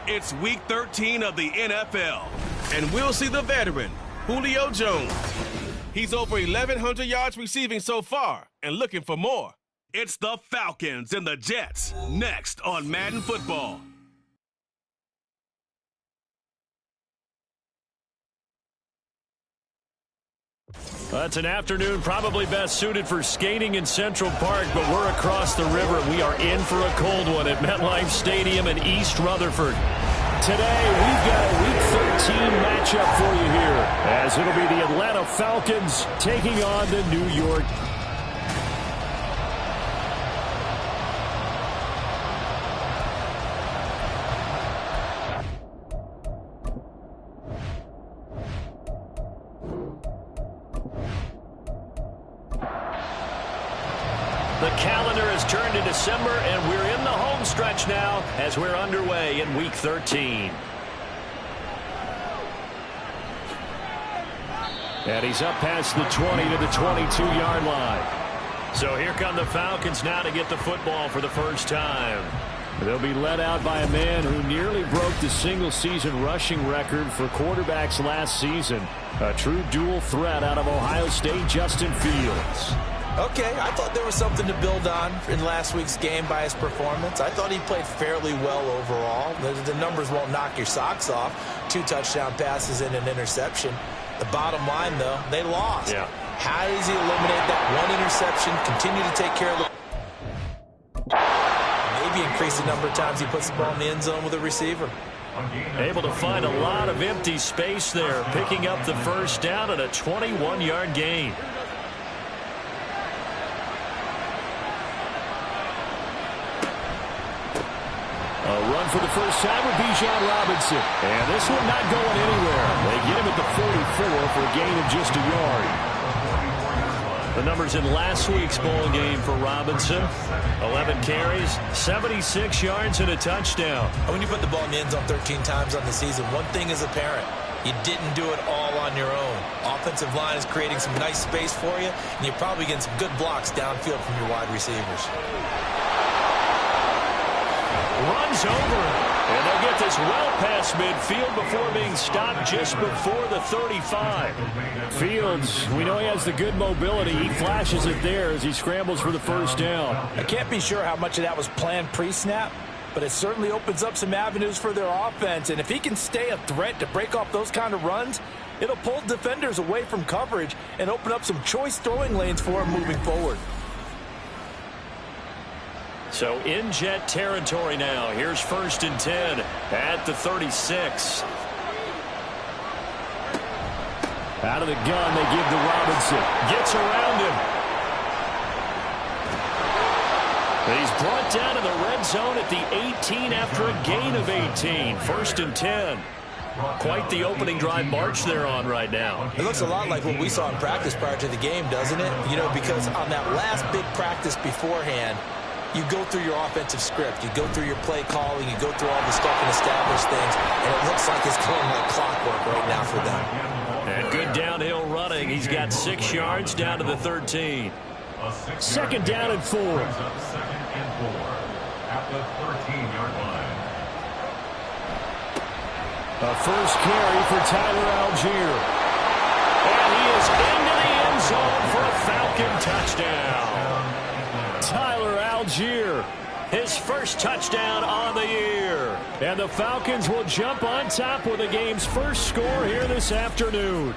It's Week 13 of the NFL, and we'll see the veteran, Julio Jones. He's over 1,100 yards receiving so far and looking for more. It's the Falcons and the Jets, next on Madden Football. It's an afternoon probably best suited for skating in Central Park, but we're across the river. We are in for a cold one at MetLife Stadium in East Rutherford. Today, we've got a Week 13 matchup for you here, as it'll be the Atlanta Falcons taking on the New York. The calendar has turned to December, and we're in the home stretch now as we're underway in Week 13. And he's up past the 20 to the 22-yard line. So here come the Falcons now to get the football for the first time. They'll be led out by a man who nearly broke the single-season rushing record for quarterbacks last season. A true dual threat out of Ohio State, Justin Fields. Okay, I thought there was something to build on in last week's game by his performance. I thought he played fairly well overall. The numbers won't knock your socks off. 2 touchdown passes and an interception. The bottom line, though, they lost. Yeah. How does he eliminate that one interception, continue to take care of the... Maybe increase the number of times he puts the ball in the end zone with a receiver. Able to find a lot of empty space there, picking up the first down at a 21-yard gain. A run for the first time with Bijan Robinson. And this one not going anywhere. They get him at the 44 for a gain of just a yard. The numbers in last week's bowl game for Robinson. 11 carries, 76 yards, and a touchdown. When you put the ball in the end zone 13 times on the season, one thing is apparent. You didn't do it all on your own. Offensive line is creating some nice space for you, and you're probably getting some good blocks downfield from your wide receivers. Runs over him, and they'll get this well past midfield before being stopped just before the 35. Fields, we know he has the good mobility. He flashes it there as he scrambles for the first down. I can't be sure how much of that was planned pre-snap, but it certainly opens up some avenues for their offense. And if he can stay a threat to break off those kind of runs, it'll pull defenders away from coverage and open up some choice throwing lanes for him moving forward. So in Jet territory now. Here's 1st and 10 at the 36. Out of the gun, they give to Robinson. Gets around him. He's brought down in the red zone at the 18 after a gain of 18. 1st and 10. Quite the opening drive march they're on right now. It looks a lot like what we saw in practice prior to the game, doesn't it? You know, because on that last big practice beforehand, you go through your offensive script. You go through your play calling. You go through all the stuff and establish things. And it looks like it's going like clockwork right now for them. And good downhill running. He's got 6 yards down to the 13. 2nd down and 4. At the 13-yard line. A first carry for Tyler Algier. And he is into the end zone for a Falcon touchdown. Tyler Algier, his first touchdown on the year. And the Falcons will jump on top with the game's first score here this afternoon.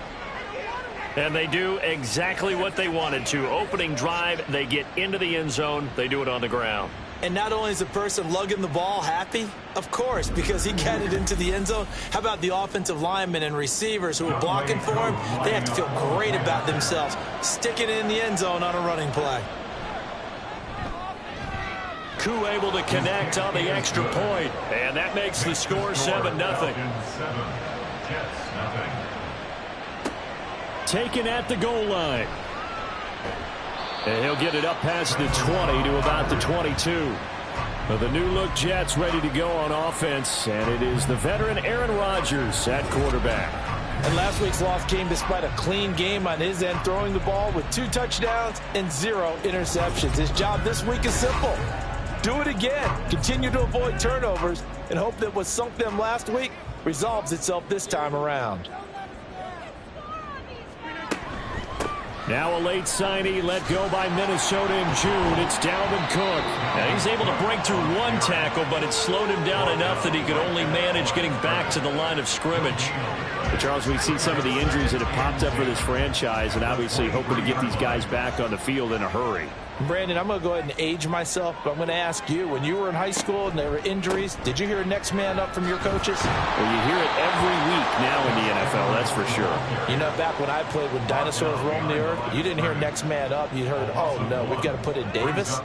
And they do exactly what they wanted to. Opening drive, they get into the end zone. They do it on the ground. And not only is the person lugging the ball happy, of course, because he got it into the end zone. How about the offensive linemen and receivers who are blocking for him? They have to feel great about themselves, sticking it in the end zone on a running play. Koo able to connect on the extra point, and that makes the score 7-0. Taken at the goal line. And he'll get it up past the 20 to about the 22. Well, the new-look Jets ready to go on offense, and it is the veteran Aaron Rodgers at quarterback. And last week's loss came despite a clean game on his end, throwing the ball with 2 touchdowns and 0 interceptions. His job this week is simple. Do it again. Continue to avoid turnovers and hope that what sunk them last week resolves itself this time around. Now a late signee let go by Minnesota in June. It's Dalvin Cook. Now he's able to break through 1 tackle, but it slowed him down enough that he could only manage getting back to the line of scrimmage. But Charles, we see some of the injuries that have popped up for this franchise, and obviously hoping to get these guys back on the field in a hurry. Brandon, I'm going to go ahead and age myself, but I'm going to ask you, when you were in high school and there were injuries, did you hear next man up from your coaches? Well, you hear it every week now in the NFL, that's for sure. You know, back when I played when dinosaurs roamed the earth, you didn't hear next man up. You heard, oh, no, we've got to put in Davis.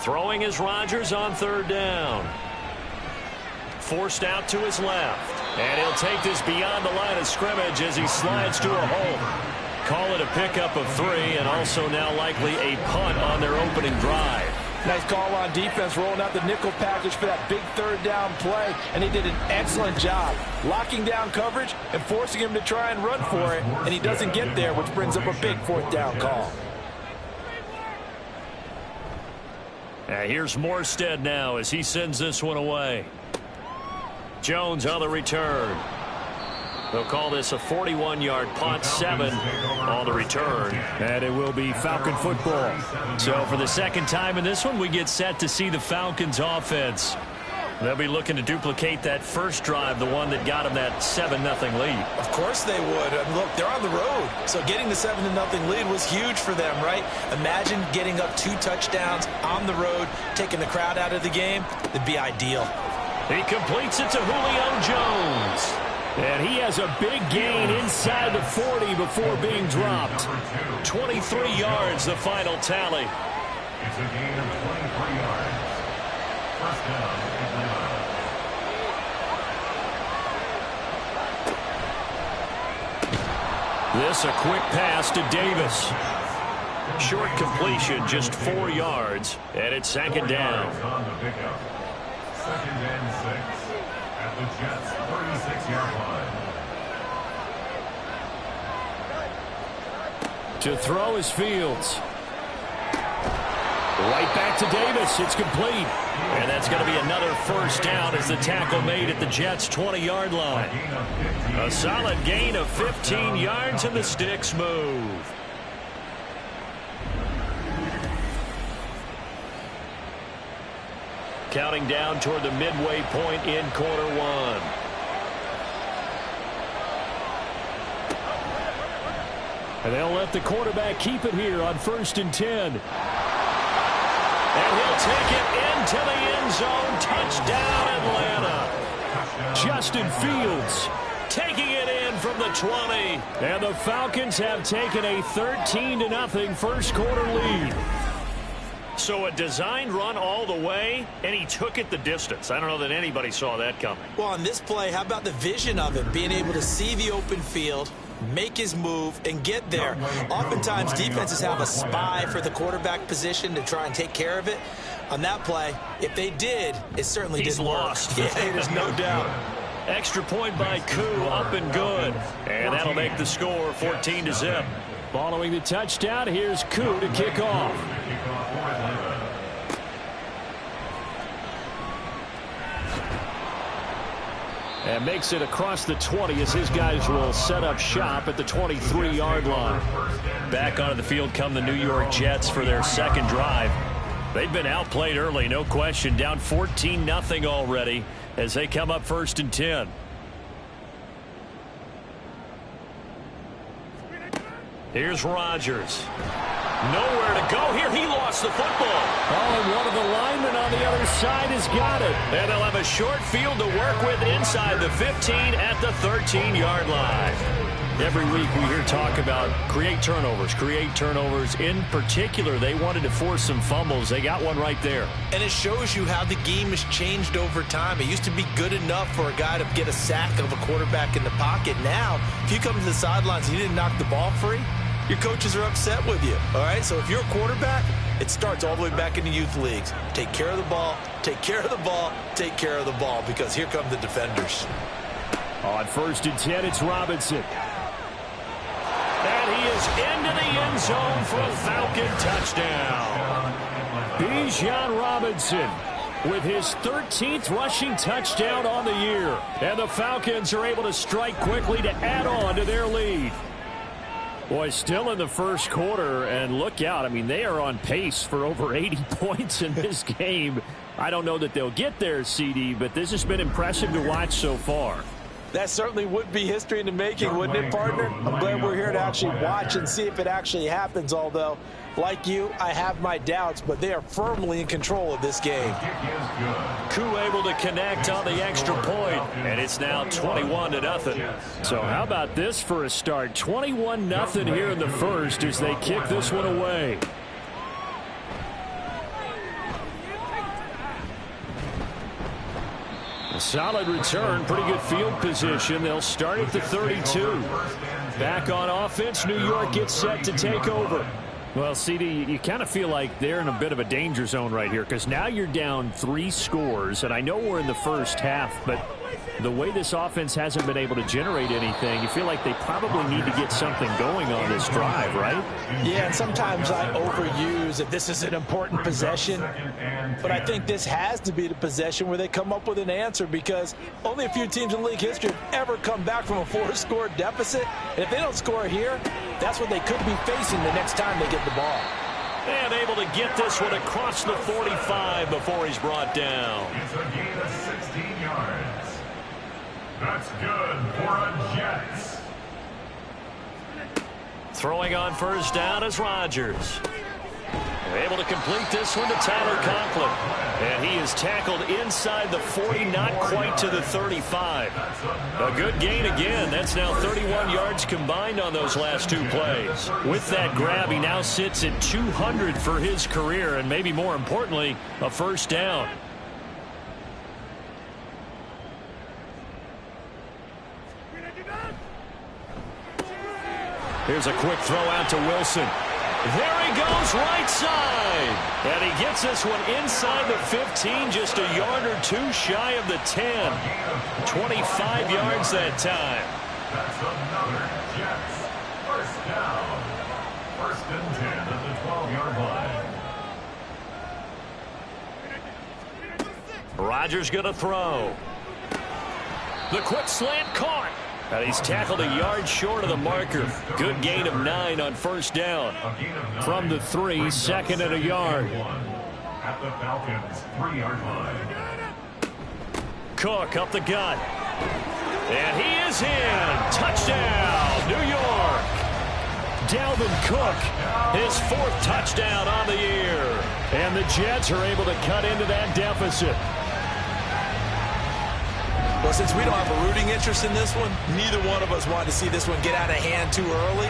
Throwing is Rodgers on 3rd down. Forced out to his left. And he'll take this beyond the line of scrimmage as he slides to a hole. Call it a pickup of 3, and also now likely a punt on their opening drive. Nice call on defense, rolling out the nickel package for that big 3rd down play, and he did an excellent job locking down coverage and forcing him to try and run for it, and he doesn't get there, which brings up a big 4th down call. Here's Morstead now as he sends this one away. Jones on the return. They'll call this a 41-yard punt, 7 on the return. And it will be Falcon football. So for the 2nd time in this one, we get set to see the Falcons offense. They'll be looking to duplicate that first drive, the one that got them that 7-0 lead. Of course they would. And look, they're on the road. So getting the 7-0 lead was huge for them, right? Imagine getting up 2 touchdowns on the road, taking the crowd out of the game. It'd be ideal. He completes it to Julio Jones. And he has a big gain inside the 40 before being dropped. 23 yards, the final tally. It's a gain of 23 yards. First down, This a quick pass to Davis. Short completion, just 4 yards, and it's 2nd down. 2nd and 6 at the Jets' 36-yard line. To throw is Fields. Right back to Davis. It's complete. And that's going to be another first down as the tackle made at the Jets' 20-yard line. A solid gain of 15 yards, and the sticks move. Counting down toward the midway point in quarter 1. And they'll let the quarterback keep it here on 1st and 10. And he'll take it into the end zone. Touchdown, Atlanta. Justin Fields taking it in from the 20. And the Falcons have taken a 13-0 first quarter lead. So a designed run all the way, and he took it the distance. I don't know that anybody saw that coming. Well, on this play, how about the vision of it? Being able to see the open field, make his move, and get there. Oftentimes, defenses have a spy for the quarterback position to try and take care of it. On that play, if they did, it certainly didn't work. Lost. Yeah, there's no doubt. Extra point by Koo, up and good. And that'll make the score 14-0. Following the touchdown, here's Koo to kick off. And makes it across the 20 as his guys will set up shop at the 23-yard line. Back onto the field come the New York Jets for their 2nd drive. They've been outplayed early, no question. Down 14-0 already as they come up 1st and 10. Here's Rodgers. Nowhere to go here. He lost the football. Oh, and one of the linemen on the other side has got it. And they'll have a short field to work with inside the 15 at the 13-yard line. Every week we hear talk about create turnovers. In particular, they wanted to force some fumbles. They got one right there. And it shows you how the game has changed over time. It used to be good enough for a guy to get a sack of a quarterback in the pocket. Now, if you come to the sidelines and you didn't knock the ball free, your coaches are upset with you. All right? So if you're a quarterback, it starts all the way back in the youth leagues. Take care of the ball, take care of the ball, take care of the ball, because here come the defenders. On 1st and 10, it's Robinson. And he is into the end zone for a Falcon touchdown. Bijan Robinson with his 13th rushing touchdown on the year. And the Falcons are able to strike quickly to add on to their lead. Boy, still in the first quarter, and look out. I mean, they are on pace for over 80 points in this game. I don't know that they'll get there, CD, but this has been impressive to watch so far. That certainly would be history in the making, wouldn't it, partner? I'm glad we're here to actually watch and see if it actually happens, although, like you, I have my doubts, but they are firmly in control of this game. Koo able to connect on the extra point, and it's now 21-0. So how about this for a start? 21-0 here in the first as they kick this one away. A solid return, pretty good field position. They'll start at the 32. Back on offense, New York gets set to take over. Well, CD, you kind of feel like they're in a bit of a danger zone right here, because now you're down 3 scores, and I know we're in the first half, but the way this offense hasn't been able to generate anything, you feel like they probably need to get something going on this drive, right? Yeah, and sometimes I overuse if this is an important possession, but I think this has to be the possession where they come up with an answer, because only a few teams in league history have ever come back from a 4-score deficit, and if they don't score here, that's what they could be facing the next time they get the ball. And able to get this one across the 45 before he's brought down. It's a gain of 16 yards. That's good for a Jets. Throwing on first down is Rodgers. Able to complete this one to Tyler Conklin. And he is tackled inside the 40, not quite to the 35. A good gain again. That's now 31 yards combined on those last 2 plays. With that grab, he now sits at 200 for his career, and maybe more importantly, a first down. Here's a quick throw out to Wilson. There he goes, right side. And he gets this one inside the 15, just a yard or 2 shy of the 10. 25 yards that time. That's another Jets. First down. 1st and 10 at the 12-yard line. Rodgers going to throw. The quick slant caught. And he's tackled a yard short of the marker. Good gain of 9 on first down. From the 3, 2nd and a yard. At the Falcons' 3-yard line. Cook up the gut. And he is in. Touchdown, New York. Dalvin Cook, his 4th touchdown on the year. And the Jets are able to cut into that deficit. Well, since we don't have a rooting interest in this one, neither one of us wanted to see this one get out of hand too early.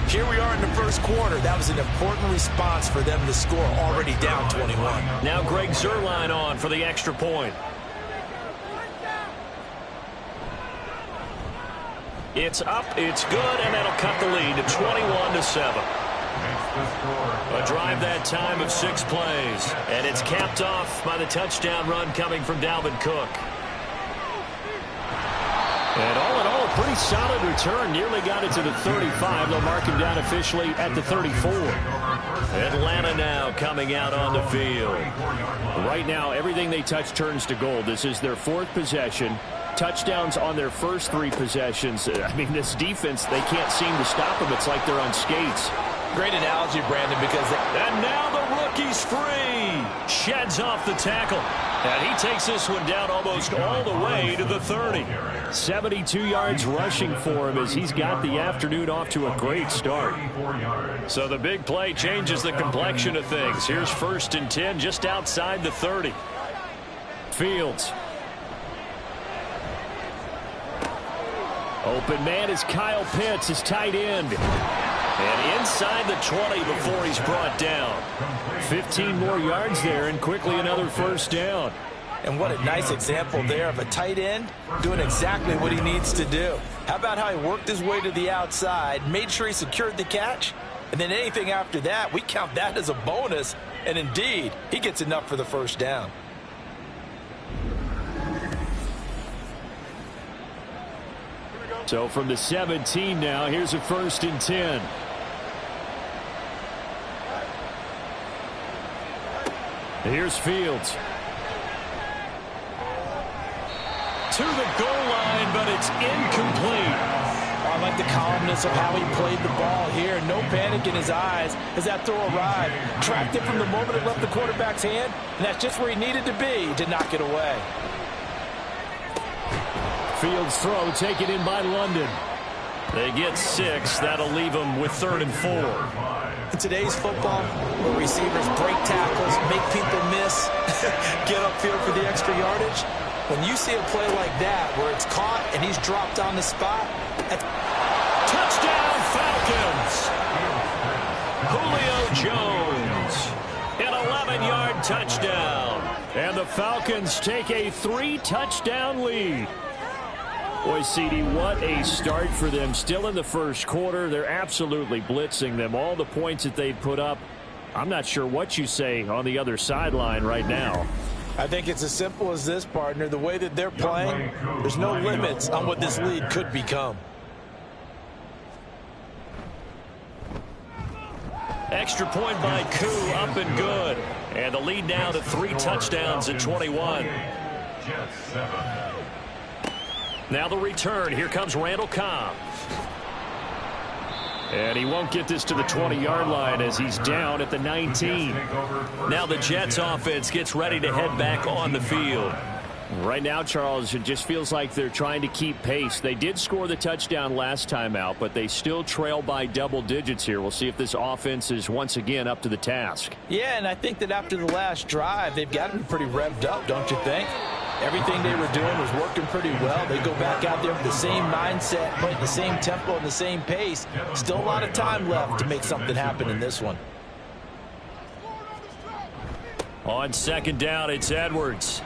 Here we are in the first quarter. That was an important response for them to score, already down 21. Now Greg Zuerlein on for the extra point. It's up, it's good, and that'll cut the lead to 21-7. A drive that time of 6 plays, and it's capped off by the touchdown run coming from Dalvin Cook. And all in all, a pretty solid return. Nearly got it to the 35. They'll mark him down officially at the 34. Atlanta now coming out on the field. Right now, everything they touch turns to gold. This is their 4th possession. Touchdowns on their first 3 possessions. I mean, this defense, they can't seem to stop them. It's like they're on skates. Great analogy, Brandon, because... And now the rookie's free. Sheds off the tackle. And he takes this one down almost all the way to the 30. 72 yards rushing for him as he's got the afternoon off to a great start. So the big play changes the complexion of things. Here's 1st and 10 just outside the 30. Fields. Open man is Kyle Pitts, his tight end. And inside the 20 before he's brought down. 15 more yards there and quickly another first down. And what a nice example there of a tight end doing exactly what he needs to do. How about how he worked his way to the outside, made sure he secured the catch, and then anything after that, we count that as a bonus. And indeed, he gets enough for the first down. So from the 17 now, here's a 1st and 10. Here's Fields. To the goal line, but it's incomplete. I like the calmness of how he played the ball here. No panic in his eyes as that throw arrived. Tracked it from the moment it left the quarterback's hand, and that's just where he needed to be to knock it away. Fields throw taken in by London. They get 6. That'll leave them with 3rd and 4. In today's football, where receivers break tackles, make people miss, get upfield for the extra yardage, when you see a play like that where it's caught and he's dropped on the spot, touchdown Falcons! Julio Jones, an 11-yard touchdown. And the Falcons take a 3-touchdown lead. Boy, CD, what a start for them. Still in the first quarter. They're absolutely blitzing them. All the points that they've put up, I'm not sure what you say on the other sideline right now. I think it's as simple as this, partner. The way that they're playing, there's no limits on what this lead could become. Extra point by Koo, up and good. And the lead now to 3 touchdowns at 21. Now the return. Here comes Randall Cobb. And he won't get this to the 20-yard line as he's down at the 19. Now the Jets offense gets ready to head back on the field. Right now, Charles, it just feels like they're trying to keep pace. They did score the touchdown last time out, but they still trail by double digits here. We'll see if this offense is once again up to the task. Yeah, and I think that after the last drive, they've got to be pretty revved up, don't you think? Everything they were doing was working pretty well. They go back out there with the same mindset, playing the same tempo and the same pace. Still a lot of time left to make something happen in this one. On 2nd down, it's Edwards.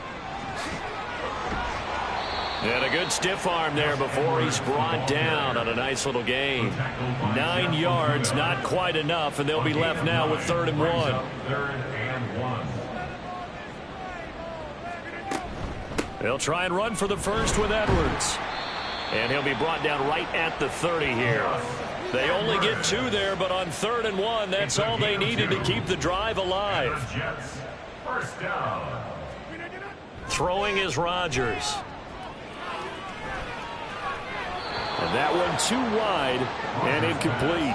And a good stiff arm there before he's brought down on a nice little gain. 9 yards, not quite enough, and they'll be left now with 3rd and 1. They'll try and run for the first with Edwards. And he'll be brought down right at the 30 here. They only get 2 there, but on 3rd and 1, that's all they needed to keep the drive alive. First down. Throwing is Rodgers. And that one too wide and incomplete.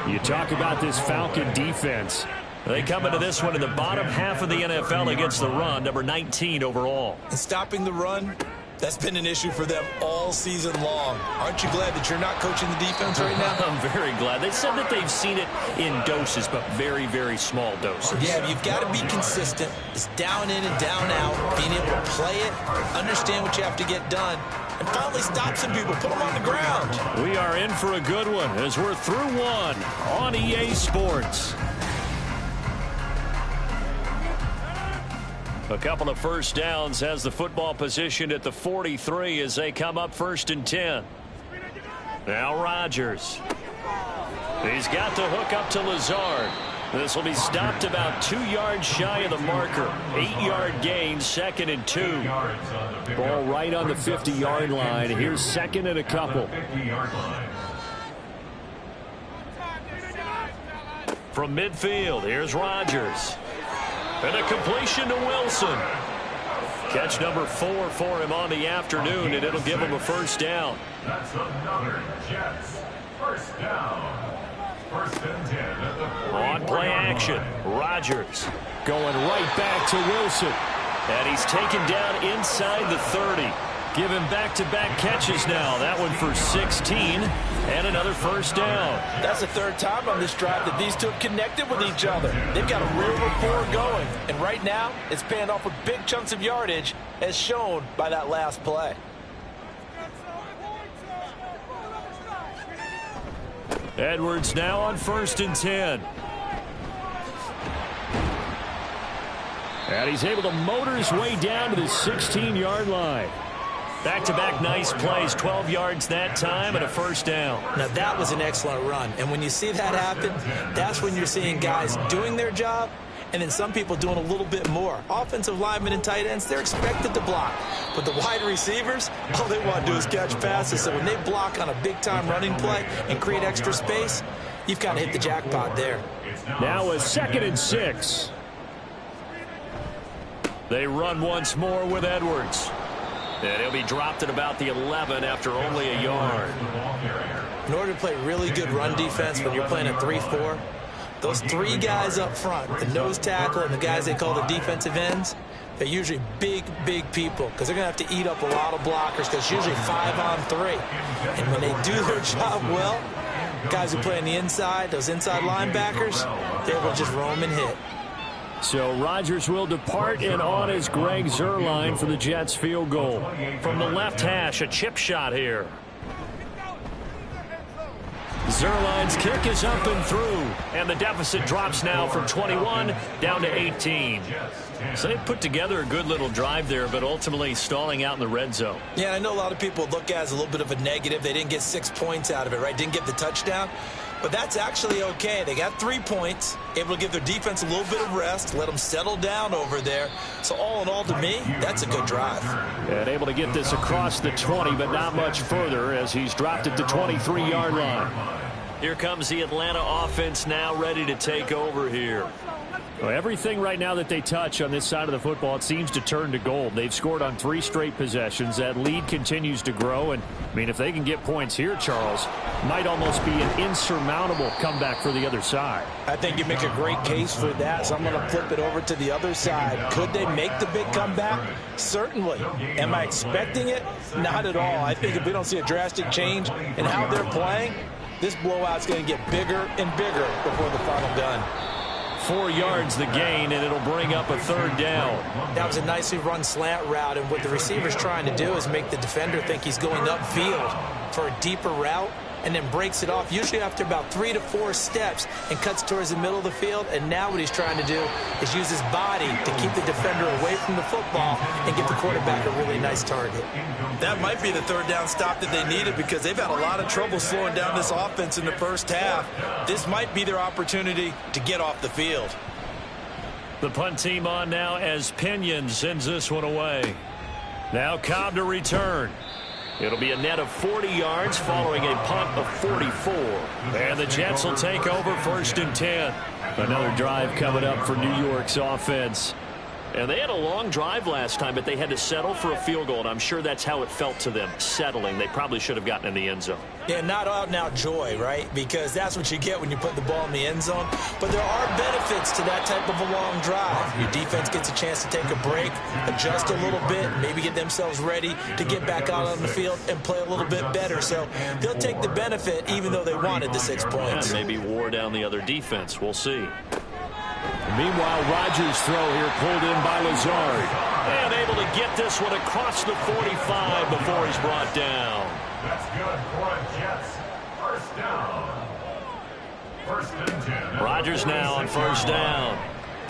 You talk about this Falcon defense. They come into this one in the bottom half of the NFL against the run, number 19 overall. And stopping the run, that's been an issue for them all season long. Aren't you glad that you're not coaching the defense right now? I'm very glad. They said that they've seen it in doses, but very, very small doses. Yeah, you've got to be consistent. It's down in and down out, being able to play it, understand what you have to get done, and finally stop some people, put them on the ground. We are in for a good one as we're through one on EA Sports. A couple of first downs, has the football position at the 43 as they come up 1st and 10. Now Rodgers. He's got the hook up to Lazard. This will be stopped about 2 yards shy of the marker. 8-yard gain, 2nd and 2. Ball right on the 50-yard line. Here's 2nd and a couple. From midfield, here's Rodgers. And a completion to Wilson. Catch number 4 for him on the afternoon, and it'll give him a first down. That's another Jets first down. 1st and 10 at the 44. On play action, Rodgers going right back to Wilson. And he's taken down inside the 30. Give him back-to-back catches now. That one for 16 and another first down. That's the 3rd time on this drive that these two have connected with each other. They've got a real rapport going. And right now, it's paying off with big chunks of yardage as shown by that last play. Edwards now on 1st and 10. And he's able to motor his way down to the 16-yard line. Back-to-back nice plays, 12 yards that time and a first down. Now, that was an excellent run. And when you see that happen, that's when you're seeing guys doing their job and then some people doing a little bit more. Offensive linemen and tight ends, they're expected to block. But the wide receivers, all they want to do is catch passes. So when they block on a big-time running play and create extra space, you've kind of hit the jackpot there. Now a 2nd and 6. They run once more with Edwards. And he'll be dropped at about the 11 after only a yard. In order to play really good run defense when you're playing a 3-4, those 3 guys up front, the nose tackle and the guys they call the defensive ends, they're usually big, big people because they're going to have to eat up a lot of blockers because it's usually 5 on 3. And when they do their job well, guys who play on the inside, those inside linebackers, they're able to just roam and hit. So Rodgers will depart, and on is Greg Zuerlein for the Jets field goal. From the left hash, a chip shot here. Zuerlein's kick is up and through, and the deficit drops now from 21 down to 18. So they put together a good little drive there, but ultimately stalling out in the red zone. Yeah, I know a lot of people look at it as a little bit of a negative. They didn't get 6 points out of it, right? Didn't get the touchdown. But that's actually okay. They got 3 points, able to give their defense a little bit of rest, let them settle down over there. So all in all, to me, that's a good drive. And able to get this across the 20, but not much further as he's dropped at the 23-yard line. Here comes the Atlanta offense now ready to take over here. Well, everything right now that they touch on this side of the football, it seems to turn to gold. They've scored on 3 straight possessions. That lead continues to grow. And, I mean, if they can get points here, Charles, might almost be an insurmountable comeback for the other side. I think you make a great case for that, so I'm going to flip it over to the other side. Could they make the big comeback? Certainly. Am I expecting it? Not at all. I think if we don't see a drastic change in how they're playing, this blowout's going to get bigger and bigger before the final gun. 4 yards the gain, and it'll bring up a 3rd down. That was a nicely run slant route, and what the receiver's trying to do is make the defender think he's going upfield for a deeper route and then breaks it off, usually after about 3 to 4 steps, and cuts towards the middle of the field. And now what he's trying to do is use his body to keep the defender away from the football and give the quarterback a really nice target. That might be the 3rd down stop that they needed because they've had a lot of trouble slowing down this offense in the first half. This might be their opportunity to get off the field. The punt team on now as Pinion sends this one away. Now Cobb to return. It'll be a net of 40 yards following a punt of 44. And the Jets will take over 1st and 10. Another drive coming up for New York's offense. And they had a long drive last time, but they had to settle for a field goal, and I'm sure that's how it felt to them, settling. They probably should have gotten in the end zone. Yeah, not out-and-out joy, right? Because that's what you get when you put the ball in the end zone. But there are benefits to that type of a long drive. Your defense gets a chance to take a break, adjust a little bit, maybe get themselves ready to get back out on the field and play a little bit better. So they'll take the benefit even though they wanted the 6 points. Yeah, maybe wore down the other defense. We'll see. Meanwhile, Rodgers' throw here pulled in by Lazard. And able to get this one across the 45 before he's brought down. That's good for a Jets. 1st down. 1st and 10. Rodgers now on 1st down.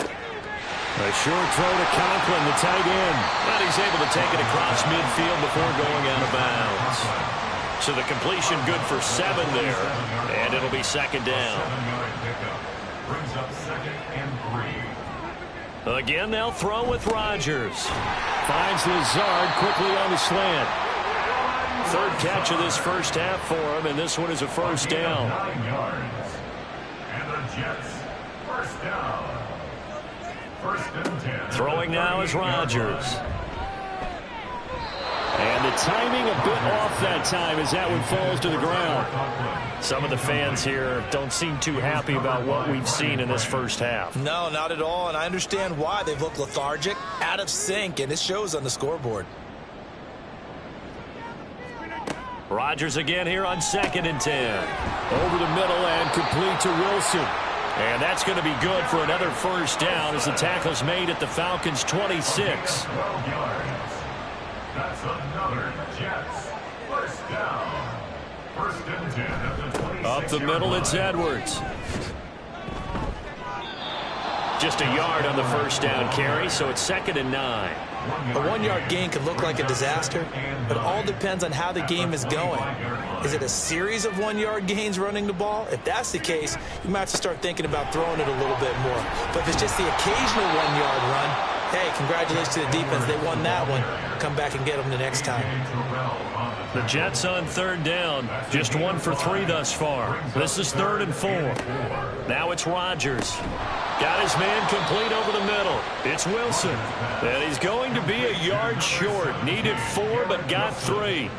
A short throw to Conklin, the tight end. And he's able to take it across midfield before going out of bounds. So the completion good for 7 there. And it'll be 2nd down. Brings up 2nd and 3. Again, they'll throw with Rodgers. Finds Lazard quickly on the slant. 3rd catch of this first half for him, and this one is a 1st down. 9 yards. And the Jets, 1st down. 1st and 10. Throwing now is Rodgers. And the timing a bit off that time as that one falls to the ground. Some of the fans here don't seem too happy about what we've seen in this first half. No, not at all, and I understand why. They've looked lethargic, out of sync, and it shows on the scoreboard. Rodgers again here on 2nd and 10. Over the middle and complete to Wilson. And that's going to be good for another 1st down as the tackle's made at the Falcons' 26. 12 yards. That's another Jets. 1st down. 1st and 10 at the 28. Up the middle, it's Edwards. Just a yard on the first down carry, so it's 2nd and 9. A 1-yard gain could look like a disaster, but it all depends on how the game is going. Is it a series of 1-yard gains running the ball? If that's the case, you might have to start thinking about throwing it a little bit more. But if it's just the occasional 1-yard run, hey, congratulations to the defense. They won that one. Come back and get them the next time. The Jets on 3rd down, just 1 for 3 thus far. This is 3rd and 4. Now it's Rodgers. Got his man complete over the middle. It's Wilson. And he's going to be a yard short. Needed 4, but got 3.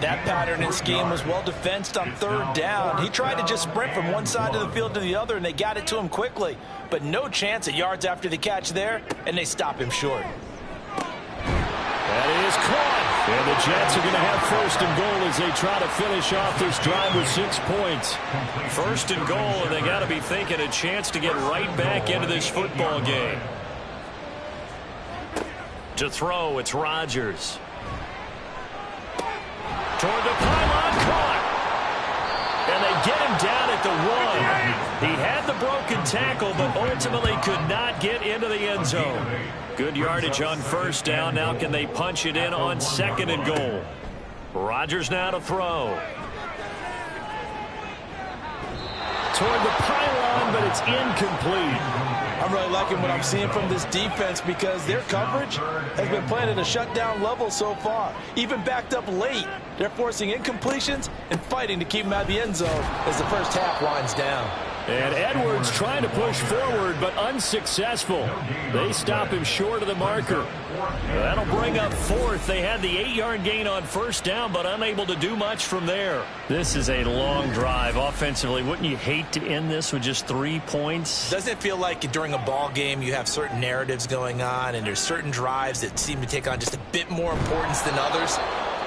That pattern and scheme was well defensed on 3rd down. He tried to just sprint from one side of the field to the other, and they got it to him quickly. But no chance at yards after the catch there, and they stop him short. That is caught. And the Jets are going to have 1st and goal as they try to finish off this drive with 6 points. 1st and goal, and they got to be thinking a chance to get right back into this football game. To throw, it's Rodgers. Toward the pylon, caught. And they get him down at the 1. He had the broken tackle, but ultimately could not get into the end zone. Good yardage on 1st down. Now can they punch it in on 2nd and goal? Rodgers now to throw. Toward the pylon, but it's incomplete. I'm really liking what I'm seeing from this defense because their coverage has been playing at a shutdown level so far. Even backed up late, they're forcing incompletions and fighting to keep them out of the end zone as the first half winds down. And Edwards trying to push forward, but unsuccessful. They stop him short of the marker. That'll bring up 4th. They had the 8-yard gain on 1st down, but unable to do much from there. This is a long drive offensively. Wouldn't you hate to end this with just 3 points? Doesn't it feel like during a ball game you have certain narratives going on and there's certain drives that seem to take on just a bit more importance than others?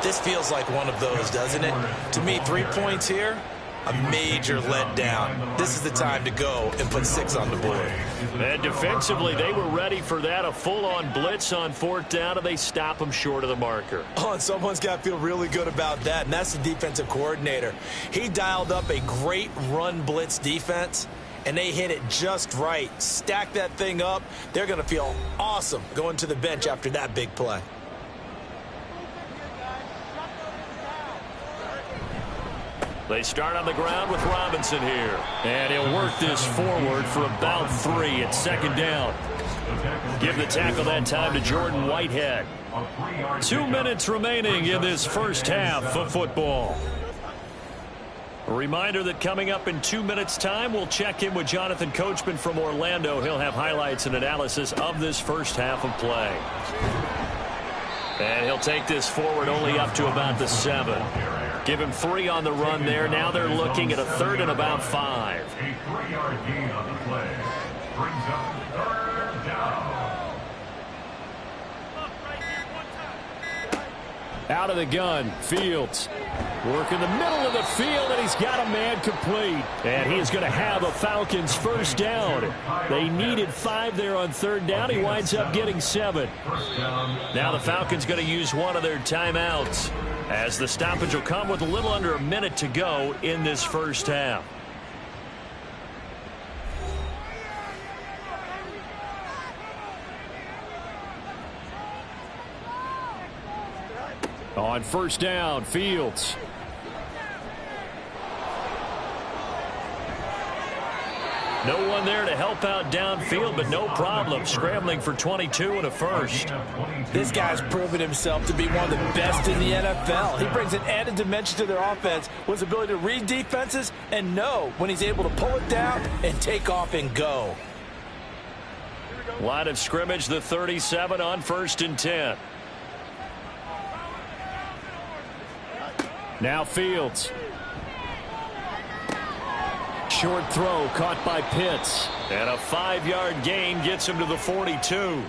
This feels like one of those, doesn't it? To me, 3 points here, a major letdown. This is the time to go and put 6 on the board. And defensively, they were ready for that. A full-on blitz on 4th down, and they stop them short of the marker. Oh, and someone's got to feel really good about that, and that's the defensive coordinator. He dialed up a great run blitz defense, and they hit it just right. Stack that thing up. They're going to feel awesome going to the bench after that big play. They start on the ground with Robinson here. And he'll work this forward for about 3 at 2nd down. Give the tackle that time to Jordan Whitehead. 2 minutes remaining in this first half of football. A reminder that coming up in 2 minutes' time, we'll check in with Jonathan Coachman from Orlando. He'll have highlights and analysis of this first half of play. And he'll take this forward only up to about the 7. Give him 3 on the run there. Now they're looking at a 3rd and about 5. A 3-yard gain on the play brings up 3rd down. Out of the gun, Fields. Work in the middle of the field, and he's got a man complete. And he is going to have a Falcons 1st down. They needed 5 there on 3rd down. He winds up getting 7. Now the Falcons going to use one of their timeouts, as the stoppage will come with a little under a minute to go in this first half. On 1st down, Fields. No one there to help out downfield, but no problem. Scrambling for 22 and a 1st. This guy's proven himself to be one of the best in the NFL. He brings an added dimension to their offense with his ability to read defenses and know when he's able to pull it down and take off and go. Line of scrimmage, the 37 on 1st and 10. Now Fields. Short throw caught by Pitts. And a 5-yard gain gets him to the 42.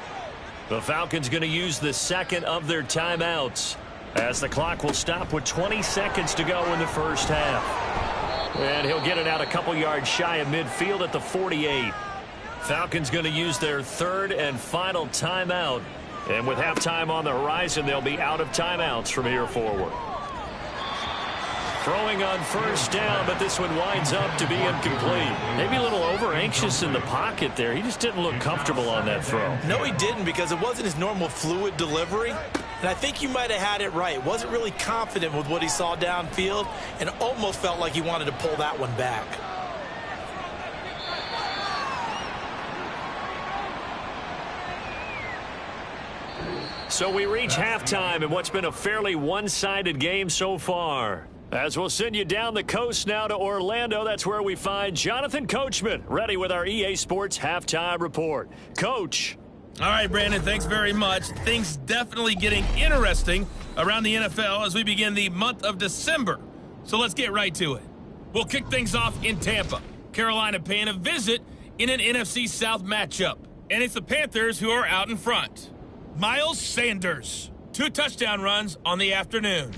The Falcons going to use the 2nd of their timeouts, as the clock will stop with 20 seconds to go in the first half. And he'll get it out a couple yards shy of midfield at the 48. Falcons going to use their 3rd and final timeout. And with halftime on the horizon, they'll be out of timeouts from here forward. Throwing on first down, but this one winds up to be incomplete. Maybe a little over-anxious in the pocket there. He just didn't look comfortable on that throw. No, he didn't, because it wasn't his normal fluid delivery. And I think you might have had it right. Wasn't really confident with what he saw downfield and almost felt like he wanted to pull that one back. So we reach halftime in what's been a fairly one-sided game so far. As we'll send you down the coast now to Orlando, that's where we find Jonathan Coachman, ready with our EA Sports Halftime Report. Coach. All right, Brandon, thanks very much. Things definitely getting interesting around the NFL as we begin the month of December. So let's get right to it. We'll kick things off in Tampa. Carolina paying a visit in an NFC South matchup. And it's the Panthers who are out in front. Miles Sanders, 2 touchdown runs on the afternoon.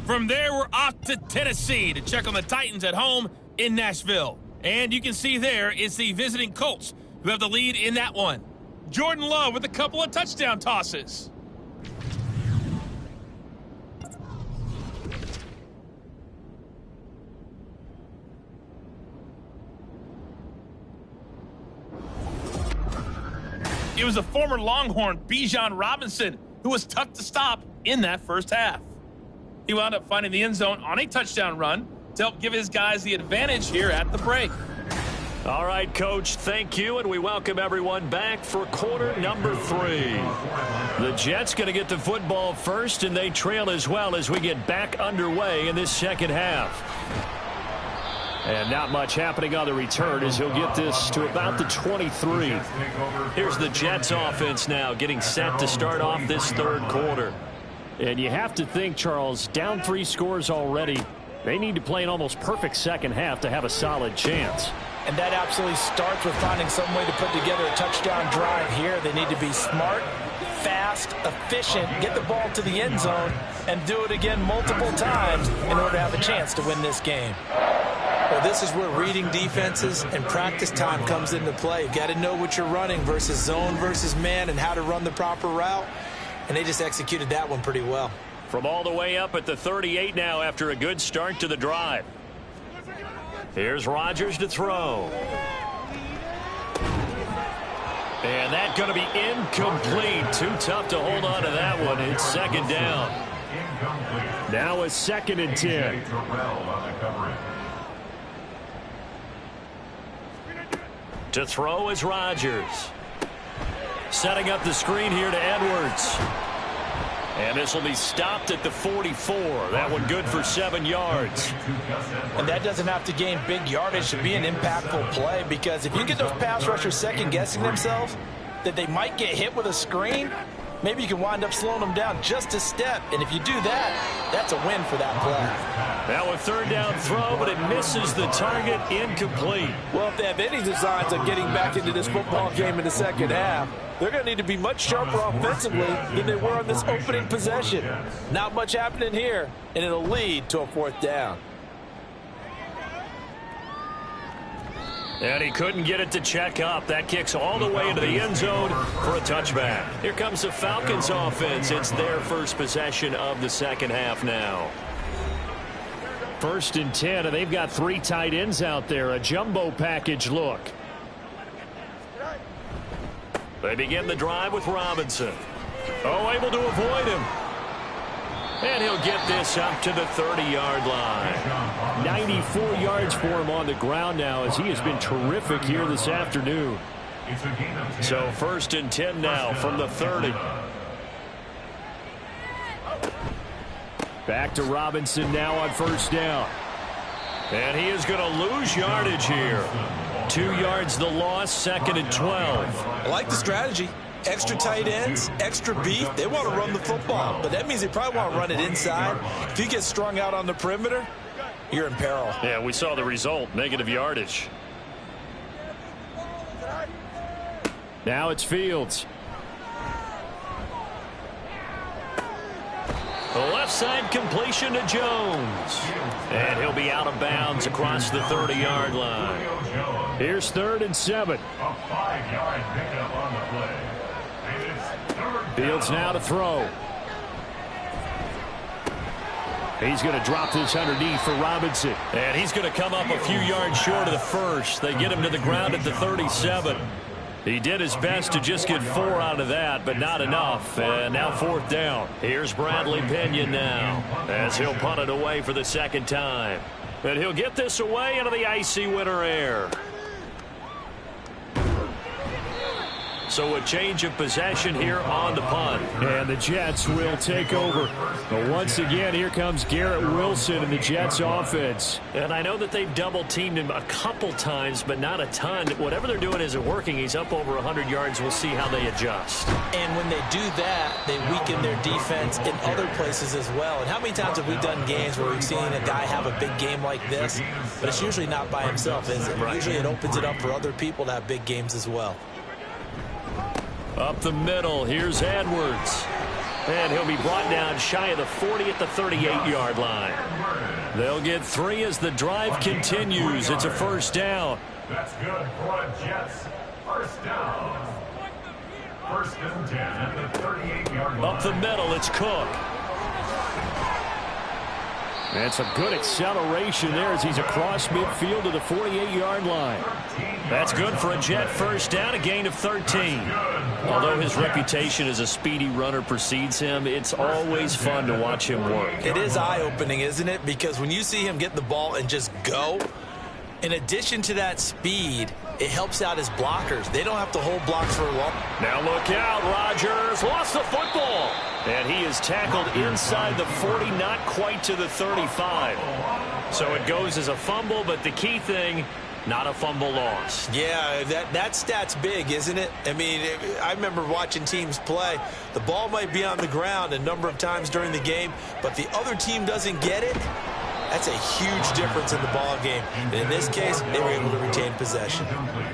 From there, we're off to Tennessee to check on the Titans at home in Nashville. And you can see there it's the visiting Colts who have the lead in that one. Jordan Love with a couple of touchdown tosses. It was a former Longhorn, Bijan Robinson, who was tough to stop in that first half. He wound up finding the end zone on a touchdown run to help give his guys the advantage here at the break. All right, Coach, thank you, and we welcome everyone back for quarter number 3. The Jets going to get the football first, and they trail as well as we get back underway in this second half. And not much happening on the return as he'll get this to about the 23. Here's the Jets offense now getting set to start off this third quarter. And you have to think, Charles, down 3 scores already. They need to play an almost perfect second half to have a solid chance. And that absolutely starts with finding some way to put together a touchdown drive here. They need to be smart, fast, efficient, get the ball to the end zone, and do it again multiple times in order to have a chance to win this game. Well, this is where reading defenses and practice time comes into play. You've got to know what you're running versus zone versus man and how to run the proper route. And they just executed that one pretty well. From all the way up at the 38 now after a good start to the drive. Here's Rodgers to throw. And that's going to be incomplete. Too tough to hold on to that one. It's second down. Now it's 2nd and 10. To throw is Rodgers. Setting up the screen here to Edwards. And this will be stopped at the 44. That one good for 7 yards. And that doesn't have to gain big yardage to be an impactful play, because if you get those pass rushers second-guessing themselves that they might get hit with a screen, maybe you can wind up slowing them down just a step. And if you do that, that's a win for that play. Now a 3rd down throw, but it misses the target. Incomplete. Well, if they have any designs of getting back into this football game in the second half, they're going to need to be much sharper offensively than they were on this opening possession. Not much happening here, and it'll lead to a 4th down. And he couldn't get it to check up. That kicks all the way into the end zone for a touchback. Here comes the Falcons offense. It's their first possession of the second half now. 1st and 10, and they've got 3 tight ends out there. A jumbo package look. They begin the drive with Robinson. Oh, able to avoid him. And he'll get this up to the 30-yard line. 94 yards for him on the ground now, as he has been terrific here this afternoon. So 1st and 10 now from the 30. Back to Robinson now on 1st down. And he is going to lose yardage here. 2 yards the loss, 2nd and 12. I like the strategy. Extra tight ends, extra beef. They want to run the football, but that means they probably want to run it inside. If you get strung out on the perimeter, you're in peril. Yeah, we saw the result, negative yardage. Now it's Fields. The left side completion to Jones. And he'll be out of bounds across the 30-yard line. Here's 3rd and 7. A 5-yard pickup on the play. Fields now to throw. He's going to drop this underneath for Robinson. And he's going to come up a few yards short of the first. They get him to the ground at the 37. He did his best to just get 4 out of that, but not enough. And now 4th down. Here's Bradley Pinion now as he'll punt it away for the second time. And he'll get this away into the icy winter air. So a change of possession here on the punt. And the Jets will take over. But once again, here comes Garrett Wilson in the Jets offense. And I know that they've double-teamed him a couple times, but not a ton. Whatever they're doing isn't working. He's up over 100 yards. We'll see how they adjust. And when they do that, they weaken their defense in other places as well. And how many times have we done games where we've seen a guy have a big game like this? But it's usually not by himself, is it? Right. Usually it opens it up for other people to have big games as well. Up the middle, here's Edwards. And he'll be brought down shy of the 40 at the 38-yard line. They'll get 3 as the drive continues. It's a 1st down. That's good for the Jets. 1st down. 1st and 10 at the 38-yard line. Up the middle, it's Cook. And some good acceleration there as he's across midfield to the 48-yard line. That's good for a Jet 1st down, a gain of 13. Although his reputation as a speedy runner precedes him, it's always fun to watch him work. It is eye-opening, isn't it? Because when you see him get the ball and just go, in addition to that speed, it helps out his blockers. They don't have to hold blocks for long. Now look out, Rodgers lost the football. And he is tackled inside the 40, not quite to the 35. So it goes as a fumble, but the key thing, not a fumble loss. Yeah, that stat's big, isn't it? I mean, I remember watching teams play. The ball might be on the ground a number of times during the game, but the other team doesn't get it. That's a huge difference in the ball game. And in this case, they were able to retain possession.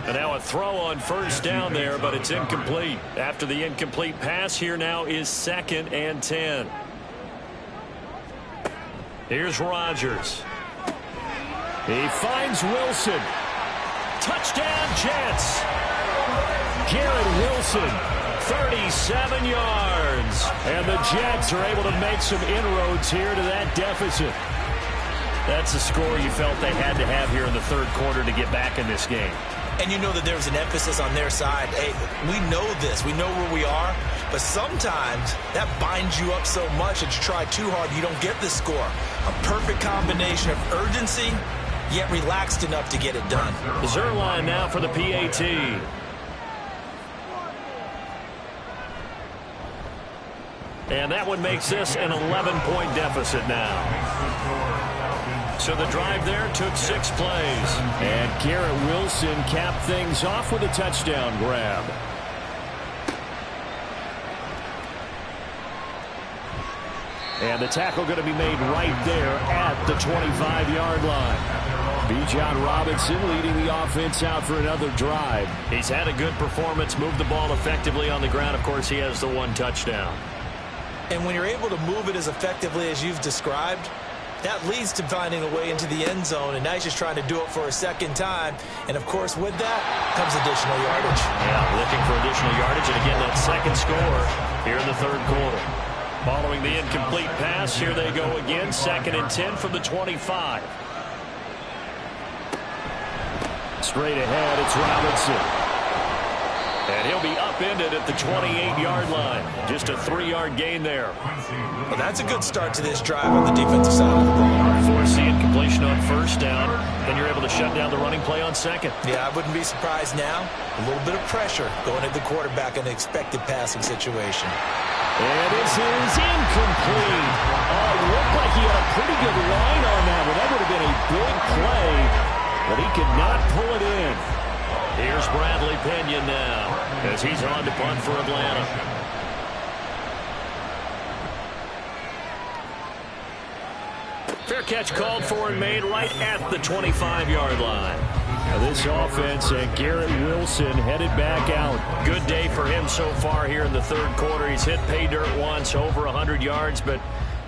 And now a throw on 1st down there, but it's incomplete. After the incomplete pass, here now is 2nd and 10. Here's Rodgers. He finds Wilson. Touchdown, Jets. Garrett Wilson. 37 yards. And the Jets are able to make some inroads here to that deficit. That's a score you felt they had to have here in the 3rd quarter to get back in this game. And you know that there's an emphasis on their side. Hey, we know this. We know where we are. But sometimes that binds you up so much that you try too hard, you don't get the score. A perfect combination of urgency, yet relaxed enough to get it done. Zerline now for the PAT. And that one makes this an 11-point deficit now. So the drive there took 6 plays. And Garrett Wilson capped things off with a touchdown grab. And the tackle going to be made right there at the 25-yard line. Bijan Robinson leading the offense out for another drive. He's had a good performance, moved the ball effectively on the ground. Of course, he has the 1 touchdown. And when you're able to move it as effectively as you've described, that leads to finding a way into the end zone, and now he's just trying to do it for a 2nd time. And, of course, with that comes additional yardage. Yeah, looking for additional yardage, and again, that 2nd score here in the 3rd quarter. Following the incomplete pass, here they go again, 2nd and 10 from the 25. Straight ahead, it's Robinson. And he'll be upended at the 28-yard line. Just a 3-yard gain there. Well, that's a good start to this drive on the defensive side of the ball. Force the incompletion on 1st down, then you're able to shut down the running play on 2nd. Yeah, I wouldn't be surprised now. A little bit of pressure going at the quarterback in an expected passing situation. And this is incomplete. Oh, it looked like he had a pretty good line on that one. That would have been a big play, but he could not pull it in. Here's Bradley Pinion now as he's on to punt for Atlanta. Fair catch called for and made right at the 25-yard line. Now this offense and Garrett Wilson headed back out. Good day for him so far here in the 3rd quarter. He's hit pay dirt once, over 100 yards, but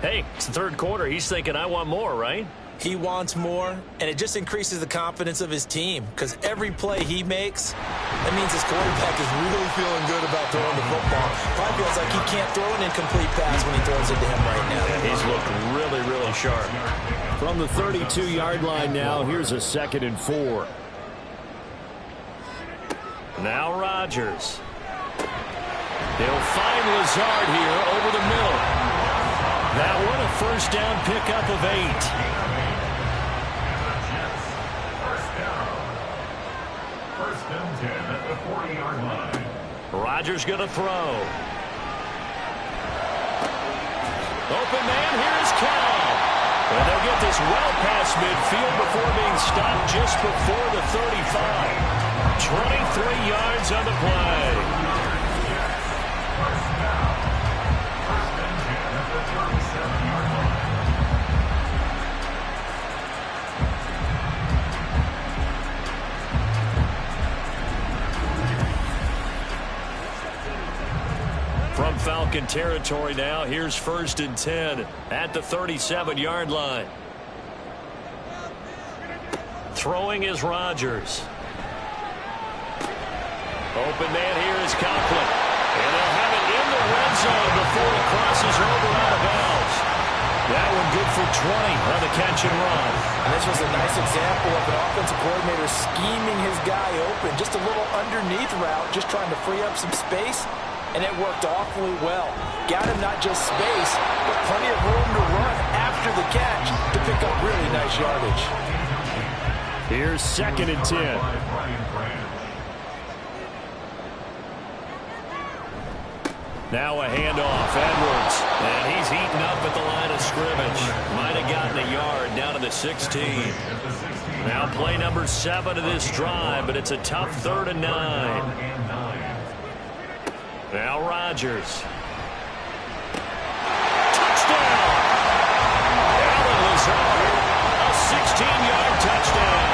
hey, it's the 3rd quarter. He's thinking, I want more, right? He wants more, and it just increases the confidence of his team because every play he makes, that means his quarterback is really feeling good about throwing the football. Probably feels like he can't throw an incomplete pass when he throws it to him right now. Yeah, he's looked really, really really sharp. From the 32-yard line now, here's a 2nd and 4. Now Rodgers. They'll find Lazard here over the middle. That one a first down pickup of 8. First and 10 at the 40-yard line. Rodgers going to throw. Open man, here is Cal. And they'll get this well past midfield before being stopped just before the 35. 23 yards on the play. From Falcon territory now, here's 1st and 10 at the 37-yard line. Throwing is Rodgers. Open man here is Conklin. And they'll have it in the red zone before it crosses over out of bounds. That one good for 20 on the catch and run. And this was a nice example of an offensive coordinator scheming his guy open. Just a little underneath route, just trying to free up some space. And it worked awfully well. Got him not just space, but plenty of room to run after the catch to pick up really nice yardage. Here's 2nd and 10. Now a handoff, Edwards. And he's eaten up at the line of scrimmage. Might have gotten a yard down to the 16. Now play number 7 of this drive, but it's a tough 3rd and 9. Now Rodgers. Touchdown! Lazard, a 16-yard touchdown.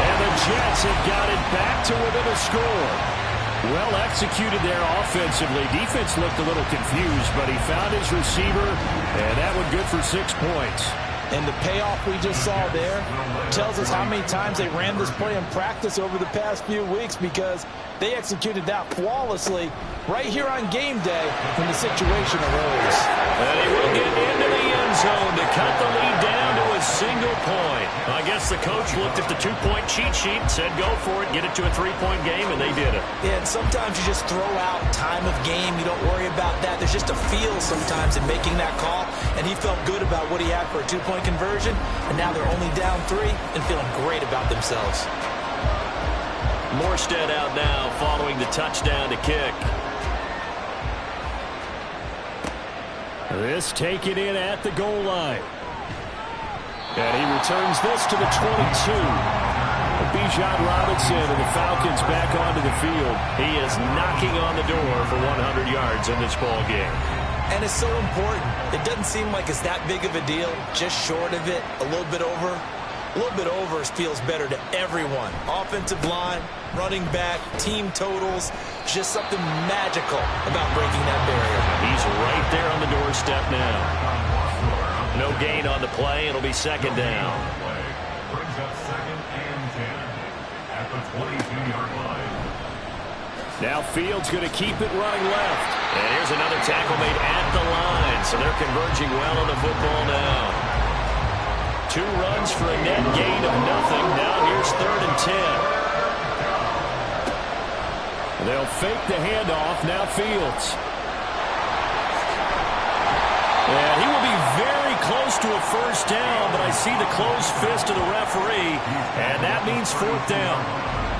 And the Jets have got it back to within a score. Well executed there offensively. Defense looked a little confused, but he found his receiver, and that one good for 6 points. And the payoff we just saw there tells us how many times they ran this play in practice over the past few weeks, because they executed that flawlessly right here on game day when the situation arose. And he will get into the end zone to cut the lead down to a single point. I guess the coach looked at the 2-point cheat sheet and said, go for it, get it to a 3-point game, and they did it. Yeah, and sometimes you just throw out time of game. You don't worry about that. There's just a feel sometimes in making that call, and he felt good about what he had for a 2-point conversion, and now they're only down 3 and feeling great about themselves. Morstead out now following the touchdown to kick. This taken in at the goal line. And he returns this to the 22. Bijan Robinson and the Falcons back onto the field. He is knocking on the door for 100 yards in this ball game. And it's so important. It doesn't seem like it's that big of a deal. Just short of it, a little bit over. A little bit over feels better to everyone. Offensive line, running back, team totals, just something magical about breaking that barrier. He's right there on the doorstep now. No gain on the play. It'll be 2nd down. Brings up 2nd and 10 at the 22-yard line. Now Fields going to keep it running left. And here's another tackle made at the line. So they're converging well on the football now. 2 runs for a net gain of nothing. Now here's 3rd and 10. They'll fake the handoff. Now Fields. And he will be very close to a first down, but I see the closed fist of the referee, and that means 4th down.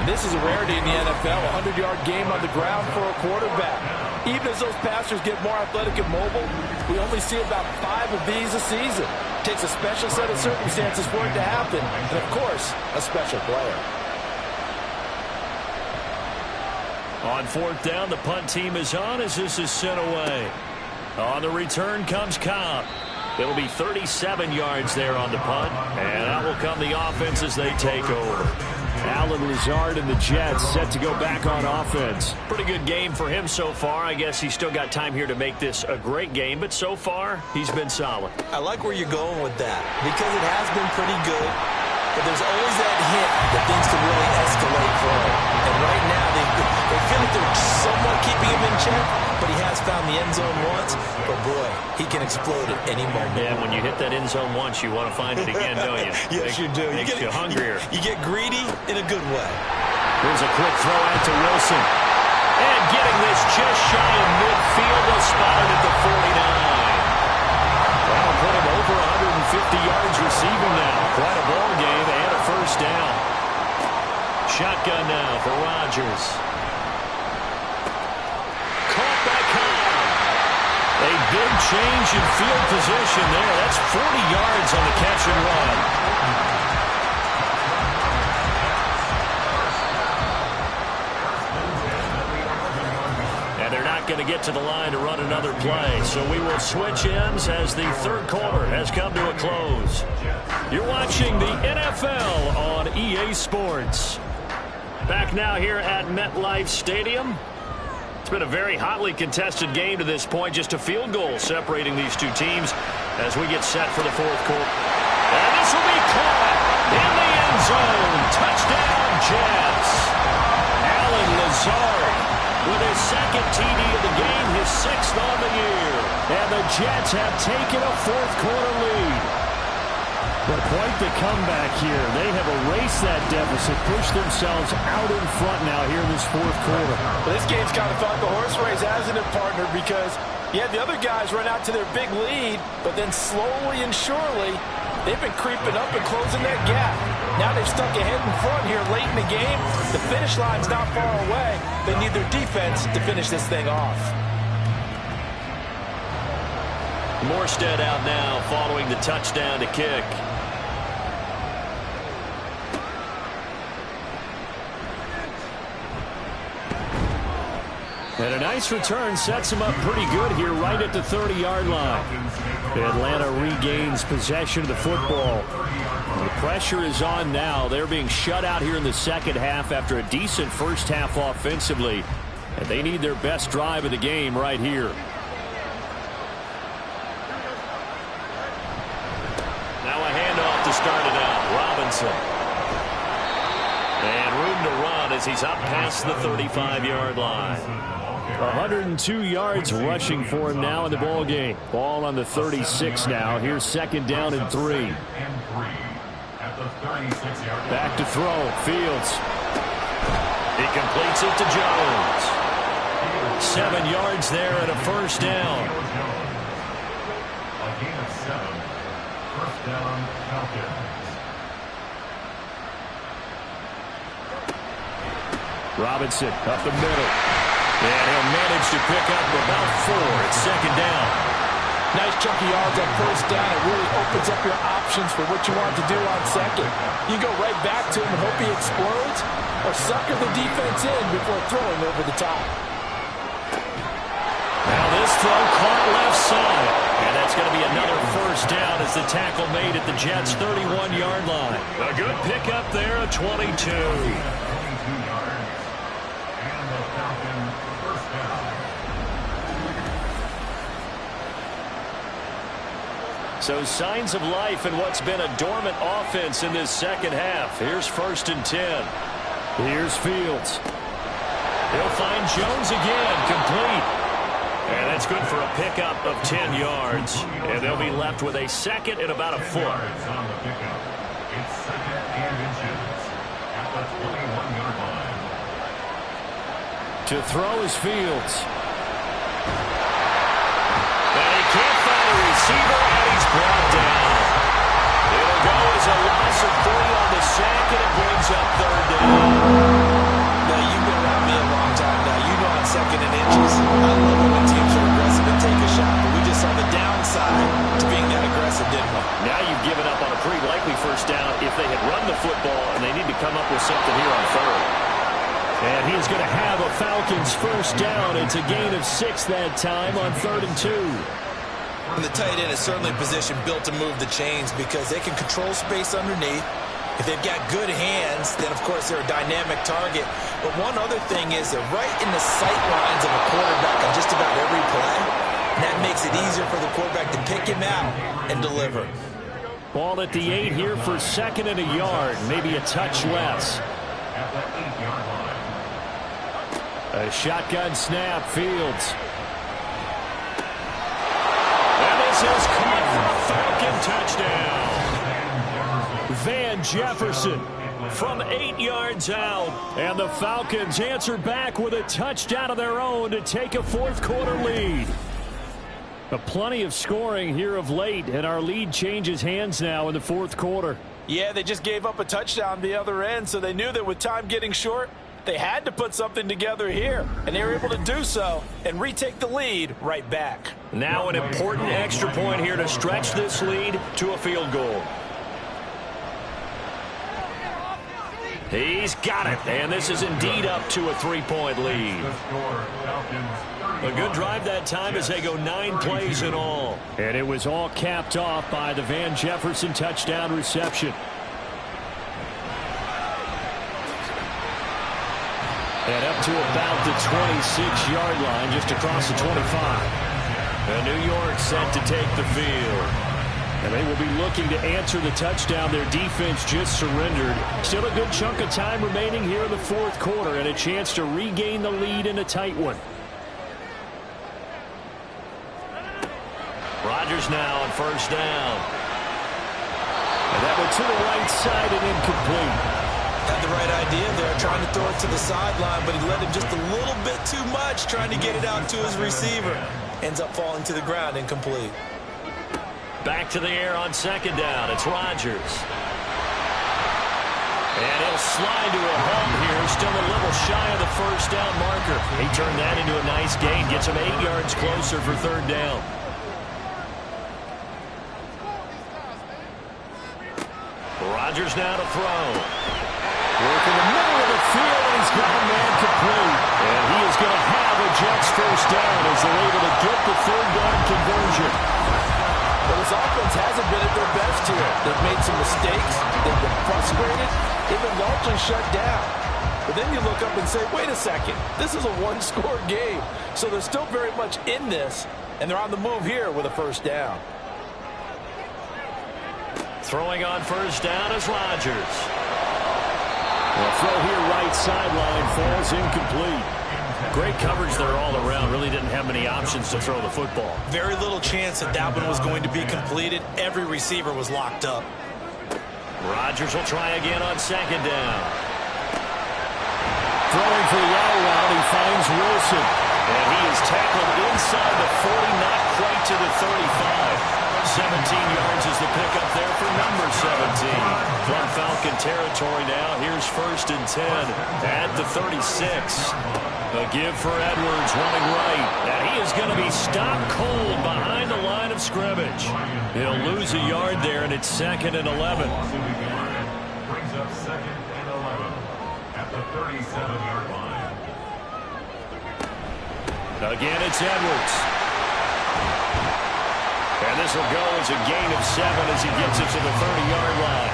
And this is a rarity in the NFL, a 100-yard game on the ground for a quarterback. Even as those passers get more athletic and mobile, we only see about 5 of these a season. It takes a special set of circumstances for it to happen, and of course, a special player. On 4th down, the punt team is on as this is sent away. On the return comes Cobb. It'll be 37 yards there on the punt, and out will come the offense as they take over. Alan Lazard and the Jets set to go back on offense. Pretty good game for him so far. I guess he's still got time here to make this a great game, but so far, he's been solid. I like where you're going with that, because it has been pretty good. but there's always that hint that things can really escalate for him. And right now, they feel like they're somewhat keeping him in check, but he has found the end zone once. But, boy, he can explode at any moment. Yeah, when you hit that end zone once, you want to find it again, don't you? Yes, you do. Makes you hungrier. You get greedy in a good way. Here's a quick throw out to Wilson. And getting this just shy of midfield, they'll spot it at the 49. That'll put him over 150 yards receiving now. Quite a ball game and a first down. Shotgun now for Rodgers. Caught by Cobb. A big change in field position there. That's 40 yards on the catch and run. They're not going to get to the line to run another play, so we will switch ends as the third quarter has come to a close. You're watching the NFL on EA Sports. Back now here at MetLife Stadium. It's been a very hotly contested game to this point, just a field goal separating these two teams as we get set for the fourth quarter. And this will be caught in the end zone. Touchdown, Jets. Alan Lazard with his second TD of the game, his sixth on the year. And the Jets have taken a fourth quarter lead. But quite the comeback here. They have erased that deficit, pushed themselves out in front now here in this fourth quarter. Well, this game's kind of felt the horse race, hasn't it, partner? Because, yeah, the other guys run out to their big lead, but then slowly and surely, they've been creeping up and closing that gap. Now they've stuck ahead in front here late in the game. The finish line's not far away. They need their defense to finish this thing off. Morstead out now following the touchdown to kick. And a nice return sets him up pretty good here right at the 30-yard line. Atlanta regains possession of the football. The pressure is on now. They're being shut out here in the second half after a decent first half offensively. And they need their best drive of the game right here. Now a handoff to start it out. Robinson. And room to run as he's up past the 35-yard line. 102 yards rushing for him now in the ball game. Ball on the 36 now. Here's second down and 3. Back to throw. Fields. He completes it to Jones. 7 yards there and a first down. A gain of 7. First down, Falcons. Robinson up the middle. And he'll manage to pick up about 4 at second down. Nice chunky yards on first down. It really opens up your options for what you want to do on second. You go right back to him and hope he explodes, or sucker the defense in before throwing over the top. Now this throw caught left side. And that's going to be another first down as the tackle made at the Jets' 31-yard line. A good pickup there, a 22. So signs of life in what's been a dormant offense in this second half. Here's first and 10. Here's Fields. He'll find Jones again, complete. And that's good for a pickup of 10 yards. And they'll be left with a second and about a foot. It's second and inches at the 21-yard line. To throw is Fields. And he can't find a receiver, and he's brought down. It'll go as a loss of 3 on the sack, and it brings up third down. Now, you've been around me a long time now. You know on second and inches, I love it when teams are aggressive and take a shot, but we just saw the downside to being that aggressive, didn't we? Now you've given up on a pretty likely first down if they had run the football, and they need to come up with something here on third. And he's going to have a Falcons first down. It's a gain of 6 that time on 3rd and 2. And the tight end is certainly a position built to move the chains because they can control space underneath. If they've got good hands, then, of course, they're a dynamic target. But one other thing is they're right in the sight lines of a quarterback on just about every play. And that makes it easier for the quarterback to pick him out and deliver. Ball at the 8 here for second and a yard, maybe a touch less. At the 8-yard line. A shotgun snap, Fields. And this is caught for a Falcon touchdown. Van Jefferson from 8 yards out. And the Falcons answer back with a touchdown of their own to take a fourth-quarter lead. But plenty of scoring here of late, and our lead changes hands now in the fourth quarter. Yeah, they just gave up a touchdown the other end, so they knew that with time getting short, they had to put something together here, and they were able to do so and retake the lead right back. Now an important extra point here to stretch this lead to a field goal. He's got it, and this is indeed up to a 3-point lead. The score, Falcons. A good drive that time as they go 9 plays in all. And it was all capped off by the Van Jefferson touchdown reception. And up to about the 26-yard line, just across the 25. And New York set to take the field. And they will be looking to answer the touchdown their defense just surrendered. Still a good chunk of time remaining here in the fourth quarter and a chance to regain the lead in a tight one. Rodgers now on first down. And that one to the right side and incomplete. Had the right idea there, trying to throw it to the sideline, but he let him just a little bit too much, trying to get it out to his receiver. Ends up falling to the ground, incomplete. Back to the air on second down. It's Rodgers. And he'll slide to a home here. Still a little shy of the first down marker. He turned that into a nice gain. Gets him 8 yards closer for third down. Rodgers now to throw. Work in the middle of the field, and he's got a man complete. And he is going to have a Jets first down as they're able to get the third down conversion. But this offense hasn't been at their best here. They've made some mistakes. They've been frustrated. They've been largely shut down. But then you look up and say, wait a second. This is a one-score game. So they're still very much in this, and they're on the move here with a first down. Throwing on first down is Rodgers. Well, throw here right sideline falls incomplete. Great coverage there all around. Really didn't have many options to throw the football. Very little chance that that one was going to be completed. Every receiver was locked up. Rodgers will try again on second down. Throwing for the out route, he finds Wilson. And he is tackled inside the 40, not quite to the 35. 17 yards is the pickup there for number 17. From Falcon territory now, here's first and 10 at the 36. A give for Edwards running right. And he is going to be stopped cold behind the line of scrimmage. He'll lose a yard there, and it's second and 11. Brings up second and 11 at the 37-yard line. Again, it's Edwards. And this will go as a gain of 7 as he gets it to the 30-yard line.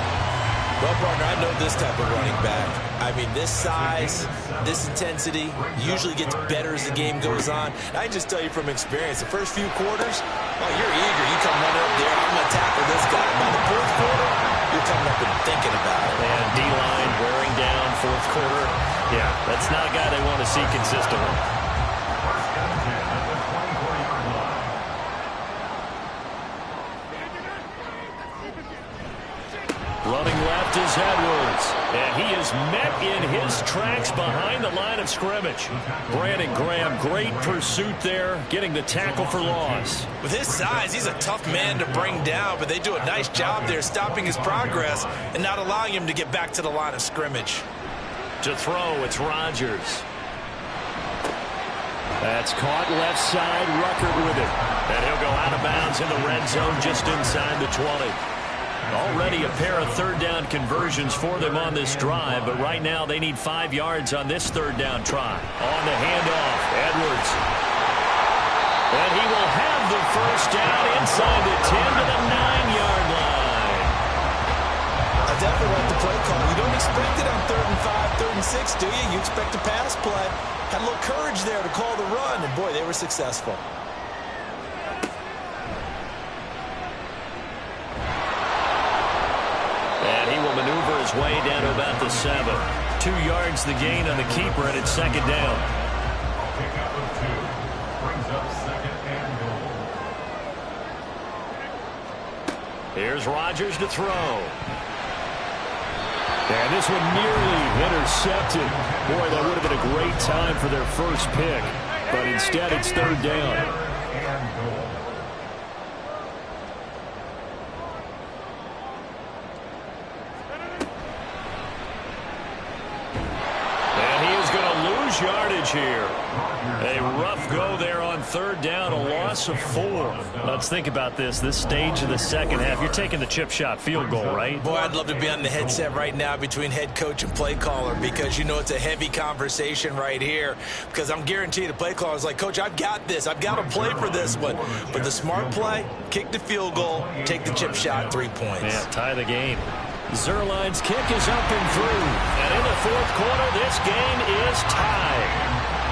Well, partner, I know this type of running back. I mean, this size, this intensity usually gets better as the game goes on. I can just tell you from experience, the first few quarters, oh, you're eager. You come running up there, I'm going to tackle this guy. By the fourth quarter, you're coming up and thinking about it. And D-line wearing down fourth quarter. Yeah, that's not a guy they want to see consistently. First and 10 at the 24-yard line. Running left is Edwards. And he is met in his tracks behind the line of scrimmage. Brandon Graham, great pursuit there, getting the tackle for loss. With his size, he's a tough man to bring down, but they do a nice job there stopping his progress and not allowing him to get back to the line of scrimmage. To throw, it's Rodgers. That's caught left side, Ruckert with it. And he'll go out of bounds in the red zone just inside the 20. Already a pair of third down conversions for them on this drive, but right now they need 5 yards on this third down try. On the handoff, Edwards. And he will have the first down inside the 10 to the 9-yard line. I definitely like the play call. You don't expect it on 3rd and 5, 3rd and 6, do you? You expect a pass play. Had a little courage there to call the run, and boy, they were successful. And he will maneuver his way down to about the 7. 2 yards the gain on the keeper, and it's second down. Pickup of 2 brings up second and goal. Here's Rodgers to throw. And this one nearly intercepted. Boy, that would have been a great time for their first pick. But instead, it's third down. And goal. Yardage here. A rough go there on third down, a loss of 4. Let's think about this stage of the second half. You're taking the chip shot field goal, right? Boy, I'd love to be on the headset right now between head coach and play caller, because you know it's a heavy conversation right here, because I'm guaranteed the play caller is like, Coach, I've got this. I've got to play for this one. But the smart play, kick the field goal, take the chip shot, 3 points. Yeah, tie the game. Zuerlein's kick is up and through. And in the fourth quarter, this game is tied.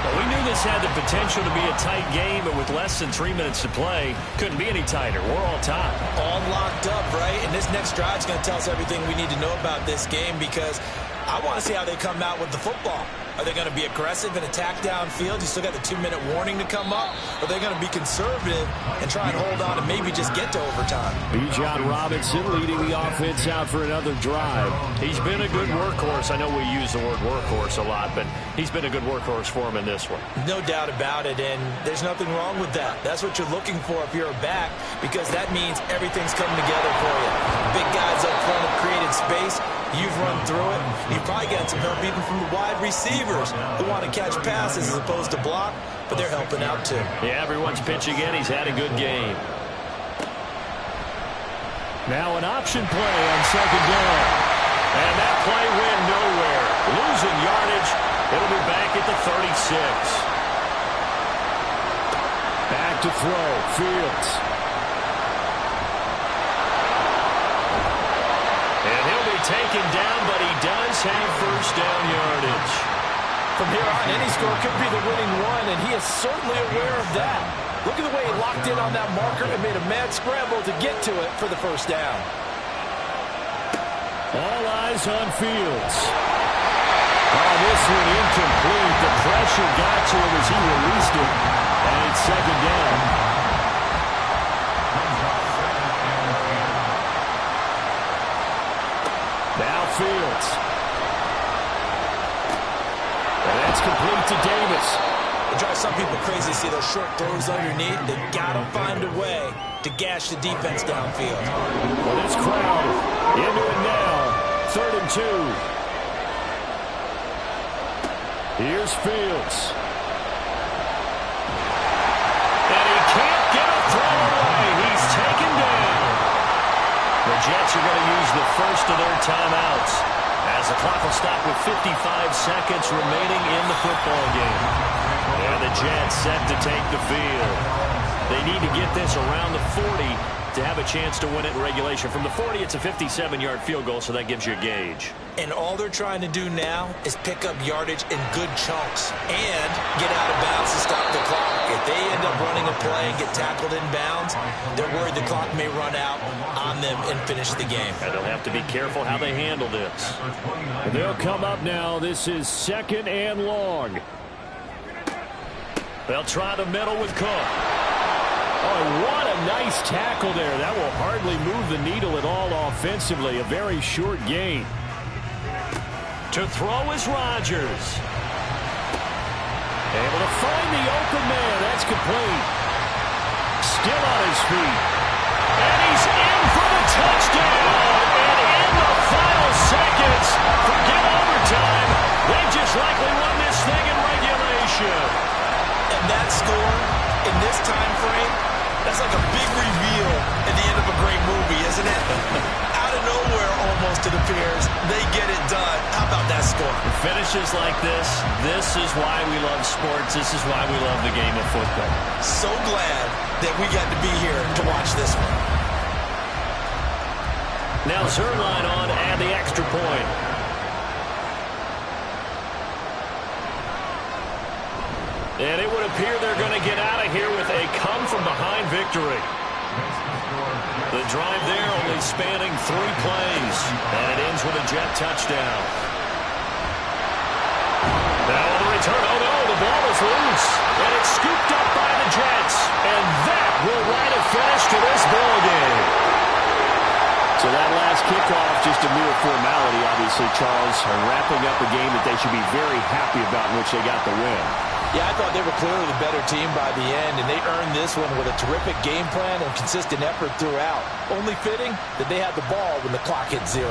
Well, we knew this had the potential to be a tight game, but with less than 3 minutes to play, couldn't be any tighter. We're all tied. All locked up, right? And this next drive is going to tell us everything we need to know about this game, because I want to see how they come out with the football. Are they going to be aggressive and attack downfield? You still got the 2-minute warning to come up? Or are they going to be conservative and try and hold on and maybe just get to overtime? Bijan Robinson leading the offense out for another drive. He's been a good workhorse. I know we use the word workhorse a lot, but he's been a good workhorse for him in this one. No doubt about it, and there's nothing wrong with that. That's what you're looking for if you're a back, because that means everything's coming together for you. Big guys up front have created space. You've run through it. You've probably gotten some help even from the wide receivers who want to catch passes as opposed to block, but they're helping out too. Yeah, everyone's pitching in. He's had a good game. Now an option play on second down. And that play went nowhere. Losing yardage. It'll be back at the 36. Back to throw. Fields. And he'll be taken down, but he does have first down yardage. From here on, any score could be the winning one, and he is certainly aware of that. Look at the way he locked in on that marker and made a mad scramble to get to it for the first down. All eyes on Fields. Oh, this one incomplete. The pressure got to him as he released it, and it's second down. Now Fields. And that's complete to Davis. It drives some people crazy to see those short throws underneath. They got to find a way to gash the defense downfield. Well, it's Crowder into it now. 3rd and 2. Here's Fields. And he can't get a throw away. He's taken down. The Jets are going to use the first of their timeouts as the clock will stop with 55 seconds remaining in the football game. And the Jets set to take the field. They need to get this around the 40 to have a chance to win it in regulation. From the 40, it's a 57-yard field goal, so that gives you a gauge. And all they're trying to do now is pick up yardage in good chunks and get out of bounds to stop the clock. If they end up running a play and get tackled in bounds, they're worried the clock may run out on them and finish the game. And they'll have to be careful how they handle this. They'll come up now. This is 2nd and long. They'll try the middle with Cook. Oh, what a nice tackle there. That will hardly move the needle at all offensively. A very short gain. To throw is Rodgers. Able to find the open man. That's complete. Still on his feet. And he's in for the touchdown. And in the final seconds, forget overtime. They just likely won this thing in regulation. And that score in this time frame, that's like a big reveal at the end of a great movie, isn't it? Out of nowhere, almost, it appears, they get it done. How about that score? Finishes like this is why we love sports. This is why we love the game of football. So glad that we got to be here to watch this one. Now Zuerlein on and the extra point. And it would appear they're going to get out of here with a come-from-behind victory. The drive there only spanning 3 plays. And Jones with a jet touchdown. Now on the return, oh no, the ball is loose. And it's scooped up by the Jets. And that will write a finish to this ball game. So that last kickoff, just a mere formality, obviously, Charles, wrapping up a game that they should be very happy about in which they got the win. Yeah, I thought they were clearly the better team by the end, and they earned this one with a terrific game plan and consistent effort throughout. Only fitting that they had the ball when the clock hit 0.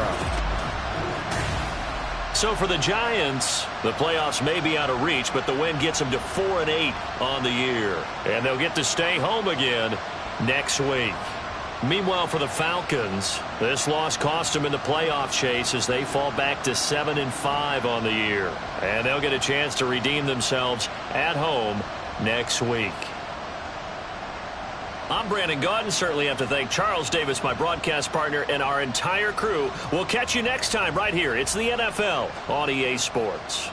So for the Giants, the playoffs may be out of reach, but the win gets them to 4-8 on the year. And they'll get to stay home again next week. Meanwhile, for the Falcons, this loss cost them in the playoff chase as they fall back to 7-5 on the year. And they'll get a chance to redeem themselves at home next week. I'm Brandon Gaudin. Certainly have to thank Charles Davis, my broadcast partner, and our entire crew. We'll catch you next time right here. It's the NFL on EA Sports.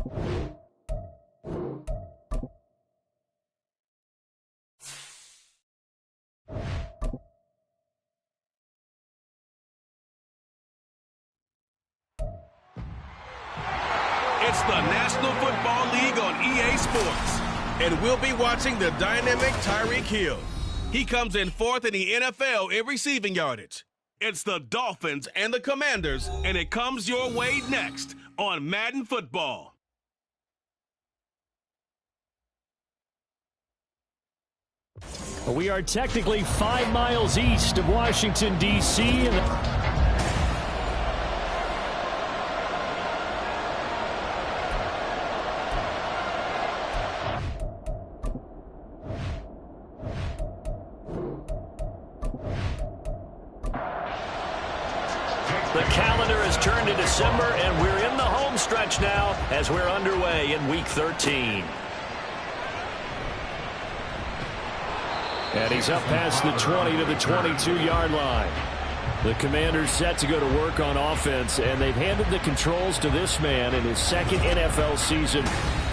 It's the National Football League on EA Sports. And we'll be watching the dynamic Tyreek Hill. He comes in 4th in the NFL in receiving yardage. It's the Dolphins and the Commanders, and it comes your way next on Madden Football. We are technically 5 miles east of Washington, D.C. The calendar has turned to December, and we're in the home stretch now as we're underway in Week 13. And he's up past the 20 to the 22-yard line. The Commanders set to go to work on offense, and they've handed the controls to this man in his second NFL season,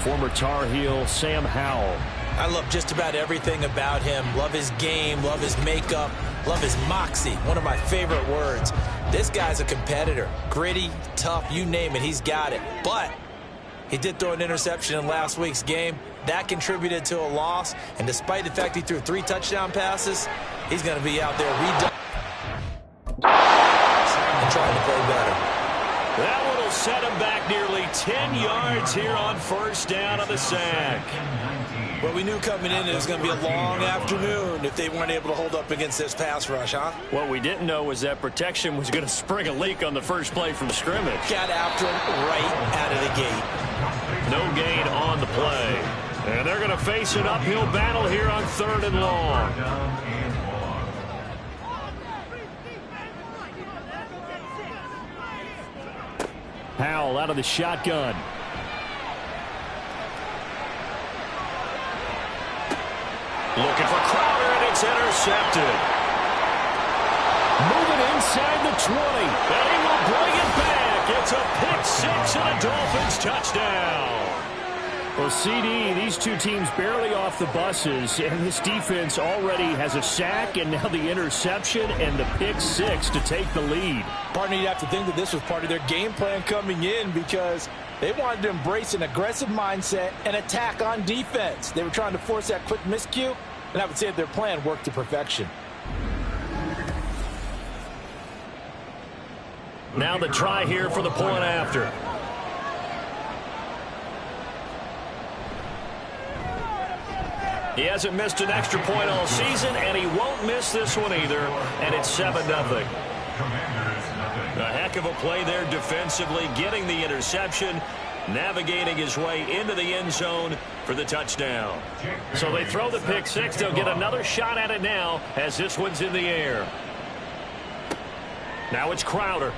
former Tar Heel Sam Howell. I love just about everything about him. Love his game, love his makeup, love his moxie. One of my favorite words. This guy's a competitor. Gritty, tough, you name it, he's got it. But he did throw an interception in last week's game. That contributed to a loss. And despite the fact he threw 3 touchdown passes, he's going to be out there and trying to play better. That one will set him back nearly 10 yards here on first down on the sack. Well, we knew coming in it was going to be a long afternoon if they weren't able to hold up against this pass rush, huh? What we didn't know was that protection was going to spring a leak on the first play from scrimmage. Got after him right out of the gate. No gain on the play. And they're going to face an uphill battle here on 3rd and long. Howell out of the shotgun. Looking for Crowder, and it's intercepted. Moving inside the 20. And he will bring it back. It's a pick-6 and a Dolphins touchdown. Well, CD, these two teams barely off the buses, and this defense already has a sack and now the interception and the pick-6 to take the lead. Partner, you'd have to think that this was part of their game plan coming in because they wanted to embrace an aggressive mindset and attack on defense. They were trying to force that quick miscue, and I would say that their plan worked to perfection. Now the try here for the point after. He hasn't missed an extra point all season, and he won't miss this one either, and it's 7-0. A heck of a play there defensively, getting the interception, navigating his way into the end zone for the touchdown. So they throw the pick-6. They'll get another shot at it now as this one's in the air. Now it's Crowder.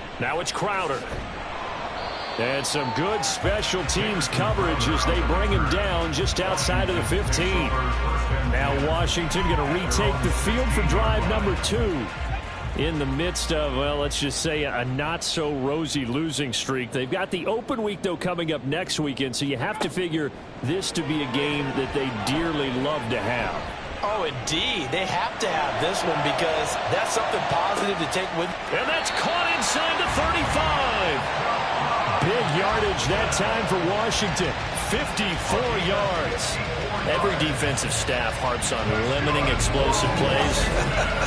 And some good special teams coverage as they bring him down just outside of the 15. Now Washington going to retake the field for drive number 2. In the midst of, well, let's just say a not-so-rosy losing streak. They've got the open week, though, coming up next weekend, so you have to figure this to be a game that they dearly love to have. Oh, indeed. They have to have this one because that's something positive to take with. And that's caught inside the 35. Big yardage that time for Washington. 54 yards. Every defensive staff harps on limiting explosive plays.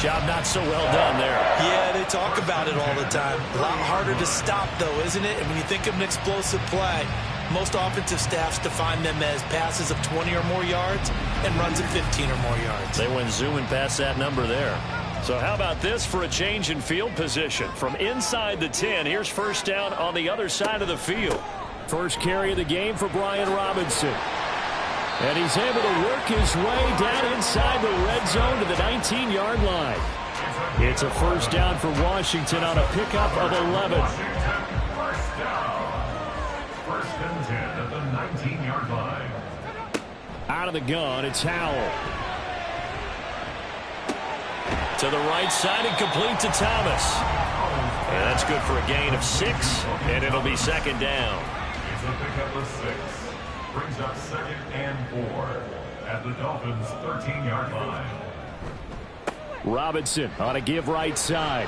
Job not so well done there. Yeah, they talk about it all the time. A lot harder to stop, though, isn't it? And when you think of an explosive play, most offensive staffs define them as passes of 20 or more yards and runs of 15 or more yards. They went zooming past that number there. So how about this for a change in field position? From inside the 10, here's first down on the other side of the field. First carry of the game for Brian Robinson. And he's able to work his way down inside the red zone to the 19-yard line. It's a first down for Washington on a pickup of 11. First and 10 at the 19-yard line. Out of the gun, it's Howell. To the right side and complete to Thomas. And that's good for a gain of 6, and it'll be second down. It's a pickup of 6. Brings up 2nd and 4 at the Dolphins' 13-yard line. Robinson on a give right side.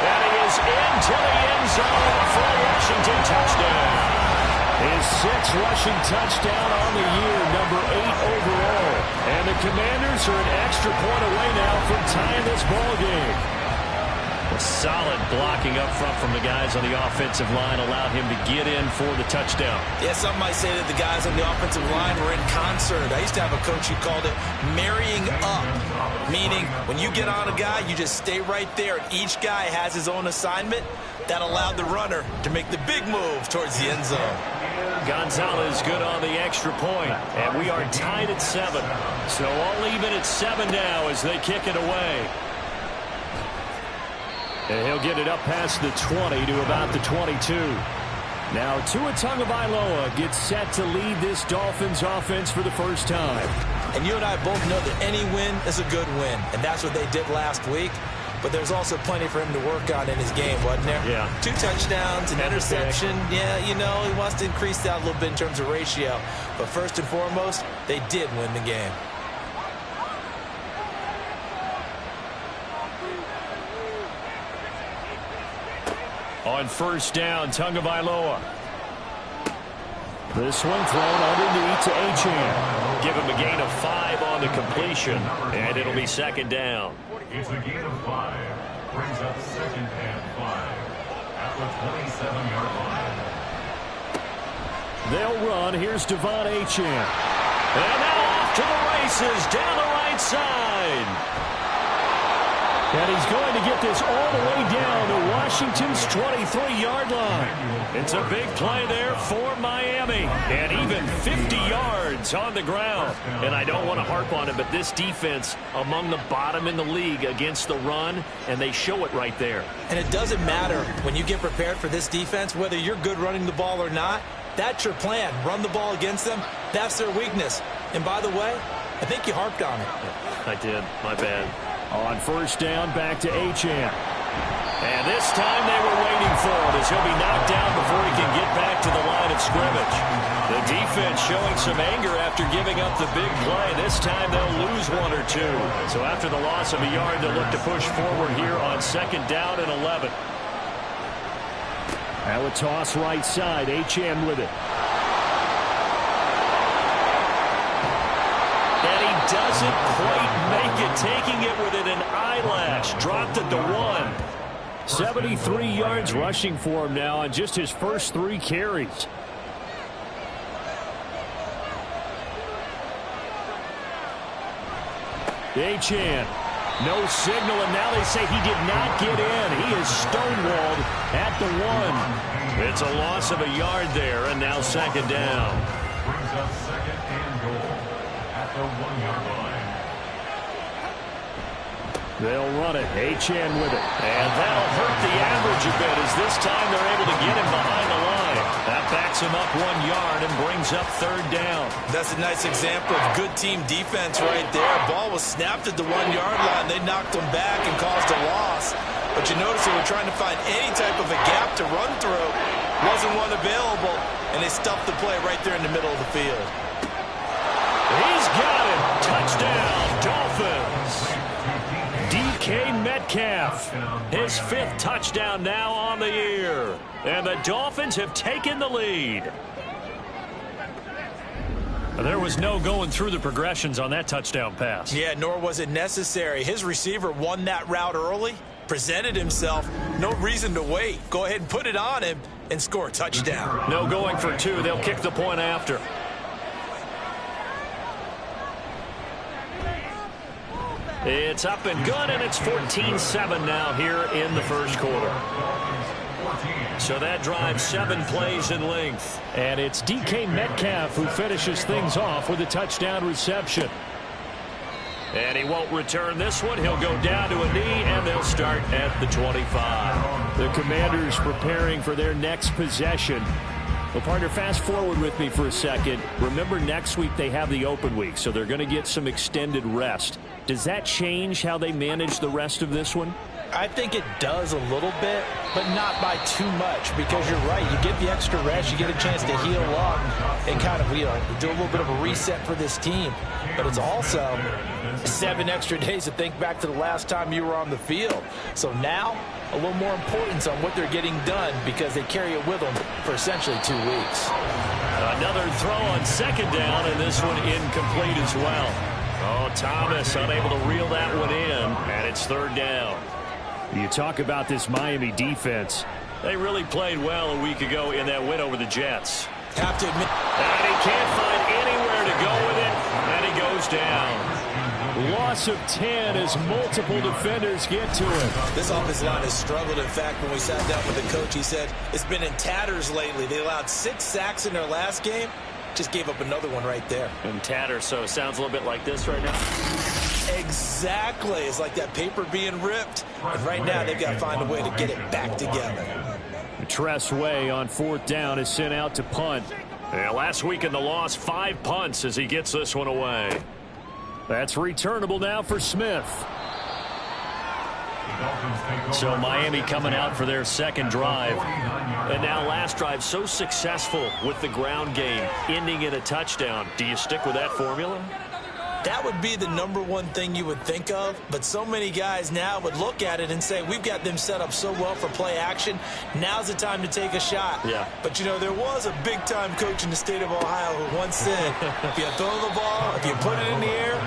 And he is into the end zone for a Washington touchdown. His 6th rushing touchdown on the year, number 8 overall. And the Commanders are an extra point away now from tying this ball game. A solid blocking up front from the guys on the offensive line allowed him to get in for the touchdown. Yeah, some might say that the guys on the offensive line were in concert. I used to have a coach who called it marrying up, meaning when you get on a guy, you just stay right there. Each guy has his own assignment. That allowed the runner to make the big move towards the end zone. Gonzalez good on the extra point, and we are tied at 7. So all even at 7 now as they kick it away. And he'll get it up past the 20 to about the 22. Now Tua Tagovailoa gets set to lead this Dolphins offense for the first time. And you and I both know that any win is a good win, and that's what they did last week. But there's also plenty for him to work on in his game, wasn't there? Yeah. 2 touchdowns, an interception. Yeah, you know, he wants to increase that a little bit in terms of ratio. But first and foremost, they did win the game. On first down, Tagovailoa. This one thrown underneath to Achane. Give him a gain of 5 on the completion, and it'll be 2nd down. It's a gain of 5. Brings up 2nd and 5 at the 27-yard line. They'll run. Here's Devon Achane. And now off to the races down the right side. And he's going to get this all the way down to Washington's 23-yard line. It's a big play there for Miami. And even 50 yards on the ground. And I don't want to harp on it, but this defense among the bottom in the league against the run, and they show it right there. And it doesn't matter when you get prepared for this defense, whether you're good running the ball or not. That's your plan. Run the ball against them. That's their weakness. And by the way, I think you harped on it. I did. My bad. On first down, back to Achane. And this time they were waiting for him as he'll be knocked down before he can get back to the line of scrimmage. The defense showing some anger after giving up the big play. This time they'll lose 1 or 2. So after the loss of a yard, they'll look to push forward here on 2nd down and 11. Now a toss right side. Achane with it. And he doesn't quite make it, taking it within an eyelash. Dropped at the 1. 73 yards rushing for him now on just his first 3 carries. Achane. No signal, and now they say he did not get in. He is stonewalled at the 1. It's a loss of a yard there, and now 2nd down. Brings up 2nd and goal at the 1-yard line. They'll run it. Achane with it. And that'll hurt the average a bit as this time they're able to get him behind the line. That backs him up 1 yard and brings up 3rd down. That's a nice example of good team defense right there. Ball was snapped at the 1-yard line. They knocked him back and caused a loss. But you notice they were trying to find any type of a gap to run through. Wasn't one available, and they stuffed the play right there in the middle of the field. He's got it. Touchdown, Dolphins. DK Metcalf, his 5th touchdown now on the year. And the Dolphins have taken the lead. There was no going through the progressions on that touchdown pass. Yeah, nor was it necessary. His receiver won that route early, presented himself. No reason to wait. Go ahead and put it on him and score a touchdown. No going for 2. They'll kick the point after. It's up and good, and it's 14-7 now here in the first quarter. So that drives 7 plays in length. And it's DK Metcalf who finishes things off with a touchdown reception. And he won't return this one. He'll go down to a knee, and they'll start at the 25. The Commanders preparing for their next possession. Well, partner, fast forward with me for a second. Remember, next week they have the open week, so they're going to get some extended rest. Does that change how they manage the rest of this one? I think it does a little bit, but not by too much, because you're right. You get the extra rest, you get a chance to heal up and kind of, do a little bit of a reset for this team. But it's also 7 extra days to think back to the last time you were on the field. So now, a little more importance on what they're getting done, because they carry it with them for essentially 2 weeks. Another throw on second down, and this one incomplete as well. Oh, Thomas unable to reel that one in, and it's third down. You talk about this Miami defense. They really played well a week ago in that win over the Jets. Have to admit. And he can't find anywhere to go with it, and he goes down. Loss of 10 as multiple defenders get to him. This offensive line has struggled. In fact, when we sat down with the coach, he said it's been in tatters lately. They allowed 6 sacks in their last game. Just gave up another one right there. In tatters, so it sounds a little bit like this right now. Exactly. It's like that paper being ripped. And right now, they've got to find a way to get it back together. Tress Way on 4th down is sent out to punt. Yeah, last week in the loss, 5 punts as he gets this one away. That's returnable now for Smith. So Miami coming out for their second drive. And now last drive so successful with the ground game, ending in a touchdown. Do you stick with that formula? That would be the #1 thing you would think of, but so many guys now would look at it and say, we've got them set up so well for play action. Now's the time to take a shot. Yeah. But, there was a big-time coach in the state of Ohio who once said, if you throw the ball, if you put it in the air,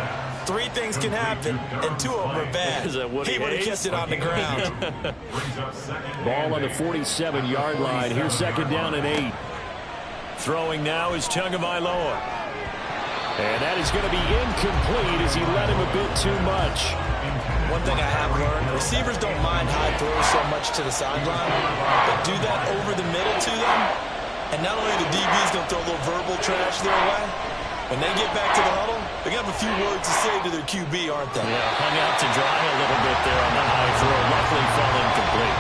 3 things can happen, and 2 of them are bad. He would have kept it on the ground. Ball on the 47-yard line. Here's second down and 8. Throwing now is Tagovailoa. And that is going to be incomplete as he led him a bit too much. One thing I have learned, receivers don't mind high throws so much to the sideline, but do that over the middle to them, and not only the DB's going to throw a little verbal trash their way, when they get back to the huddle, they got a few words to say to their QB, aren't they? Yeah, hung out to dry a little bit there on the high throw. Luckily fell incomplete.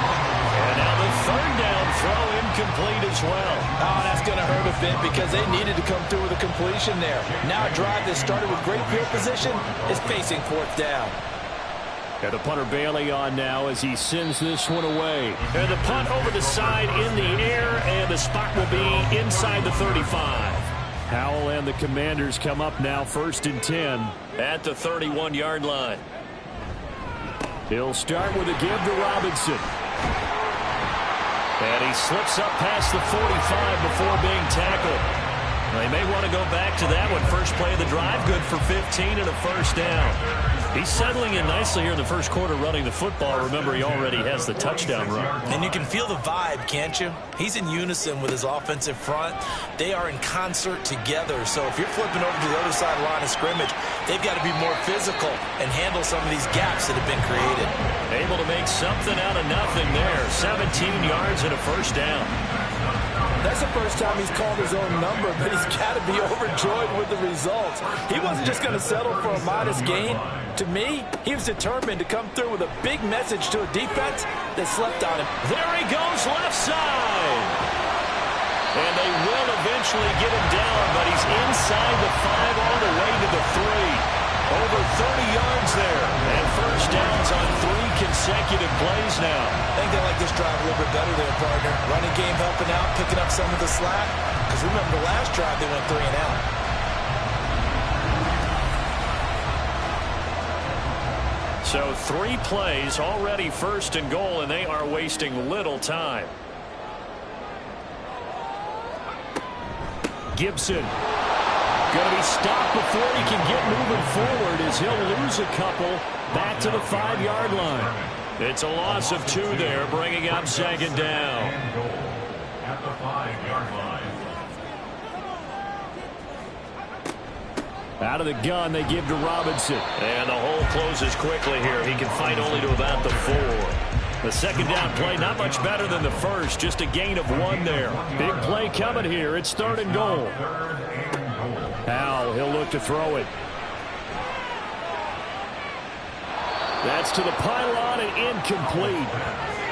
And now the third down throw incomplete as well. Oh, that's going to hurt a bit because they needed to come through with a completion there. Now a drive that started with great field position is facing 4th down. And the punter Bailey on now as he sends this one away. And the punt over the side in the air, and the spot will be inside the 35. Howell and the Commanders come up now 1st and 10. At the 31-yard line. He'll start with a give to Robinson. And he slips up past the 45 before being tackled. They may want to go back to that one. First play of the drive, good for 15 and a first down. He's settling in nicely here in the first quarter running the football. Remember, he already has the touchdown run. And you can feel the vibe, can't you? He's in unison with his offensive front. They are in concert together. So if you're flipping over to the other side of the line of scrimmage, they've got to be more physical and handle some of these gaps that have been created. Able to make something out of nothing there. 17 yards and a first down. That's the first time he's called his own number, but he's got to be overjoyed with the results. He wasn't just going to settle for a modest gain. To me, he was determined to come through with a big message to a defense that slept on him. There he goes, left side. And they will eventually get him down, but he's inside the 5 all the way to the 3. Over 30 yards there. And first downs on 3 consecutive plays now. I think they like this drive a little bit better there, partner. Running game helping out, picking up some of the slack. Because remember the last drive, they went 3 and out. So 3 plays, already 1st and goal, and they are wasting little time. Gibson going to be stopped before he can get moving forward as he'll lose a couple back to the 5-yard line. It's a loss of 2 there, bringing up second down. At the 5-yard line. Out of the gun, they give to Robinson. And the hole closes quickly here. He can fight only to about the 4. The second down play, not much better than the first, just a gain of 1 there. Big play coming here. It's 3rd and goal. Howell, he'll look to throw it. That's to the pylon and incomplete.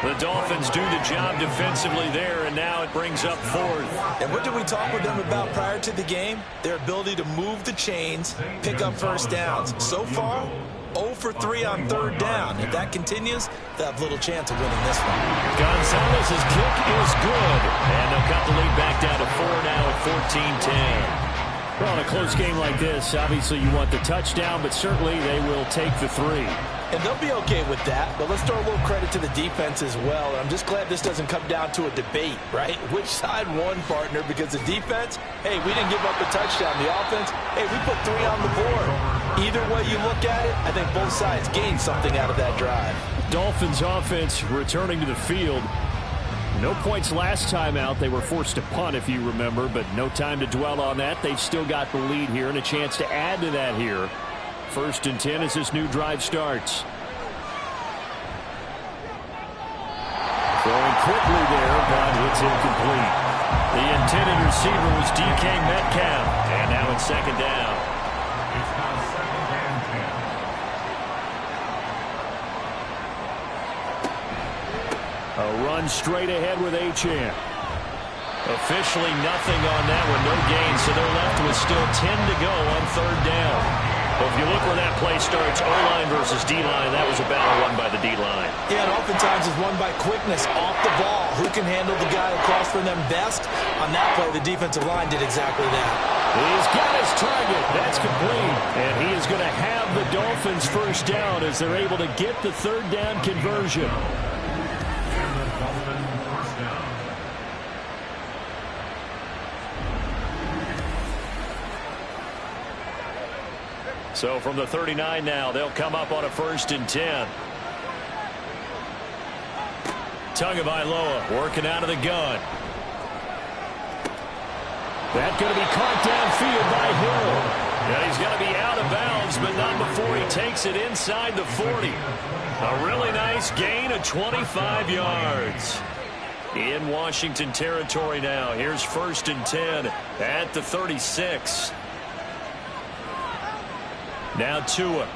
The Dolphins do the job defensively there, and now it brings up 4th. And what did we talk with them about prior to the game? Their ability to move the chains, pick up first downs. So far, 0 for 3 on third down. If that continues, they'll have little chance of winning this one. Gonzalez's kick is good. And they'll cut the lead back down to 4 now at 14-10. Well, in a close game like this, obviously you want the touchdown, but certainly they will take the 3. And they'll be okay with that, but let's throw a little credit to the defense as well. I'm just glad this doesn't come down to a debate, right? Which side won, partner? Because the defense, hey, we didn't give up a touchdown. The offense, hey, we put 3 on the board. Either way you look at it, I think both sides gained something out of that drive. Dolphins offense returning to the field. No points last time out. They were forced to punt, if you remember, but no time to dwell on that. They've still got the lead here and a chance to add to that here. 1st and 10 as this new drive starts. Throwing quickly there, but it's incomplete. The intended receiver was DK Metcalf, and now it's 2nd down. It's now 2nd and 10. A run straight ahead with Achane. Officially nothing on that one, no gain, so they're left with still 10 to go on 3rd down. Well, if you look where that play starts, O-line versus D-line, that was a battle won by the D-line. Yeah, and oftentimes it's won by quickness off the ball. Who can handle the guy across from them best? On that play, the defensive line did exactly that. He's got his target. That's complete. And he is going to have the Dolphins 1st down as they're able to get the 3rd down conversion. And the Dolphins 1st down. So from the 39 now, they'll come up on a 1st and 10. Tagovailoa working out of the gun. That's going to be caught downfield by Hill. Yeah, he's going to be out of bounds, but not before he takes it inside the 40. A really nice gain of 25 yards. In Washington territory now. Here's 1st and 10 at the 36. Now Tua.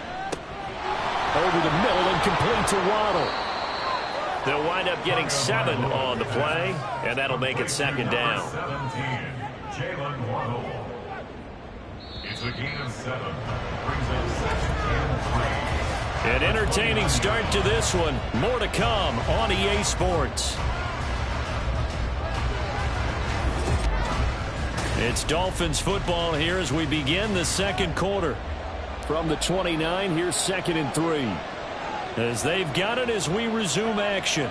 Over the middle and complete to Waddle. They'll wind up getting 7 on the play, and that'll make it 2nd down. 17, Jalen Waddle. It's a gain of 7. Brings up 2nd and 3. An entertaining start to this one. More to come on EA Sports. It's Dolphins football here as we begin the 2nd quarter. From the 29, here's 2nd and 3. As they've got it as we resume action.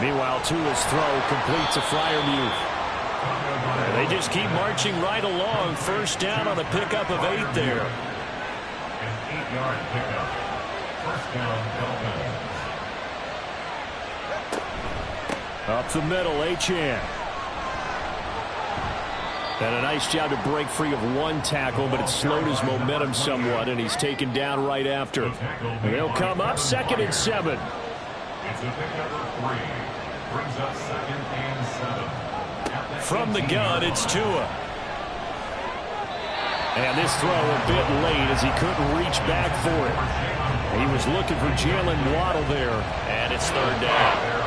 Meanwhile, Tua's throw complete to Freiermuth. They just keep marching right along. 1st down on a pickup of 8 there. An 8-yard pickup. 1st down, Dolphins. Up the middle, Achane. And a nice job to break free of one tackle, but it slowed his momentum somewhat, and he's taken down right after. And they'll come up 2nd and 7. It's a pickup of 3. Brings up 2nd and 7. From the gun, it's Tua. And this throw a bit late as he couldn't reach back for it. He was looking for Jalen Waddle there. And it's 3rd down.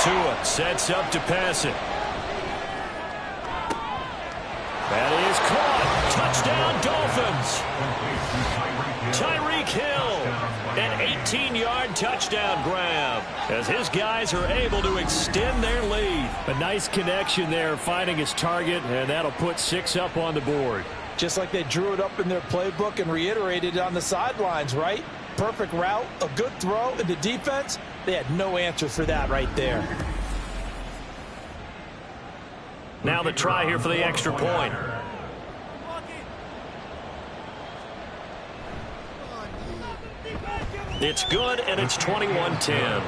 Tua sets up to pass it. That is caught. Touchdown, Dolphins. Tyreek Hill, an 18-yard touchdown grab as his guys are able to extend their lead. A nice connection there, finding his target, and that'll put 6 up on the board. Just like they drew it up in their playbook and reiterated it on the sidelines, right? Perfect route, a good throw, and the defense, they had no answer for that right there. Now the try here for the extra point. It's good, and it's 21-10.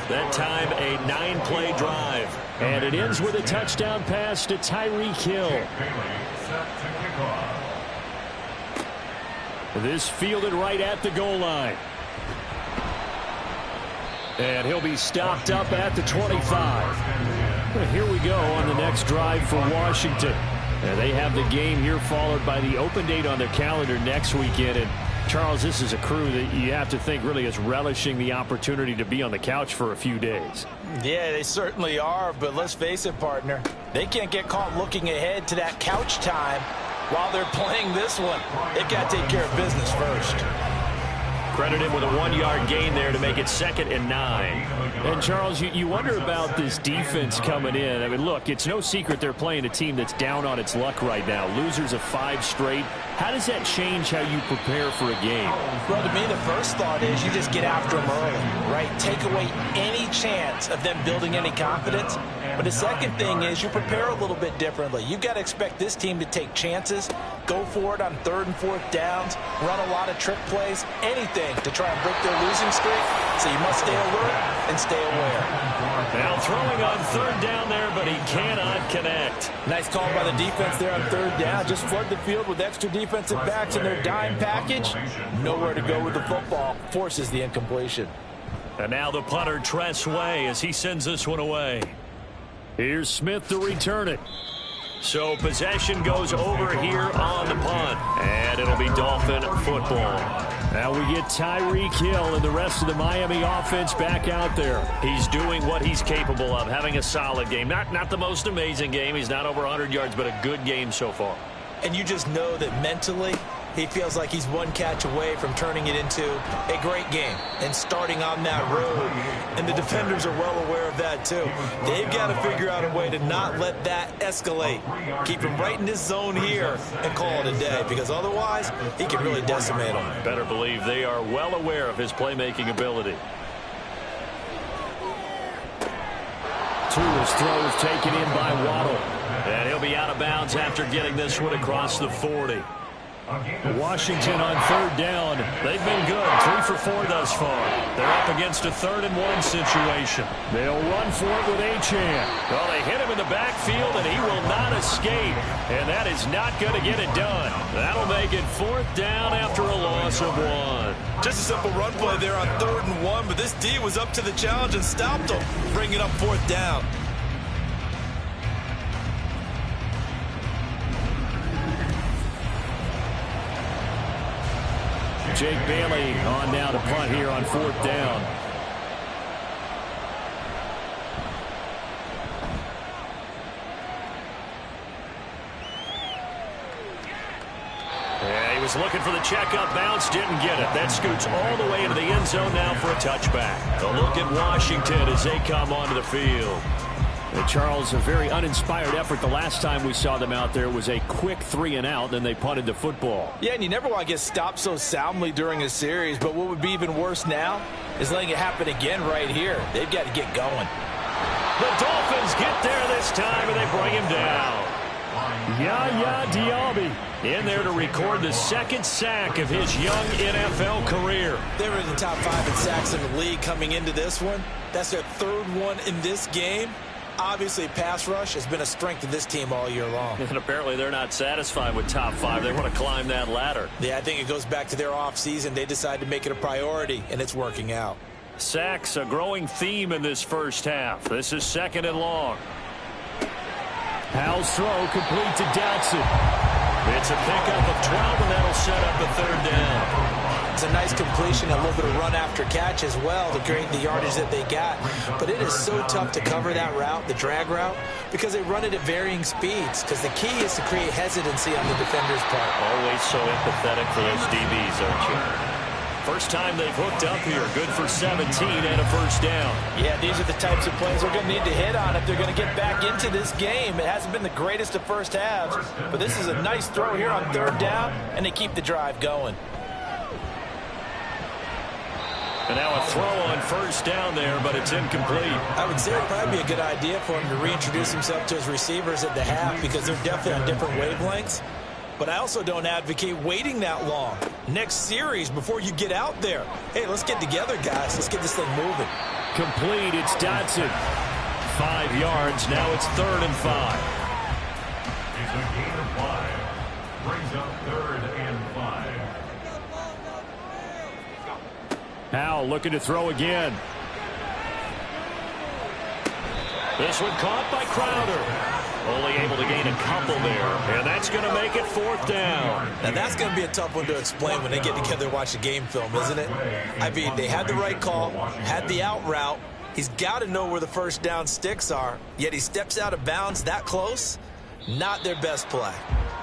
That time, a 9-play drive. And it ends with a touchdown pass to Tyreek Hill. This fielded right at the goal line. And he'll be stopped up at the 25. Here we go on the next drive for Washington. And they have the game here followed by the open date on their calendar next weekend. And Charles, this is a crew that you have to think really is relishing the opportunity to be on the couch for a few days. Yeah, they certainly are, but let's face it, partner. They can't get caught looking ahead to that couch time while they're playing this one. They've got to take care of business first. Credit him with a 1-yard gain there to make it 2nd and 9. And, Charles, you wonder about this defense coming in. I mean, look, it's no secret they're playing a team that's down on its luck right now. Losers of 5 straight. How does that change how you prepare for a game? Well, to me, the first thought is you just get after them early, right? Take away any chance of them building any confidence. But the second thing is you prepare a little bit differently. You've got to expect this team to take chances, go for it on 3rd and 4th downs, run a lot of trick plays, anything to try and break their losing streak. So you must stay alert and stay aware. Now throwing on 3rd down there, but he cannot connect. Nice call by the defense there on 3rd down. Just flood the field with extra defensive backs in their dime package. Nowhere to go with the football. Forces the incompletion. And now the punter, Tress Way, as he sends this one away. Here's Smith to return it. So possession goes over here on the punt. And it'll be Dolphin football. Now we get Tyreek Hill and the rest of the Miami offense back out there. He's doing what he's capable of, having a solid game. Not the most amazing game. He's not over 100 yards, but a good game so far. And you just know that mentally he feels like he's one catch away from turning it into a great game and starting on that road. And the defenders are well aware of that too. They've got to figure out a way to not let that escalate. Keep him right in this zone here and call it a day, because otherwise he can really decimate them. Better believe they are well aware of his playmaking ability. Tua's throw is taken in by Waddle. And he'll be out of bounds after getting this one across the 40. Washington on 3rd down. They've been good, 3 for 4 thus far. They're up against a 3rd and 1 situation. They'll run for it with Achane. Well, they hit him in the backfield, and he will not escape. And that is not going to get it done. That'll make it 4th down after a loss of 1. Just a simple run play there on 3rd and 1, but this D was up to the challenge and stopped him, bringing up 4th down. Jake Bailey on down to punt here on 4th down. Yeah, he was looking for the checkup bounce, didn't get it. That scoots all the way into the end zone now for a touchback. A look at Washington as they come onto the field. Charles, a very uninspired effort. The last time we saw them out there was a quick 3 and out, then they punted the football. Yeah, and you never want to get stopped so soundly during a series, but what would be even worse now is letting it happen again right here. They've got to get going. The Dolphins get there this time, and they bring him down. Yaya Diaby in there to record the 2nd sack of his young NFL career. They were in the top 5 in sacks in the league coming into this one. That's their 3rd one in this game. Obviously, pass rush has been a strength of this team all year long. And apparently they're not satisfied with top 5. They want to climb that ladder. Yeah, I think it goes back to their offseason. They decided to make it a priority, and it's working out. Sacks, a growing theme in this first half. This is 2nd and long. Howell's throw complete to Dotson. It's a pickup of 12, and that'll set up a 3rd down. It's a nice completion, a little bit of run after catch as well to create the yardage that they got. But it is so tough to cover that route, the drag route, because they run it at varying speeds. Because the key is to create hesitancy on the defender's part. Always so empathetic for those DBs, aren't you? First time they've hooked up here. Good for 17 and a 1st down. Yeah, these are the types of plays they're going to need to hit on if they're going to get back into this game. It hasn't been the greatest of first halves, but this is a nice throw here on 3rd down, and they keep the drive going. And now a throw on 1st down there, but it's incomplete. I would say it would probably be a good idea for him to reintroduce himself to his receivers at the half, because they're definitely on different wavelengths. But I also don't advocate waiting that long. Next series before you get out there. Hey, let's get together, guys. Let's get this thing moving. Complete. It's Dotson. 5 yards. Now it's 3rd and 5. It's a gain of 5. Brings up 3rd and 5. Howell looking to throw again. This one caught by Crowder. Only able to gain a couple there, and that's going to make it 4th down. Now, that's going to be a tough one to explain when they get together and watch the game film, isn't it? I mean, they had the right call, had the out route. He's got to know where the first down sticks are, yet he steps out of bounds that close. Not their best play.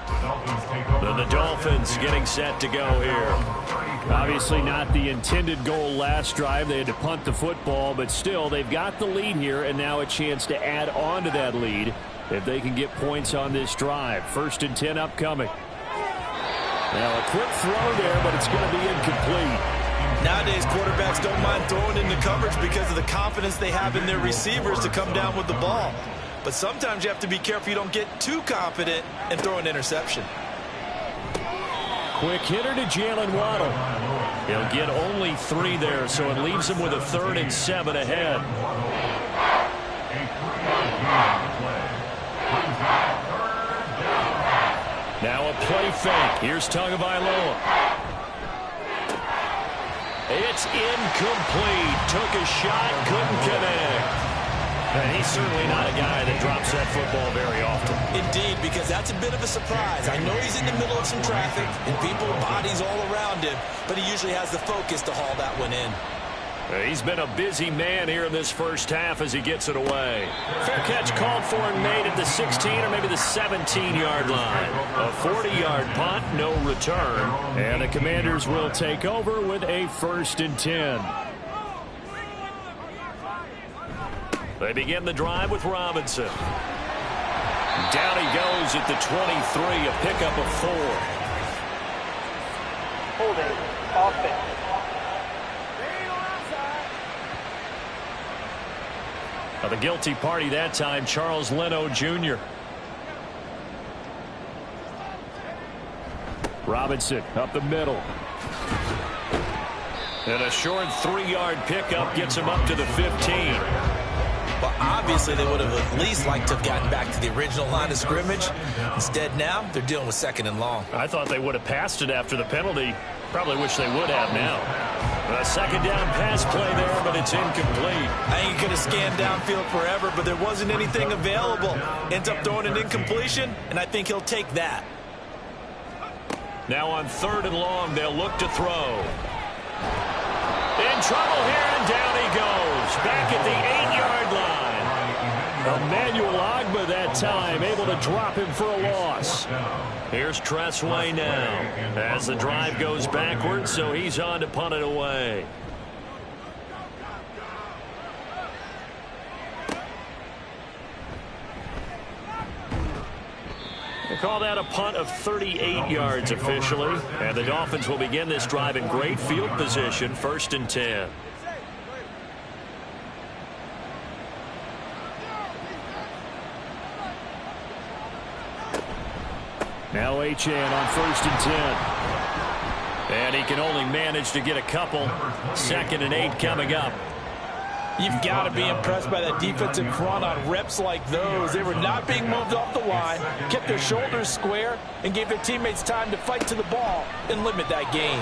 And the Dolphins getting set to go here. Obviously not the intended goal last drive. They had to punt the football, but still they've got the lead here, and now a chance to add on to that lead if they can get points on this drive. 1st and 10 upcoming. Now a quick throw there, but it's going to be incomplete. Nowadays, quarterbacks don't mind throwing into coverage because of the confidence they have in their receivers to come down with the ball. But sometimes you have to be careful you don't get too confident and throw an interception. Quick hitter to Jalen Waddle. He'll get only 3 there, so it leaves him with a 3rd and 7 ahead. Now a play fake. Here's Tagovailoa. It's incomplete. Took a shot, couldn't connect. And he's certainly not a guy that drops that football very often. Indeed, because that's a bit of a surprise. I know he's in the middle of some traffic and people, bodies all around him, but he usually has the focus to haul that one in. He's been a busy man here in this first half as he gets it away. Fair catch called for and made at the 16 or maybe the 17-yard line. A 40-yard punt, no return. And the Commanders will take over with a 1st and 10. They begin the drive with Robinson. Down he goes at the 23, a pickup of 4. Holding, offense. Now the guilty party that time, Charles Leno Jr. Robinson up the middle. And a short 3-yard pickup gets him up to the 15. Well, obviously, they would have at least liked to have gotten back to the original line of scrimmage. Instead, now, they're dealing with 2nd and long. I thought they would have passed it after the penalty. Probably wish they would have now. A 2nd down pass play there, but it's incomplete. I ain't going to scan downfield forever, but there wasn't anything available. Ends up throwing an incompletion, and I think he'll take that. Now on 3rd and long, they'll look to throw. In trouble here, and down he goes. Back at the 8-yard line. Emmanuel Ogbah that time, able to drop him for a loss. Here's Tressway now. As the drive goes backwards, so he's on to punt it away. They call that a punt of 38 yards officially. And the Dolphins will begin this drive in great field position, 1st and 10. Now Achane on 1st and 10. And he can only manage to get a couple. 2nd and 8 coming up. You've got to be impressed by that defensive front on reps like those. They were not being moved off the line, kept their shoulders square, and gave their teammates time to fight to the ball and limit that gain.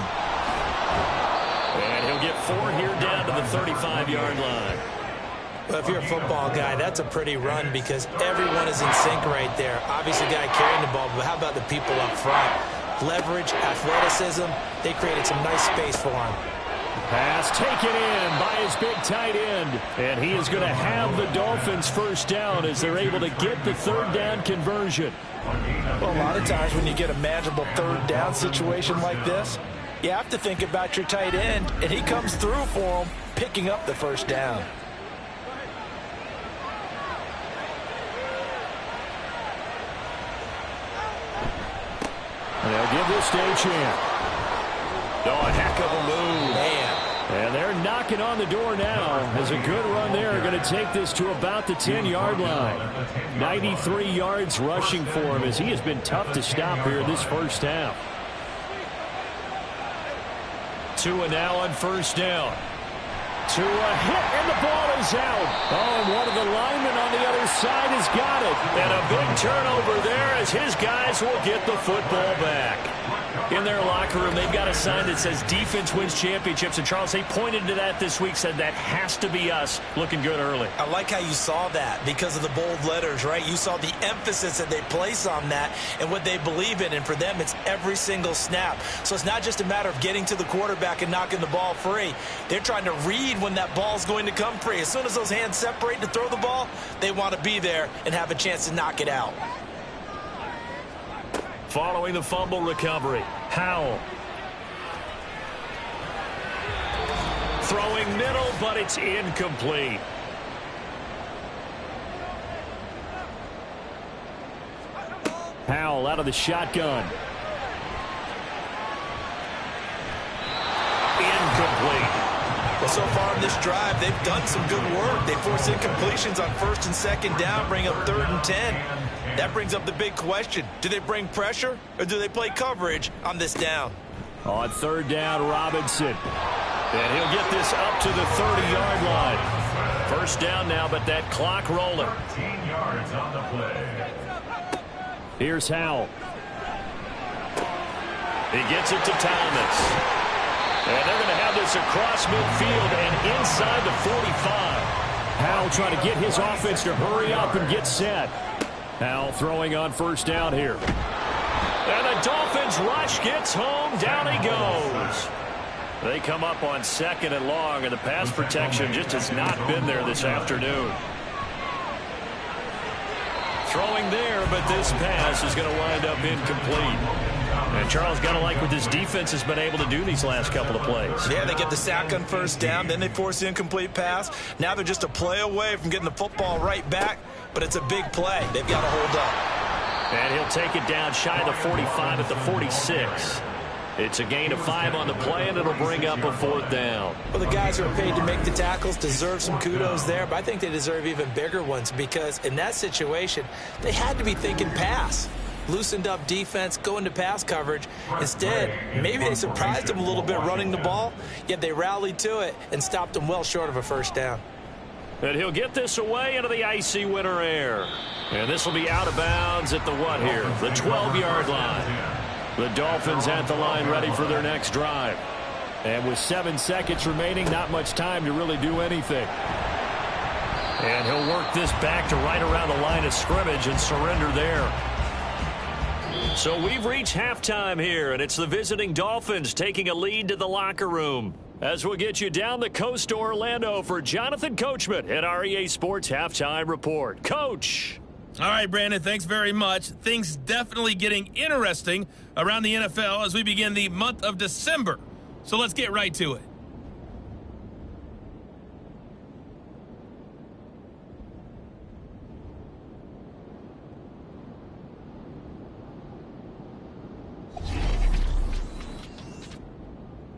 And he'll get 4 here down to the 35-yard line. Well, if you're a football guy, that's a pretty run because everyone is in sync right there. Obviously, the guy carrying the ball, but how about the people up front? Leverage, athleticism, they created some nice space for him. Pass taken in by his big tight end. And he is going to have the Dolphins 1st down as they're able to get the 3rd down conversion. Well, a lot of times when you get a manageable 3rd down situation like this, you have to think about your tight end, and he comes through for him, picking up the 1st down. And they'll give this to Achane. Oh, a heck of a move. Man. And they're knocking on the door now as a good run there. Going to take this to about the 10-yard line. 93 yards rushing for him as he has been tough to stop here this 1st half. Tua now on 1st down. Tua hit, and the ball is out. Oh, and one of the linemen on the other side has got it. And a big turnover there as his guys will get the football back. In their locker room, they've got a sign that says defense wins championships. And, Charles, they pointed to that this week, said that has to be us, looking good early. I like how you saw that because of the bold letters, right? You saw the emphasis that they place on that and what they believe in. And for them, it's every single snap. So it's not just a matter of getting to the quarterback and knocking the ball free. They're trying to read when that ball's going to come free. As soon as those hands separate to throw the ball, they want to be there and have a chance to knock it out. Following the fumble recovery, Howell. Throwing middle, but it's incomplete. Howell out of the shotgun. Incomplete. Well, so far in this drive, they've done some good work. They force incompletions on 1st and 2nd down, bring up 3rd and 10. That brings up the big question. Do they bring pressure or do they play coverage on this down? On 3rd down, Robinson. And he'll get this up to the 30-yard line. 1st down now, but that clock rolling. 13 yards on the play. Here's Howell. He gets it to Thomas. And they're going to have this across midfield and inside the 45. Howell trying to get his offense to hurry up and get set. Howell throwing on 1st down here. And the Dolphins rush gets home. Down he goes. They come up on 2nd and long, and the pass protection just has not been there this afternoon. Throwing there, but this pass is going to wind up incomplete. And Charles, got to like what this defense has been able to do these last couple of plays. Yeah, they get the sack on 1st down, then they force the incomplete pass. Now they're just a play away from getting the football right back, but it's a big play. They've got to hold up. And he'll take it down shy of the 45 at the 46. It's a gain of 5 on the play, and it'll bring up a 4th down. Well, the guys who are paid to make the tackles deserve some kudos there, but I think they deserve even bigger ones because in that situation, they had to be thinking pass. Loosened up defense, go into pass coverage. Instead, maybe they surprised them a little bit running the ball, yet they rallied to it and stopped them well short of a 1st down. And he'll get this away into the icy winter air. And this will be out of bounds at the what here? The 12-yard line. The Dolphins at the line ready for their next drive. And with 7 seconds remaining, not much time to really do anything. And he'll work this back to right around the line of scrimmage and surrender there. So we've reached halftime here, and it's the visiting Dolphins taking a lead to the locker room. As we'll get you down the coast to Orlando for Jonathan Coachman at our EA Sports Halftime Report. Coach. All right, Brandon, thanks very much. Things definitely getting interesting around the NFL as we begin the month of December. So let's get right to it.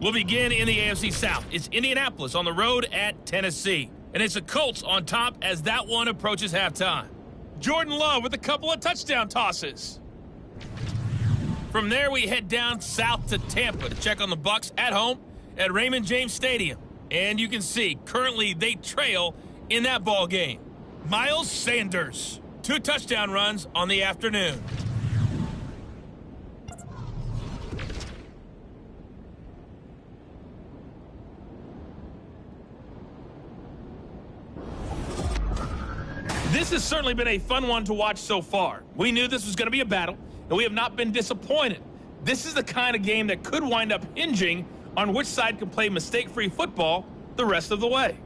We'll begin in the AFC South. It's Indianapolis on the road at Tennessee. And it's the Colts on top as that one approaches halftime. Jordan Love with a couple of touchdown tosses. From there, we head down south to Tampa to check on the Bucs at home at Raymond James Stadium. And you can see, currently they trail in that ball game. Miles Sanders, 2 touchdown runs on the afternoon. This has certainly been a fun one to watch so far. We knew this was going to be a battle, and we have not been disappointed. This is the kind of game that could wind up hinging on which side can play mistake-free football the rest of the way.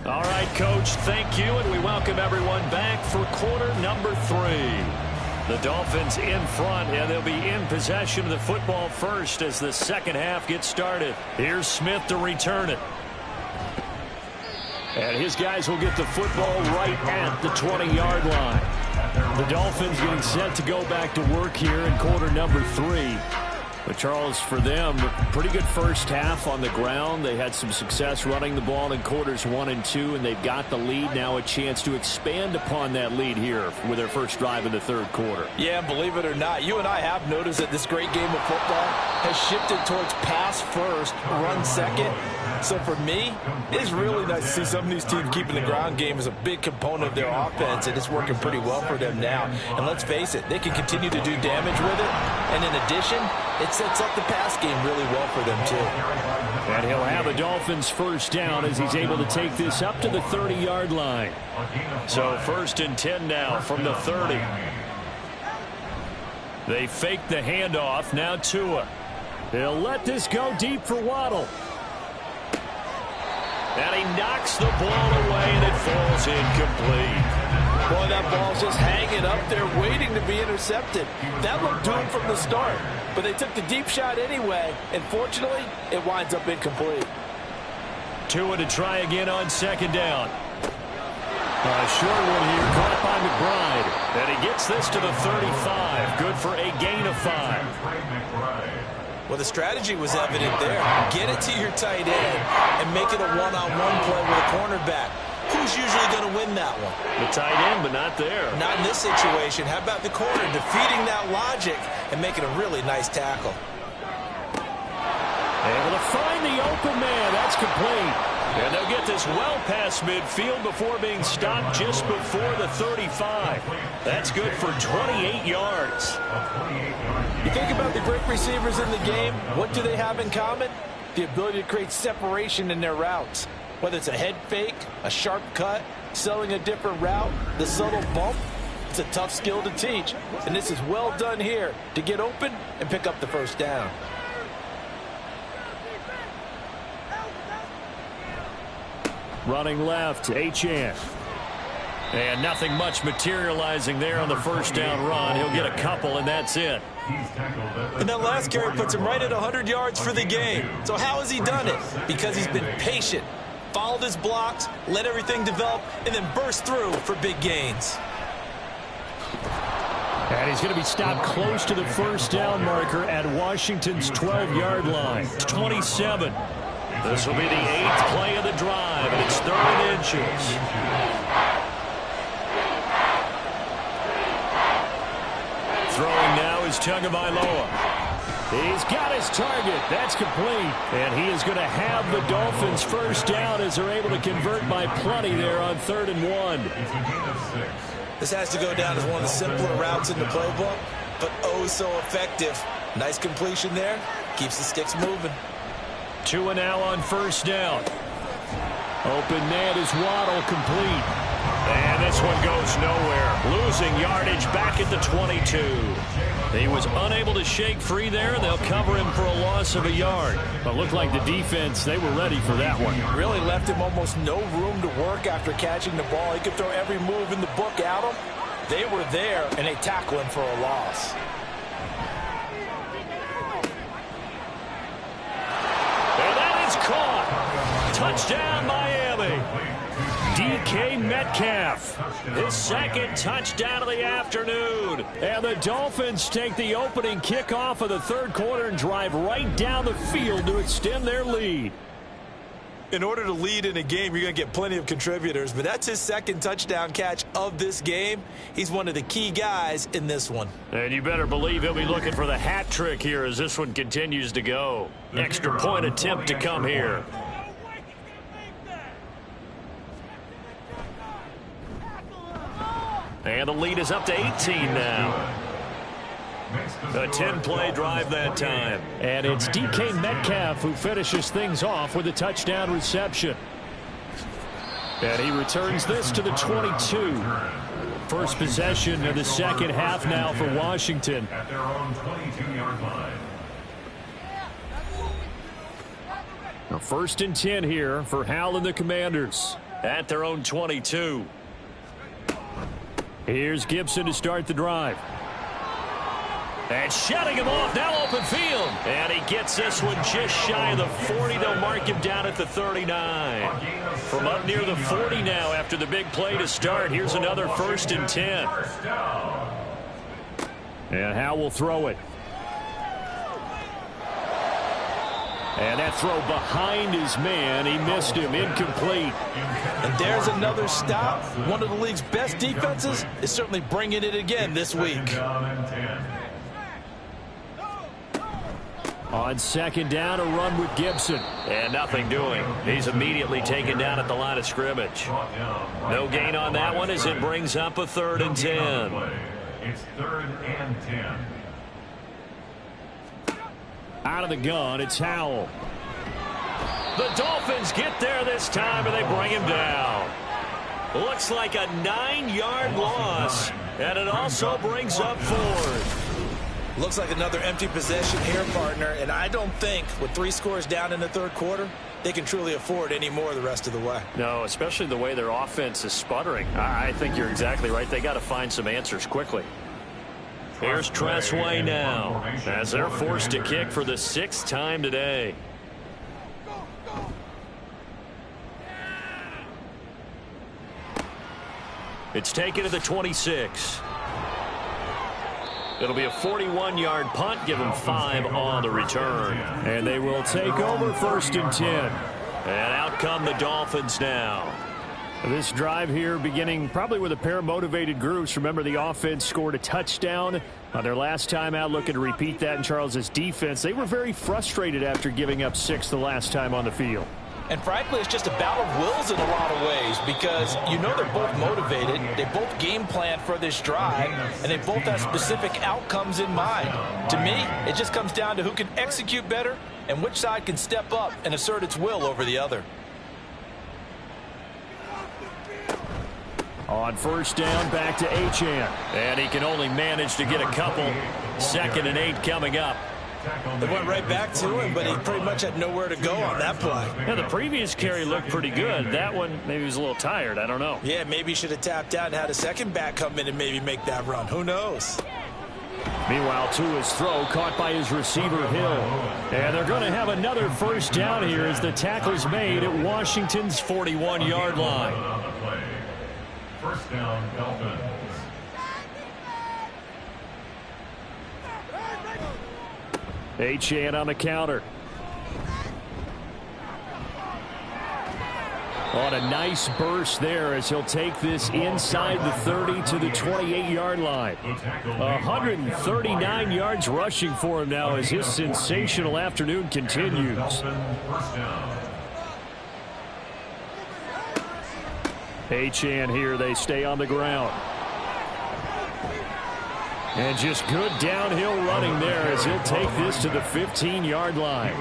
All right, Coach, thank you, and we welcome everyone back for quarter number 3. The Dolphins in front, and they'll be in possession of the football first as the second half gets started. Here's Smith to return it. And his guys will get the football right at the 20-yard line. The Dolphins getting set to go back to work here in quarter number 3. But Charles, for them, pretty good first half on the ground. They had some success running the ball in quarters 1 and 2, and they've got the lead. Now a chance to expand upon that lead here with their first drive in the third quarter. Yeah, believe it or not, you and I have noticed that this great game of football has shifted towards pass first, run second. So for me, it's really nice to see some of these teams keeping the ground game as a big component of their offense, and it's working pretty well for them now. And let's face it, they can continue to do damage with it. And in addition, it sets up the pass game really well for them, too. And he'll have a Dolphins first down as he's able to take this up to the 30-yard line. So 1st and 10 now from the 30. They fake the handoff. Now Tua. He'll let this go deep for Waddle. And he knocks the ball away, and it falls incomplete. Boy, that ball's just hanging up there waiting to be intercepted. That looked doomed from the start, but they took the deep shot anyway, and fortunately, it winds up incomplete. Tua to try again on 2nd down. A short one here, caught by McBride. And he gets this to the 35. Good for a gain of 5. Well, the strategy was evident there. Get it to your tight end and make it a one-on-one play with a cornerback. Who's usually going to win that one? The tight end, but not there. Not in this situation. How about the corner defeating that logic and making a really nice tackle? Able to find the open man. That's complete. And they'll get this well past midfield before being stopped just before the 35. That's good for 28 yards. You think about the great receivers in the game, what do they have in common? The ability to create separation in their routes. Whether it's a head fake, a sharp cut, selling a different route, the subtle bump, it's a tough skill to teach. And this is well done here to get open and pick up the first down. Running left, Achane. And nothing much materializing there on the first down run. He'll get a couple, and that's it. And that last carry puts him right at 100 yards for the game. So how has he done it? Because he's been patient, followed his blocks, let everything develop, and then burst through for big gains. And he's going to be stopped close to the first down marker at Washington's 12-yard line. It's 27. This will be the 8th play of the drive, and it's 3rd and inches. Throwing now is Tagovailoa. He's got his target. That's complete. And he is going to have the Dolphins first down as they're able to convert by plenty there on 3rd and 1. This has to go down as one of the simpler routes in the playbook, but oh so effective. Nice completion there. Keeps the sticks moving. Tua now on first down. Open man is Waddle, complete. And this one goes nowhere. Losing yardage back at the 22. He was unable to shake free there. They'll cover him for a loss of a yard. But looked like the defense, they were ready for that one. Really left him almost no room to work after catching the ball. He could throw every move in the book at him. They were there, and they tackle him for a loss. And that is caught. Touchdown, Miami. DK Metcalf. His 2nd touchdown of the afternoon. And the Dolphins take the opening kickoff of the 3rd quarter and drive right down the field to extend their lead. In order to lead in a game, you're going to get plenty of contributors, but that's his 2nd touchdown catch of this game. He's one of the key guys in this one. And you better believe he'll be looking for the hat trick here as this one continues to go. Extra point attempt to come here. And the lead is up to 18 now. A 10-play drive that time. And it's DK Metcalf who finishes things off with a touchdown reception. And he returns this to the 22. First possession of the second half now for Washington. At their own 22-yard line. Now 1st and 10 here for Hal and the Commanders. At their own 22. Here's Gibson to start the drive. And shutting him off, now open field. And he gets this one just shy of the 40. They'll mark him down at the 39. From up near the 40 now after the big play to start. Here's another 1st and 10. And Hal will throw it. And that throw behind his man. He missed him. Incomplete. And there's another stop. One of the league's best defenses is certainly bringing it again this week. On second down, a run with Gibson. And nothing doing. He's immediately taken down at the line of scrimmage. No gain on that one as it brings up a 3rd and 10. It's 3rd and 10. Out of the gun, it's Howell. The Dolphins get there this time, and they bring him down. Looks like a 9-yard loss, and it also brings up 4th. Looks like another empty possession here, partner, and I don't think with 3 scores down in the 3rd quarter, they can truly afford any more the rest of the way. No, especially the way their offense is sputtering. I think you're exactly right. They got to find some answers quickly. Here's Tressway now as they're forced to kick for the 6th time today. It's taken to the 26. It'll be a 41-yard punt, give them 5 on the return. And they will take over 1st and 10. And out come the Dolphins now. This drive here beginning probably with a pair of motivated groups. Remember, the offense scored a touchdown on their last time out, looking to repeat that in Charles's defense. They were very frustrated after giving up 6 the last time on the field. And frankly, it's just a battle of wills in a lot of ways because you know they're both motivated, they both game plan for this drive, and they both have specific outcomes in mind. To me, it just comes down to who can execute better and which side can step up and assert its will over the other. On 1st down, back to Achane. And he can only manage to get a couple. 2nd and 8 coming up. They went right back to him, but he pretty much had nowhere to go on that play. Yeah, the previous carry looked pretty good. That one, maybe he was a little tired. I don't know. Yeah, maybe he should have tapped out and had a second back come in and maybe make that run. Who knows? Meanwhile, Tua's throw caught by his receiver, Hill. And they're going to have another 1st down here as the tackle's made at Washington's 41-yard line. 1st down, Dolphins. Achane on the counter. On a nice burst there as he'll take this inside the 30 to the 28-yard line. 139 yards rushing for him now as his sensational afternoon continues. Achane here, they stay on the ground. And just good downhill running there as he'll take this to the 15-yard line.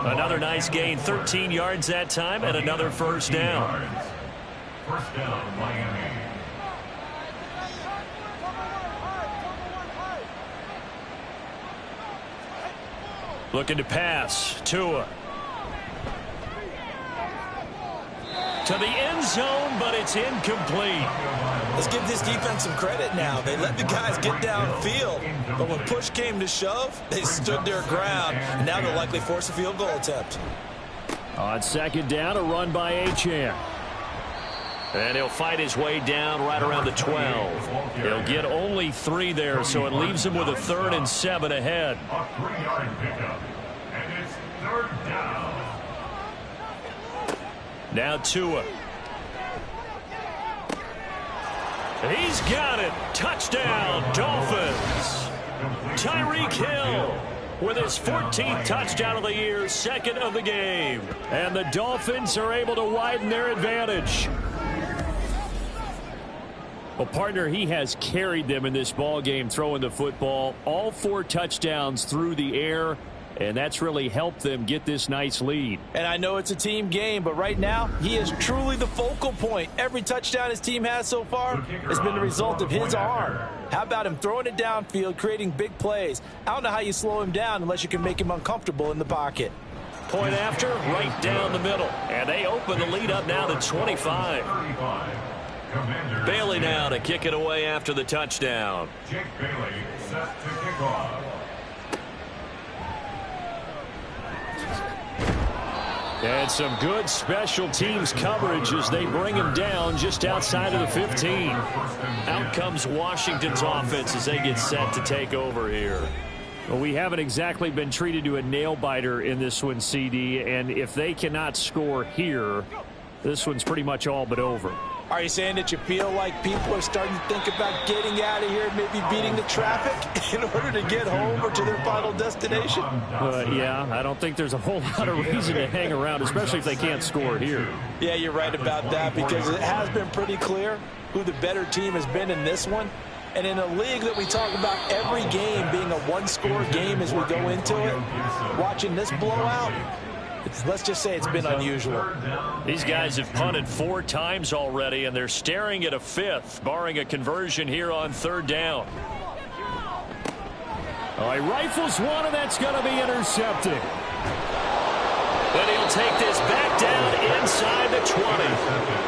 Another nice gain, 13 yards that time, and another 1st down. 1st down, Miami. Looking to pass, Tua. To the end zone, but it's incomplete. Let's give this defense some credit now. They let the guys get downfield, but when push came to shove, they stood their ground, and now they'll likely force a field goal attempt. On 2nd down, a run by Achane. And he'll fight his way down right around the 12. He'll get only 3 there, so it leaves him with a 3rd and 7 ahead. A 3-yard pickup, and it's 3rd down. Now Tua. He's got it. Touchdown, Dolphins. Tyreek Hill with his 14th touchdown of the year, 2nd of the game. And the Dolphins are able to widen their advantage. Well, partner, he has carried them in this ball game, throwing the football. All 4 touchdowns through the air. And that's really helped them get this nice lead. And I know it's a team game, but right now, he is truly the focal point. Every touchdown his team has so far has been the result of his arm. How about him throwing it downfield, creating big plays? I don't know how you slow him down unless you can make him uncomfortable in the pocket. Point after, right down the middle. And they open the lead up now to 25. Bailey now to kick it away after the touchdown. Jake Bailey set to kick off. And some good special teams coverage as they bring him down just outside of the 15. Out comes Washington's offense as they get set to take over here. Well, we haven't exactly been treated to a nail-biter in this one, CD, and if they cannot score here, this one's pretty much all but over. Are you saying that you feel like people are starting to think about getting out of here, maybe beating the traffic in order to get home or to their final destination? Yeah, I don't think there's a whole lot of reason to hang around, especially if they can't score here. Yeah, you're right about that, because it has been pretty clear who the better team has been in this one. And in a league that we talk about every game being a one-score game as we go into it, watching this blowout, let's just say it's been unusual. These guys have punted 4 times already, and they're staring at a 5th, barring a conversion here on 3rd down. Oh, he rifles one, and that's going to be intercepted. But he'll take this back down inside the 20.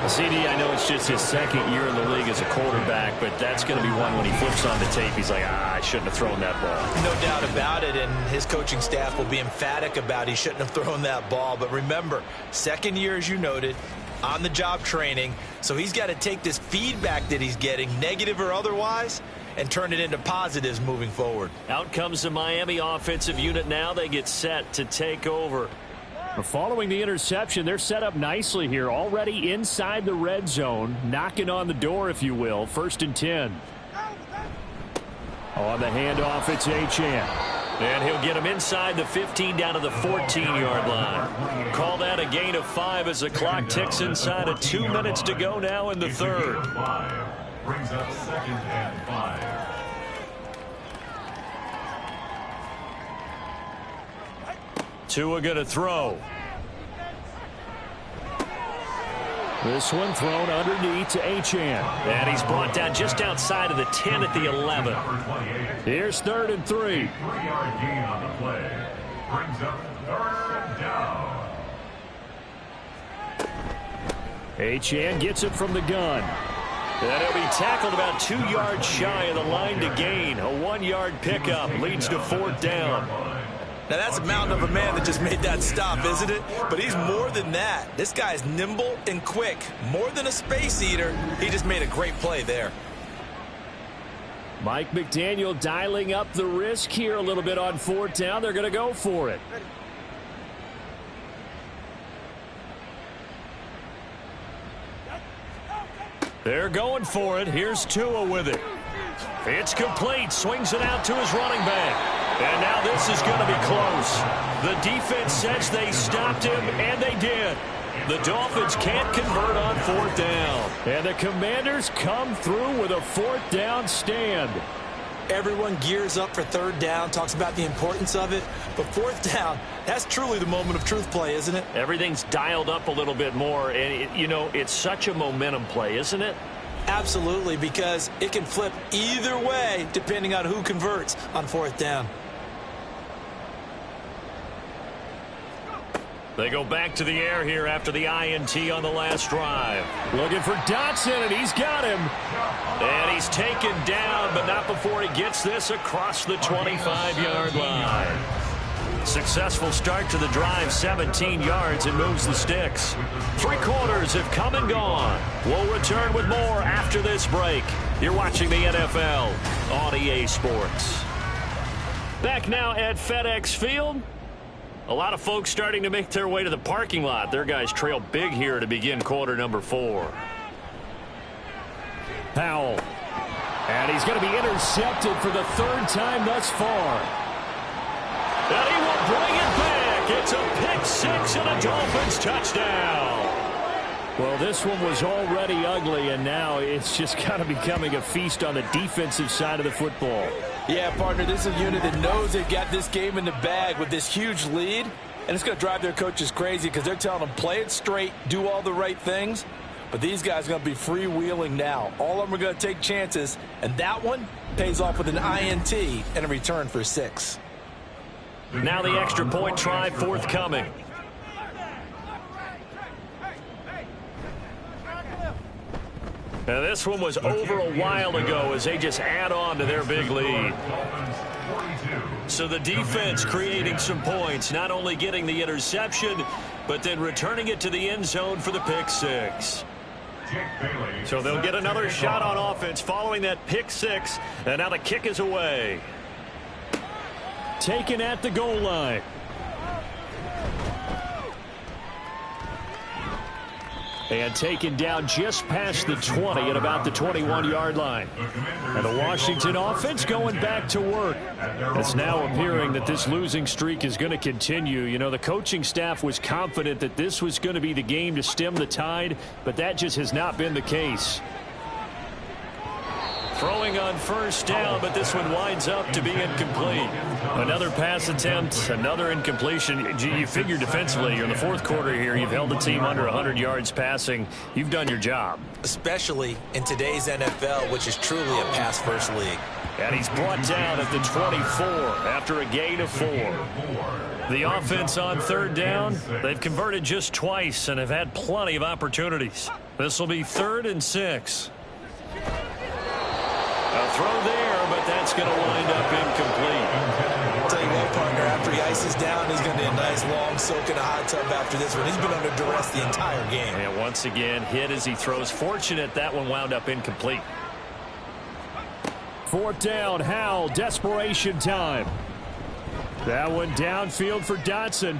CD, I know it's just his 2nd year in the league as a quarterback, but that's going to be one when he flips on the tape. He's like, I shouldn't have thrown that ball. No doubt about it, and his coaching staff will be emphatic about he shouldn't have thrown that ball. But remember, 2nd year, as you noted, on-the-job training, so he's got to take this feedback that he's getting, negative or otherwise, and turn it into positives moving forward. Out comes the Miami offensive unit now. They get set to take over. Following the interception, they're set up nicely here, already inside the red zone, knocking on the door, if you will. 1st and 10. On the handoff, it's Achane. And he'll get him inside the 15 down to the 14-yard line. Call that a gain of 5 as the clock ticks inside of 2 minutes to go now in the 3rd. Brings up 2nd and 5. Tua going to throw. This one thrown underneath to Achane. And he's brought down just outside of the 10 at the 11. Here's 3rd and 3. 3-yard gain on the play. Brings up 3rd down. Achane gets it from the gun. And he'll be tackled about 2 yards shy of the line to gain. A 1-yard pickup leads to 4th down. Now, that's a mountain of a man that just made that stop, isn't it? But he's more than that. This guy's nimble and quick. More than a space eater. He just made a great play there. Mike McDaniel dialing up the risk here a little bit on 4th down. They're going to go for it. They're going for it. Here's Tua with it. It's complete. Swings it out to his running back. And now this is going to be close. The defense says they stopped him, and they did. The Dolphins can't convert on 4th down. And the Commanders come through with a 4th down stand. Everyone gears up for 3rd down, talks about the importance of it. But 4th down, that's truly the moment of truth play, isn't it? Everything's dialed up a little bit more. And, it's such a momentum play, isn't it? Absolutely, because it can flip either way depending on who converts on 4th down. They go back to the air here after the INT on the last drive. Looking for Dotson, and he's got him. And he's taken down, but not before he gets this across the 25-yard line. Successful start to the drive, 17 yards, and moves the sticks. 3 quarters have come and gone. We'll return with more after this break. You're watching the NFL on EA Sports. Back now at FedEx Field. A lot of folks starting to make their way to the parking lot. Their guys trail big here to begin quarter number 4. Powell. And he's going to be intercepted for the 3rd time thus far. And he will bring it back. It's a pick 6 and a Dolphins touchdown. Well, this one was already ugly, and now it's just kind of becoming a feast on the defensive side of the football. Yeah, partner, this is a unit that knows they've got this game in the bag with this huge lead, and it's going to drive their coaches crazy because they're telling them play it straight, do all the right things. But these guys are going to be freewheeling now. All of them are going to take chances, and that one pays off with an INT and a return for 6. Now the extra point try forthcoming. Now this one was over a while ago as they just add on to their big lead. So the defense creating some points, not only getting the interception, but then returning it to the end zone for the pick 6. So they'll get another shot on offense following that pick 6, and now the kick is away. taken at the goal line. And taken down just past the 20 at about the 21-yard line. And the Washington offense going back to work. It's now appearing that this losing streak is going to continue. You know, the coaching staff was confident that this was going to be the game to stem the tide, but that just has not been the case. Throwing on first down, but this one winds up to be incomplete. Another pass attempt, another incompletion. You figure defensively, you're in the fourth quarter here. You've held the team under 100 yards passing. You've done your job. Especially in today's NFL, which is truly a pass-first league. And he's brought down at the 24 after a gain of 4. The offense on third down, they've converted just twice and have had plenty of opportunities. This will be 3rd and 6. A throw there, but that's going to wind up incomplete. I'll tell you what, partner, after he ices down, he's going to be a nice long soak in a hot tub after this one. He's been under duress the entire game. And once again, hit as he throws. Fortunate that one wound up incomplete. 4th down, Howell, desperation time. That one downfield for Dotson.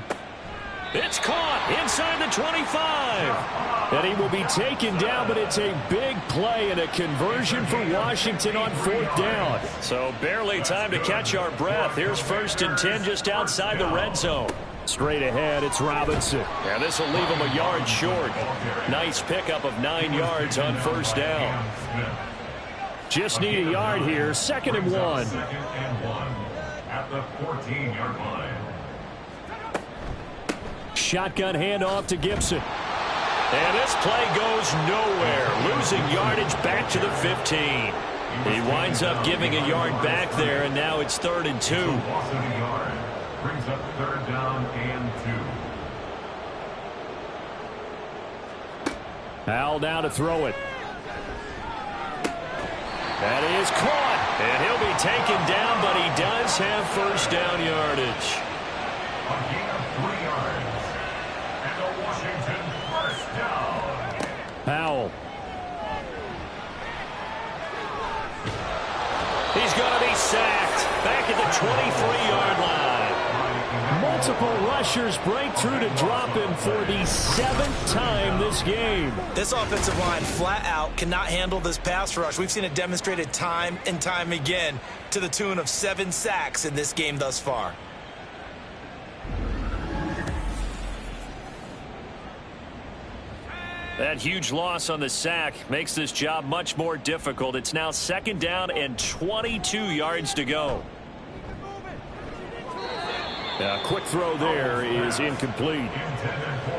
It's caught inside the 25. And he will be taken down, but it's a big play and a conversion for Washington on 4th down. So barely time to catch our breath. Here's 1st and 10 just outside the red zone. Straight ahead, it's Robinson. And this will leave him a yard short. Nice pickup of 9 yards on 1st down. Just need a yard here. 2nd and 1. 2nd and 1 at the 14-yard line. Shotgun handoff to Gibson. And this play goes nowhere. Losing yardage back to the 15. He winds up giving a yard back there, and now it's 3rd and 2. Loss of a yard. Brings up 3rd down and 2. Howell now to throw it. That is caught. And he'll be taken down, but he does have 1st down yardage. A gain of 3 yards. And a Washington 1st down. Howell. He's going to be sacked back at the 23-yard line. Multiple rushers break through to drop him for the 7th time this game. This offensive line flat out cannot handle this pass rush. We've seen it demonstrated time and time again to the tune of 7 sacks in this game thus far. That huge loss on the sack makes this job much more difficult. It's now 2nd down and 22 yards to go. A quick throw there is incomplete.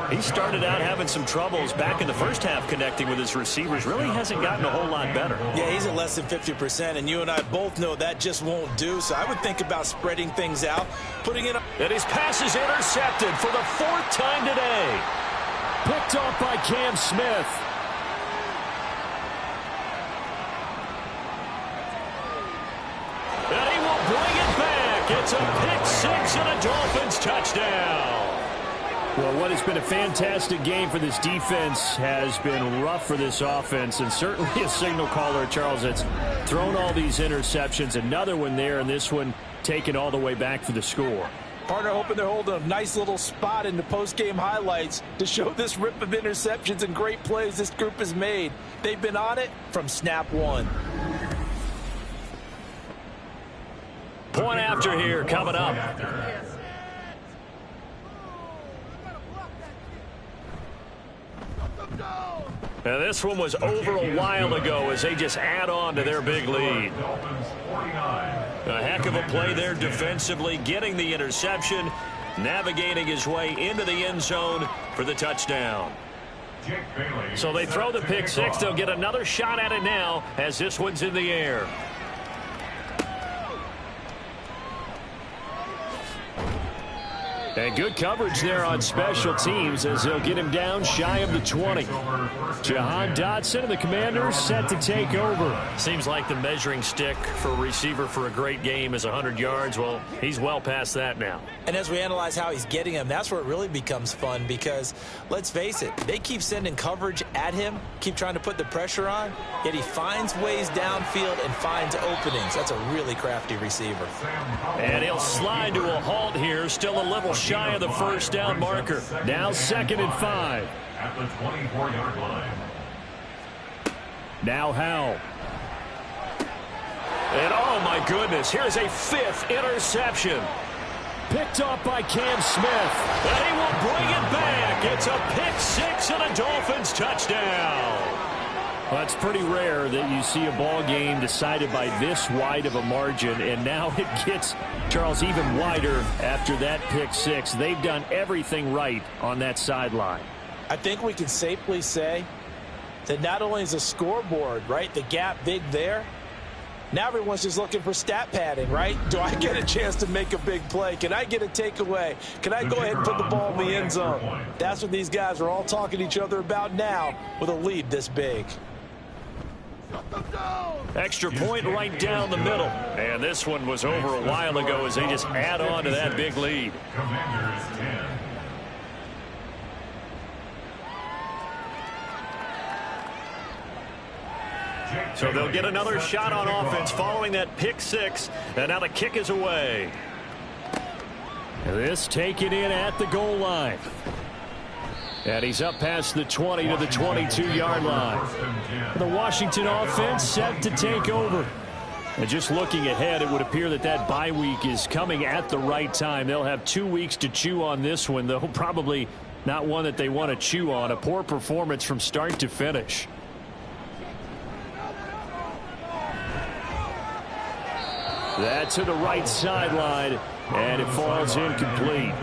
He started out having some troubles back in the first half connecting with his receivers. Really hasn't gotten a whole lot better. Yeah, he's at less than 50%, and you and I both know that just won't do. So I would think about spreading things out, putting in a... And his pass is intercepted for the 4th time today. Picked off by Cam Smith. And he will bring it back. It's a pick 6 and a Dolphins touchdown. Well, what has been a fantastic game for this defense has been rough for this offense, and certainly a signal caller, Charles, that's thrown all these interceptions. Another one there, and this one taken all the way back for the score. Partner hoping they're holding a nice little spot in the post-game highlights to show this rip of interceptions and great plays this group has made. They've been on it from snap 1. Point after here coming up. Now this one was over a while ago as they just add on to their big lead. A heck of a play there defensively, getting the interception, navigating his way into the end zone for the touchdown. So they throw the pick 6. They'll get another shot at it now as this one's in the air. And good coverage there on special teams as they'll get him down shy of the 20. Jahan Dotson and the Commanders set to take over. Seems like the measuring stick for a receiver for a great game is 100 yards. Well, he's well past that now. And as we analyze how he's getting them, that's where it really becomes fun because, let's face it, they keep sending coverage at him, keep trying to put the pressure on, yet he finds ways downfield and finds openings. That's a really crafty receiver. And he'll slide to a halt here, still a little shy of the first down marker. Now 2nd and 5. At the 24-yard line. Now Howell. And oh my goodness, here's a 5th interception. Picked off by Cam Smith. And he will bring it back. It's a pick 6 and a Dolphins touchdown. Well, it's pretty rare that you see a ball game decided by this wide of a margin, and now it gets, Charles, even wider after that pick 6. They've done everything right on that sideline. I think we can safely say that not only is the scoreboard, right, the gap big there, now everyone's just looking for stat padding, right? Do I get a chance to make a big play? Can I get a takeaway? Can I go ahead and put the ball in the end zone? That's what these guys are all talking to each other about now with a lead this big. Extra point right down the middle. And this one was over a while ago as they just add on to that big lead. Commanders 10. So they'll get another shot on offense following that pick 6. And now the kick is away. This taken in at the goal line. And he's up past the 20 to the 22-yard line. The Washington offense set to take over. And just looking ahead, it would appear that that bye week is coming at the right time. They'll have 2 weeks to chew on this one, though probably not one that they want to chew on. A poor performance from start to finish. That to the right sideline, and it falls incomplete.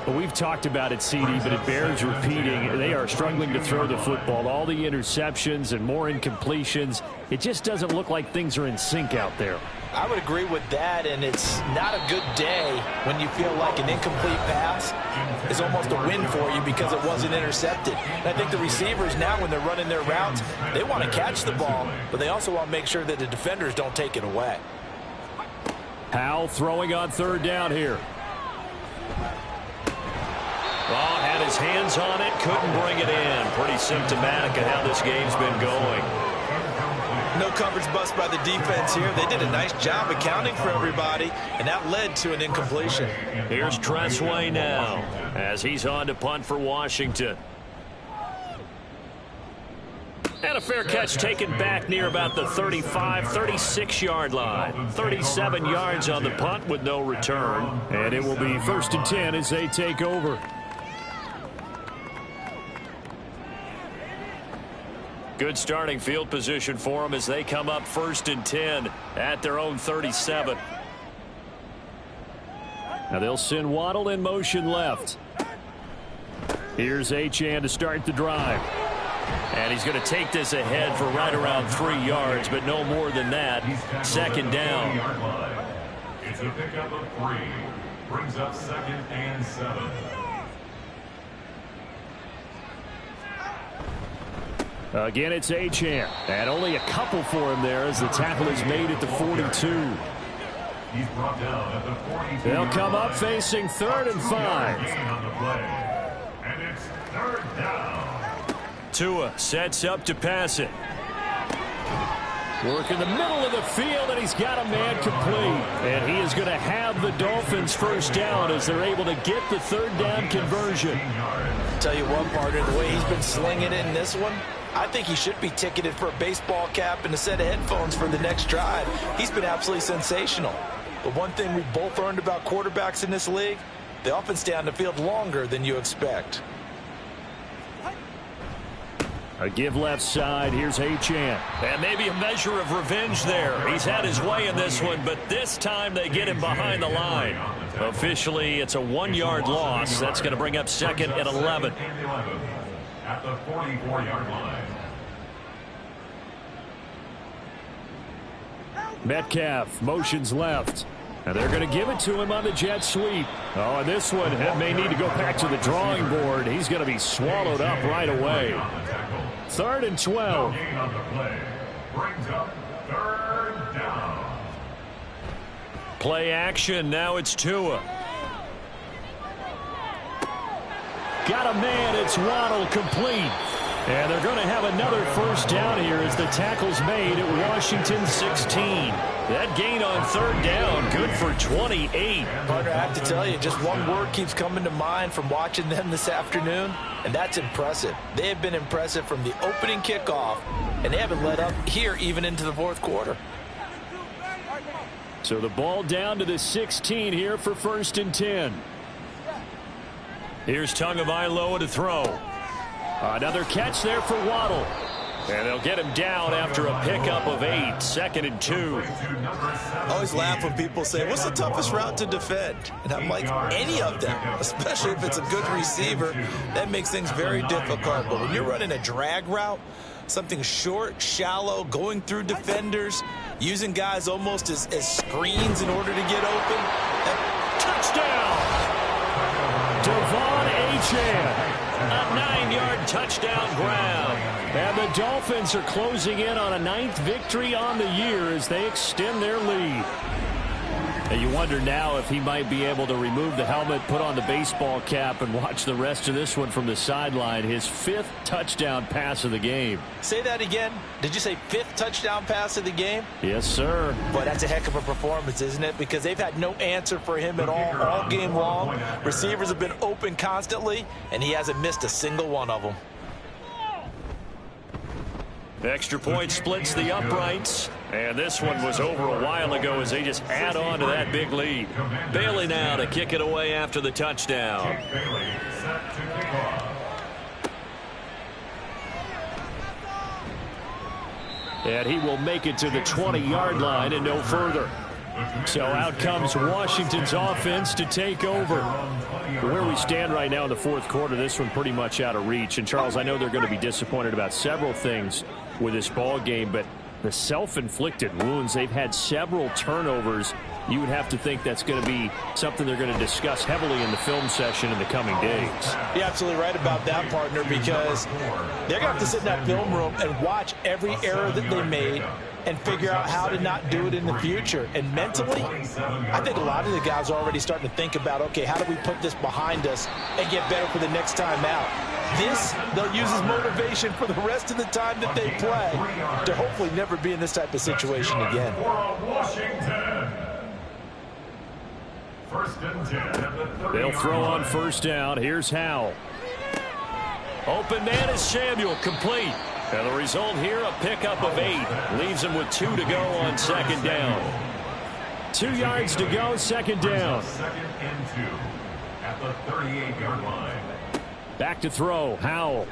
Well, we've talked about it, CD, but it bears repeating. They are struggling to throw the football. All the interceptions and more incompletions. It just doesn't look like things are in sync out there. I would agree with that, and it's not a good day when you feel like an incomplete pass is almost a win for you because it wasn't intercepted. And I think the receivers now, when they're running their routes, they want to catch the ball, but they also want to make sure that the defenders don't take it away. Howell throwing on 3rd down here. Well, had his hands on it, couldn't bring it in. Pretty symptomatic of how this game's been going. No coverage bust by the defense here. They did a nice job accounting for everybody, and that led to an incompletion. Here's Tressway now as he's on to punt for Washington. And a fair catch taken back near about the 35, 36-yard line. 37 yards on the punt with no return. And it will be 1st and 10 as they take over. Good starting field position for them as they come up 1st and 10 at their own 37. Now they'll send Waddle in motion left. Here's Achane to start the drive. And he's going to take this ahead for right around 3 yards, but no more than that. 2nd down. It's a pickup of 3. Brings up 2nd and 7. Again, it's Achane. And only a couple for him there as the tackle is made at the 42. He's brought down at the 42. They'll come up facing 3rd and 5. And it's 3rd down. Tua sets up to pass it. Work in the middle of the field, and he's got a man complete. And he is going to have the Dolphins 1st down as they're able to get the 3rd down conversion. Tell you one, partner, the way he's been slinging it in this one, I think he should be ticketed for a baseball cap and a set of headphones for the next drive. He's been absolutely sensational. But one thing we've both learned about quarterbacks in this league, they often stay on the field longer than you expect. A give left side. Here's Achane. And maybe a measure of revenge there. He's had his way in this one, but this time they get him behind the line. Officially, it's a 1-yard loss. That's going to bring up 2nd and 11. At the 44-yard line. Metcalf motions left. And they're going to give it to him on the jet sweep. Oh, and this one may need to go back to the drawing board. He's going to be swallowed up right away. 3rd and 12. Brings up 3rd down. Play action. Now it's Tua. Got a man. It's Waddle, complete. And they're going to have another 1st down here as the tackle's made at Washington 16. That gain on 3rd down, good for 28. Partner, I have to tell you, just one word keeps coming to mind from watching them this afternoon, and that's impressive. They have been impressive from the opening kickoff, and they haven't let up here even into the 4th quarter. So the ball down to the 16 here for 1st and 10. Here's Tagovailoa to throw. Another catch there for Waddle. And they'll get him down after a pickup of 8. 2nd and 2. I always laugh when people say, what's the toughest route to defend? And I'm like, any of them, especially if it's a good receiver. That makes things very difficult. But when you're running a drag route, something short, shallow, going through defenders, using guys almost as screens in order to get open. Touchdown! Devon Achane. A 9-yard touchdown grab. And the Dolphins are closing in on a 9th victory on the year as they extend their lead. And you wonder now if he might be able to remove the helmet, put on the baseball cap, and watch the rest of this one from the sideline. His 5th touchdown pass of the game. Say that again. Did you say 5th touchdown pass of the game? Yes, sir. Boy, that's a heck of a performance, isn't it? Because they've had no answer for him at all game long. Receivers have been open constantly, and he hasn't missed a single one of them. Extra point splits the uprights. And this one was over a while ago as they just add on to that big lead. Bailey now to kick it away after the touchdown. Bailey set to kick off. And he will make it to the 20-yard line and no further. So out comes Washington's offense to take over. Where we stand right now in the 4th quarter, this one pretty much out of reach. And, Charles, I know they're going to be disappointed about several things with this ball game, but the self-inflicted wounds, they've had several turnovers. You would have to think that's going to be something they're going to discuss heavily in the film session in the coming days. You're absolutely right about that, partner, because they're going to have to sit in that film room and watch every error that they made and figure out how to not do it in the future. And mentally, I think a lot of the guys are already starting to think about, okay, how do we put this behind us and get better for the next time out? This, they'll use as motivation for the rest of the time that they play to hopefully never be in this type of situation again. They'll throw on 1st down. Here's Howell. Open man is Samuel, complete. And the result here, a pickup of 8. Leaves him with 2 to go on 2nd down. 2 yards to go, 2nd down. 2nd and 2 at the 38-yard line. Back to throw, Howell.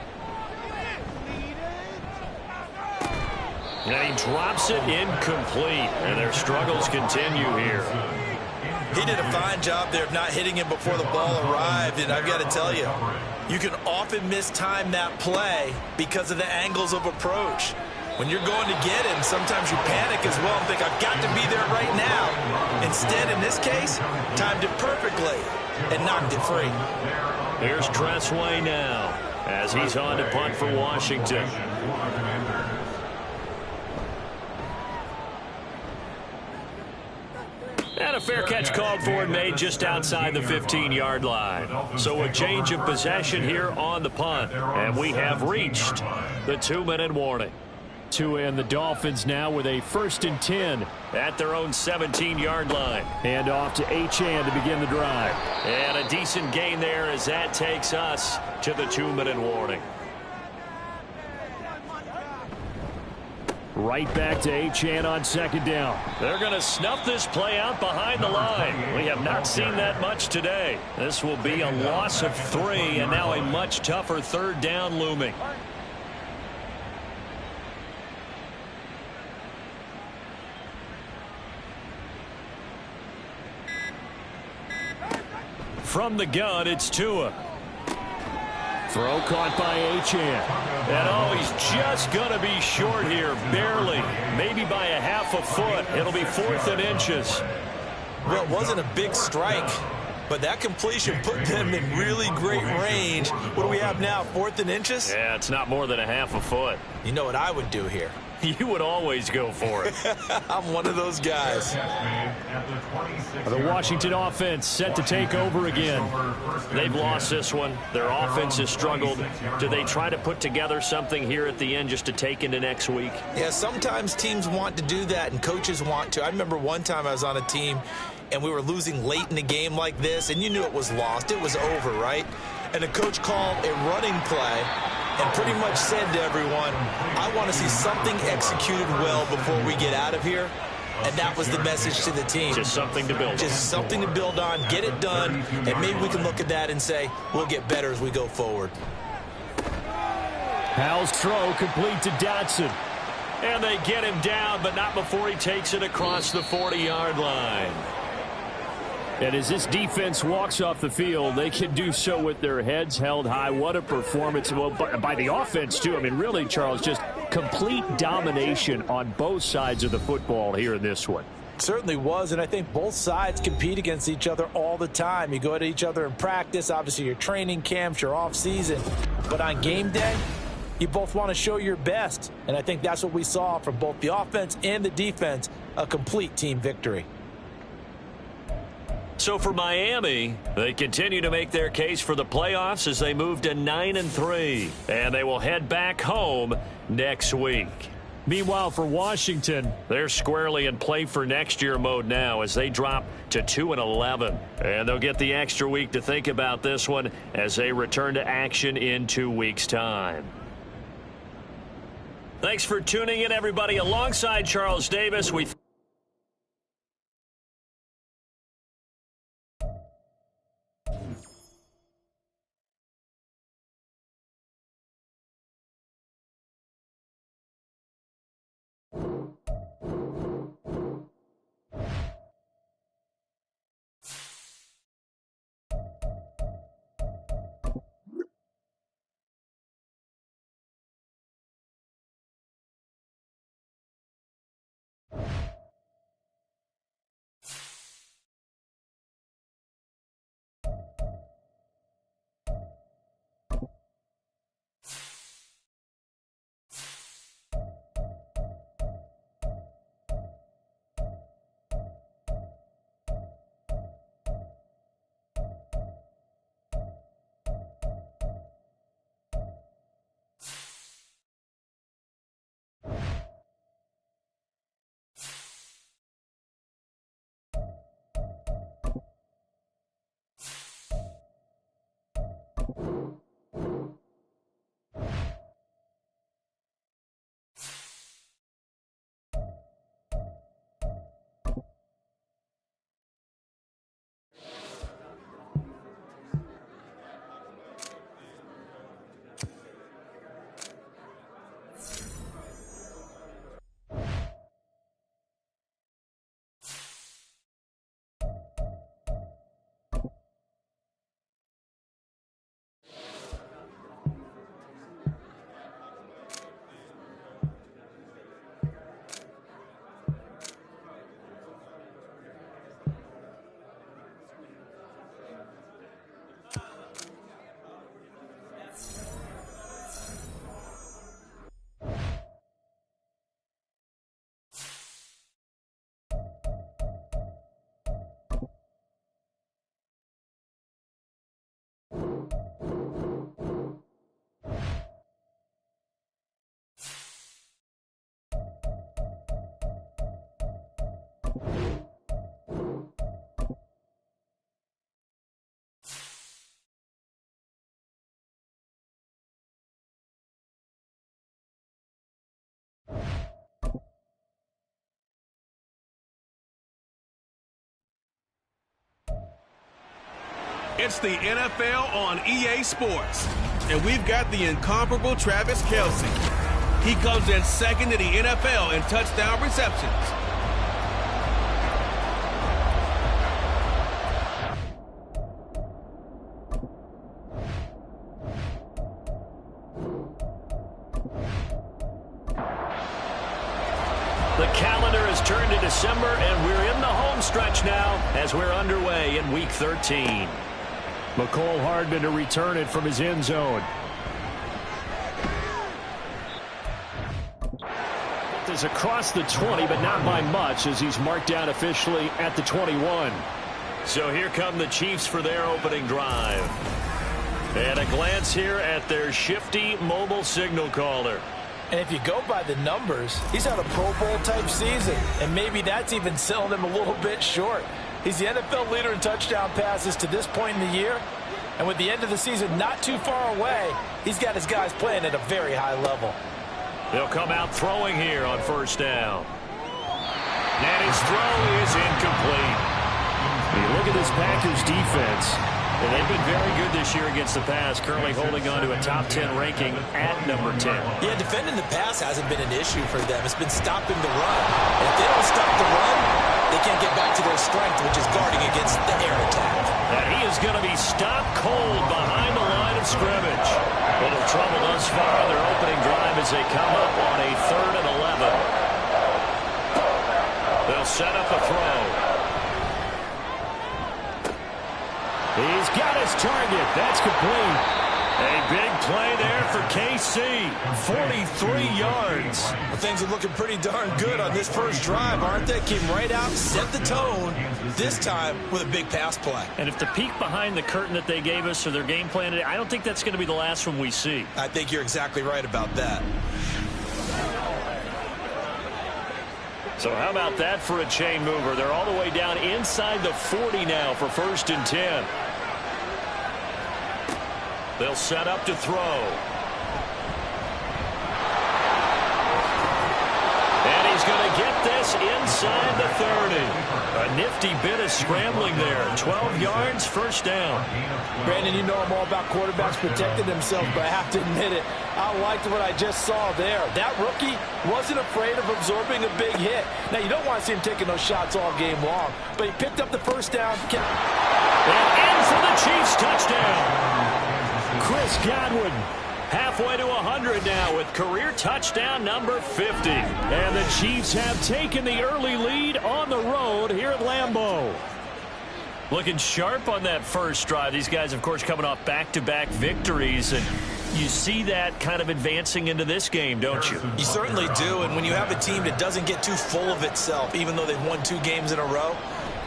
And he drops it incomplete. And their struggles continue here. He did a fine job there of not hitting him before the ball arrived. And I've got to tell you, you can often mistime that play because of the angles of approach. When you're going to get him, sometimes you panic as well and think, I've got to be there right now. Instead, in this case, timed it perfectly and knocked it free. Here's Tressway now as he's on to punt for Washington. And a fair catch called for and made just outside the 15-yard line. So a change of possession here on the punt. And we have reached the 2-minute warning. Tua and the Dolphins now with a 1st and 10 at their own 17-yard line. And off to Achane to begin the drive. And a decent gain there as that takes us to the 2-minute warning. Right back to Achane on 2nd down. They're going to snuff this play out behind the line. We have not seen that much today. This will be a loss of 3, and now a much tougher 3rd down looming. From the gun, it's Tua. Throw caught by Achane. And oh, he's just going to be short here, barely. Maybe by a half a foot. It'll be 4th and inches. Well, it wasn't a big strike, but that completion put them in really great range. What do we have now, 4th and inches? Yeah, it's not more than a half a foot. You know what I would do here? You would always go for it. I'm one of those guys. The Washington offense set to take over again. They've lost this one. Their offense has struggled. Do they try to put together something here at the end just to take into next week? Yeah, sometimes teams want to do that and coaches want to. I remember one time I was on a team and we were losing late in the game like this, and you knew it was lost. It was over, right? And the coach called a running play and pretty much said to everyone, I want to see something executed well before we get out of here. And that was the message to the team. Just something to build on. Just something to build on, get it done, and maybe we can look at that and say, we'll get better as we go forward. Howell's throw complete to Dotson. And they get him down, but not before he takes it across the 40-yard line. And as this defense walks off the field, they can do so with their heads held high. What a performance by the offense, too. I mean, really, Charles, just complete domination on both sides of the football here in this one. Certainly was, and I think both sides compete against each other all the time. You go at each other in practice, obviously your training camps, your off-season. But on game day, you both want to show your best. And I think that's what we saw from both the offense and the defense, a complete team victory. So for Miami, they continue to make their case for the playoffs as they move to 9-3. And they will head back home next week. Meanwhile, for Washington, they're squarely in play for next year mode now as they drop to 2-11. And they'll get the extra week to think about this one as they return to action in 2 weeks' time. Thanks for tuning in, everybody. Alongside Charles Davis, we It's the NFL on EA Sports, and we've got the incomparable Travis Kelce. He comes in second in the NFL in touchdown receptions. The calendar has turned to December, and we're in the home stretch now as we're underway in Week 13. McCole Hardman to return it from his end zone. Is across the 20, but not by much, as he's marked down officially at the 21. So here come the Chiefs for their opening drive. And a glance here at their shifty mobile signal caller. And if you go by the numbers, he's had a Pro Bowl type season, and maybe that's even selling him a little bit short. He's the NFL leader in touchdown passes to this point in the year, and with the end of the season not too far away, he's got his guys playing at a very high level. They'll come out throwing here on first down. And his throw is incomplete. You look at this Packers defense. And they've been very good this year against the pass, currently holding on to a top 10 ranking at number 10. Yeah, defending the pass hasn't been an issue for them. It's been stopping the run. And if they don't stop the run, they can't get back to their strength, which is guarding against the air attack. And he is going to be stopped cold behind the line of scrimmage. A little trouble thus far on their opening drive as they come up on a 3rd and 11. They'll set up a throw. He's got his target. That's complete. A big play there for KC. 43 yards. Well, things are looking pretty darn good on this first drive, aren't they? Came right out, set the tone, this time with a big pass play. And if the peek behind the curtain that they gave us or their game plan today, I don't think that's going to be the last one we see. I think you're exactly right about that. So how about that for a chain mover? They're all the way down inside the 40 now for 1st and 10. They'll set up to throw. And he's going to get this inside the 30. A nifty bit of scrambling there. 12 yards, first down. Brandon, you know I'm all about quarterbacks protecting themselves, but I have to admit it. I liked what I just saw there. That rookie wasn't afraid of absorbing a big hit. Now, you don't want to see him taking those shots all game long, but he picked up the first down. And in for the Chiefs, touchdown. Chris Godwin. Halfway to 100 now with career touchdown number 50. And the Chiefs have taken the early lead on the road here at Lambeau. Looking sharp on that first drive. These guys, of course, coming off back-to-back victories, and you see that kind of advancing into this game, don't you? You certainly do, and when you have a team that doesn't get too full of itself, even though they've won 2 games in a row,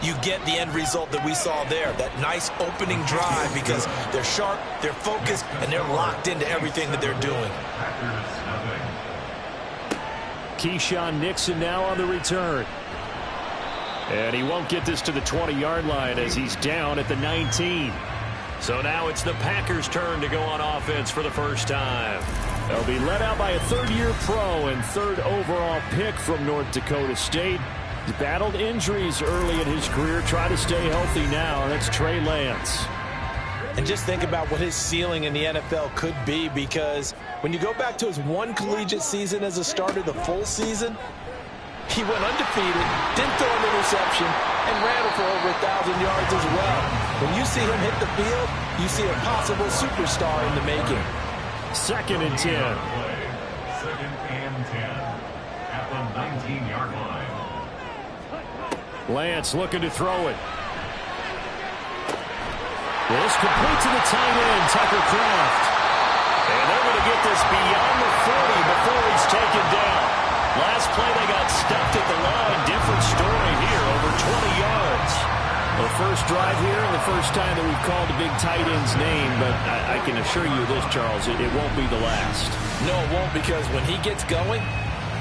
you get the end result that we saw there, that nice opening drive, because they're sharp, they're focused, and they're locked into everything that they're doing. Keyshawn Nixon now on the return. And he won't get this to the 20-yard line as he's down at the 19. So now it's the Packers' turn to go on offense for the first time. They'll be led out by a 3rd-year pro and 3rd overall pick from North Dakota State. He battled injuries early in his career, trying to stay healthy now, and that's Trey Lance. And just think about what his ceiling in the NFL could be, because when you go back to his 1 collegiate season as a starter, the full season, he went undefeated, didn't throw an interception, and ran for over 1,000 yards as well. When you see him hit the field, you see a possible superstar in the making. 2nd and 10. 2nd and 10 at the 19-yard line. Lance looking to throw it. This complete to the tight end, Tucker Kraft. And they're going to get this beyond the 40 before he's taken down. Last play they got stuffed at the line. Different story here, over 20 yards. The first drive here and the first time that we've called a big tight end's name, but I can assure you this, Charles, it won't be the last. No, it won't, because when he gets going,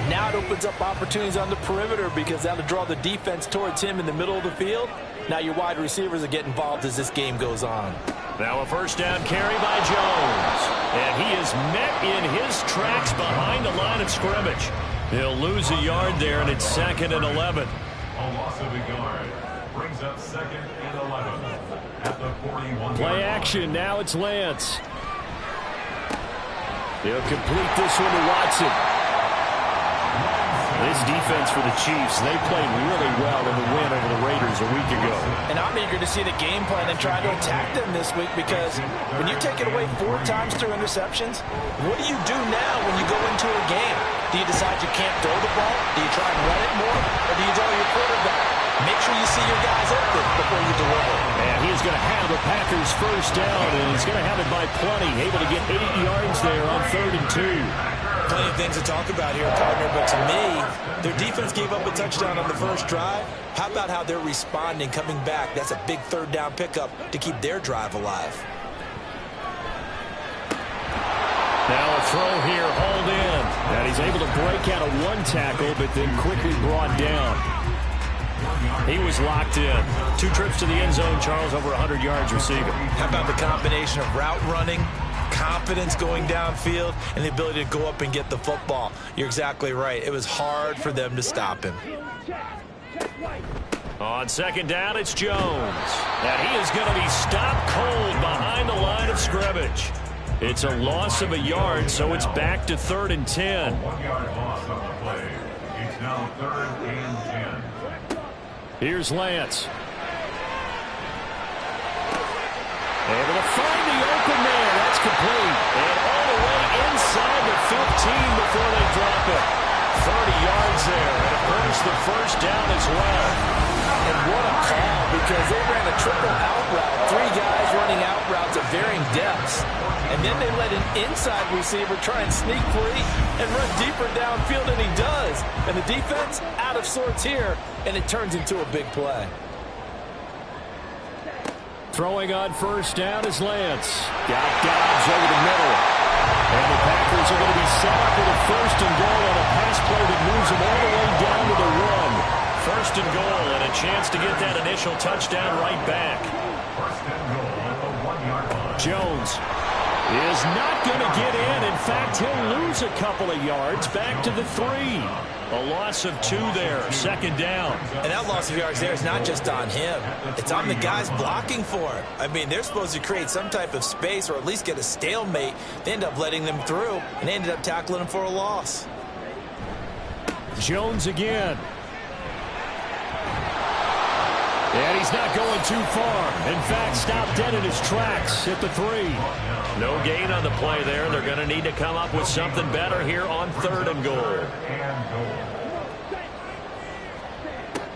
now it opens up opportunities on the perimeter, because that'll draw the defense towards him in the middle of the field. Now your wide receivers will get involved as this game goes on. Now a first down carry by Jones. And he is met in his tracks behind the line of scrimmage. He'll lose a yard there, and it's 2nd and 11. A loss of a yard brings up 2nd and 11 at the 41. Play action. Now it's Lance. He'll complete this one to Watson. This defense for the Chiefs, they played really well in the win over the Raiders a week ago. And I'm eager to see the game plan and try to attack them this week, because when you take it away 4 times through interceptions, what do you do now when you go into a game? Do you decide you can't throw the ball? Do you try and run it more? Or do you tell your quarterback, make sure you see your guys open before you deliver? And he is going to have the Packers first down, and he's going to have it by plenty, able to get 8 yards there on 3rd and 2. Plenty of things to talk about here, partner, but to me, their defense gave up a touchdown on the first drive. How about how they're responding, coming back? That's a big 3rd down pickup to keep their drive alive. Now a throw here, hauled in. And he's able to break out of 1 tackle, but then quickly brought down. He was locked in. 2 trips to the end zone, Charles, over 100 yards receiving. How about the combination of route running, confidence going downfield, and the ability to go up and get the football? You're exactly right. It was hard for them to stop him. On 2nd down, it's Jones. And he is going to be stopped cold behind the line of scrimmage. It's a loss of a yard, so it's back to 3rd and 10. 1-yard loss on the play. It's now 3rd and 10. Here's Lance. Able to find the open man. That's complete. And all the way inside the 15 before they drop it. 30 yards there. And, of course, the first down as well. And what a call, because they ran a triple out route. 3 guys running out routes at varying depths. And then they let an inside receiver try and sneak free and run deeper downfield, and he does. And the defense out of sorts here, and it turns into a big play. Throwing on first down is Lance. Got Dobbs over the middle. And the Packers are going to be set up with a 1st and goal on a pass play that moves them all the way down to the 1. 1st and goal, and a chance to get that initial touchdown right back. 1st and goal at the 1-yard line. Jones is not going to get in. In fact, he'll lose a couple of yards back to the 3. A loss of 2 there, 2nd down. And that loss of yards there is not just on him. It's on the guys blocking for him. I mean, they're supposed to create some type of space or at least get a stalemate. They end up letting them through, and they ended up tackling him for a loss. Jones again. And he's not going too far. In fact, stopped dead in his tracks at the 3. No gain on the play there. They're going to need to come up with something better here on 3rd and goal.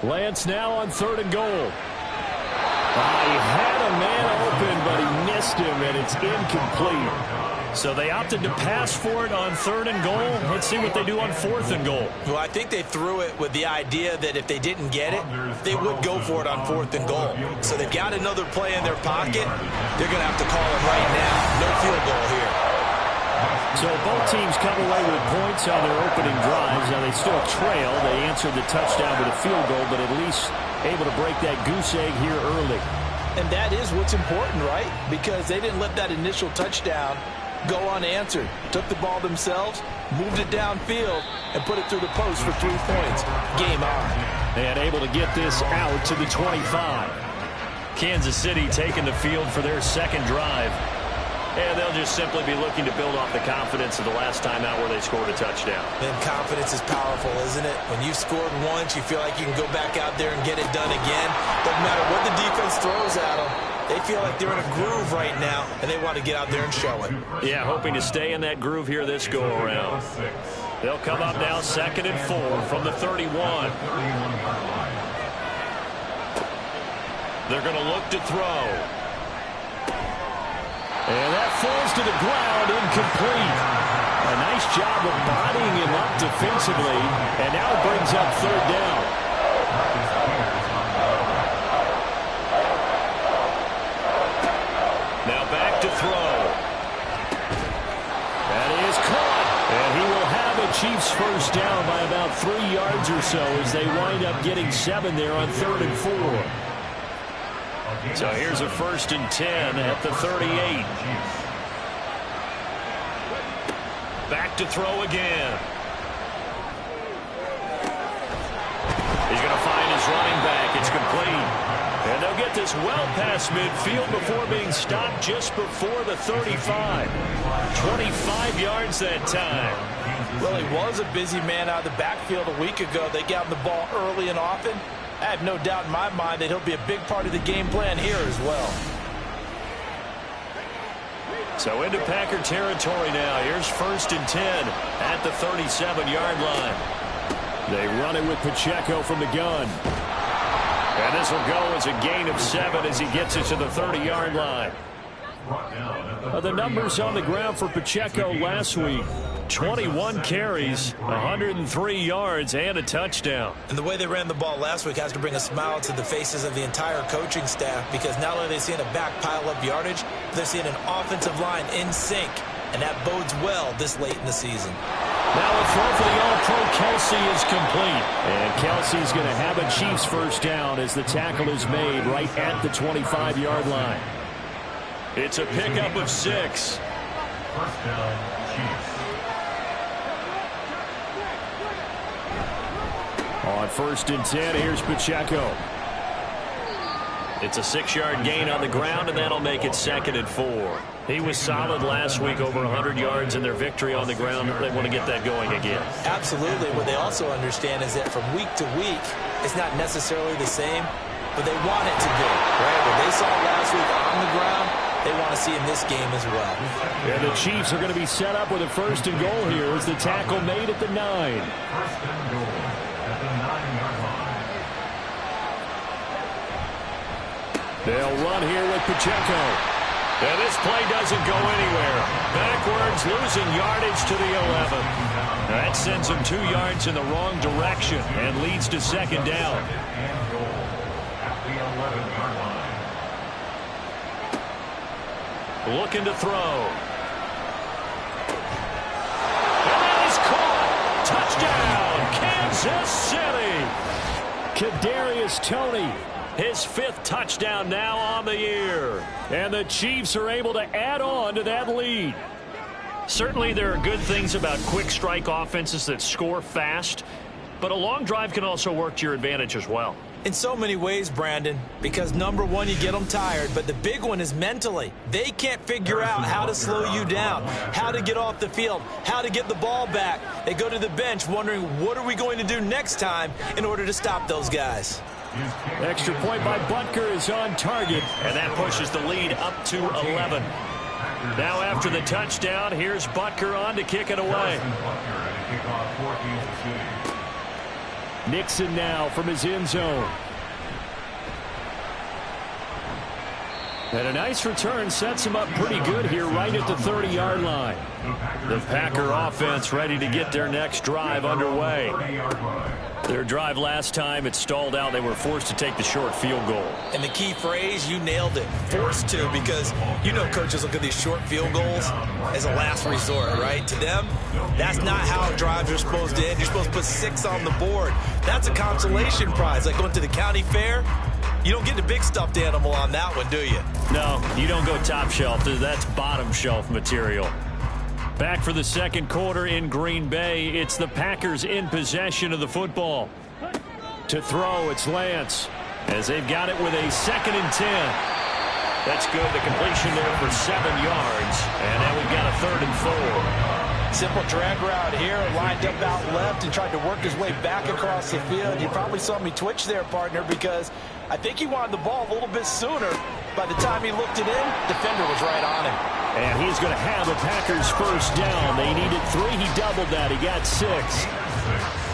Lance now on 3rd and goal. He had a man open, but he missed him, and it's incomplete. So they opted to pass for it on 3rd and goal. Let's see what they do on 4th and goal. Well, I think they threw it with the idea that if they didn't get it, they would go for it on 4th and goal. So they've got another play in their pocket. They're going to have to call it right now. No field goal here. So both teams come away with points on their opening drives. Now they still trail. They answered the touchdown with a field goal, but at least able to break that goose egg here early. And that is what's important, right? Because they didn't let that initial touchdown go unanswered. Took the ball themselves, moved it downfield, and put it through the post for 3 points. Game on. And able to get this out to the 25. Kansas City taking the field for their 2nd drive. And they'll just simply be looking to build off the confidence of the last time out where they scored a touchdown. And confidence is powerful, isn't it? When you've scored once, you feel like you can go back out there and get it done again. Doesn't matter what the defense throws at them. They feel like they're in a groove right now, and they want to get out there and show it. Yeah, hoping to stay in that groove here this go-around. They'll come up now 2nd and 4 from the 31. They're going to look to throw. And that falls to the ground, incomplete. A nice job of bodying him up defensively, and now it brings up 3rd down. Now back to throw. That is caught, and he will have a Chiefs first down by about 3 yards or so as they wind up getting 7 there on 3rd and 4. So here's a 1st and 10 at the 38. Back to throw again. He's going to find his running back. It's complete. And they'll get this well past midfield before being stopped just before the 35. 25 yards that time. Well, he was a busy man out of the backfield a week ago. They got him the ball early and often. I have no doubt in my mind that he'll be a big part of the game plan here as well. So into Packer territory now. Here's 1st and 10 at the 37-yard line. They run it with Pacheco from the gun. And this will go as a gain of 7 as he gets it to the 30-yard line. The numbers on the ground for Pacheco last week. 21 carries, 103 yards, and a touchdown. And the way they ran the ball last week has to bring a smile to the faces of the entire coaching staff, because not only are they seeing a back pile up yardage, they're seeing an offensive line in sync, and that bodes well this late in the season. Now a throw for the All-Pro Kelsey is complete. And Kelsey's going to have a Chiefs first down as the tackle is made right at the 25-yard line. It's a pickup of 6. First down, Chiefs. On 1st and 10, here's Pacheco. It's a 6-yard gain on the ground, and that'll make it 2nd and 4. He was solid last week, over 100 yards in their victory on the ground. They want to get that going again. Absolutely. What they also understand is that from week to week, it's not necessarily the same, but they want it to be. Right? What they saw last week on the ground, they want to see in this game as well. And the Chiefs are going to be set up with a 1st and goal here as the tackle made at the 9. 1st and goal at the 9-yard line. They'll run here with Pacheco. And this play doesn't go anywhere. Backwards, losing yardage to the 11. That sends him 2 yards in the wrong direction and leads to 2nd down. And goal at the 11-yard line. Looking to throw. And that is caught. Touchdown, Kansas City. Kadarius Toney. His 5th touchdown now on the year. And the Chiefs are able to add on to that lead. Certainly there are good things about quick strike offenses that score fast, but a long drive can also work to your advantage as well. In so many ways, Brandon, because number one, you get them tired, but the big one is mentally. They can't figure out how to slow you down, how to get off the field, how to get the ball back. They go to the bench wondering, what are we going to do next time in order to stop those guys? Extra point by Butker is on target. And that pushes the lead up to 11. Now after the touchdown, here's Butker on to kick it away. Nixon now from his end zone. And a nice return sets him up pretty good here right at the 30-yard line. The Packer offense ready to get their next drive underway. Their drive last time, it stalled out. They were forced to take the short field goal. And the key phrase, you nailed it, forced to, because you know coaches look at these short field goals as a last resort, right? To them, that's not how drives are supposed to end. You're supposed to put 6 on the board. That's a consolation prize, like going to the county fair. You don't get the big stuffed animal on that one, do you? No, you don't go top shelf. That's bottom shelf material. Back for the second quarter in Green Bay. It's the Packers in possession of the football. To throw, it's Lance, as they've got it with a 2nd and 10. That's good. The completion there for 7 yards. And now we've got a 3rd and 4. Simple drag route here, lined up out left and tried to work his way back across the field. You probably saw me twitch there, partner, because I think he wanted the ball a little bit sooner. By the time he looked it in, defender was right on him. And he's going to have a Packers first down. They needed 3. He doubled that. He got 6.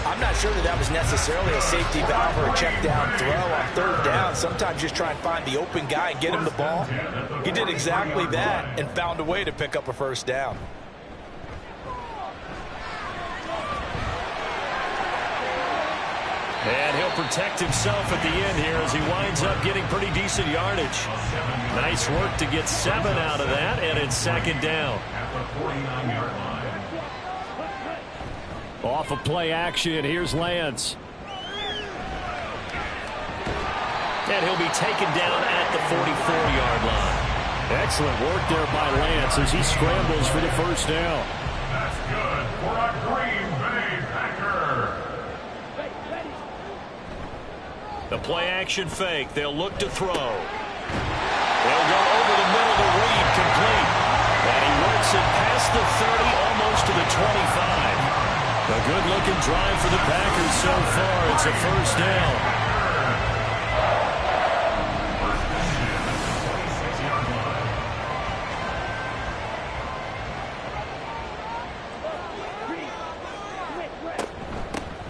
I'm not sure that was necessarily a safety valve or a check down throw on 3rd down. Sometimes just try and find the open guy and get him the ball. He did exactly that and found a way to pick up a first down. And he'll protect himself at the end here as he winds up getting pretty decent yardage. Nice work to get 7 out of that, and it's 2nd down. Off of play action, here's Lance. And he'll be taken down at the 44-yard line. Excellent work there by Lance as he scrambles for the first down. That's good for a Green Bay Packer. The play action fake. They'll look to throw. They'll go over the middle to Reed, complete. And he works it past the 30, almost to the 25. Good-looking drive for the Packers so far. It's a first down.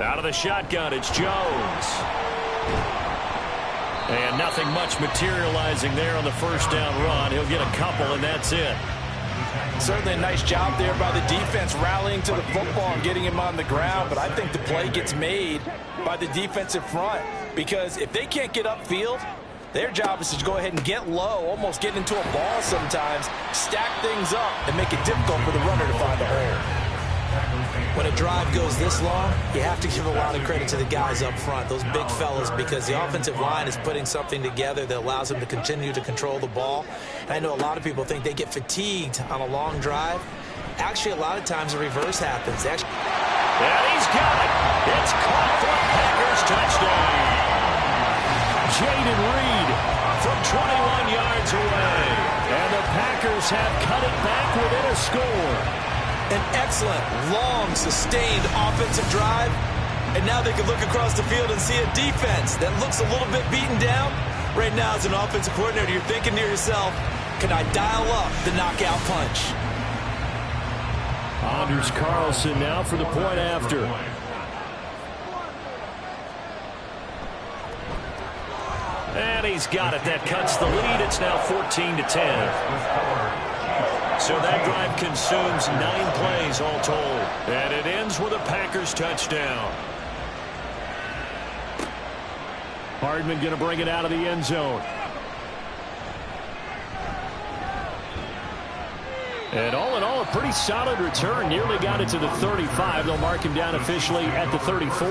Out of the shotgun, it's Jones. And nothing much materializing there on the first down run. He'll get a couple, and that's it. Certainly a nice job there by the defense rallying to the football and getting him on the ground. But I think the play gets made by the defensive front, because if they can't get upfield, their job is to go ahead and get low, almost get into a ball sometimes, stack things up, and make it difficult for the runner to find a hole. When a drive goes this long, you have to give a lot of credit to the guys up front, those big fellas, because the offensive line is putting something together that allows them to continue to control the ball. And I know a lot of people think they get fatigued on a long drive. Actually, a lot of times the reverse happens. And he's got it. It's caught for a Packers touchdown. Jaden Reed from 21 yards away. And the Packers have cut it back within a score. An excellent, long, sustained offensive drive. And now they can look across the field and see a defense that looks a little bit beaten down. Right now, as an offensive coordinator, you're thinking to yourself, can I dial up the knockout punch? Anders Carlson now for the point after. And he's got it. That cuts the lead. It's now 14-10. So that drive consumes 9 plays all told. And it ends with a Packers touchdown. Hardman going to bring it out of the end zone. And all in all, a pretty solid return. Nearly got it to the 35. They'll mark him down officially at the 34.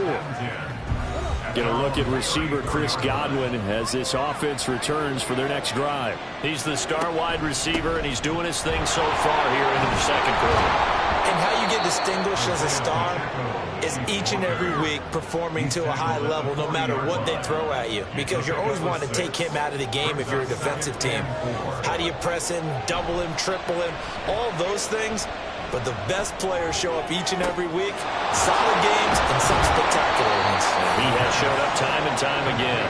Get a look at receiver Chris Godwin as this offense returns for their next drive. He's the star wide receiver, and he's doing his thing so far here into the second quarter. And how you get distinguished as a star is each and every week performing to a high level no matter what they throw at you, because you're always wanting to take him out of the game if you're a defensive team. How do you press him, double him, triple him, all those things? But the best players show up each and every week. Solid games and some spectacular ones. He has showed up time and time again.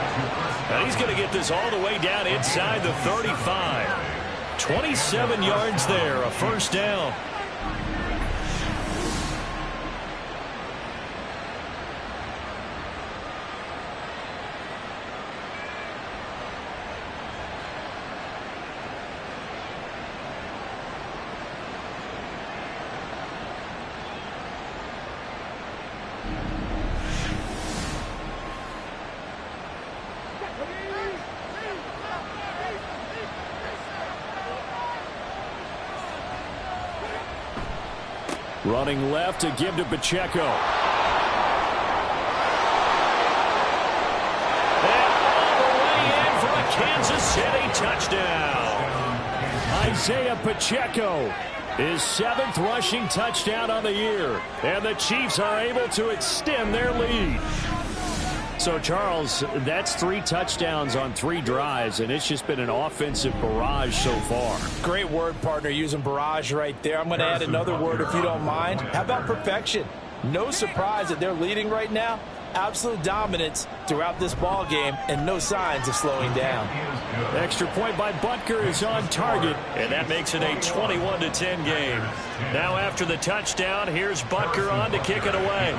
And he's going to get this all the way down inside the 35. 27 yards there, a first down. Running left to give to Pacheco. And all the way in for a Kansas City touchdown. Isaiah Pacheco, his 7th rushing touchdown on the year. And the Chiefs are able to extend their lead. So, Charles, that's 3 touchdowns on 3 drives, and it's just been an offensive barrage so far. Great word, partner, using barrage right there. I'm going to add another word if you don't mind. How about perfection? No surprise that they're leading right now. Absolute dominance throughout this ball game and no signs of slowing down. Extra point by Butker is on target, and that makes it a 21-10 game. Now after the touchdown, here's Butker on to kick it away.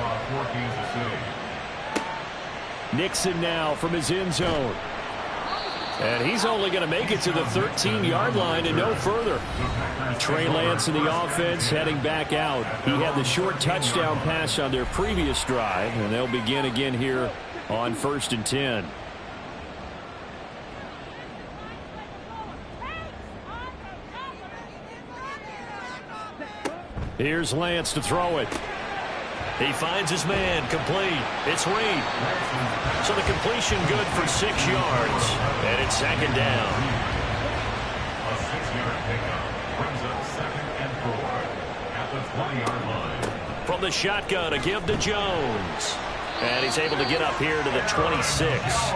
Nixon now from his end zone. And he's only going to make it to the 13-yard line and no further. Trey Lance in the offense heading back out. He had the short touchdown pass on their previous drive, and they'll begin again here on 1st and 10. Here's Lance to throw it. He finds his man, complete. It's Reed. So the completion good for 6 yards. And it's 2nd down. A 6-yard pickup brings up 2nd and 4 at the 20-yard line. From the shotgun, a give to Jones. And he's able to get up here to the 26.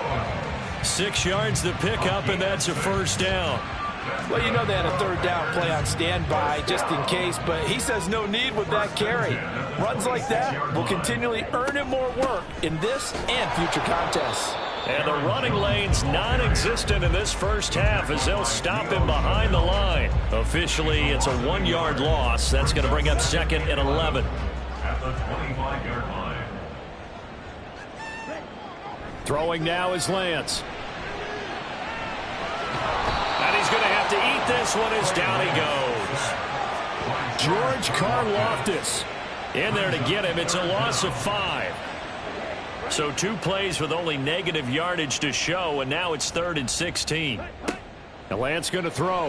6 yards to pick up, and that's a first down. Well, you know they had a third down play on standby just in case, but he says no need with that carry. Runs like that will continually earn him more work in this and future contests. And the running lane's non-existent in this first half as they'll stop him behind the line. Officially, it's a 1-yard loss. That's going to bring up 2nd and 11. At the 25-yard line. Throwing now is Lance. And he's going to have to eat this one as down he goes. George Karlaftis In there to get him. It's a loss of 5. So 2 plays with only negative yardage to show, and now it's 3rd and 16. And Lance going to throw.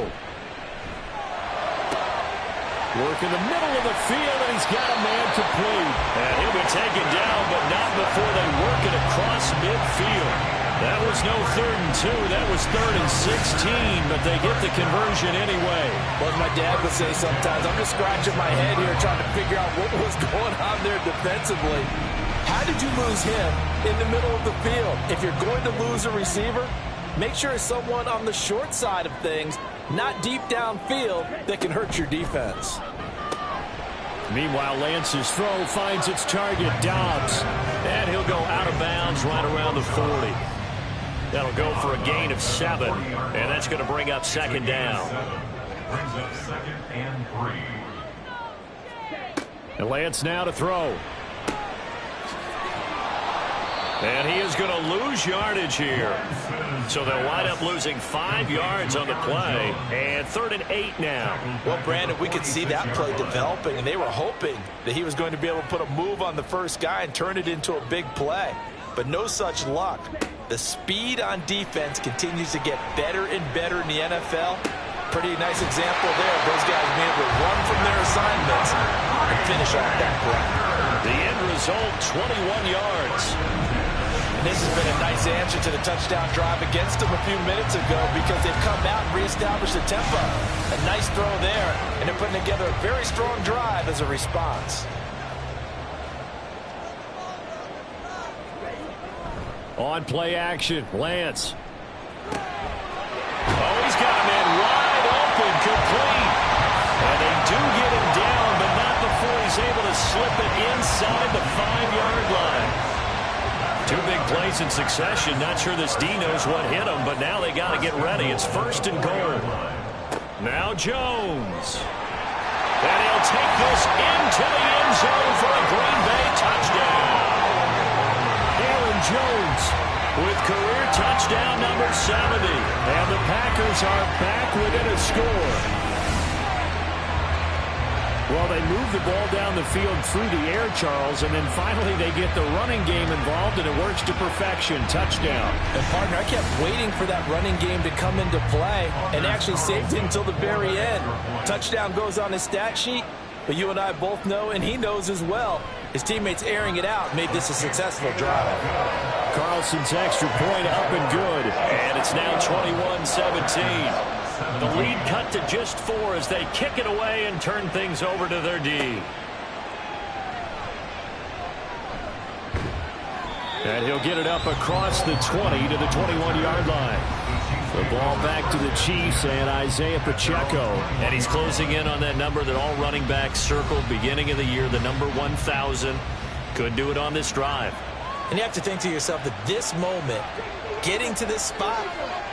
Work in the middle of the field, and he's got a man complete. And he'll be taken down, but not before they work it across midfield. That was no 3rd and 2. That was 3rd and 16, but they get the conversion anyway. Well, as my dad would say sometimes, I'm just scratching my head here trying to figure out what was going on there defensively. How did you lose him in the middle of the field? If you're going to lose a receiver, make sure it's someone on the short side of things, not deep downfield, that can hurt your defense. Meanwhile, Lance's throw finds its target, Dobbs. And he'll go out of bounds right around the 40. That'll go for a gain of 7, and that's going to bring up 2nd down. Brings up 2nd and 3. And Lance now to throw. And he is going to lose yardage here. So they'll wind up losing 5 yards on the play. And 3rd and 8 now. Well, Brandon, we could see that play developing, and they were hoping that he was going to be able to put a move on the first guy and turn it into a big play. But no such luck. The speed on defense continues to get better and better in the NFL. Pretty nice example there of those guys being able to run from their assignments and finish off that play. The end result, 21 yards. This has been a nice answer to the touchdown drive against them a few minutes ago because they've come out and reestablished the tempo. A nice throw there, and they're putting together a very strong drive as a response. On play action, Lance. Oh, he's got a man wide open, complete. And they do get him down, but not before he's able to slip it inside the 5-yard line. 2 big plays in succession. Not sure this D knows what hit him, but now they got to get ready. It's 1st and goal. Now Jones. And he'll take this into the end zone for a Green Bay touchdown. Aaron Jones With career touchdown number 70. And the Packers are back within a score. Well, they move the ball down the field through the air, Charles, and then finally they get the running game involved, and it works to perfection. Touchdown. And, partner, I kept waiting for that running game to come into play and actually saved it until the very end. Touchdown goes on his stat sheet, but you and I both know, and he knows as well, his teammates airing it out made this a successful drive. Carlson's extra point up and good. And it's now 21-17. The lead cut to just 4 as they kick it away and turn things over to their D. And he'll get it up across the 20 to the 21-yard line. The ball back to the Chiefs and Isaiah Pacheco. And he's closing in on that number that all running backs circled beginning of the year, the number 1,000. Could do it on this drive. And you have to think to yourself that this moment, getting to this spot,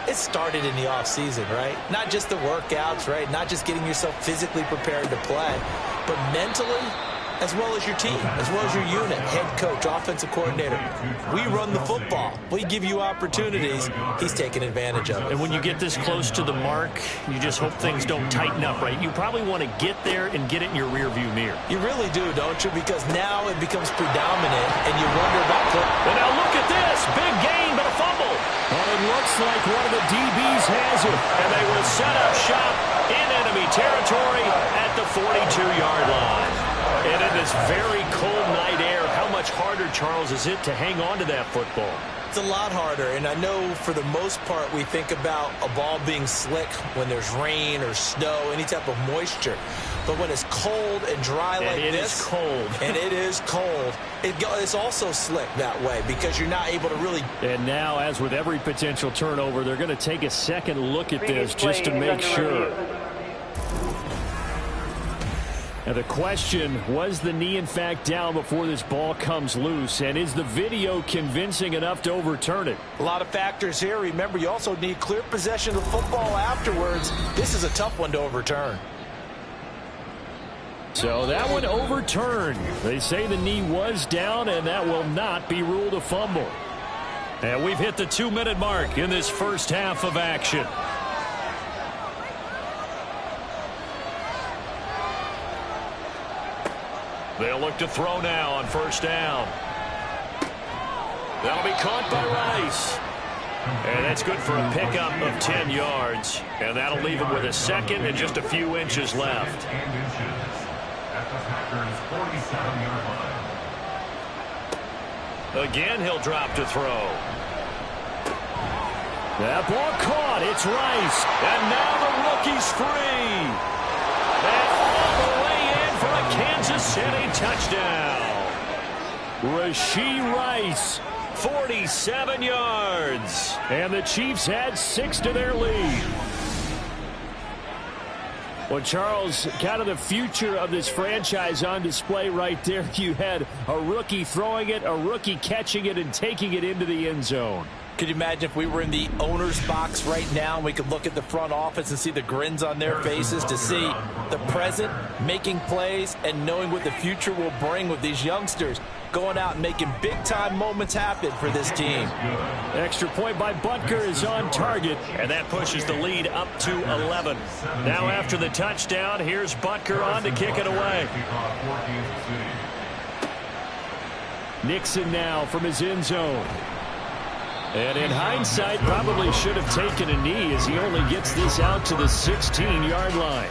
it started in the offseason, right? Not just the workouts, right? Not just getting yourself physically prepared to play, but mentally, as well as your team, as well as your unit, head coach, offensive coordinator. We run the football. We give you opportunities. He's taking advantage of it. And when you get this close to the mark, you just hope things don't tighten up, right? You probably want to get there and get it in your rearview mirror. You really do, don't you? Because now it becomes predominant, and you wonder about... And now look at this. Big gain, but a fumble. Well, it looks like one of the DBs has it. And they will set up shop in enemy territory at the 42-yard line. And in this very cold night air, how much harder, Charles, is it to hang on to that football? It's a lot harder, and I know for the most part we think about a ball being slick when there's rain or snow, any type of moisture. But when it's cold and dry like this, it is cold. and it is cold, it's also slick that way because you're not able to really. And now, as with every potential turnover, they're going to take a second look at this just to make sure. Now the question, was the knee in fact down before this ball comes loose? And is the video convincing enough to overturn it? A lot of factors here. Remember, you also need clear possession of the football afterwards. This is a tough one to overturn. So that one overturned. They say the knee was down, and that will not be ruled a fumble. And we've hit the 2-minute mark in this first half of action. They'll look to throw now on first down. That'll be caught by Rice. And that's good for a pickup of 10 yards. And that'll leave him with a second and just a few inches left. Again, he'll drop to throw. That ball caught. It's Rice. And now the rookie's free. And all the way in for a Kansas City touchdown. Rashee Rice, 47 yards. And the Chiefs had 6 to their lead. Well, Charles, kind of the future of this franchise on display right there. You had a rookie throwing it, a rookie catching it, and taking it into the end zone. Could you imagine if we were in the owner's box right now and we could look at the front office and see the grins on their faces to see the present making plays and knowing what the future will bring with these youngsters going out and making big-time moments happen for this team. Extra point by Butker is on target, and that pushes the lead up to 11. Now after the touchdown, here's Butker on to kick it away. Nixon now from his end zone. And in hindsight, probably should have taken a knee as he only gets this out to the 16-yard line.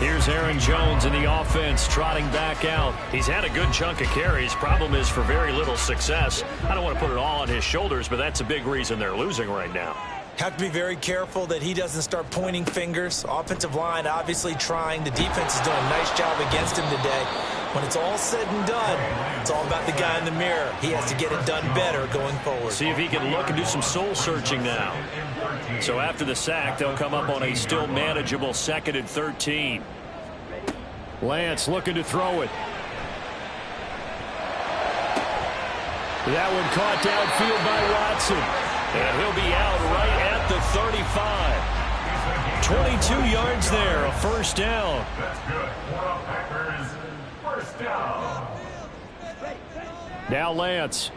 Here's Aaron Jones in the offense trotting back out. He's had a good chunk of carries. Problem is for very little success. I don't want to put it all on his shoulders, but that's a big reason they're losing right now. Have to be very careful that he doesn't start pointing fingers. Offensive line obviously trying. The defense is doing a nice job against him today. When it's all said and done, it's all about the guy in the mirror. He has to get it done better going forward. See if he can look and do some soul searching now. So after the sack, they'll come up on a still manageable 2nd and 13. Lance looking to throw it. That one caught downfield by Watson. And he'll be out right at the 35. 22 yards there, a first down. That's good. More Packers. First down. Now Lance.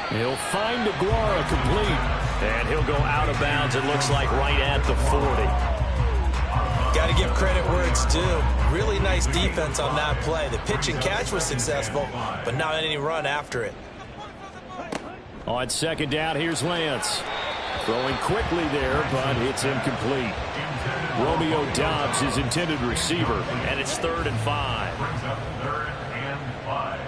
He'll find Aguara complete. And he'll go out of bounds, it looks like, right at the 40. Got to give credit where it's due. Really nice defense on that play. The pitch and catch was successful, but not any run after it. On second down, here's Lance. Throwing quickly there, but it's incomplete. Romeo Doubs, his intended receiver, and it's 3rd and 5. Brings up 3rd and 5.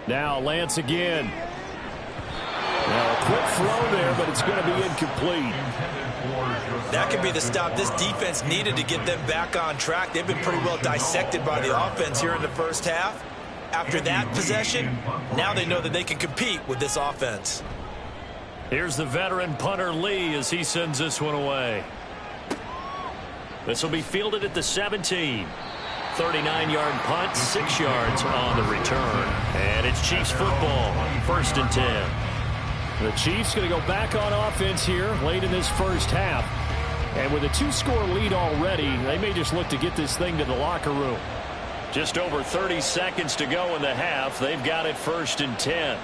Now Lance again. Now a quick throw there, but it's going to be incomplete. That could be the stop this defense needed to get them back on track. They've been pretty well dissected by the offense here in the first half. After that possession, now they know that they can compete with this offense. Here's the veteran punter Lee as he sends this one away. This will be fielded at the 17. 39-yard punt, 6 yards on the return. And it's Chiefs football, 1st and 10. The Chiefs going to go back on offense here late in this first half. And with a 2-score lead already, they may just look to get this thing to the locker room. Just over 30 seconds to go in the half. They've got it 1st and 10.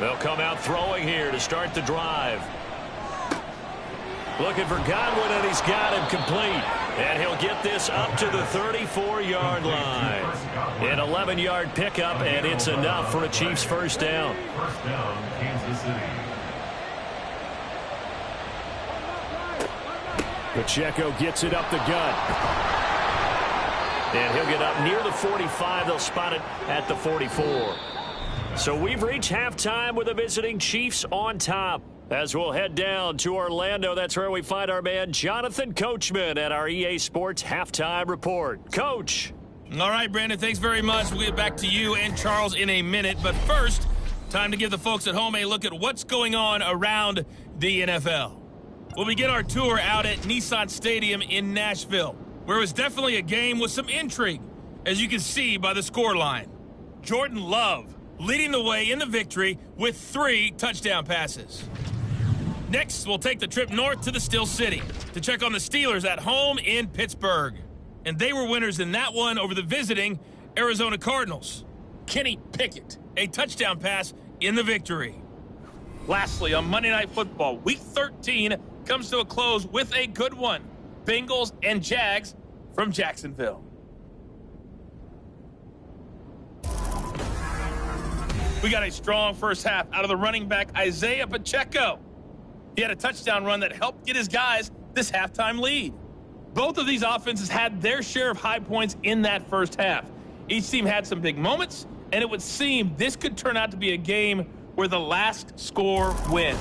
They'll come out throwing here to start the drive. Looking for Godwin, and he's got him complete. And he'll get this up to the 34-yard line. An 11-yard pickup, and it's enough for a Chiefs first down. First down, Kansas City. Pacheco gets it up the gut. And he'll get up near the 45. They'll spot it at the 44. So we've reached halftime with the visiting Chiefs on top. As we'll head down to Orlando, that's where we find our man Jonathan Coachman at our EA Sports Halftime Report. Coach. All right, Brandon, thanks very much. We'll get back to you and Charles in a minute. But first, time to give the folks at home a look at what's going on around the NFL. We'll begin our tour out at Nissan Stadium in Nashville, where it was definitely a game with some intrigue, as you can see by the scoreline. Jordan Love leading the way in the victory with 3 touchdown passes. Next, we'll take the trip north to the Steel City to check on the Steelers at home in Pittsburgh. And they were winners in that one over the visiting Arizona Cardinals. Kenny Pickett, a touchdown pass in the victory. Lastly, on Monday Night Football, Week 13 comes to a close with a good one. Bengals and Jags from Jacksonville. We got a strong first half out of the running back Isaiah Pacheco. He had a touchdown run that helped get his guys this halftime lead. Both of these offenses had their share of high points in that first half. Each team had some big moments, and it would seem this could turn out to be a game where the last score wins.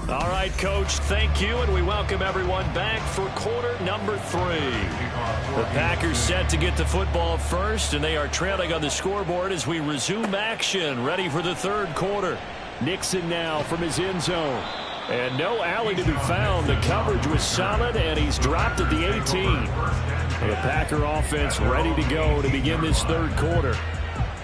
All right, Coach, thank you, and we welcome everyone back for quarter number 3. The Packers set to get the football first, and they are trailing on the scoreboard as we resume action, ready for the third quarter. Nixon now from his end zone. And no alley to be found. The coverage was solid, and he's dropped at the 18. The Packer offense ready to go to begin this third quarter.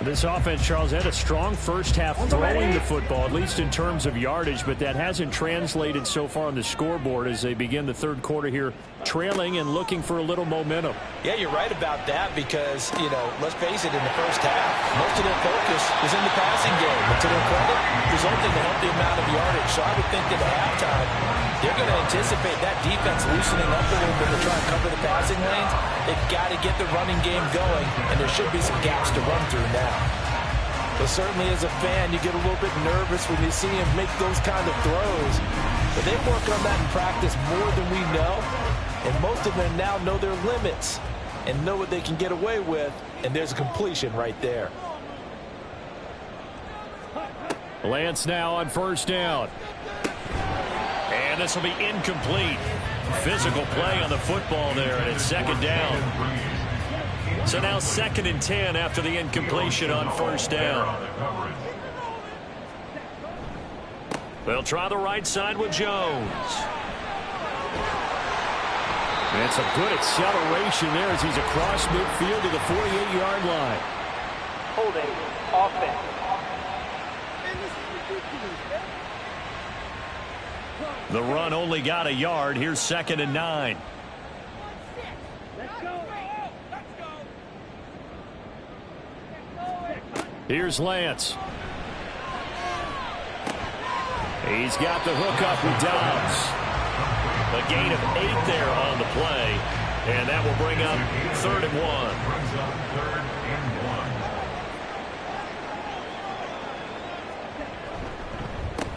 This offense, Charles, had a strong first half throwing the football, at least in terms of yardage, but that hasn't translated so far on the scoreboard as they begin the third quarter here, trailing and looking for a little momentum. Yeah, you're right about that because, let's face it, in the first half, most of their focus was in the passing game. And to their credit, resulting in a healthy amount of yardage. So I would think that at halftime, they're going to anticipate that defense loosening up a little bit to try and cover the passing lanes. They've got to get the running game going, and there should be some gaps to run through now. But certainly as a fan, you get a little bit nervous when you see him make those kind of throws. But they've worked on that in practice more than we know. And most of them now know their limits and know what they can get away with. And there's a completion right there. Lance now on first down. And this will be incomplete. Physical play on the football there, and it's second down. So now 2nd and 10 after the incompletion on first down. They'll try the right side with Jones. And some good acceleration there as he's across midfield to the 48-yard line. Holding offense. The run only got a yard. Here's 2nd and 9. Here's Lance. He's got the hook up with Dobbs. A gain of 8 there on the play. And that will bring up 3rd and 1.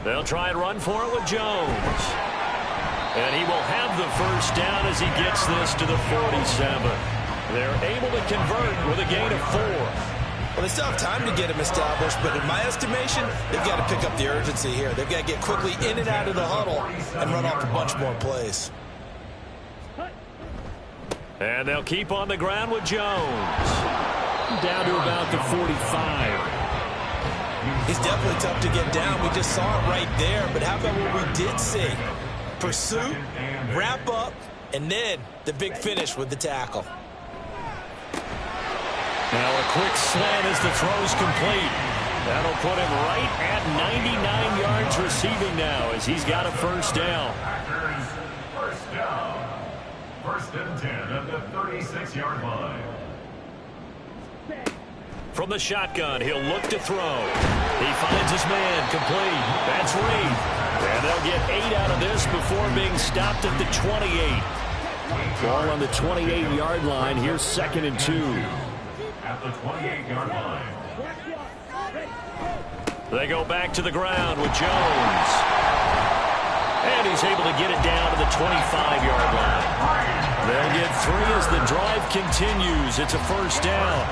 They'll try and run for it with Jones. And he will have the first down as he gets this to the 47. They're able to convert with a gain of 4. Well, they still have time to get him established, but in my estimation, they've got to pick up the urgency here. They've got to get quickly in and out of the huddle and run off a bunch more plays. And they'll keep on the ground with Jones. Down to about the 45. He's definitely tough to get down. We just saw it right there. But how about what we did see? Pursuit, wrap up, and then the big finish with the tackle. Now a quick slant as the throw's complete. That'll put him right at 99 yards receiving now as he's got a first down. First down. 1st and 10 at the 36-yard line. From the shotgun, he'll look to throw. He finds his man complete. That's Reed. And they'll get 8 out of this before being stopped at the 28. Ball on the 28-yard line. Here's 2nd and 2. At the 28-yard line. They go back to the ground with Jones. And he's able to get it down to the 25-yard line. They'll get 3 as the drive continues. It's a first down.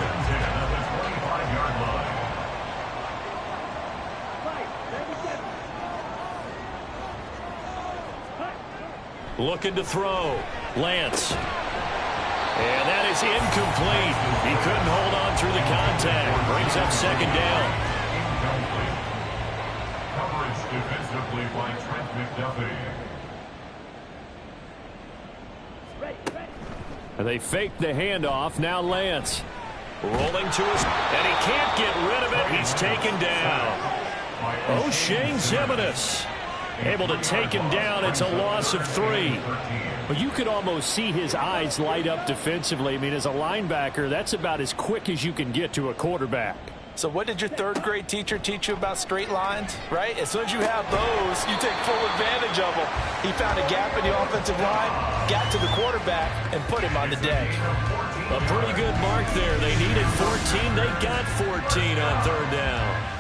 Looking to throw. Lance. And that is incomplete. He couldn't hold on through the contact. Brings up second down. Coverage defensively by Trent McDuffie. And they fake the handoff. Now Lance. Rolling to his, and he can't get rid of it. He's taken down. O'Shane Ximines able to take him down. It's a loss of 3. But you could almost see his eyes light up defensively. I mean, as a linebacker, that's about as quick as you can get to a quarterback. So what did your third-grade teacher teach you about straight lines, right? As soon as you have those, you take full advantage of them. He found a gap in the offensive line, got to the quarterback, and put him on the deck. A pretty good mark there. They needed 14. They got 14 on third down.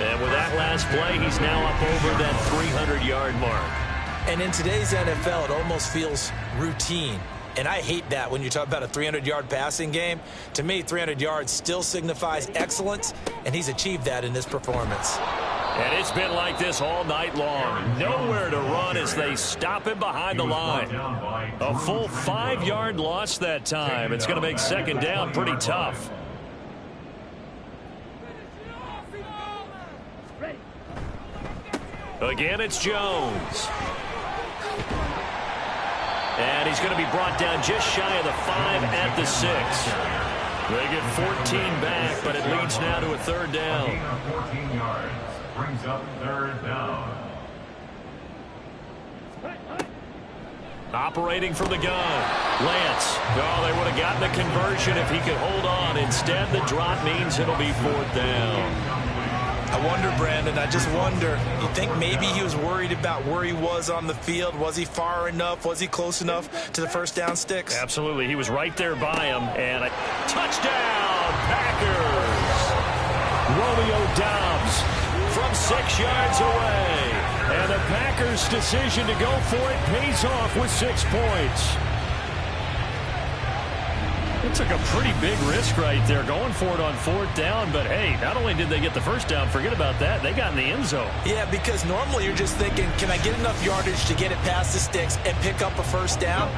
And with that last play, he's now up over that 300-yard mark. And in today's NFL, it almost feels routine. And I hate that when you talk about a 300-yard passing game. To me, 300 yards still signifies excellence, and he's achieved that in this performance. And it's been like this all night long. Nowhere to run as they stop him behind the line. A full 5-yard loss that time. It's going to make second down pretty tough. Again, it's Jones. And he's going to be brought down just shy of the 5 at the 6. They get 14 back, but it leads now to a third down. 14 yards brings up third down. Operating from the gun. Lance. Oh, they would have gotten the conversion if he could hold on. Instead, the drop means it'll be fourth down. I wonder, Brandon, I just wonder, you think maybe he was worried about where he was on the field? Was he far enough? Was he close enough to the first down sticks? Absolutely. He was right there by him. And a touchdown, Packers. Romeo Doubs From 6 yards away. And the Packers' decision to go for it pays off with 6 points. It took a pretty big risk right there going for it on fourth down. But, hey, not only did they get the first down, forget about that, they got in the end zone. Yeah, because normally you're just thinking, can I get enough yardage to get it past the sticks and pick up a first down?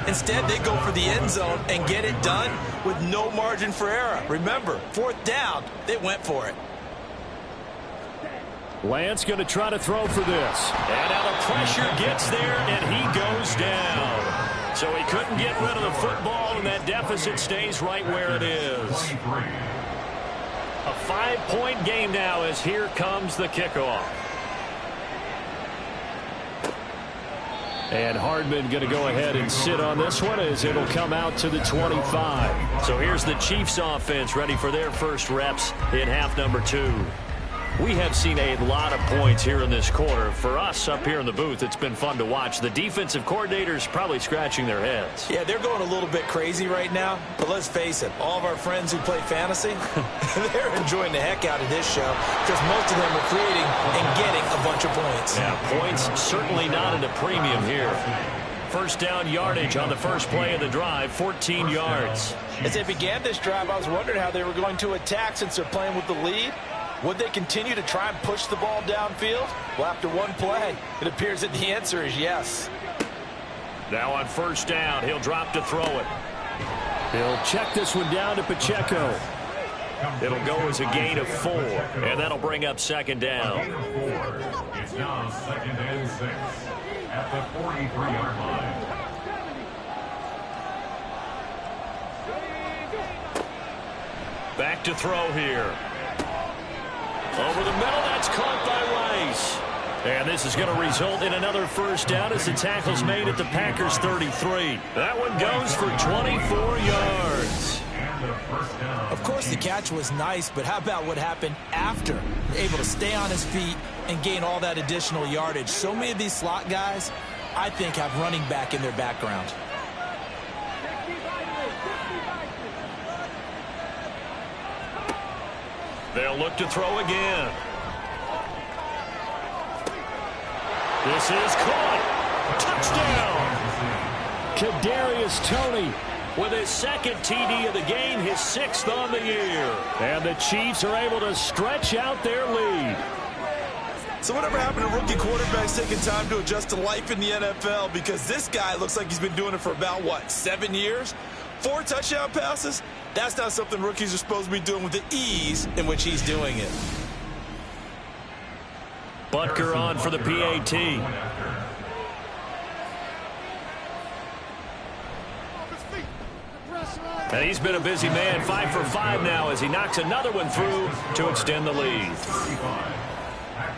Instead, they go for the end zone and get it done with no margin for error. Remember, fourth down, they went for it. Lance going to try to throw for this. And now the pressure gets there, and he goes down. So he couldn't get rid of the football, and that deficit stays right where it is. A 5-point game now as here comes the kickoff. And Hardman going to go ahead and sit on this one as it'll come out to the 25. So here's the Chiefs offense ready for their first reps in half number 2. We have seen a lot of points here in this quarter. For us up here in the booth, it's been fun to watch. The defensive coordinators probably scratching their heads. Yeah, they're going a little bit crazy right now. But let's face it, all of our friends who play fantasy, they're enjoying the heck out of this show because most of them are creating and getting a bunch of points. Yeah, points certainly not at a premium here. First down yardage on the first play of the drive, 14 yards. As they began this drive, I was wondering how they were going to attack since they're playing with the lead. Would they continue to try and push the ball downfield? Well, after one play, it appears that the answer is yes. Now on first down, he'll drop to throw it. He'll check this one down to Pacheco. It'll go as a gain of 4, and that'll bring up second down. It's now second and 6 at the 43-yard line. Back to throw here. Over the middle, that's caught by Rice. And this is going to result in another first down as the tackle's made at the Packers' 33. That one goes for 24 yards. Of course, the catch was nice, but how about what happened after? Able to stay on his feet and gain all that additional yardage. So many of these slot guys, I think, have running back in their background. They'll look to throw again. This is caught. Touchdown! Kadarius Toney with his second TD of the game, his 6th on the year. And the Chiefs are able to stretch out their lead. So whatever happened to rookie quarterbacks taking time to adjust to life in the NFL? Because this guy looks like he's been doing it for about, 7 years? 4 touchdown passes? That's not something rookies are supposed to be doing with the ease in which he's doing it. Butker on for the PAT. And he's been a busy man, 5 for 5 now as he knocks another one through to extend the lead.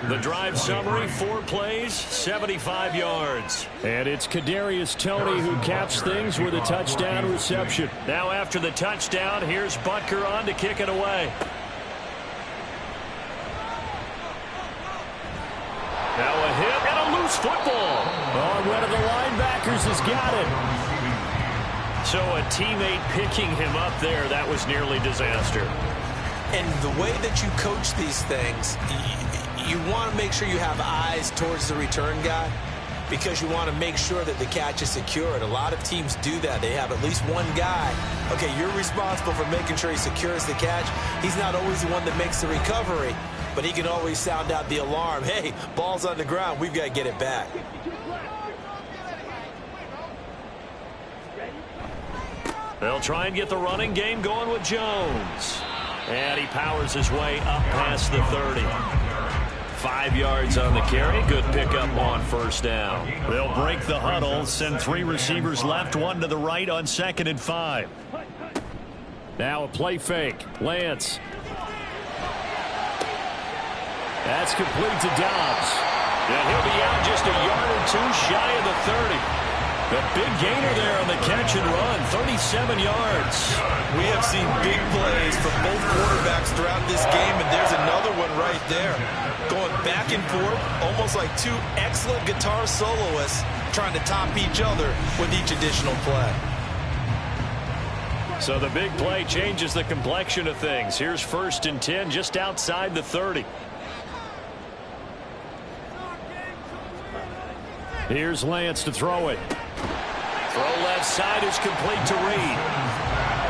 The drive summary, 4 plays, 75 yards. And it's Kadarius Toney who caps things with a touchdown reception. Now after the touchdown, here's Butker on to kick it away. Now a hit and a loose football. Oh, one of the linebackers has got it. So a teammate picking him up there, that was nearly disaster. And the way that you coach these things, you want to make sure you have eyes towards the return guy because you want to make sure that the catch is secured. A lot of teams do that. They have at least one guy. Okay, you're responsible for making sure he secures the catch. He's not always the one that makes the recovery, but he can always sound out the alarm. Hey, ball's on the ground. We've got to get it back. They'll try and get the running game going with Jones. And he powers his way up past the 30. 5 yards on the carry. Good pickup on first down. They'll break the huddle, send 3 receivers left, 1 to the right on 2nd and 5. Now a play fake. Lance. That's complete to Dobbs. And he'll be out just a yard or 2 shy of the 30. The big gainer there on the catch and run, 37 yards. We have seen big plays from both quarterbacks throughout this game, and there's another one right there. Going back and forth, almost like 2 excellent guitar soloists trying to top each other with each additional play. So the big play changes the complexion of things. Here's 1st and 10 just outside the 30. Here's Lance to throw it. Throw left side is complete to Reed.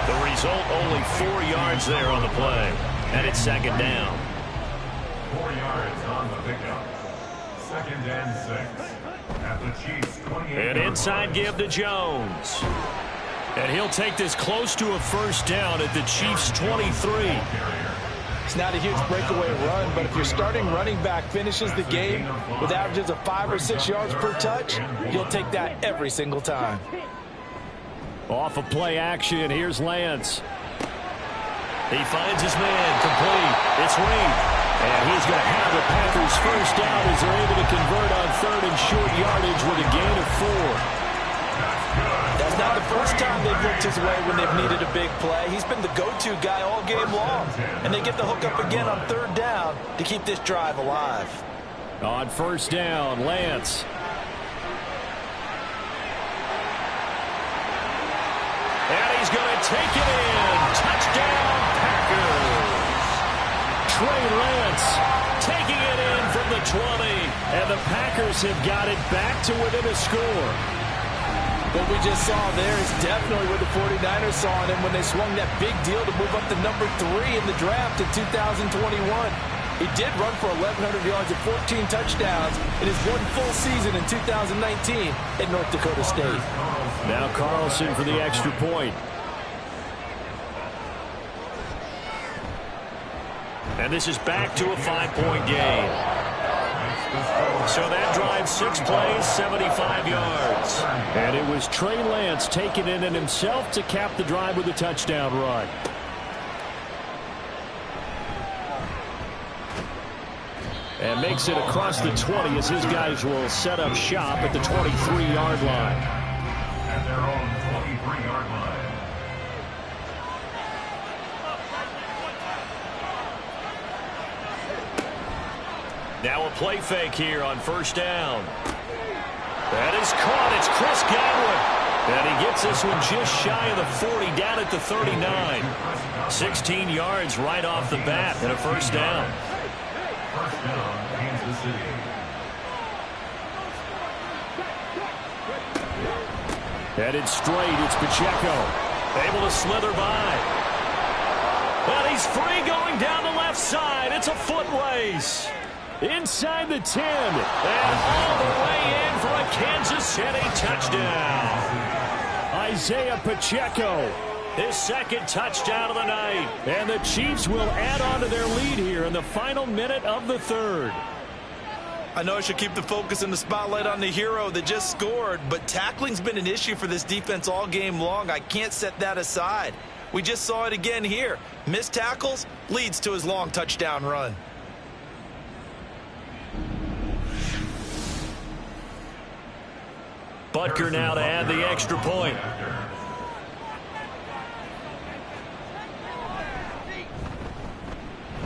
The result, only 4 yards there on the play. And it's 2nd down. 4 yards on the pickup. 2nd and 6. At the Chiefs' 28. An inside give to Jones. And he'll take this close to a 1st down at the Chiefs' 23. It's not a huge breakaway run, but if your starting running back finishes the game with averages of 5 or 6 yards per touch, you'll take that every single time. Off of play action, here's Lance. He finds his man, complete. It's Reed. And he's going to have the Packers' 1st down as they're able to convert on 3rd and short yardage with a gain of 4. That's not the first time they've looked his way when they've needed a big play. He's been the go-to guy all game long. And they get the hook up again on 3rd down to keep this drive alive. On 1st down, Lance. And he's going to take it in. Touchdown, Packers. Trey Lance taking it in from the 20. And the Packers have got it back to within a score. What we just saw there is definitely what the 49ers saw in him when they swung that big deal to move up to number 3 in the draft in 2021. He did run for 1,100 yards and 14 touchdowns in his 1 full season in 2019 at North Dakota State. Now Carlson for the extra point. And this is back to a 5-point game. So that drive, 6 plays, 75 yards. And it was Trey Lance taking it in himself to cap the drive with a touchdown run. And makes it across the 20 as his guys will set up shop at the 23-yard line. At their own 23-yard line. Now a play fake here on 1st down. That is caught. It's Chris Godwin. And he gets this one just shy of the 40, down at the 39. 16 yards right off the bat and a 1st down. 1st down, Kansas City. Headed straight, it's Pacheco. Able to slither by. And he's free going down the left side. It's a foot race. Inside the 10. And all the way in for a Kansas City touchdown. Isaiah Pacheco. His second touchdown of the night. And the Chiefs will add on to their lead here in the final minute of the third. I know I should keep the focus and the spotlight on the hero that just scored, but tackling's been an issue for this defense all game long. I can't set that aside. We just saw it again here. Missed tackles leads to his long touchdown run. Butker now to add the extra point.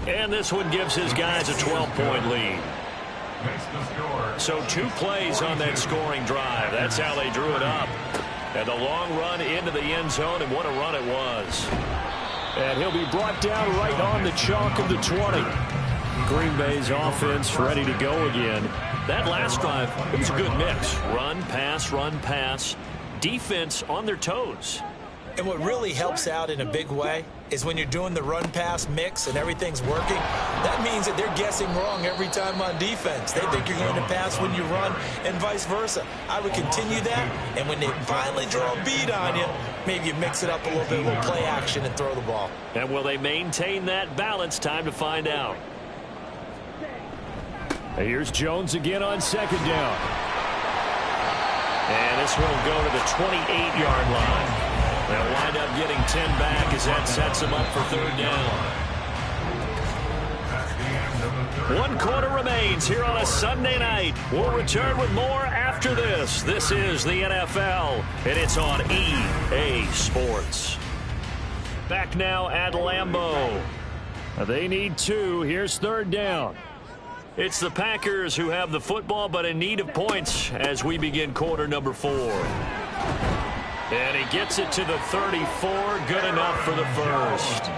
And this one gives his guys a 12-point lead. So 2 plays on that scoring drive. That's how they drew it up. And the long run into the end zone, and what a run it was. And he'll be brought down right on the chalk of the 20. Green Bay's offense ready to go again. That last drive, it was a good mix. Run, pass, defense on their toes. And what really helps out in a big way is when you're doing the run-pass mix and everything's working, that means that they're guessing wrong every time on defense. They think you're going to pass when you run and vice versa. I would continue that, and when they finally draw a bead on you, maybe you mix it up a little bit, a little play action and throw the ball. And will they maintain that balance? Time to find out. Here's Jones again on second down. And this one will go to the 28-yard line. They'll wind up getting 10 back as that sets them up for third down. 1 quarter remains here on a Sunday night. We'll return with more after this. This is the NFL, and it's on EA Sports. Back now at Lambeau. They need 2. Here's third down. It's the Packers who have the football, but in need of points as we begin quarter number 4. And he gets it to the 34. Good enough for the first.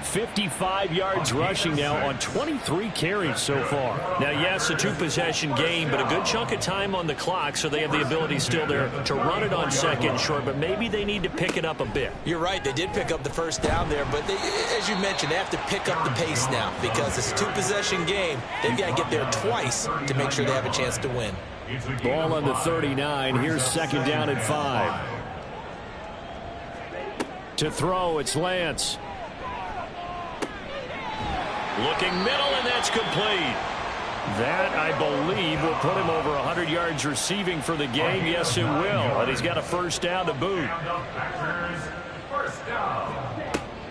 55 yards rushing now on 23 carries so far. Now, yes, a 2-possession game, but a good chunk of time on the clock, so they have the ability still there to run it on second short, but maybe they need to pick it up a bit. You're right. They did pick up the first down there, but they, as you mentioned, they have to pick up the pace now because it's a 2-possession game. They've got to get there twice to make sure they have a chance to win. Ball on the 39. Here's second down at 5. To throw, it's Lance. Looking middle, and that's complete. That, I believe, will put him over 100 yards receiving for the game. Yes, it will. And he's got a first down to boot.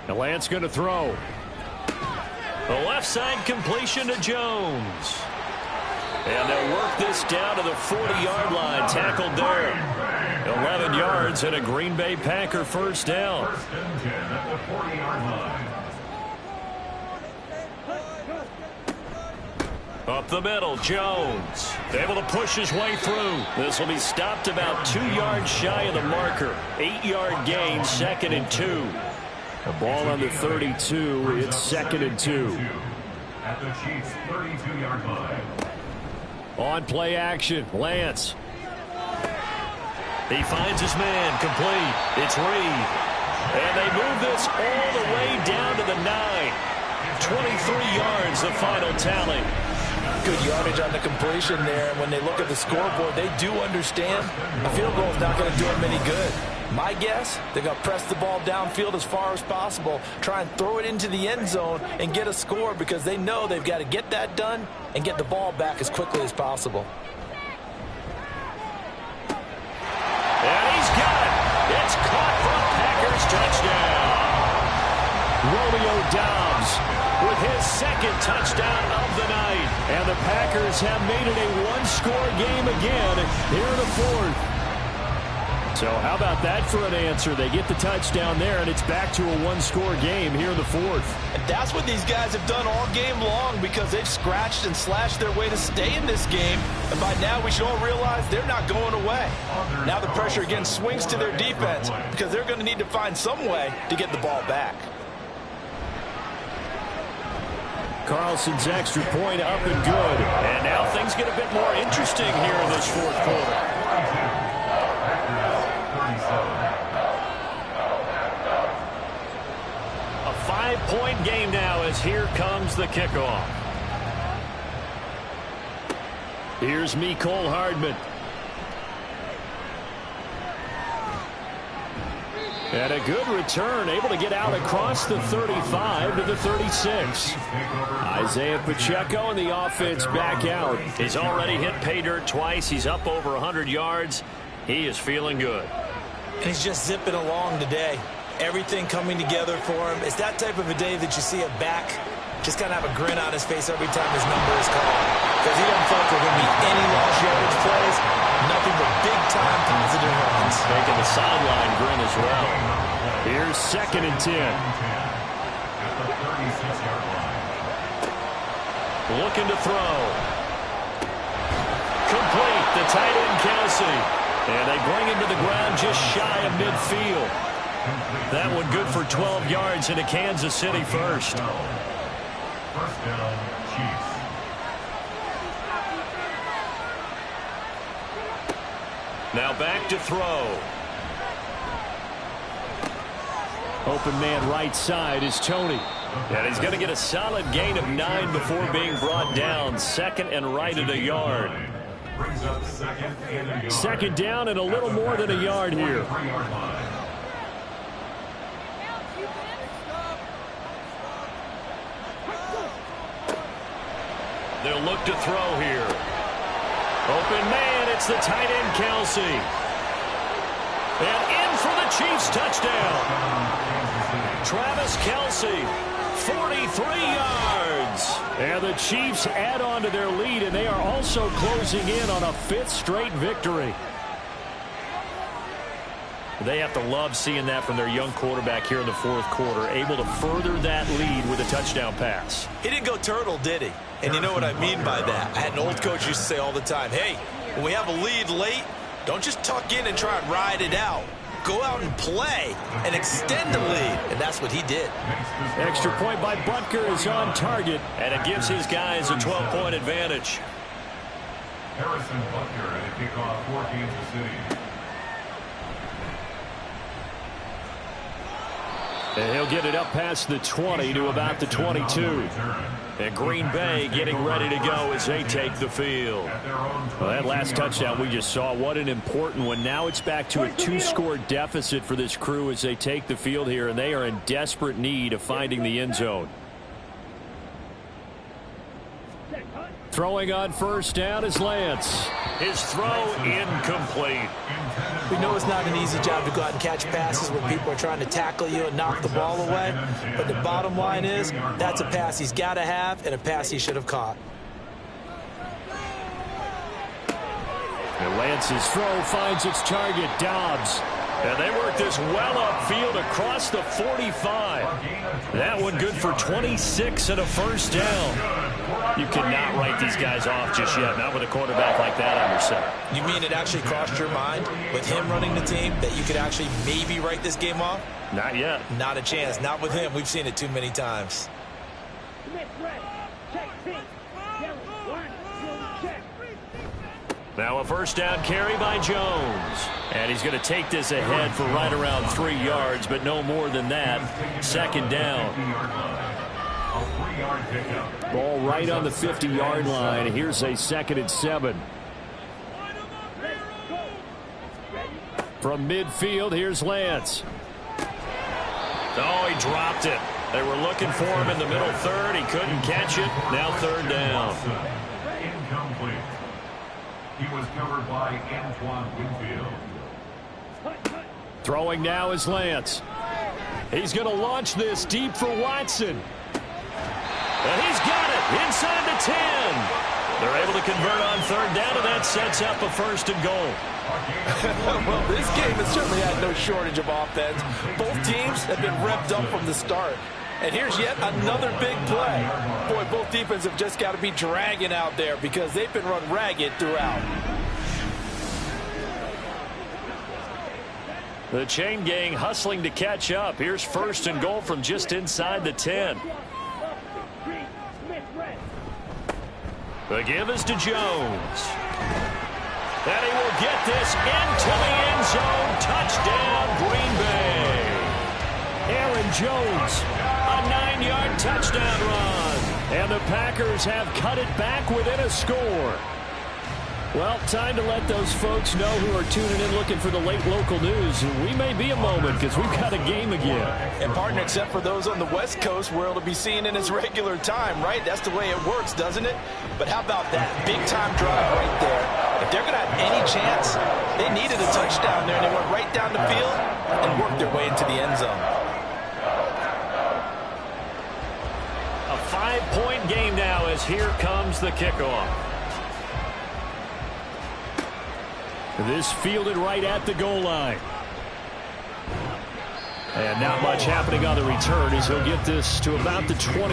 Now Lance going to throw. The left side completion to Jones. And they'll work this down to the 40-yard line. Tackled there. 11 yards and a Green Bay Packer first down. First and 10 at the 40-yard line. Up the middle, Jones. Able to push his way through. This will be stopped about 2 yards shy of the marker. 8-yard gain, 2nd and 2. The ball on the 32. It's 2nd and 2. At the Chiefs' 32-yard line. On play action, Lance. He finds his man, complete. It's Reed. And they move this all the way down to the 9. 23 yards, the final tally. Good yardage on the completion there. And when they look at the scoreboard, they do understand a field goal is not going to do them any good. My guess, they're going to press the ball downfield as far as possible, try and throw it into the end zone and get a score because they know they've got to get that done and get the ball back as quickly as possible. And he's got it. It's caught for a Packers touchdown. Romeo Doubs with his second touchdown of the night. And the Packers have made it a one-score game again here in the fourth. So how about that for an answer? They get the touchdown there, and it's back to a one-score game here in the fourth. And that's what these guys have done all game long because they've scratched and slashed their way to stay in this game. And by now we should all realize they're not going away. Now the pressure again swings to their defense because they're going to need to find some way to get the ball back. Carlson's extra point up and good. And now things get a bit more interesting here in this fourth quarter. One-point game now as here comes the kickoff. Here's Mecole Hardman. And a good return, able to get out across the 35 to the 36. Isaiah Pacheco and the offense back out. He's already hit pay dirt twice. He's up over 100 yards. He is feeling good. And he's just zipping along today. Everything coming together for him. It's that type of a day that you see a back just kind of have a grin on his face every time his number is called. Because he doesn't feel like there are going to be any lost yardage plays. Nothing but big-time positive runs. Making the sideline grin as well. Here's 2nd and 10. Looking to throw. Complete. The tight end, Kelsey. And they bring him to the ground just shy of midfield. That one good for 12 yards into Kansas City first. First down, Chiefs. Now back to throw. Open man right side is Tony. And he's going to get a solid gain of 9 before being brought down. 2nd and right at a yard. Brings up 2nd and a yard. 2nd down and a little more than a yard here. 3-yard line. They'll look to throw here. Open man, it's the tight end, Kelsey. And in for the Chiefs touchdown. Travis Kelsey, 43 yards. And the Chiefs add on to their lead, and they are also closing in on a 5th straight victory. They have to love seeing that from their young quarterback here in the 4th quarter, able to further that lead with a touchdown pass. He didn't go turtle, did he? And you know what I mean by that. I had an old coach used to say all the time, hey, when we have a lead late, don't just tuck in and try and ride it out. Go out and play and extend the lead. And that's what he did. Extra point by Butker is on target. And it gives his guys a 12-point advantage. Harrison Butker at a kickoff for Kansas City. And he'll get it up past the 20 to about the 22. And Green Bay getting ready to go as they take the field. Well, that last touchdown we just saw, what an important one. Now it's back to a 2-score deficit for this crew as they take the field here, and they are in desperate need of finding the end zone. Throwing on 1st down is Lance. His throw incomplete. We know it's not an easy job to go out and catch passes when people are trying to tackle you and knock the ball away. But the bottom line is, that's a pass he's got to have and a pass he should have caught. And Lance's throw finds its target, Dobbs. And they work this well upfield across the 45. That one good for 26 and a 1st down. You cannot write these guys off just yet, not with a quarterback like that under center. You mean it actually crossed your mind with him running the team that you could actually maybe write this game off? Not yet. Not a chance. Not with him. We've seen it too many times. Now a 1st down carry by Jones. And he's going to take this ahead for right around 3 yards, but no more than that. 2nd down. Ball right on the 50-yard line. Here's a 2nd and 7. From midfield, here's Lance. Oh, he dropped it. They were looking for him in the middle 3rd. He couldn't catch it. Now 3rd down. Incomplete. He was covered by Antoine Winfield. Throwing now is Lance. He's going to launch this deep for Watson. And he's got it inside the 10. They're able to convert on 3rd down, and that sets up a 1st and goal. Well, this game has certainly had no shortage of offense. Both teams have been revved up from the start. And here's yet another big play. Boy, both defenses have just got to be dragging out there because they've been run ragged throughout. The chain gang hustling to catch up. Here's 1st and goal from just inside the 10. The give is to Jones. And he will get this into the end zone. Touchdown, Green Bay. Aaron Jones. A 15-yard touchdown run. And the Packers have cut it back within a score. Well, time to let those folks know who are tuning in looking for the late local news. We may be a moment because we've got a game again. And partner, except for those on the West Coast where it'll be seen in its regular time, right? That's the way it works, doesn't it? But how about that big-time drive right there? If they're going to have any chance, they needed a touchdown there, and they went right down the field and worked their way into the end zone. A 5-point game now as here comes the kickoff. This fielded right at the goal line. And not much happening on the return as he'll get this to about the 23.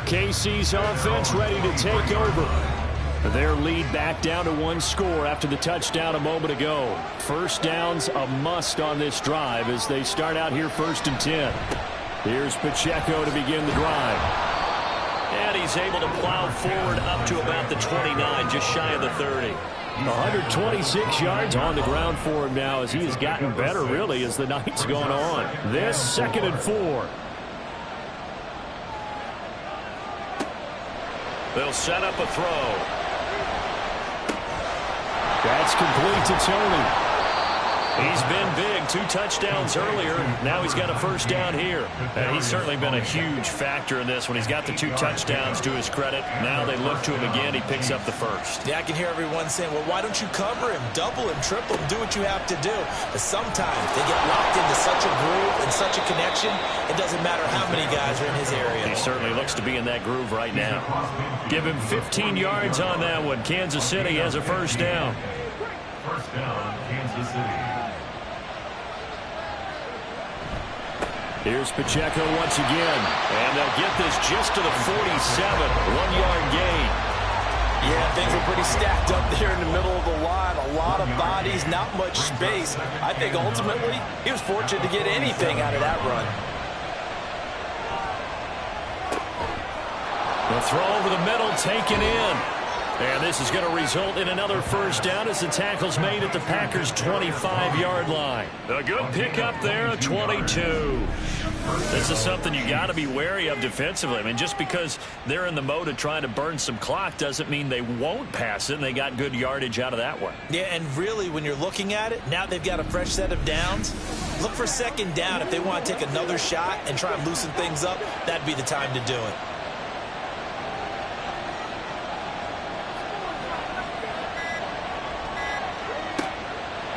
KC's offense ready to take over. Their lead back down to 1 score after the touchdown a moment ago. First down's a must on this drive as they start out here 1st and 10. Here's Pacheco to begin the drive. And he's able to plow forward up to about the 29, just shy of the 30. 126 yards on the ground for him now as he has gotten better, really, as the night's gone on. This 2nd and 4. They'll set up a throw. That's complete to Tony. He's been big. 2 touchdowns earlier. Now he's got a first down here. And he's certainly been a huge factor in this when he's got the 2 touchdowns to his credit. Now they look to him again. He picks up the first. Yeah, I can hear everyone saying, well, why don't you cover him, double him, triple him, do what you have to do. But sometimes they get locked into such a groove and such a connection, it doesn't matter how many guys are in his area. He certainly looks to be in that groove right now. Give him 15 yards on that one. Kansas City has a first down. First down, Kansas City. Here's Pacheco once again. And they'll get this just to the 47. 1-yard gain. Yeah, things were pretty stacked up there in the middle of the line. A lot of bodies, not much space. I think ultimately he was fortunate to get anything out of that run. The throw over the middle taken in. And this is going to result in another first down as the tackle's made at the Packers' 25-yard line. A good pickup there, a 22. This is something you got to be wary of defensively. I mean, just because they're in the mode of trying to burn some clock doesn't mean they won't pass it, and they got good yardage out of that one. Yeah, and really, when you're looking at it, now they've got a fresh set of downs. Look for 2nd down. If they want to take another shot and try and loosen things up, that'd be the time to do it.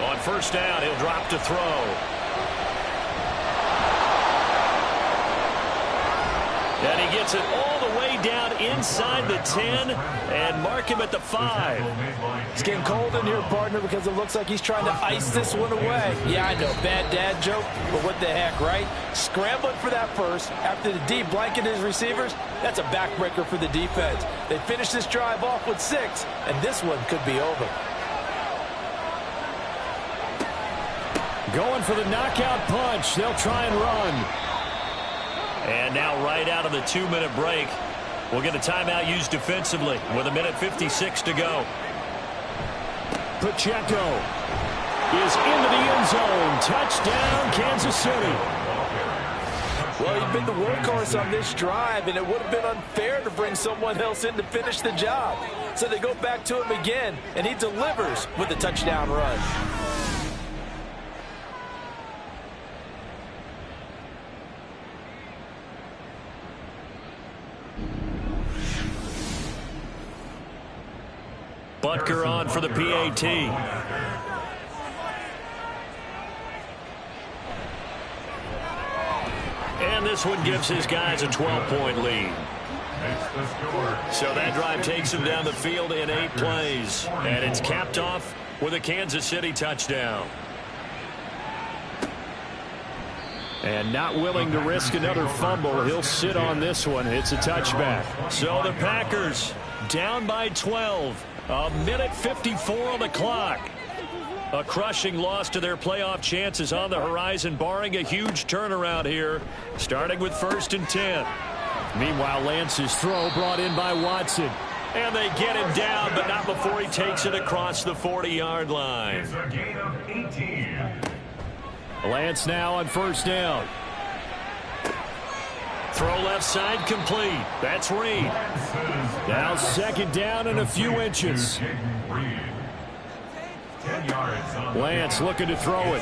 On first down, he'll drop to throw. And he gets it all the way down inside the 10 and mark him at the 5. It's getting cold in here, partner, because it looks like he's trying to ice this one away. Yeah, I know, bad dad joke, but what the heck, right? Scrambling for that first after the D blanketed his receivers, that's a backbreaker for the defense. They finish this drive off with 6, and this one could be over. Going for the knockout punch. They'll try and run. And now right out of the 2-minute break, we'll get a timeout used defensively with 1:56 to go. Pacheco is into the end zone. Touchdown, Kansas City. Well, you've been the workhorse on this drive, and it would have been unfair to bring someone else in to finish the job. So they go back to him again, and he delivers with a touchdown run. Butker on for the PAT. And this one gives his guys a 12-point lead. So that drive takes him down the field in 8 plays. And it's capped off with a Kansas City touchdown. And not willing to risk another fumble, he'll sit on this one. It's a touchback. So the Packers down by 12. 1:54 on the clock. A crushing loss to their playoff chances on the horizon, barring a huge turnaround here, starting with 1st and 10. Meanwhile, Lance's throw brought in by Watson. And they get him down, but not before he takes it across the 40-yard line. It's a gain of 18. Lance now on first down. throw left side complete. That's Reed. Now second down and a few inches. Lance looking to throw it.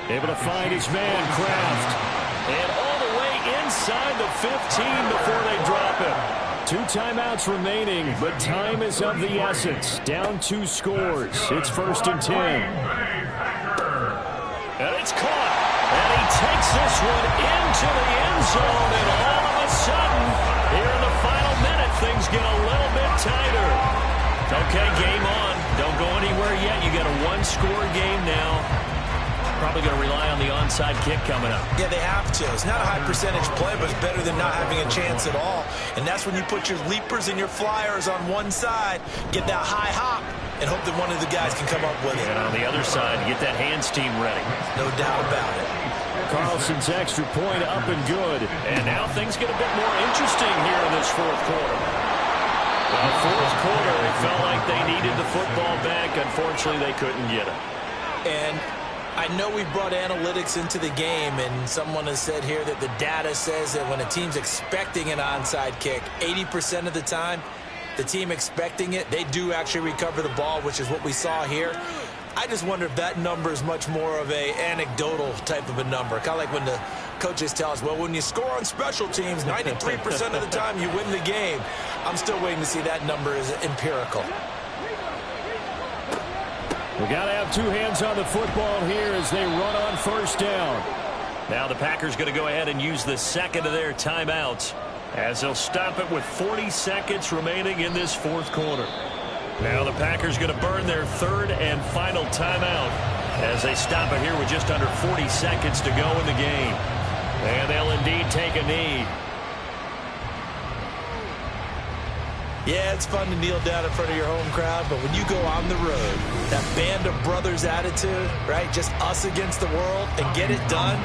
Able to find his man, Kraft. And all the way inside the 15 before they drop him. 2 timeouts remaining, but time is of the essence. Down 2 scores. It's 1st and 10. And it's caught. And he takes this one into the end zone. And all of a sudden, here in the final minute, things get a little bit tighter. Okay, game on. Don't go anywhere yet. You got a 1-score game now. Probably going to rely on the onside kick coming up. Yeah, they have to. It's not a high percentage play, but it's better than not having a chance at all. And that's when you put your leapers and your flyers on one side, get that high hop, and hope that one of the guys can come up with it. And on the other side, get that hands team ready. No doubt about it. Carlson's extra point up and good. And now things get a bit more interesting here in this fourth quarter. Well, fourth quarter, it felt like they needed the football back. Unfortunately, they couldn't get it. And I know we brought analytics into the game, and someone has said here that the data says that when a team's expecting an onside kick, 80% of the time, the team expecting it, they do actually recover the ball, which is what we saw here. I just wonder if that number is much more of a anecdotal type of a number. Kind of like when the coaches tell us, well, when you score on special teams, 93% of the time you win the game. I'm still waiting to see that number is empirical. We got to have 2 hands on the football here as they run on 1st down. Now the Packers going to go ahead and use the second of their timeouts as they'll stop it with 40 seconds remaining in this fourth quarter. Now the Packers going to burn their 3rd and final timeout as they stop it here with just under 40 seconds to go in the game. And they'll indeed take a knee. Yeah, it's fun to kneel down in front of your home crowd, but when you go on the road, that band of brothers attitude, right, just us against the world, and get it done,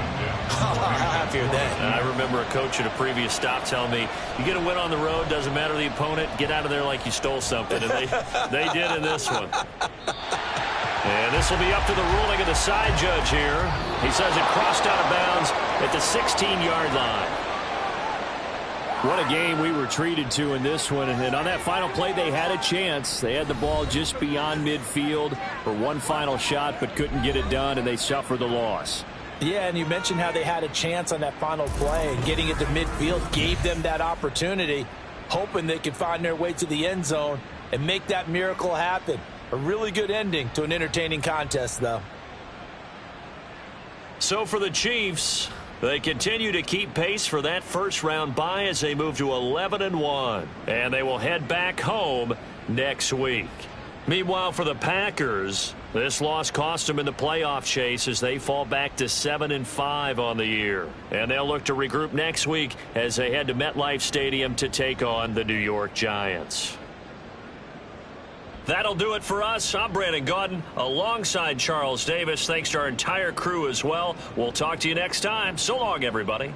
how happier then. I remember a coach at a previous stop telling me, you get a win on the road, doesn't matter the opponent, get out of there like you stole something, and they did in this one. And this will be up to the ruling of the side judge here. He says it crossed out of bounds at the 16-yard line. What a game we were treated to in this one. And on that final play, they had a chance. They had the ball just beyond midfield for one final shot, but couldn't get it done, and they suffered the loss. Yeah, and you mentioned how they had a chance on that final play, and getting it to midfield gave them that opportunity, hoping they could find their way to the end zone and make that miracle happen. A really good ending to an entertaining contest, though. So for the Chiefs, they continue to keep pace for that first-round bye as they move to 11-1, and they will head back home next week. Meanwhile, for the Packers, this loss cost them in the playoff chase as they fall back to 7-5 on the year. And they'll look to regroup next week as they head to MetLife Stadium to take on the New York Giants. That'll do it for us. I'm Brandon Gaudin alongside Charles Davis. Thanks to our entire crew as well. We'll talk to you next time. So long, everybody.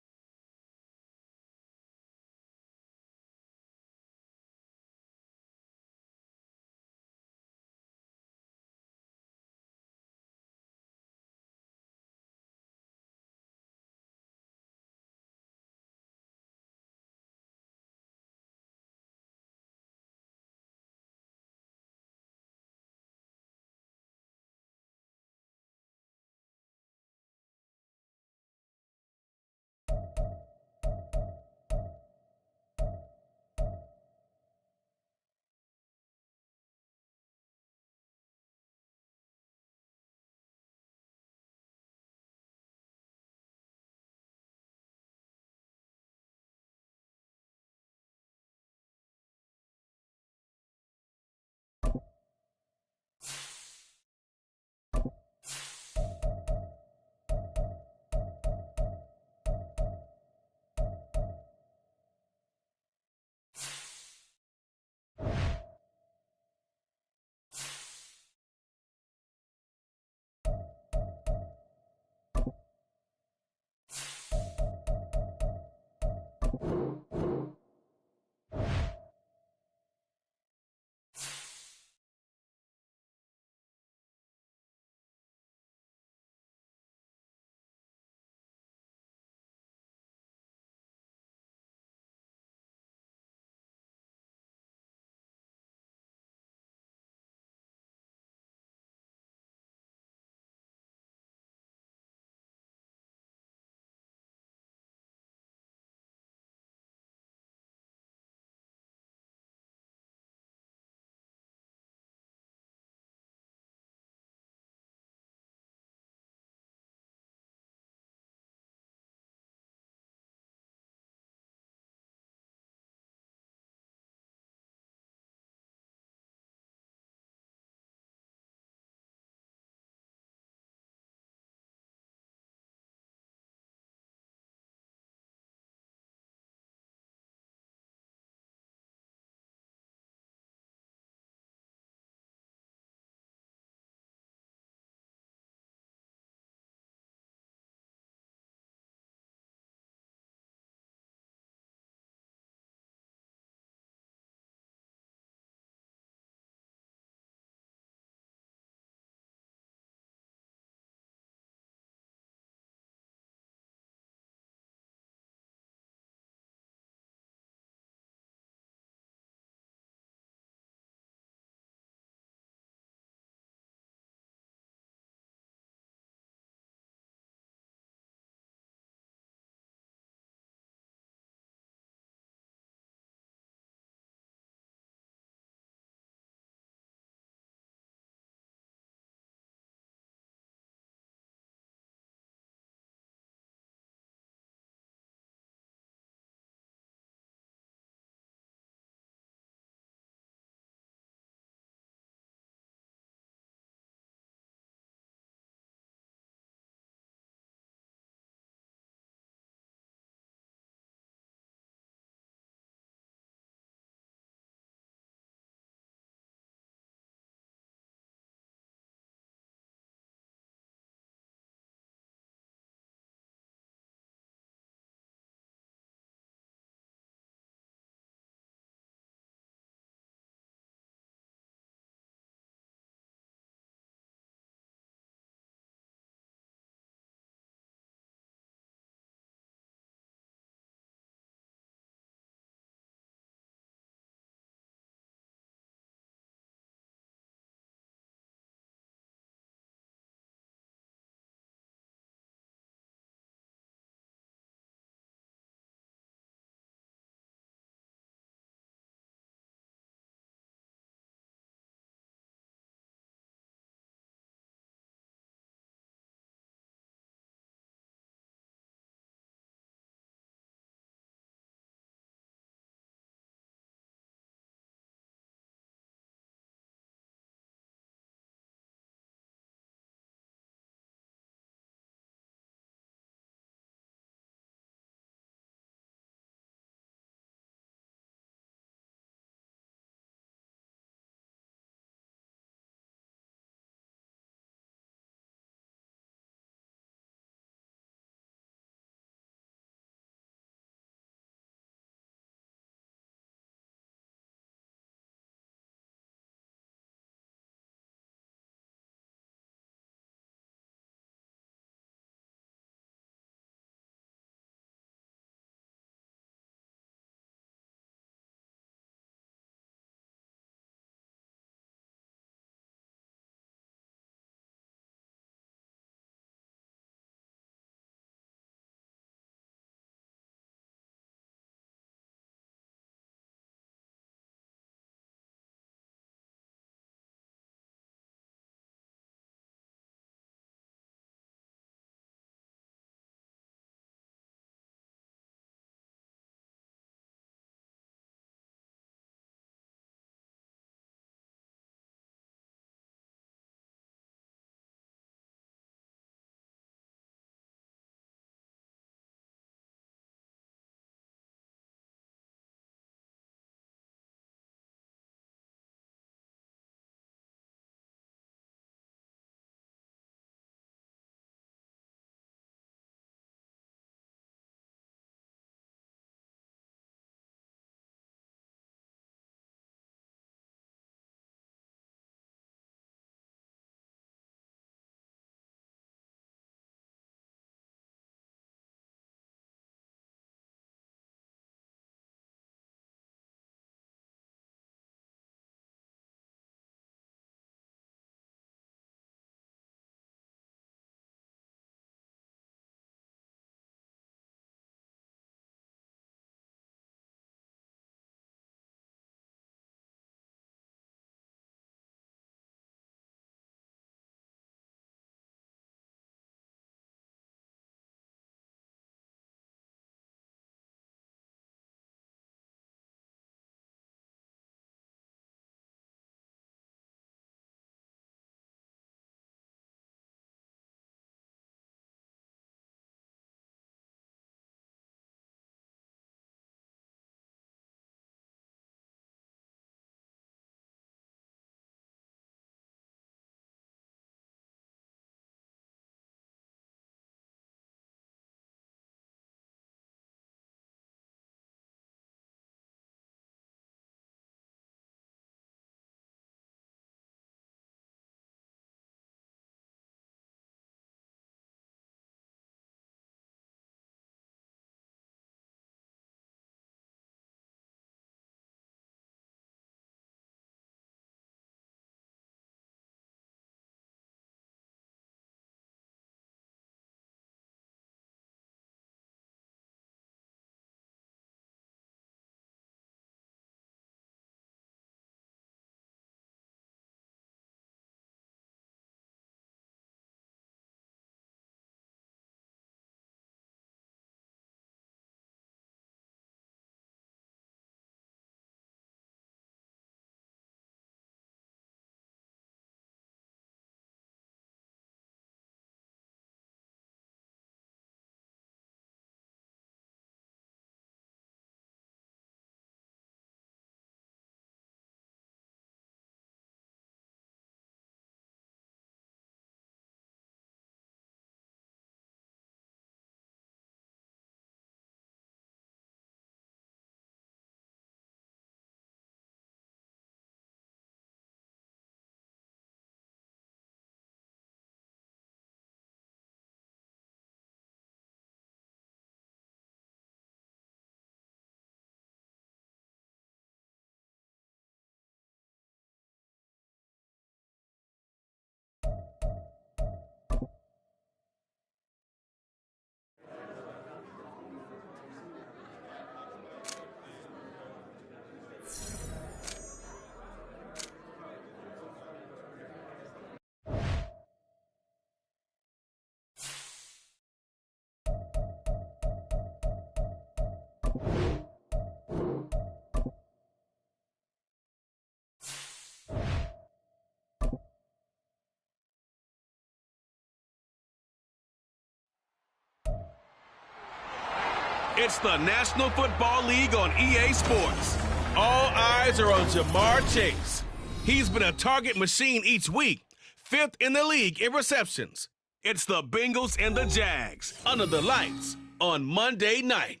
It's the National Football League on EA Sports. All eyes are on Jamar Chase. He's been a target machine each week, 5th in the league in receptions. It's the Bengals and the Jags under the lights on Monday night.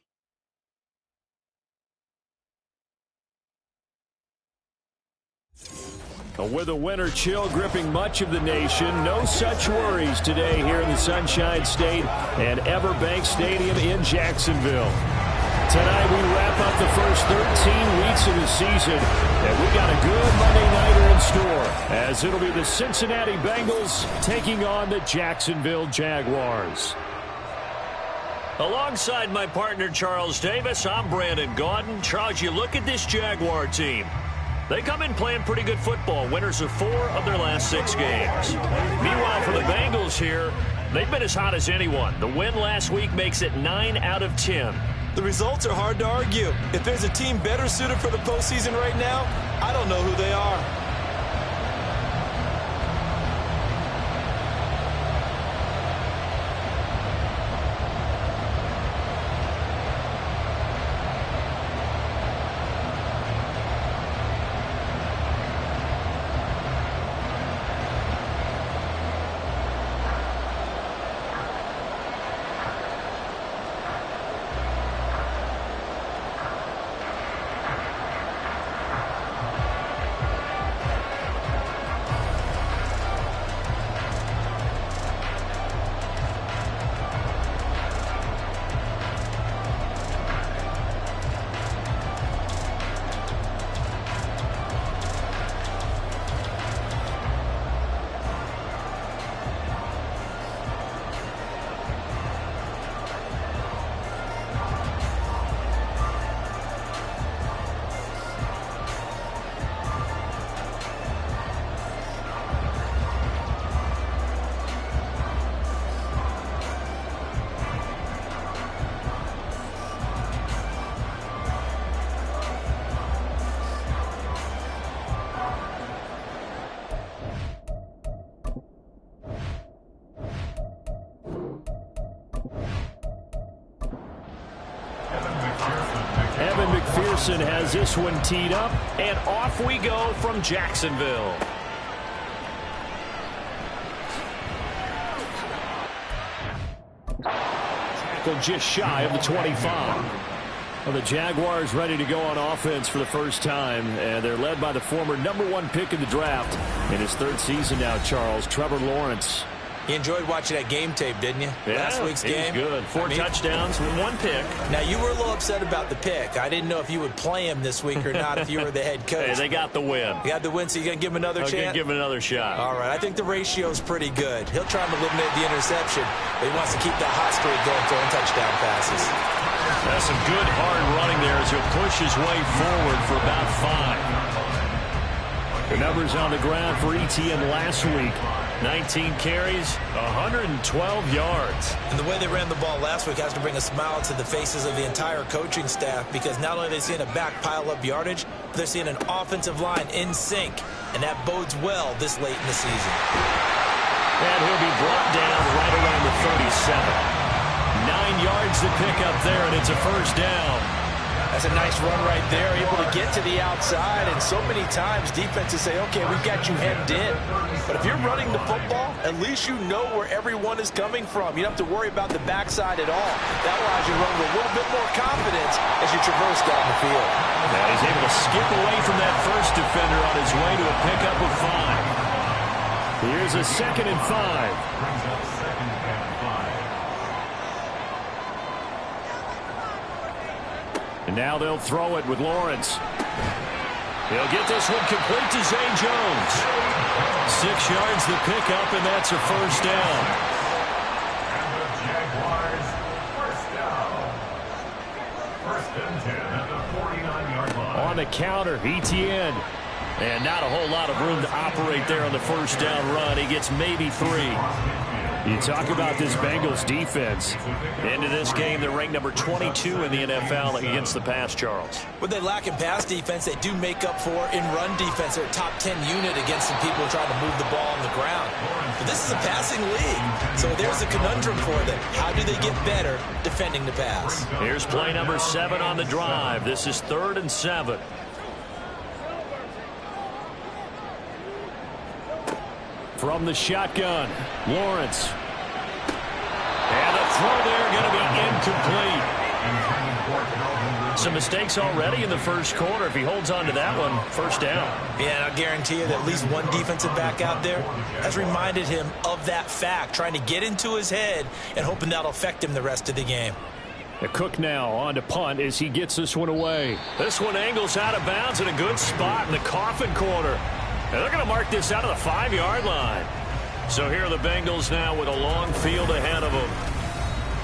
With a winter chill gripping much of the nation, no such worries today here in the Sunshine State and Everbank Stadium in Jacksonville. Tonight we wrap up the first 13 weeks of the season, and we got a good Monday nighter in store, as it'll be the Cincinnati Bengals taking on the Jacksonville Jaguars. Alongside my partner Charles Davis, I'm Brandon Gaudin. Charles, you look at this Jaguar team. They come in playing pretty good football, winners of 4 of their last 6 games. Meanwhile, for the Bengals here, they've been as hot as anyone. The win last week makes it 9 out of 10. The results are hard to argue. If there's a team better suited for the postseason right now, I don't know who they are. Has this one teed up, and off we go from Jacksonville. Tackle just shy of the 25. Well, the Jaguars ready to go on offense for the first time, and they're led by the former #1 pick in the draft in his 3rd season now, Charles, Trevor Lawrence. You enjoyed watching that game tape, didn't you? Yeah, Last week's game. He was good. 4 touchdowns, 1 pick. Now, you were a little upset about the pick. I didn't know if you would play him this week or not if you were the head coach. Hey, they got the win. You got the win, so you're going to give him another chance? I'm going to give him another shot. All right. I think the ratio's pretty good. He'll try and eliminate the interception, but he wants to keep that hot streak going, throwing touchdown passes. That's some good hard running there as he'll push his way forward for about 5. The numbers on the ground for ETN last week. 19 carries, 112 yards. And the way they ran the ball last week has to bring a smile to the faces of the entire coaching staff, because not only are they seeing a back pile up yardage, but they're seeing an offensive line in sync, and that bodes well this late in the season. And he'll be brought down right around the 37. 9 yards to pick up there, and it's a first down. That's a nice run right there, able to get to the outside, and so many times defenses say, okay, we've got you hemmed in. But if you're running the football, at least you know where everyone is coming from. You don't have to worry about the backside at all. That allows you to run with a little bit more confidence as you traverse down the field. Now he's able to skip away from that first defender on his way to a pickup of 5. Here's a 2nd and 5. And now they'll throw it with Lawrence. He'll get this one complete to Zay Jones. 6 yards the pickup, and that's a first down. And the Jaguars, first down. 1st and 10 at the 49-yard line. On the counter, ETN. And not a whole lot of room to operate there on the first down run. He gets maybe 3. You talk about this Bengals defense. Into this game, they're ranked number 22 in the NFL against the pass, Charles. When they lack in pass defense, they do make up for in run defense. They're a top 10 unit against some people trying to move the ball on the ground. But this is a passing league, so there's a conundrum for them. How do they get better defending the pass? Here's play number 7 on the drive. This is 3rd and 7. From the shotgun, Lawrence. And the throw there going to be incomplete. Some mistakes already in the first quarter. If he holds on to that one, first down. Yeah, and I'll guarantee you that at least one defensive back out there has reminded him of that fact, trying to get into his head and hoping that'll affect him the rest of the game. A Cook now on to punt as he gets this one away. This one angles out of bounds in a good spot in the coffin corner. And they're going to mark this out of the 5-yard line. So here are the Bengals now with a long field ahead of them.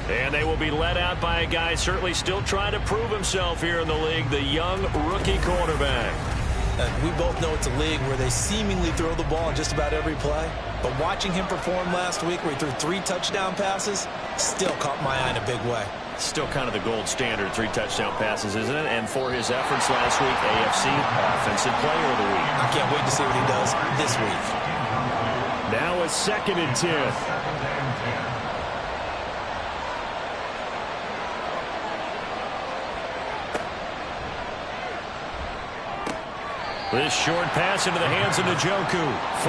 And they will be led out by a guy certainly still trying to prove himself here in the league, the young rookie quarterback. We both know it's a league where they seemingly throw the ball in just about every play. But watching him perform last week where he threw 3 touchdown passes still caught my eye in a big way. Still kind of the gold standard, 3 touchdown passes, isn't it? And for his efforts last week, AFC Offensive Player of the Week. I can't wait to see what he does this week. Now a 2nd and 10. This short pass into the hands of Njoku.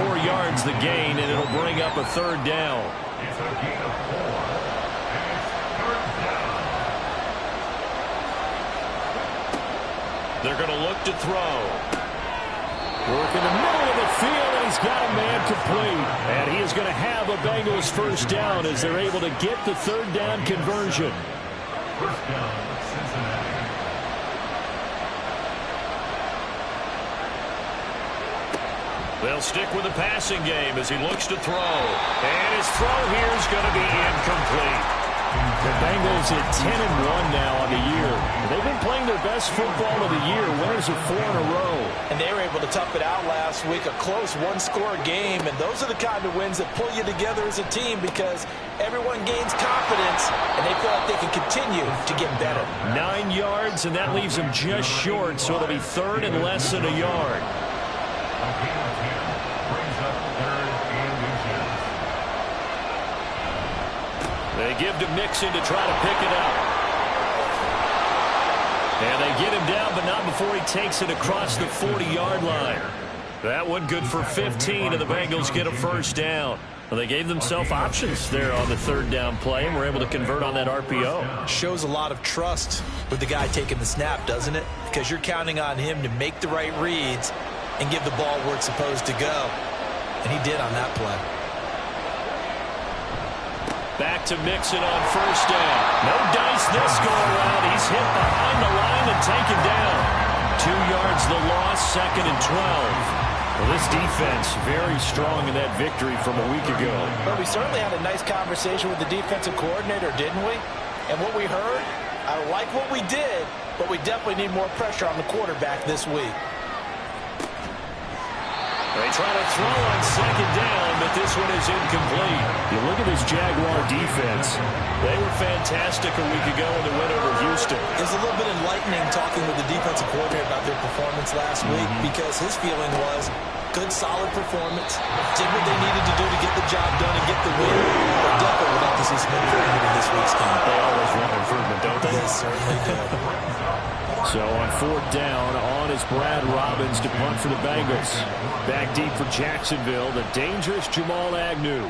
4 yards the gain, and it'll bring up a 3rd down. It's a gain of 4. They're going to look to throw. Work in the middle of the field, and he's got a man complete. And he is going to have a Bengals first down as they're able to get the 3rd down conversion. First down, Cincinnati. They'll stick with the passing game as he looks to throw. And his throw here is going to be incomplete. The Bengals at 10-1 now on the year. They've been playing their best football of the year, winners of 4 in a row. And they were able to tough it out last week, a close one-score game. And those are the kind of wins that pull you together as a team because everyone gains confidence and they feel like they can continue to get better. 9 yards, and that leaves them just short, so it'll be 3rd and less than a yard. A gain of 10 brings up 3rd and inches. They give to Mixon to try to pick it up. And they get him down, but not before he takes it across the 40-yard line. That one good for 15, and the Bengals get a first down. Well, they gave themselves options there on the 3rd down play, and were able to convert on that RPO. Shows a lot of trust with the guy taking the snap, doesn't it? Because you're counting on him to make the right reads and give the ball where it's supposed to go. And he did on that play. Back to Mixon on first down. No dice this go around. He's hit behind the line and taken down. 2 yards the loss, 2nd and 12. Well, this defense very strong in that victory from a week ago. But we certainly had a nice conversation with the defensive coordinator, didn't we? And what we heard, I like what we did, but we definitely need more pressure on the quarterback this week. They try to throw on 2nd down, but this one is incomplete. You look at this Jaguar defense. They were fantastic a week ago in the win over Houston. It was a little bit enlightening talking with the defensive coordinator about their performance last week because his feeling was good, solid performance, did what they needed to do to get the job done and get the win. But definitely would like to see some improvement in this week's game. They always want improvement, don't they? They certainly do. So on 4th down, on is Brad Robbins to punt for the Bengals. Back deep for Jacksonville, the dangerous Jamal Agnew.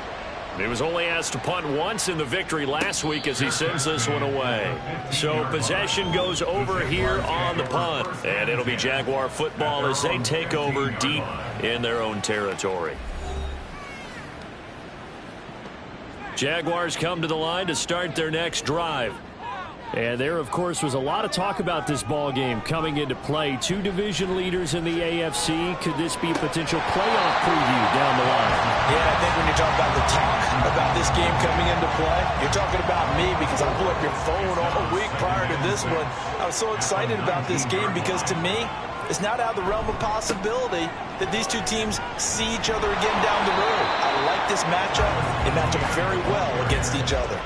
He was only asked to punt once in the victory last week as he sends this one away. So possession goes over here on the punt. And it'll be Jaguar football as they take over deep in their own territory. Jaguars come to the line to start their next drive. And there, of course, was a lot of talk about this ball game coming into play. 2 division leaders in the AFC. Could this be a potential playoff preview down the line? Yeah, I think when you talk about the talk about this game coming into play, you're talking about me because I blew up your phone all week prior to this one. I was so excited about this game because to me, it's not out of the realm of possibility that these two teams see each other again down the road. I like this matchup. They match up very well against each other.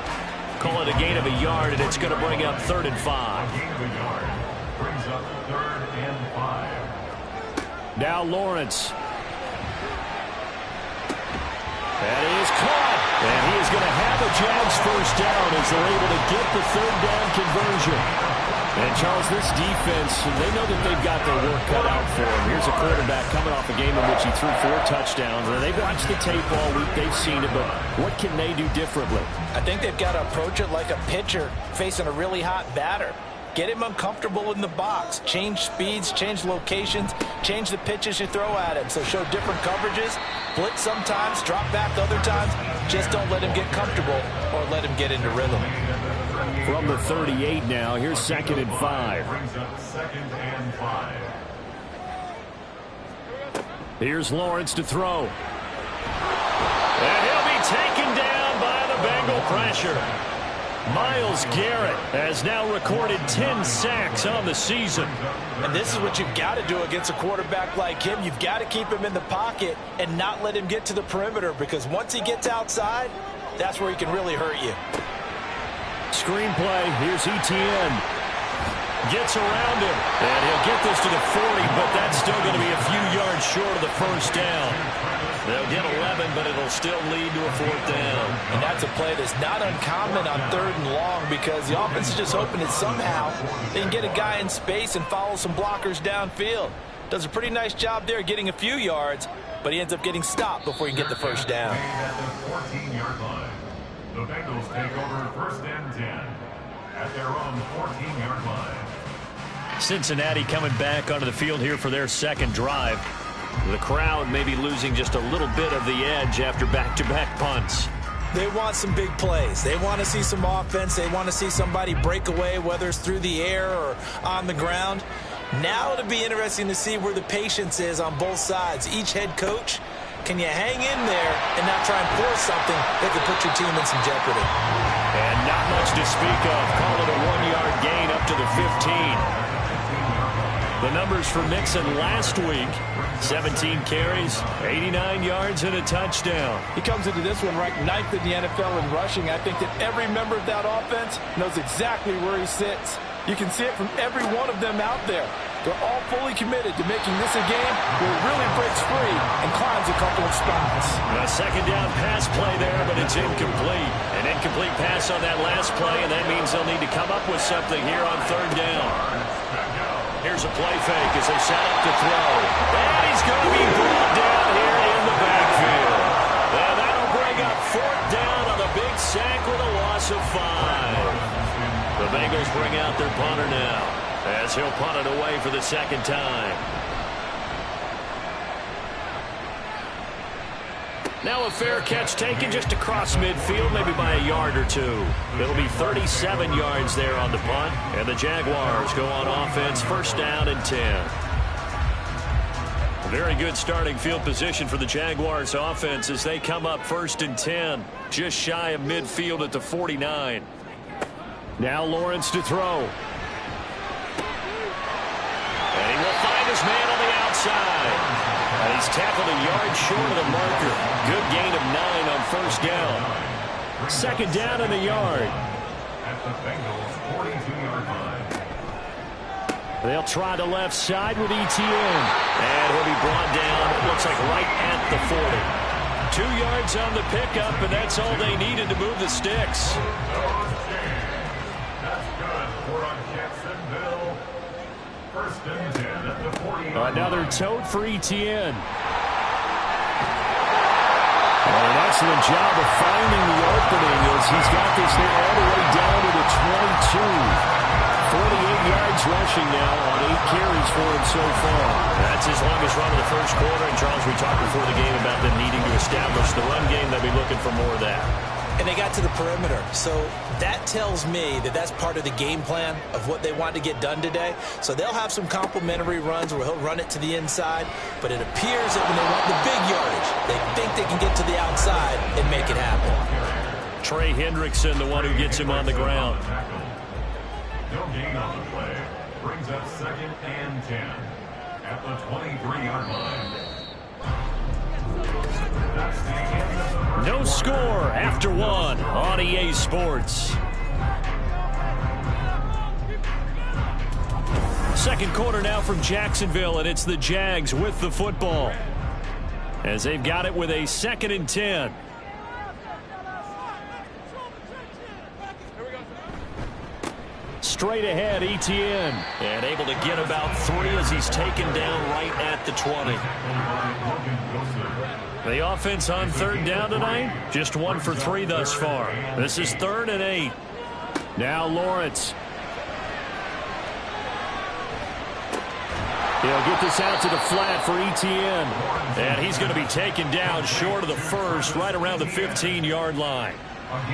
Call it a gain of a yard, and it's going to bring up 3rd and 5. Gain of a yard brings up 3rd and 5. Now Lawrence. That is caught. And he is going to have a Jags first down as they're able to get the 3rd down conversion. And, Charles, this defense, they know that they've got their work cut out for them. Here's a quarterback coming off a game in which he threw 4 touchdowns. And they've watched the tape all week. They've seen it, but what can they do differently? I think they've got to approach it like a pitcher facing a really hot batter. Get him uncomfortable in the box. Change speeds, change locations, change the pitches you throw at him. So show different coverages, blitz sometimes, drop back other times. Just don't let him get comfortable or let him get into rhythm. From the 38 now, here's 2nd and 5. Brings up 2nd and 5. Here's Lawrence to throw. And he'll be taken down by the Bengal pressure. Myles Garrett has now recorded 10 sacks on the season. And this is what you've got to do against a quarterback like him. You've got to keep him in the pocket and not let him get to the perimeter, because once he gets outside, that's where he can really hurt you. Screenplay, here's Etienne. Gets around him, and he'll get this to the 40, but that's still going to be a few yards short of the first down. They'll get 11, but it'll still lead to a 4th down. And that's a play that's not uncommon on 3rd and long, because the offense is just hoping that somehow they can get a guy in space and follow some blockers downfield. Does a pretty nice job there getting a few yards, but he ends up getting stopped before he can get the first down. At the 14-yard line, the Bengals take over 1st and 10 at their own 14-yard line. Cincinnati coming back onto the field here for their 2nd drive. The crowd may be losing just a little bit of the edge after back-to-back punts. They want some big plays. They want to see some offense. They want to see somebody break away, whether it's through the air or on the ground. Now it'll be interesting to see where the patience is on both sides. Each head coach, can you hang in there and not try and force something that could put your team in some jeopardy? And not much to speak of. Call it a 1-yard gain up to the 15. The numbers for Mixon last week: 17 carries, 89 yards, and a touchdown. He comes into this one ranked 9th in the NFL in rushing. I think that every member of that offense knows exactly where he sits. You can see it from every one of them out there. They're all fully committed to making this a game where it really breaks free and climbs a couple of spots. A 2nd down pass play there, but it's incomplete. An incomplete pass on that last play, and that means they'll need to come up with something here on 3rd down. Here's a play fake as they set up to throw. And he's going to be brought down here in the backfield. And that'll bring up 4th down on a big sack with a loss of 5. The Bengals bring out their punter now, as he'll punt it away for the 2nd time. Now a fair catch taken just across midfield, maybe by a yard or 2. It'll be 37 yards there on the punt, and the Jaguars go on offense, 1st down and 10. Very good starting field position for the Jaguars offense as they come up 1st and 10, just shy of midfield at the 49. Now Lawrence to throw. And he will find his man on the outside. And he's tackled a yard short of the marker. Good gain of 9 on 1st down. 2nd down and a yard. At the Bengals 42-yard line. They'll try the left side with Etienne. And he'll be brought down, it looks like right at the 40. 2 yards on the pickup, and that's all they needed to move the sticks. That's good for Jacksonville. 1st and 10 at the 40-yard Another line. tote for Etienne. An excellent job of finding the opening as he's got this there all the way down to the 22. 48 yards rushing now on 8 carries for him so far. That's his longest run of the 1st quarter. And, Charles, we talked before the game about them needing to establish the run game. They'll be looking for more of that. And they got to the perimeter. So that tells me that that's part of the game plan of what they want to get done today. So they'll have some complementary runs where he'll run it to the inside. But it appears that when they want the big yardage, they think they can get to the outside and make it happen. Trey Hendrickson, the one who gets him on the ground. No gain on the play. Brings up 2nd and 10. at the 23-yard line. That's the end of the No score after one on EA Sports. Second quarter now from Jacksonville, and it's the Jags with the football as they've got it with a 2nd and 10. Straight ahead, Etienne. And able to get about 3 as he's taken down right at the 20. The offense on 3rd down tonight, just 1 for 3 thus far. This is 3rd and 8. Now Lawrence. He'll get this out to the flat for Etienne. And he's going to be taken down short of the first, right around the 15-yard line.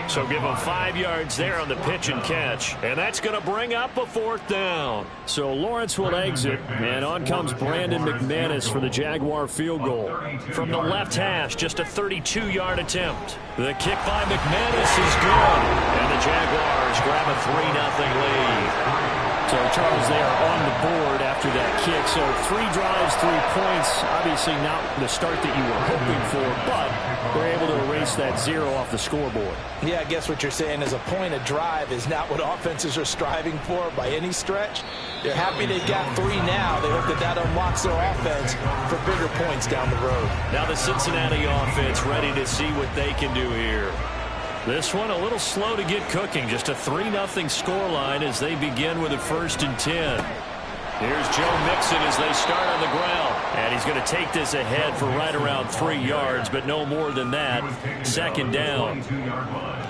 So give him 5 yards there on the pitch and catch. And that's going to bring up a 4th down. So Lawrence will exit, and on comes Brandon McManus for the Jaguar field goal. From the left hash, just a 32-yard attempt. The kick by McManus is good. And the Jaguars grab a 3-0 lead. So, Charles, they are on the board after that kick. So 3 drives, 3 points. Obviously not the start that you were hoping for, but they're able to erase that 0 off the scoreboard. Yeah, I guess what you're saying is a point a drive is not what offenses are striving for by any stretch. They're happy they got 3 now. They hope that that unlocks their offense for bigger points down the road. Now the Cincinnati offense ready to see what they can do here. This one a little slow to get cooking. Just a 3-0 scoreline as they begin with a 1st and 10. Here's Joe Mixon as they start on the ground. And he's going to take this ahead for right around 3 yards, but no more than that. 2nd down.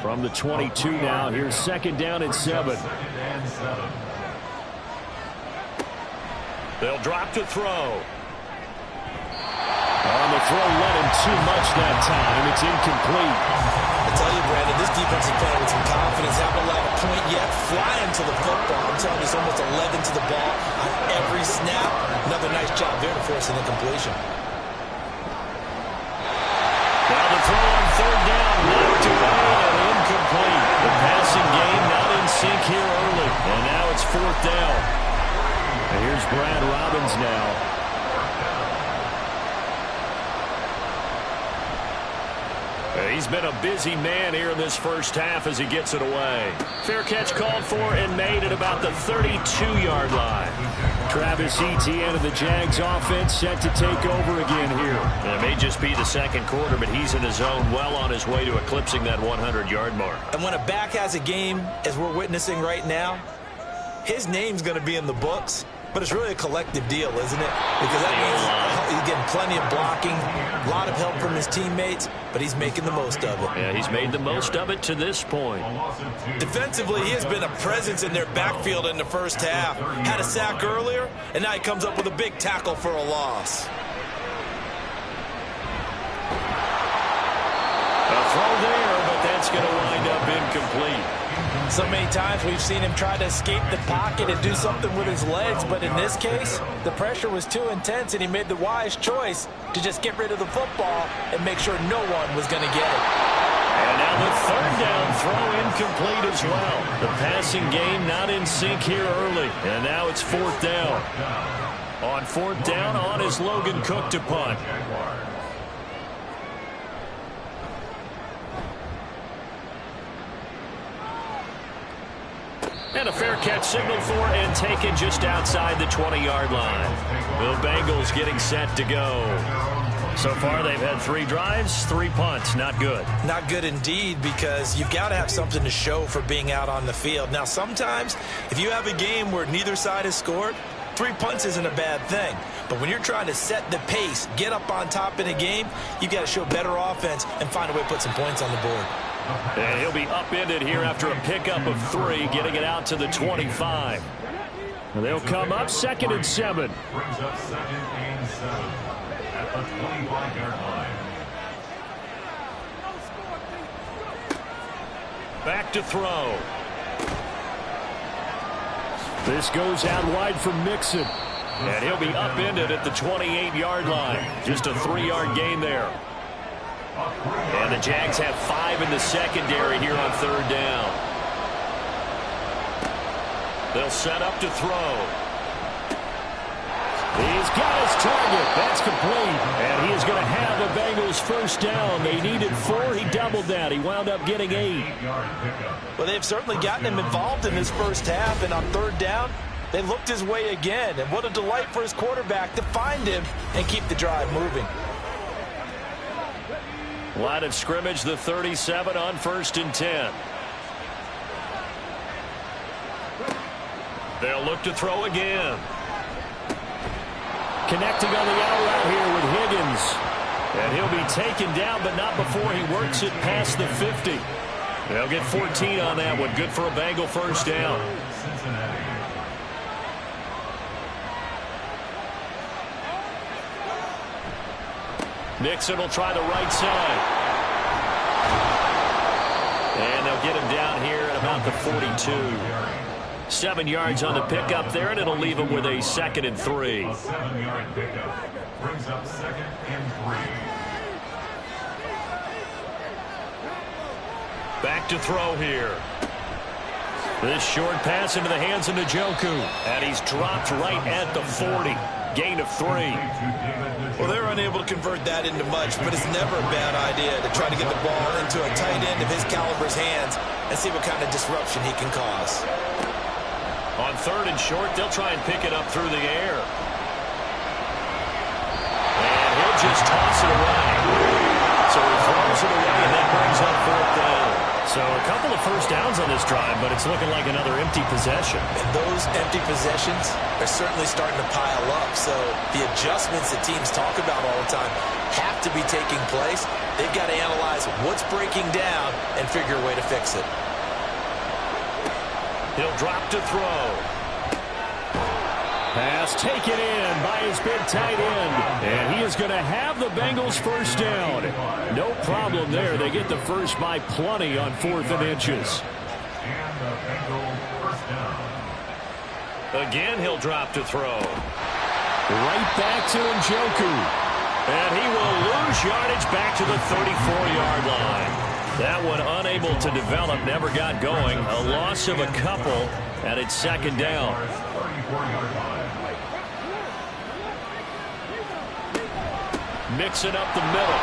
From the 22 now, here's 2nd down and 7. They'll drop to throw. On the throw, led him too much that time. It's incomplete. I tell you, Brandon, this defense is playing with some confidence. Haven't allowed a point yet. Flying to the football. I'm telling you, it's almost 11 to the ball on every snap. Another nice job there to force an incompletion. Now the throw on 3rd down. Knocked away and incomplete. The passing game not in sync here early. And now it's 4th down. And here's Brad Robbins now. He's been a busy man here in this first half as he gets it away. Fair catch called for and made at about the 32-yard line. Travis Etienne of the Jags offense set to take over again here. And it may just be the 2nd quarter, but he's in his zone well on his way to eclipsing that 100-yard mark. And when a back has a game, as we're witnessing right now, his name's going to be in the books. But it's really a collective deal, isn't it? Because that means he's getting plenty of blocking, a lot of help from his teammates, but he's making the most of it. Yeah, he's made the most of it to this point. Defensively, he has been a presence in their backfield in the first half. Had a sack earlier, and now he comes up with a big tackle for a loss. A throw there, but that's going to wind up incomplete. So many times we've seen him try to escape the pocket and do something with his legs, but in this case, the pressure was too intense, and he made the wise choice to just get rid of the football and make sure no one was going to get it. And now the 3rd down throw incomplete as well. The passing game not in sync here early, and now it's 4th down. On 4th down, on is Logan Cook to punt. And a fair catch signaled for and taken just outside the 20-yard line. The Bengals getting set to go. So far, they've had 3 drives, 3 punts. Not good. Not good indeed, because you've got to have something to show for being out on the field. Now, sometimes, if you have a game where neither side has scored, 3 punts isn't a bad thing. But when you're trying to set the pace, get up on top in a game, you've got to show better offense and find a way to put some points on the board. And he'll be upended here after a pickup of 3, getting it out to the 25. And they'll come up 2nd and 7. brings up 2nd and 7 at the 25-yard line. Back to throw. This goes out wide for Mixon. And he'll be upended at the 28-yard line. Just a 3-yard gain there. And the Jags have 5 in the secondary here on 3rd down. They'll set up to throw. He's got his target. That's complete. And he is going to have the Bengals first down. They needed 4. He doubled that. He wound up getting 8. Well, they've certainly gotten him involved in this first half, and on third down, they looked his way again. And what a delight for his quarterback to find him and keep the drive moving. Line of scrimmage, the 37 on 1st and 10. They'll look to throw again. Connecting on the out route here with Higgins. And he'll be taken down, but not before he works it past the 50. They'll get 14 on that one. Good for a Bengal first down. Nixon will try the right side. And they'll get him down here at about the 42. 7 yards on the pickup there, and it'll leave him with a 2nd and 3. A 7-yard pickup brings up 2nd and 3. Back to throw here. This short pass into the hands of Njoku. And he's dropped right at the 40. Gain of 3. Well, they're unable to convert that into much, but it's never a bad idea to try to get the ball into a tight end of his caliber's hands and see what kind of disruption he can cause. On 3rd and short, they'll try and pick it up through the air. And he'll just toss it away. So he throws it away, and that brings up 4th down. So a couple of first downs on this drive, but it's looking like another empty possession. And those empty possessions are certainly starting to pile up. So the adjustments that teams talk about all the time have to be taking place. They've got to analyze what's breaking down and figure a way to fix it. He'll drop to throw. Pass taken in by his big tight end. And he is going to have the Bengals first down. No problem there. They get the first by plenty on 4th and inches. And the Bengal first down. Again, he'll drop to throw. Right back to Njoku. And he will lose yardage back to the 34-yard line. That one unable to develop, never got going. A loss of a couple, and it's 2nd down. 34-yard line. Mixing up the middle.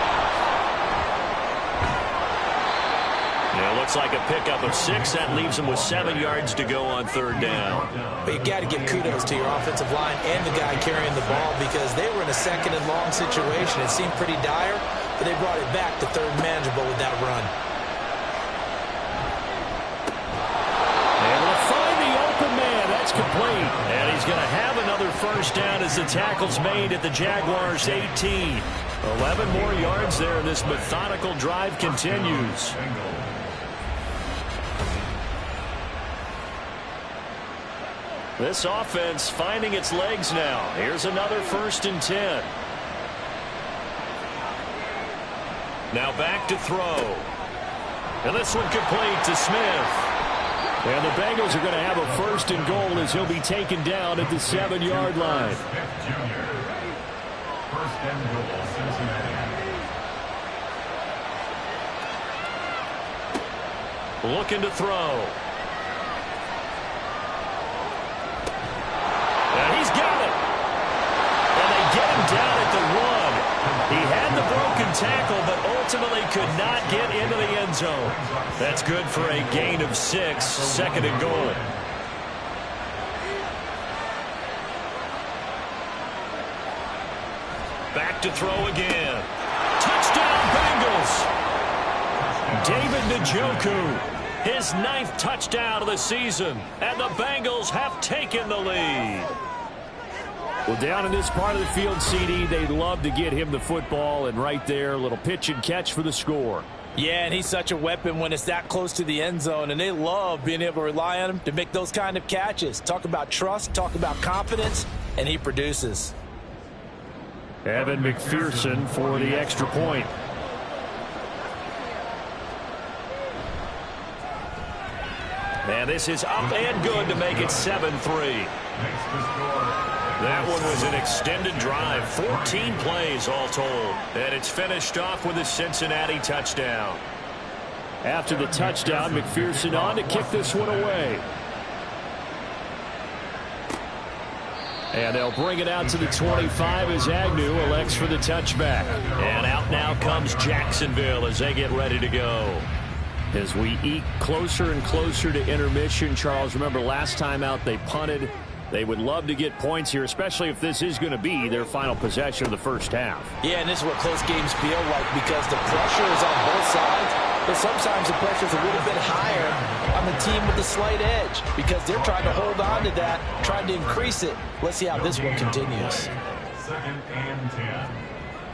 Yeah, looks like a pickup of 6. That leaves him with 7 yards to go on 3rd down. But you got to give kudos to your offensive line and the guy carrying the ball because they were in a 2nd and long situation. It seemed pretty dire, but they brought it back to 3rd manageable with that run. Able to find the open man. That's complete. And he's going to have another first down as the tackle's made at the Jaguars' 18. 11 more yards there. This methodical drive continues. This offense finding its legs now. Here's another 1st and 10. Now back to throw. And this one complete to Smith. And the Bengals are going to have a 1st and goal as he'll be taken down at the 7-yard line. Smith Jr. 1st and goal, Cincinnati. Looking to throw. And he's got it. And they get him down at the 1. He had the broken tackle, but ultimately could not get into the end zone. That's good for a gain of 6, 2nd and goal. Back to throw again. Touchdown, Bengals. David Njoku, his 9th touchdown of the season, and the Bengals have taken the lead. Well, down in this part of the field, CD, they'd love to get him the football, and right there, a little pitch and catch for the score. Yeah, and he's such a weapon when it's that close to the end zone, and they love being able to rely on him to make those kind of catches. Talk about trust, talk about confidence, and he produces. Evan McPherson for the extra point. And this is up and good to make it 7-3. That one was an extended drive, 14 plays all told. And it's finished off with a Cincinnati touchdown. After the touchdown, McPherson on to kick this one away. And they'll bring it out to the 25 as Agnew elects for the touchback. And out now comes Jacksonville as they get ready to go. As we eke closer and closer to intermission, Charles, remember last time out they punted. They would love to get points here, especially if this is going to be their final possession of the first half. Yeah, and this is what close games feel like because the pressure is on both sides. But sometimes the pressure is a little bit higher on the team with the slight edge because they're trying to hold on to that, trying to increase it. Let's see how this one continues. 2nd and 10.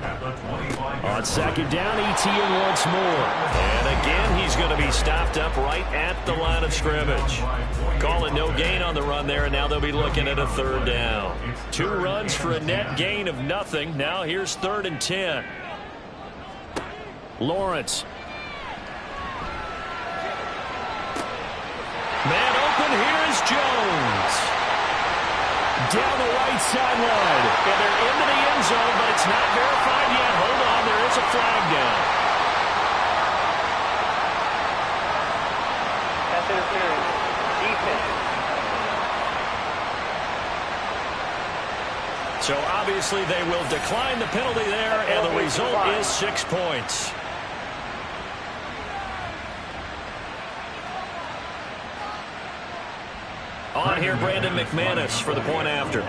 At the 25. On 2nd down, Etienne once more. And again, he's going to be stopped up right at the line of scrimmage. Calling no gain on the run there, and now they'll be looking at a 3rd down. 2 runs for a net gain of nothing. Now here's 3rd and 10. Lawrence. Man open, here is Jones. Down the right sideline. And they're into the end zone, but it's not verified yet. Hold on, there is a flag down. Pass interference. Defense. So obviously they will decline the penalty there, and the result is 6 points. On here, Brandon McManus for the point after.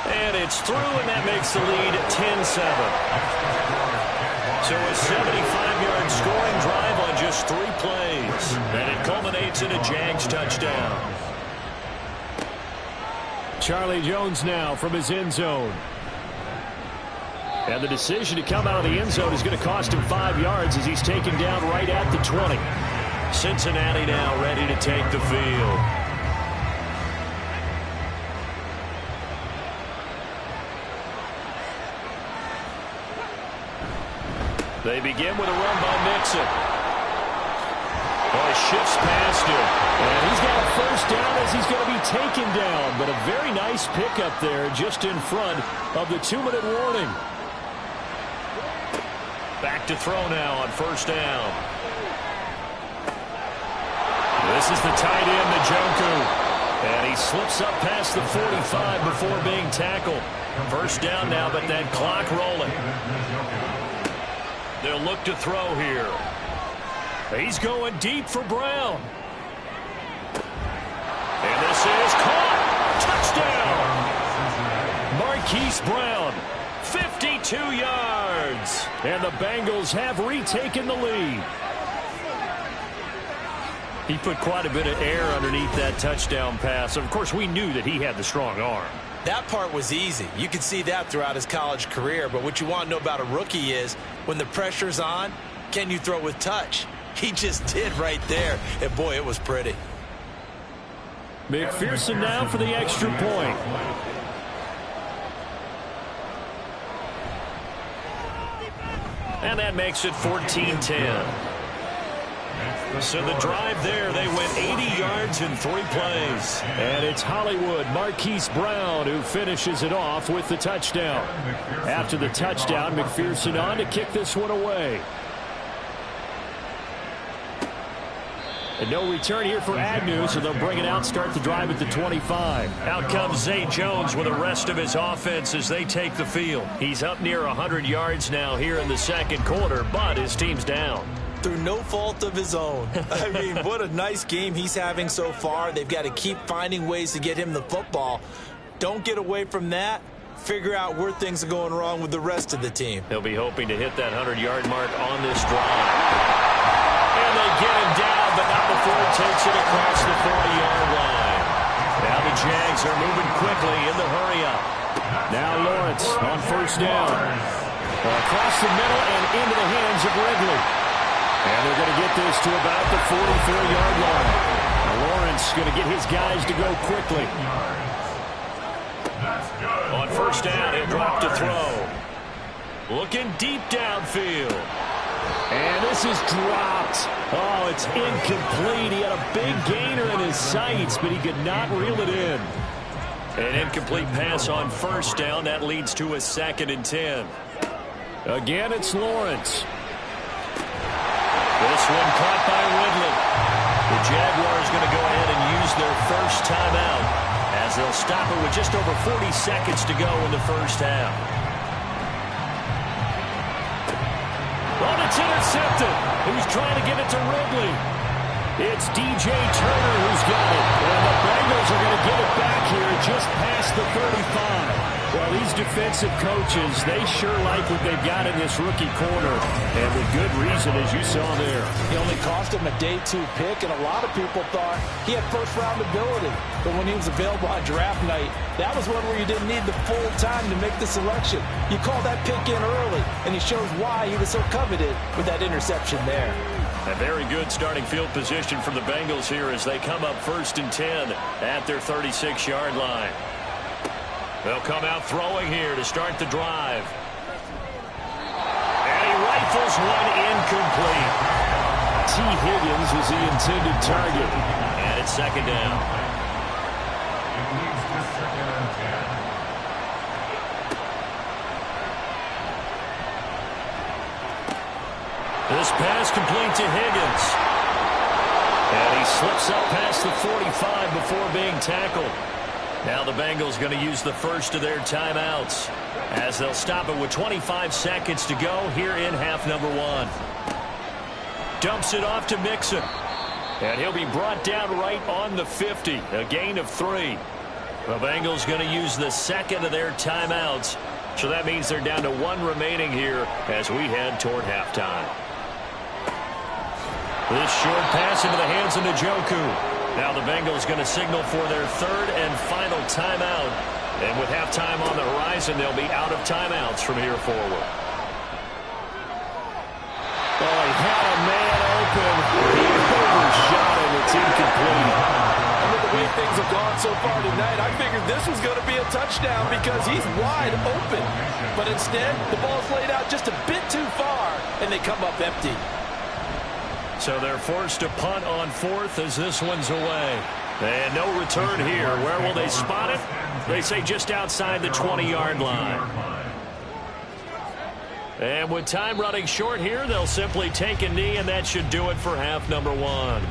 And it's through, and that makes the lead 10-7. So a 75-yard scoring drive on just 3 plays. And it culminates in a Jags touchdown. Charlie Jones now from his end zone. And the decision to come out of the end zone is going to cost him 5 yards as he's taken down right at the 20. Cincinnati now ready to take the field. They begin with a run by Mixon. Boy, shifts past him. And he's got a 1st down as he's going to be taken down. But a very nice pickup there just in front of the 2-minute warning. Back to throw now on 1st down. This is the tight end, Njoku. And he slips up past the 45 before being tackled. 1st down now, but that clock rolling. They'll look to throw here. He's going deep for Brown. And this is caught. Touchdown. Marquise Brown. 52 yards. And the Bengals have retaken the lead. He put quite a bit of air underneath that touchdown pass. Of course, we knew that he had the strong arm. That part was easy. You could see that throughout his college career. But what you want to know about a rookie is when the pressure's on, can you throw with touch? He just did right there. And, boy, it was pretty. McPherson now for the extra point. And that makes it 14-10. So the drive there, they went 80 yards in 3 plays. And it's Hollywood, Marquise Brown, who finishes it off with the touchdown. After the touchdown, McPherson on to kick this one away. And no return here for Agnew, so they'll bring it out, start the drive at the 25. Out comes Zay Jones with the rest of his offense as they take the field. He's up near 100 yards now here in the 2nd quarter, but his team's down. Through no fault of his own. I mean, what a nice game he's having so far. They've got to keep finding ways to get him the football. Don't get away from that. Figure out where things are going wrong with the rest of the team. He'll be hoping to hit that 100-yard mark on this drive. And they get him down, but not before he takes it across the 40-yard line. Now the Jags are moving quickly in the hurry-up. Now Lawrence on 1st down. Across the middle and into the hands of Ridley. And they're going to get this to about the 44-yard line. Now Lawrence going to get his guys to go quickly. On 1st down, he'll drop to throw. Looking deep downfield. And this is dropped. Oh, it's incomplete. He had a big gainer in his sights, but he could not reel it in. An incomplete pass on 1st down. That leads to a 2nd and 10. Again, it's Lawrence. This one caught by Ridley. The Jaguars going to go ahead and use their first timeout as they'll stop it with just over 40 seconds to go in the first half. Oh, it's intercepted. Who's trying to give it to Ridley? It's DJ Turner who's got it. And the Bengals are going to get it back here just past the 35. Well, these defensive coaches, they sure like what they've got in this rookie corner. And with good reason, as you saw there. He only cost him a day 2 pick, and a lot of people thought he had first-round ability. But when he was available on draft night, that was one where you didn't need the full time to make the selection. You called that pick in early, and he shows why he was so coveted with that interception there. A very good starting field position for the Bengals here as they come up 1st and 10 at their 36-yard line. They'll come out throwing here to start the drive. And he rifles one incomplete. T. Higgins was the intended target. And it's 2nd down. It leads to 2nd and 10. This pass complete to Higgins. And he slips up past the 45 before being tackled. Now the Bengals going to use the first of their timeouts as they'll stop it with 25 seconds to go here in half number 1. Dumps it off to Mixon. And he'll be brought down right on the 50. A gain of 3. The Bengals going to use the second of their timeouts. So that means they're down to 1 remaining here as we head toward halftime. This short pass into the hands of Njoku. Now the Bengals going to signal for their 3rd and final timeout. And with halftime on the horizon, they'll be out of timeouts from here forward. Oh, he had a man open. He overshot him. It's incomplete. And with the way things have gone so far tonight, I figured this was going to be a touchdown because he's wide open. But instead, the ball's laid out just a bit too far, and they come up empty. So they're forced to punt on 4th as this one's away. And no return here. Where will they spot it? They say just outside the 20-yard line. And with time running short here, they'll simply take a knee, and that should do it for half number 1.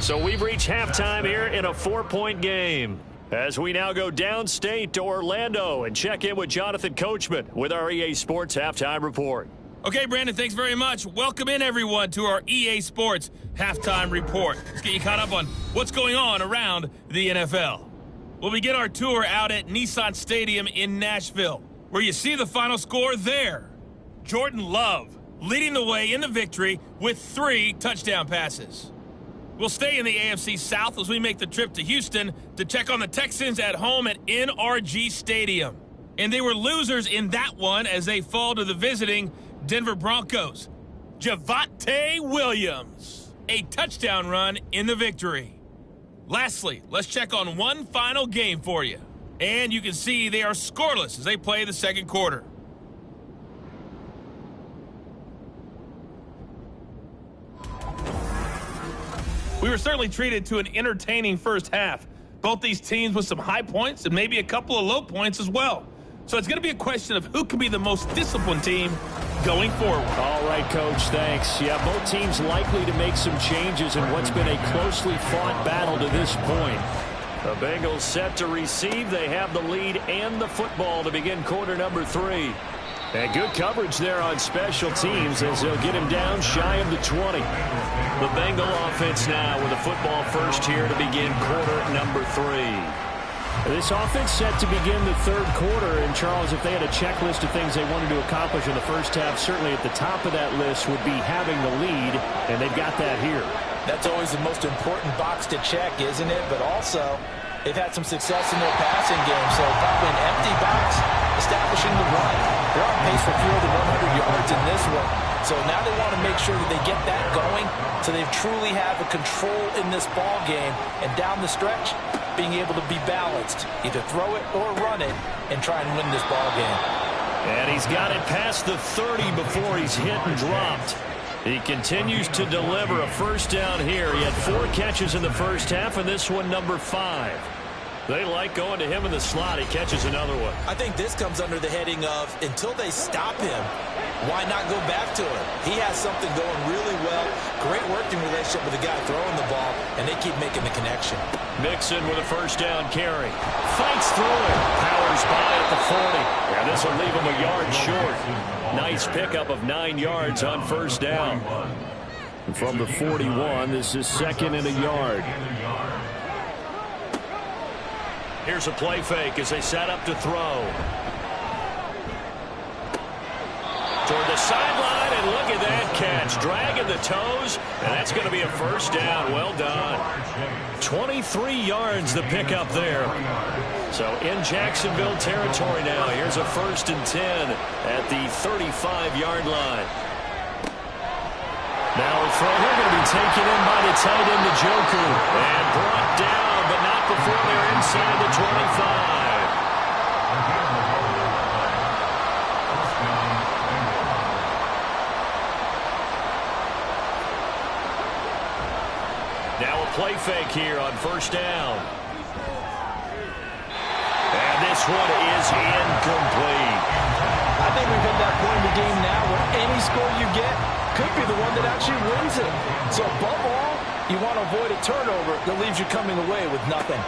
So we've reached halftime here in a 4-point game. As we now go downstate to Orlando and check in with Jonathan Coachman with our EA Sports Halftime Report. Okay, Brandon, thanks very much. Welcome in, everyone, to our EA Sports Halftime Report. Let's get you caught up on what's going on around the NFL. We'll begin our tour out at Nissan Stadium in Nashville, where you see the final score there. Jordan Love leading the way in the victory with 3 touchdown passes. We'll stay in the AFC South as we make the trip to Houston to check on the Texans at home at NRG Stadium. And they were losers in that one as they fall to the visiting Denver Broncos. Javonte Williams, a touchdown run in the victory. Lastly, let's check on one final game for you. And you can see they are scoreless as they play the second quarter. We were certainly treated to an entertaining first half. Both these teams with some high points and maybe a couple of low points as well. So it's going to be a question of who can be the most disciplined team going forward. All right, Coach, thanks. Yeah, both teams likely to make some changes in what's been a closely fought battle to this point. The Bengals set to receive. They have the lead and the football to begin quarter number 3. And good coverage there on special teams as they'll get him down shy of the 20. The Bengal offense now with the football first here to begin quarter number 3. This offense set to begin the third quarter, and Charles, if they had a checklist of things they wanted to accomplish in the first half, certainly at the top of that list would be having the lead, and they've got that here. That's always the most important box to check, isn't it? But also, they've had some success in their passing game, so probably an empty box establishing the run. They're on pace for fewer than 100 yards in this one. So now they want to make sure that they get that going so they truly have a control in this ball game. And down the stretch, being able to be balanced. Either throw it or run it and try and win this ball game. And he's got it past the 30 before he's hit and dropped. He continues to deliver a first down here. He had 4 catches in the first half, and this one number 5. They like going to him in the slot. He catches another one. I think this comes under the heading of until they stop him, why not go back to him? He has something going really well. Great working relationship with the guy throwing the ball, and they keep making the connection. Mixon with a first down carry. Fights through it. Powers by at the 40. Yeah, this will leave him a yard short. Nice pickup of 9 yards on first down. From the 41, this is 2nd and a yard. Here's a play fake as they set up to throw. Toward the sideline, and look at that catch. Dragging the toes, and that's going to be a first down. Well done. 23 yards the pickup there. So in Jacksonville territory now. Here's a 1st and 10 at the 35-yard line. Now a throw here going to be taken in by the tight end, Njoku, and brought down, but not before they're inside the 25. Now a play fake here on first down. And this one is incomplete. I think we've hit that point in the game now where any score you get could be the one that actually wins it. So above all, you want to avoid a turnover that leaves you coming away with nothing.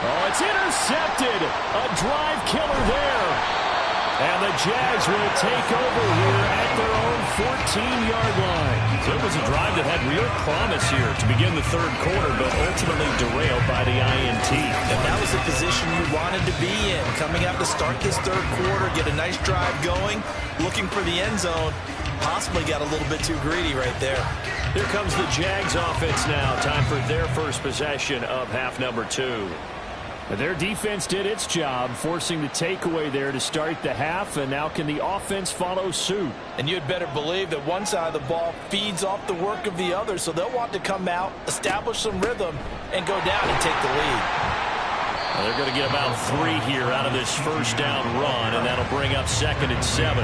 Oh, it's intercepted. A drive killer there. And the Jags will take over here at their own 14-yard line. So it was a drive that had real promise here to begin the third quarter, but ultimately derailed by the INT. And that was the position you wanted to be in. Coming out to start this third quarter, get a nice drive going, looking for the end zone. Possibly got a little bit too greedy right there. Here comes the Jags offense now. Time for their first possession of half number 2. Their defense did its job, forcing the takeaway there to start the half, and now can the offense follow suit? And you'd better believe that one side of the ball feeds off the work of the other, so they'll want to come out, establish some rhythm, and go down and take the lead. Well, they're going to get about 3 here out of this first down run, and that'll bring up 2nd and 7.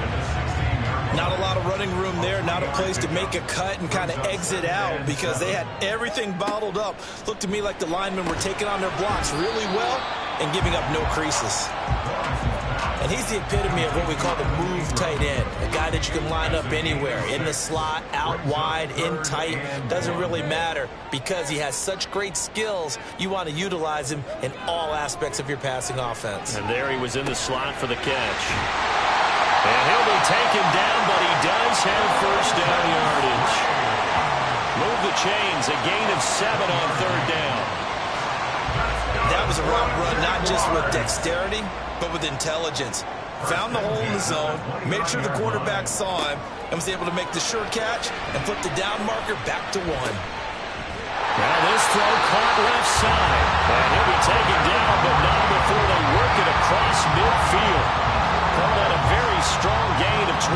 Not a lot of running room there, not a place to make a cut and kind of exit out because they had everything bottled up. Looked to me like the linemen were taking on their blocks really well and giving up no creases. And he's the epitome of what we call the move tight end, a guy that you can line up anywhere, in the slot, out wide, in tight, doesn't really matter because he has such great skills. You want to utilize him in all aspects of your passing offense. And there he was in the slot for the catch. And he'll be taken down, but he does have first down yardage. Move the chains, a gain of 7 on third down. That was a route run, not just with dexterity, but with intelligence. Found the hole in the zone, made sure the quarterback saw him, and was able to make the sure catch and flip the down marker back to 1. Now this throw caught left side. And he'll be taken down, but not before they work it across midfield. Called out a very strong gain of 24.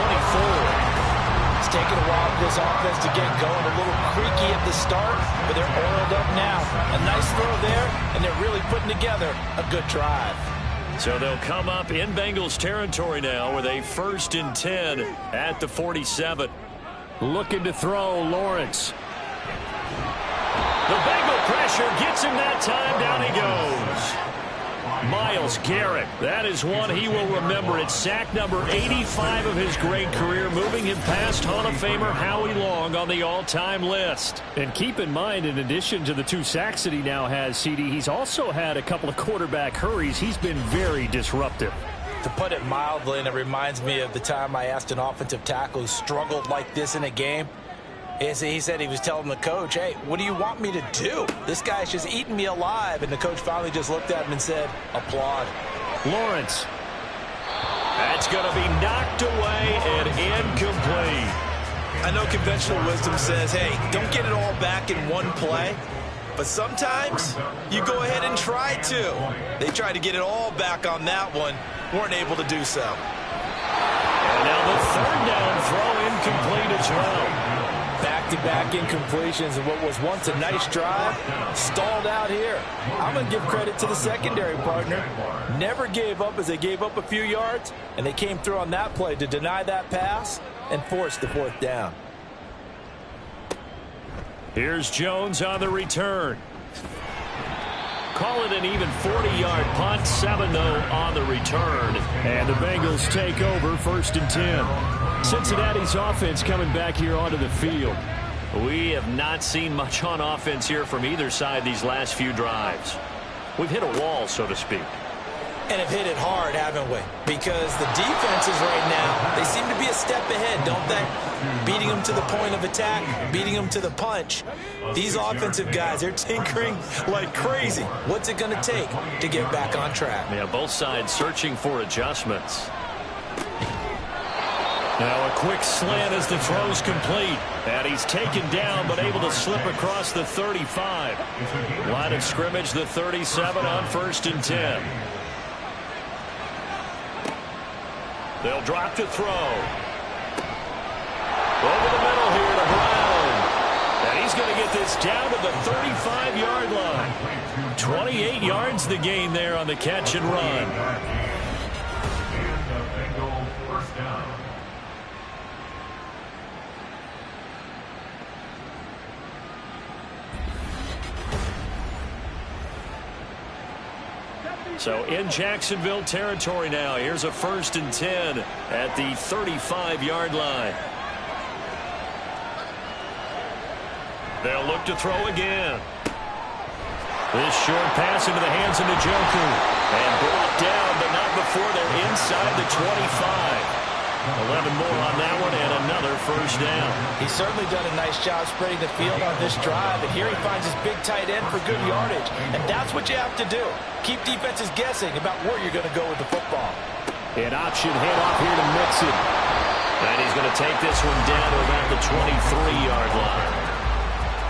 It's taken a while for this offense to get going. A little creaky at the start, but they're oiled up now. A nice throw there, and they're really putting together a good drive. So they'll come up in Bengals territory now with a 1st and 10 at the 47. Looking to throw, Lawrence. The Bengal pressure gets him that time. Down he goes. Myles Garrett, that is one he will remember. It's sack number 85 of his great career, moving him past Hall of Famer Howie Long on the all-time list. And keep in mind, in addition to the 2 sacks that he now has, CD, he's also had a couple of quarterback hurries. He's been very disruptive. To put it mildly, and it reminds me of the time I asked an offensive tackle who struggled like this in a game. He said he was telling the coach, hey, what do you want me to do? This guy's just eating me alive. And the coach finally just looked at him and said, applaud. Lawrence. That's going to be knocked away and incomplete. I know conventional wisdom says, hey, don't get it all back in one play. But sometimes you go ahead and try to. They tried to get it all back on that one. Weren't able to do so. And now the 3rd down throw incomplete as well. Back-to-back incompletions of what was once a nice drive, stalled out here. I'm going to give credit to the secondary partner. Never gave up as they gave up a few yards, and they came through on that play to deny that pass and force the 4th down. Here's Jones on the return. call it an even 40-yard punt, 7-0 on the return. And the Bengals take over 1st and 10. Cincinnati's offense coming back here onto the field. We have not seen much on offense here from either side these last few drives. We've hit a wall, so to speak. And have hit it hard, haven't we? Because the defenses right now, they seem to be a step ahead, don't they? Beating them to the point of attack, beating them to the punch. These offensive guys, they're tinkering like crazy. What's it going to take to get back on track? Yeah, both sides searching for adjustments. Now a quick slant as the throw's complete. And he's taken down but able to slip across the 35. Line of scrimmage, the 37 on 1st and 10. They'll drop to throw. Over the middle here to Brown. And he's going to get this down to the 35-yard line. 28 yards the gain there on the catch and run. And the Bengal first down. So in Jacksonville territory now. Here's a 1st and 10 at the 35-yard line. They'll look to throw again. This short pass into the hands of Njoku. And brought down, but not before they're inside the 25. 11 more on that one, and another 1st down. He's certainly done a nice job spreading the field on this drive, and here he finds his big tight end for good yardage. And that's what you have to do. Keep defenses guessing about where you're going to go with the football. An option handoff here to Mixon. And he's going to take this one down to about the 23-yard line.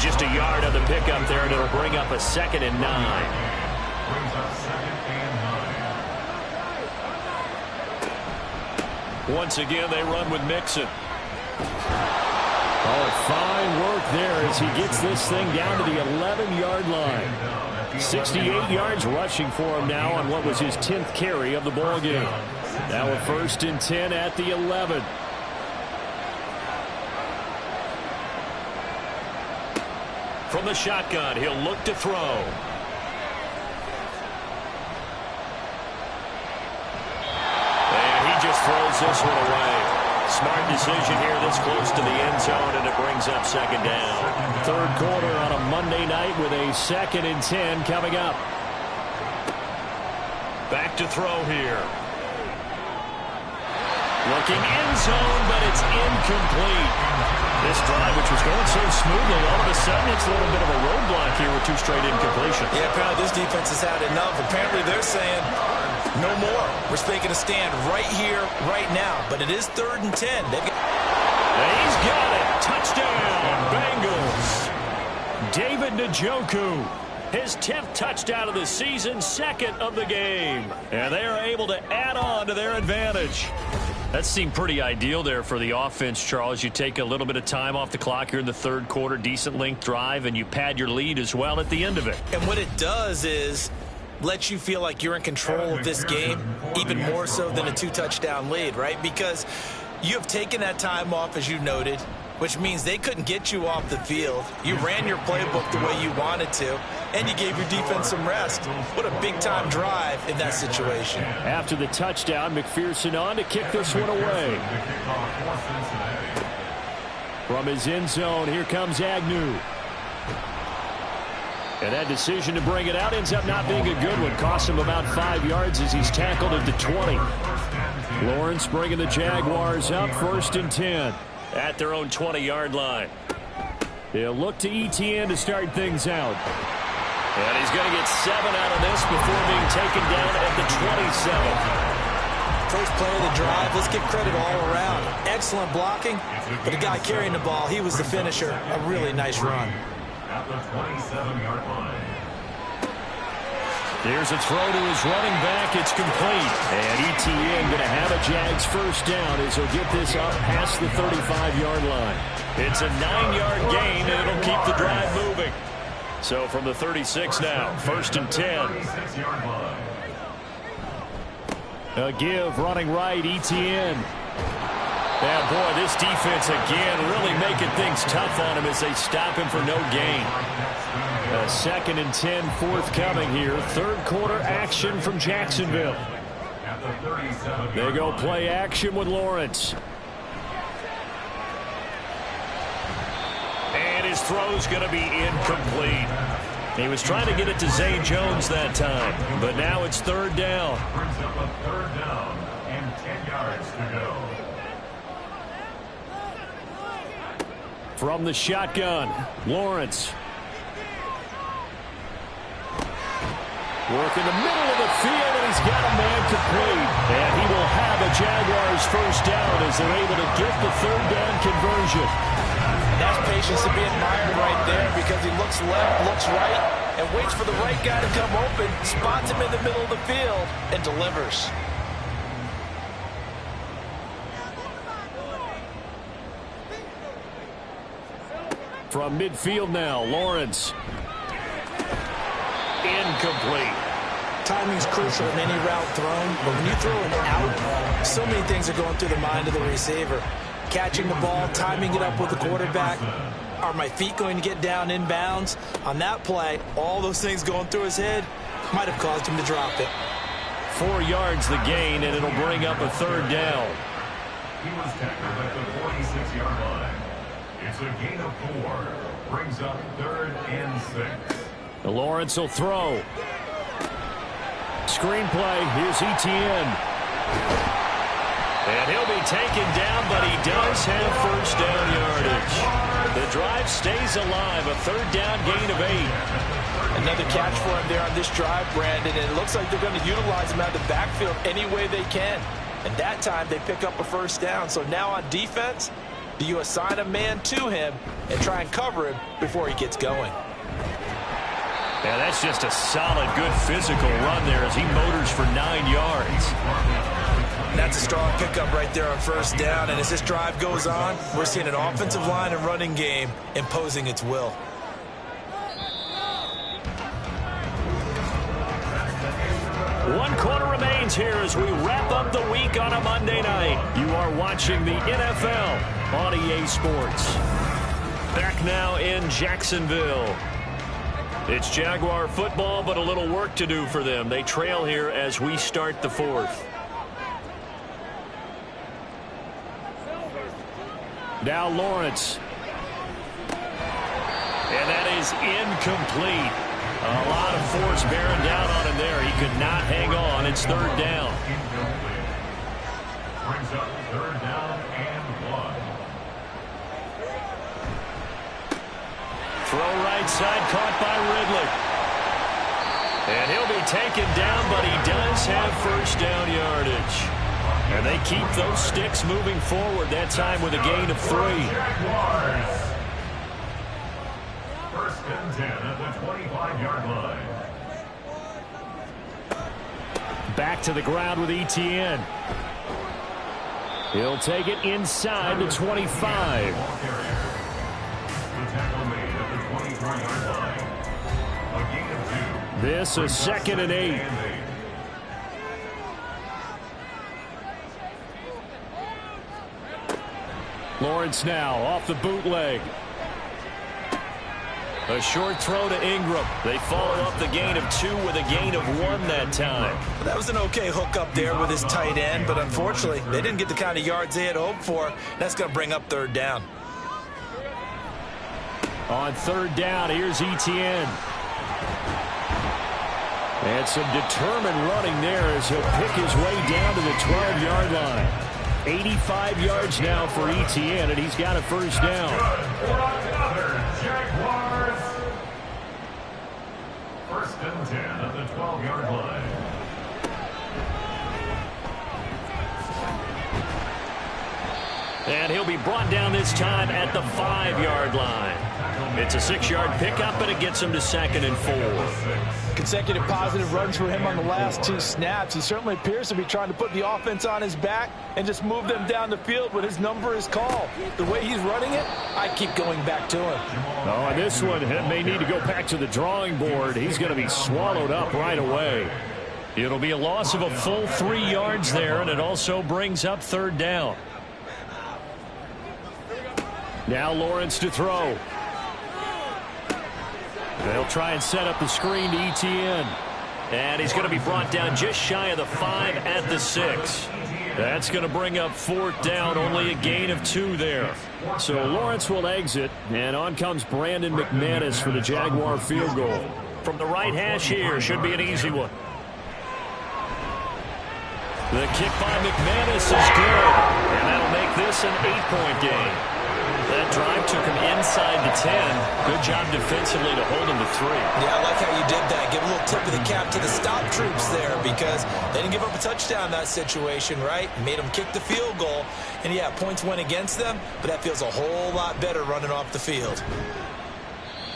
Just a yard on the pickup there, and it'll bring up a 2nd and 9. Brings up 2nd and 9. Once again, they run with Mixon. Oh, fine work there as he gets this thing down to the 11-yard line. 68 yards rushing for him now on what was his 10th carry of the ball game. Now a 1st and 10 at the 11. From the shotgun, he'll look to throw. Just throws this one away. Smart decision here this close to the end zone, and it brings up 2nd down. 3rd quarter on a Monday night with a 2nd and 10 coming up. Back to throw here. Looking end zone, but it's incomplete. This drive, which was going so smoothly, all of a sudden it's a little bit of a roadblock here with 2 straight incompletions. Yeah, apparently this defense has had enough. Apparently they're saying, no more. We're making a stand right here, right now. But it is 3rd and 10. And he's got it. Touchdown, Bengals. David Njoku. His 10th touchdown of the season, 2nd of the game. And they are able to add on to their advantage. That seemed pretty ideal there for the offense, Charles. You take a little bit of time off the clock here in the 3rd quarter, decent length drive, and you pad your lead as well at the end of it. And what it does is let you feel like you're in control of this game, even more so than a 2-touchdown lead, right? Because you have taken that time off, as you noted, which means they couldn't get you off the field. You ran your playbook the way you wanted to, and you gave your defense some rest. What a big-time drive in that situation. After the touchdown, McPherson on to kick this one away. From his end zone, here comes Agnew. And that decision to bring it out ends up not being a good one. Costs him about 5 yards as he's tackled at the 20. Lawrence bringing the Jaguars up, 1st and 10. At their own 20-yard line. They'll look to ETN to start things out. And he's going to get 7 out of this before being taken down at the 27. First play of the drive. Let's give credit all around. Excellent blocking. But the guy carrying the ball, he was the finisher. A really nice run. At the 27-yard line. There's a throw to his running back. It's complete. And ETN going to have a Jags 1st down as he'll get this up past the 35-yard line. It's a 9-yard gain, and it'll keep the drive moving. So from the 36 now, 1st and 10. 36-yard line. A give running right, ETN. Yeah, boy, this defense again really making things tough on him as they stop him for no gain. A 2nd and 10 forthcoming here. Third quarter action from Jacksonville. They go play action with Lawrence. And his throw's going to be incomplete. He was trying to get it to Zay Jones that time, but now it's 3rd down. Brings up a 3rd down and 10 yards to go. From the shotgun, Lawrence. Work in the middle of the field, and he's got a man complete. And he will have a Jaguars 1st down as they're able to get the 3rd down conversion. That's patience to be admired right there because he looks left, looks right, and waits for the right guy to come open, spots him in the middle of the field, and delivers. From midfield now, Lawrence. Incomplete. Timing's crucial in any route thrown, but when you throw an out, so many things are going through the mind of the receiver. Catching the ball, timing it up with the quarterback. Are my feet going to get down inbounds? On that play, all those things going through his head might have caused him to drop it. 4 yards the gain, and it'll bring up a 3rd down. He was tackled at the 46-yard line. It's a gain of 4. Brings up 3rd and 6. Lawrence will throw. Screenplay. Here's Etienne. And he'll be taken down, but he does have 1st down yardage. The drive stays alive. A 3rd down gain of 8. Another catch for him there on this drive, Brandon, and it looks like they're going to utilize him out of the backfield any way they can. And that time they pick up a 1st down. So now on defense, do you assign a man to him and try and cover him before he gets going? Yeah, that's just a solid, good physical run there as he motors for 9 yards. That's a strong pickup right there on 1st down. And as this drive goes on, we're seeing an offensive line and running game imposing its will. One quarter remains here as we wrap up the week on a Monday night. You are watching the NFL on EA Sports. Back now in Jacksonville. It's Jaguar football, but a little work to do for them. They trail here as we start the 4th. Now Lawrence. And that is incomplete. A lot of force bearing down on him there. He could not hang on. It's 3rd down. Brings up 3rd down and 1. Throw right side, caught by Ridley. And he'll be taken down, but he does have 1st down yardage. And they keep those sticks moving forward, that time with a gain of 3. 1st and 10 at the 25-yard line. Back to the ground with Etienne. He'll take it inside the 25. This is 2nd and 8. Lawrence now off the bootleg. A short throw to Ingram. They follow up the gain of 2 with a gain of 1 that time. That was an okay hook up there with his tight end, but unfortunately, they didn't get the kind of yards they had hoped for. That's going to bring up 3rd down. On 3rd down, here's Etienne. And some determined running there as he'll pick his way down to the 12-yard line. 85 yards now for Etienne, and he's got a 1st down. Jaguars. 1st and 10 at the 12-yard line. And he'll be brought down this time at the 5-yard line. It's a 6-yard pickup, and it gets him to 2nd and 4. Consecutive positive runs for him on the last 2 snaps. He certainly appears to be trying to put the offense on his back and just move them down the field when his number is called. The way he's running it, I keep going back to him. Oh, and this one may need to go back to the drawing board. He's going to be swallowed up right away. It'll be a loss of a full 3 yards there, and it also brings up 3rd down. Now Lawrence to throw. They'll try and set up the screen to Etienne. And he's going to be brought down just shy of the 5 at the 6. That's going to bring up 4th down, only a gain of 2 there. So Lawrence will exit, and on comes Brandon McManus for the Jaguar field goal. From the right hash here, should be an easy one. The kick by McManus is good, and that'll make this an 8-point game. That drive took him inside the 10. Good job defensively to hold him to 3. Yeah, I like how you did that. Give a little tip of the cap to the stop troops there because they didn't give up a touchdown in that situation, right? Made them kick the field goal. And, yeah, points went against them, but that feels a whole lot better running off the field.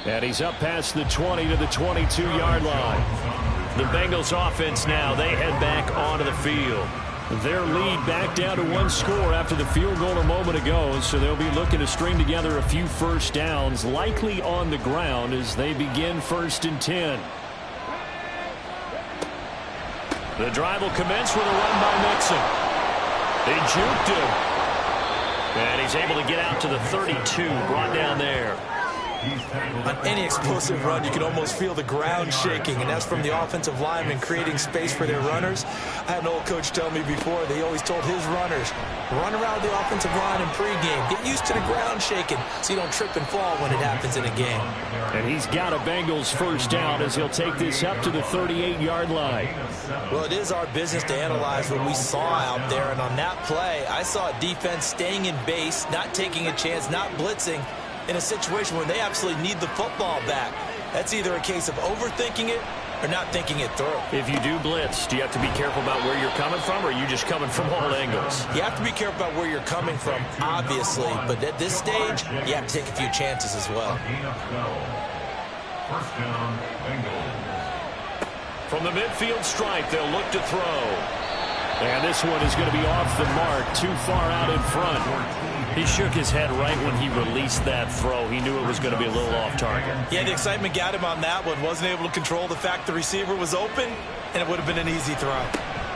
And he's up past the 20 to the 22-yard line. The Bengals offense now, they head back onto the field. Their lead back down to 1 score after the field goal a moment ago, so they'll be looking to string together a few first downs, likely on the ground as they begin 1st and 10. The drive will commence with a run by Mixon. They juked him. And he's able to get out to the 32, brought down there. On any explosive run, you can almost feel the ground shaking, and that's from the offensive linemen creating space for their runners. I had an old coach tell me before, they always told his runners, run around the offensive line in pregame. Get used to the ground shaking so you don't trip and fall when it happens in a game. And he's got a Bengals first down as he'll take this up to the 38-yard line. Well, it is our business to analyze what we saw out there, and on that play, I saw a defense staying in base, not taking a chance, not blitzing, in a situation where they absolutely need the football back. That's either a case of overthinking it or not thinking it through. If you do blitz, do you have to be careful about where you're coming from, or are you just coming from all angles? You have to be careful about where you're coming from, obviously, but at this stage, you have to take a few chances as well. First down, Bengals. From the midfield stripe, they'll look to throw. And this one is going to be off the mark, too far out in front. He shook his head right when he released that throw. He knew it was going to be a little off target. Yeah, the excitement got him on that one. Wasn't able to control the fact the receiver was open, and it would have been an easy throw.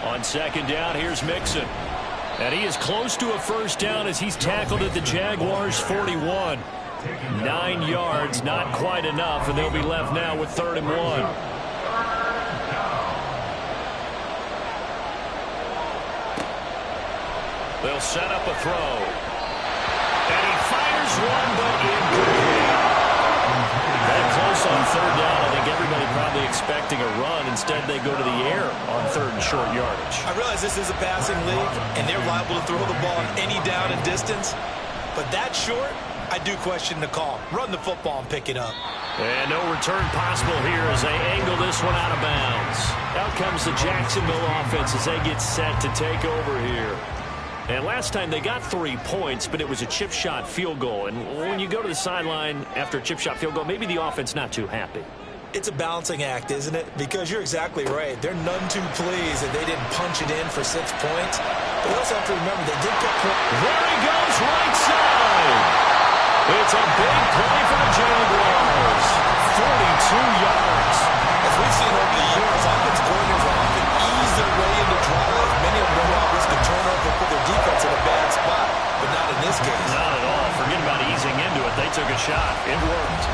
On 2nd down, here's Mixon. And he is close to a first down as he's tackled at the Jaguars' 41. 9 yards, not quite enough, and they'll be left now with 3rd and 1. They'll set up a throw. And he fires one, but incomplete. That close on 3rd down. I think everybody probably expecting a run. Instead, they go to the air on 3rd and short yardage. I realize this is a passing league, and they're liable to throw the ball on any down and distance. But that short, I do question the call. Run the football and pick it up. And no return possible here as they angle this one out of bounds. Out comes the Jacksonville offense as they get set to take over here. And last time they got 3 points, but it was a chip shot field goal. And when you go to the sideline after a chip shot field goal, maybe the offense not too happy. It's a balancing act, isn't it? Because you're exactly right. They're none too pleased that they didn't punch it in for 6 points. But we also have to remember they did put points. There he goes, right side. It's a big play for the Jaguars. 42 yards. As we've seen over the years, offensive coordinators will often ease their way into drives. Many of them run out risk a turnover, put their defense in a bad spot, but not in this case. Not at all. Forget about easing into it. They took a shot. It worked.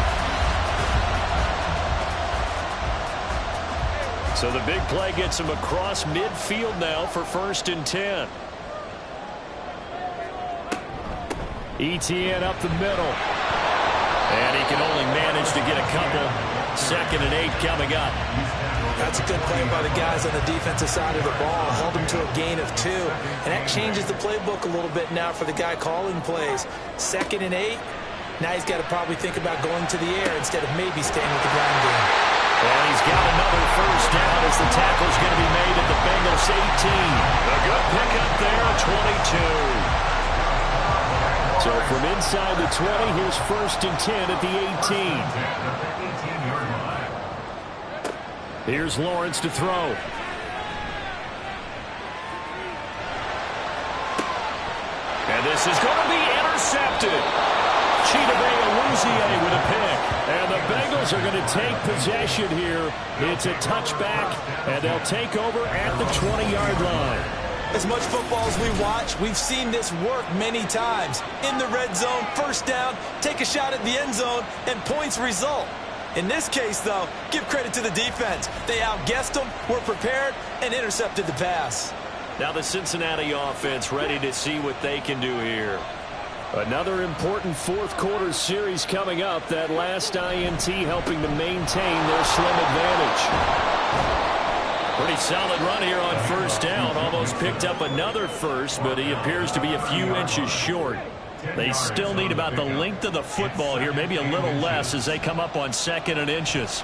So the big play gets him across midfield now for 1st and 10. Etienne up the middle. And he can only manage to get a couple. 2nd and 8 coming up. That's a good play by the guys on the defensive side of the ball. Held him to a gain of 2. And that changes the playbook a little bit now for the guy calling plays. 2nd and 8. Now he's got to probably think about going to the air instead of maybe staying with the ground game. And he's got another first down as the tackle's going to be made at the Bengals 18. A good pickup there, 22. So from inside the 20, here's 1st and 10 at the 18. Here's Lawrence to throw. And this is going to be intercepted. Chidobe with a pick. And the Bengals are going to take possession here. It's a touchback, and they'll take over at the 20-yard line. As much football as we watch, we've seen this work many times. In the red zone, first down, take a shot at the end zone, and points result. In this case, though, give credit to the defense. They outguessed them, were prepared, and intercepted the pass. Now the Cincinnati offense ready to see what they can do here. Another important fourth quarter series coming up. That last INT helping to maintain their slim advantage. Pretty solid run here on first down. Almost picked up another first, but he appears to be a few inches short. They still need about the length of the football here, maybe a little less as they come up on second and inches.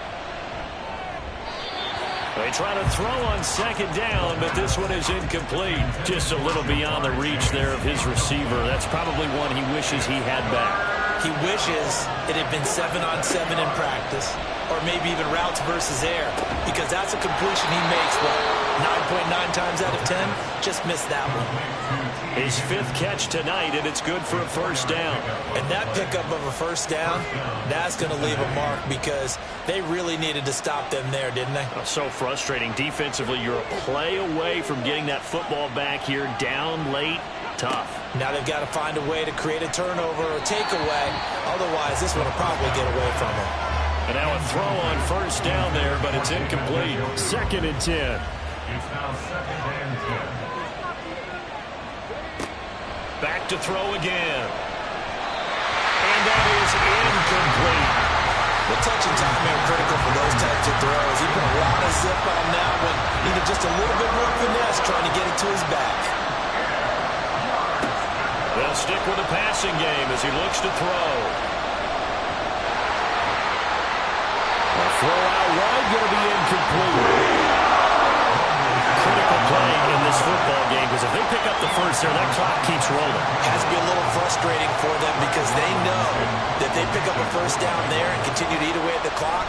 They try to throw on second down, but this one is incomplete. Just a little beyond the reach there of his receiver. That's probably one he wishes he had back. He wishes it had been 7-on-7 in practice, or maybe even routes versus air, because that's a completion he makes, what, 9.9 times out of 10? Just missed that one. His fifth catch tonight, and it's good for a first down. And that pickup of a first down, that's going to leave a mark because they really needed to stop them there, didn't they? So frustrating. Defensively, you're a play away from getting that football back here, down late, tough. Now they've got to find a way to create a turnover or takeaway. Otherwise, this one will probably get away from them. And now a throw on first down there, but it's incomplete. 2nd and 10. It's now 2nd and 10. Back to throw again. And that is incomplete. The touch and time are critical for those types of throws. He put a lot of zip on that one. Needed just a little bit more finesse trying to get it to his back. They'll stick with the passing game as he looks to throw. A throw out wide, going to be incomplete. Critical play in this football game because if they pick up the first there, that clock keeps rolling. Has to be a little frustrating for them because they know that they pick up a first down there and continue to eat away at the clock.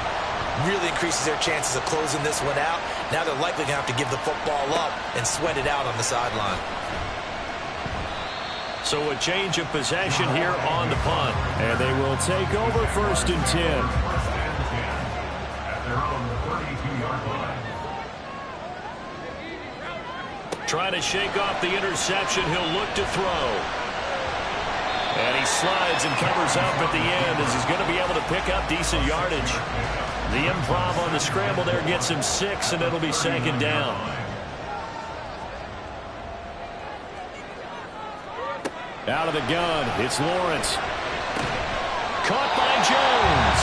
Really increases their chances of closing this one out. Now they're likely going to have to give the football up and sweat it out on the sideline. So a change of possession here on the punt. And they will take over 1st and 10. At their own 32-yard line. Trying to shake off the interception. He'll look to throw. And he slides and covers up at the end as he's going to be able to pick up decent yardage. The improv on the scramble there gets him 6, and it'll be 2nd down. Out of the gun, it's Lawrence. Caught by Jones.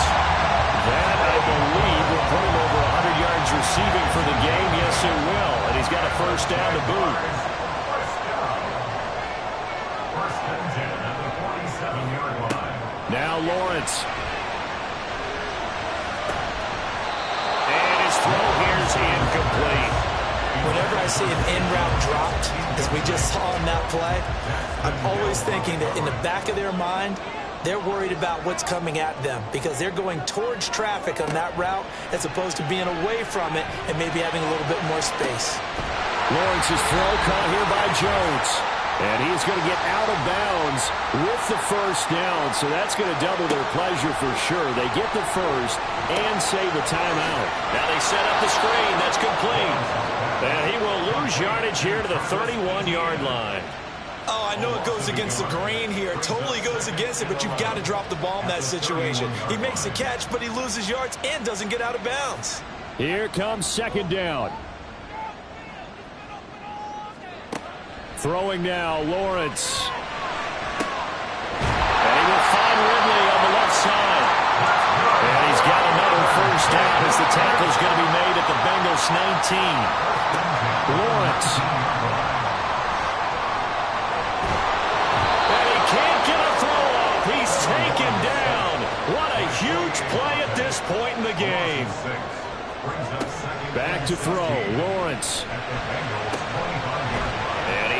That, I believe, will put him over 100 yards receiving for the game. Yes, it will. And he's got a first down to boot. First and 10 at the 47-yard line. Now Lawrence. And his throw here is incomplete. Whenever I see an in-route dropped, as we just saw in that play, I'm always thinking that in the back of their mind, they're worried about what's coming at them because they're going towards traffic on that route as opposed to being away from it and maybe having a little bit more space. Lawrence's throw caught here by Jones. And he's going to get out of bounds with the first down, so that's going to double their pleasure for sure. They get the first and save a timeout. Now they set up the screen. That's complete. And he will lose yardage here to the 31-yard line. Oh, I know it goes against the grain here. It totally goes against it, but you've got to drop the ball in that situation. He makes a catch, but he loses yards and doesn't get out of bounds. Here comes 2nd down. Throwing now, Lawrence. And he will find Ridley on the left side. And he's got another first down as the tackle's going to be made at the Bengals 19. Lawrence. And he can't get a throw off. He's taken down. What a huge play at this point in the game. Back to throw, Lawrence.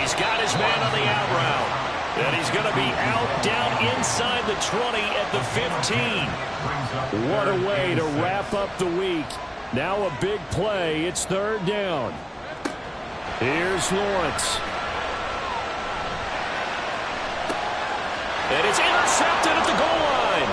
He's got his man on the out route. And he's going to be out down inside the 20 at the 15. What a way to wrap up the week. Now a big play. It's 3rd down. Here's Lawrence. And it's intercepted at the goal line.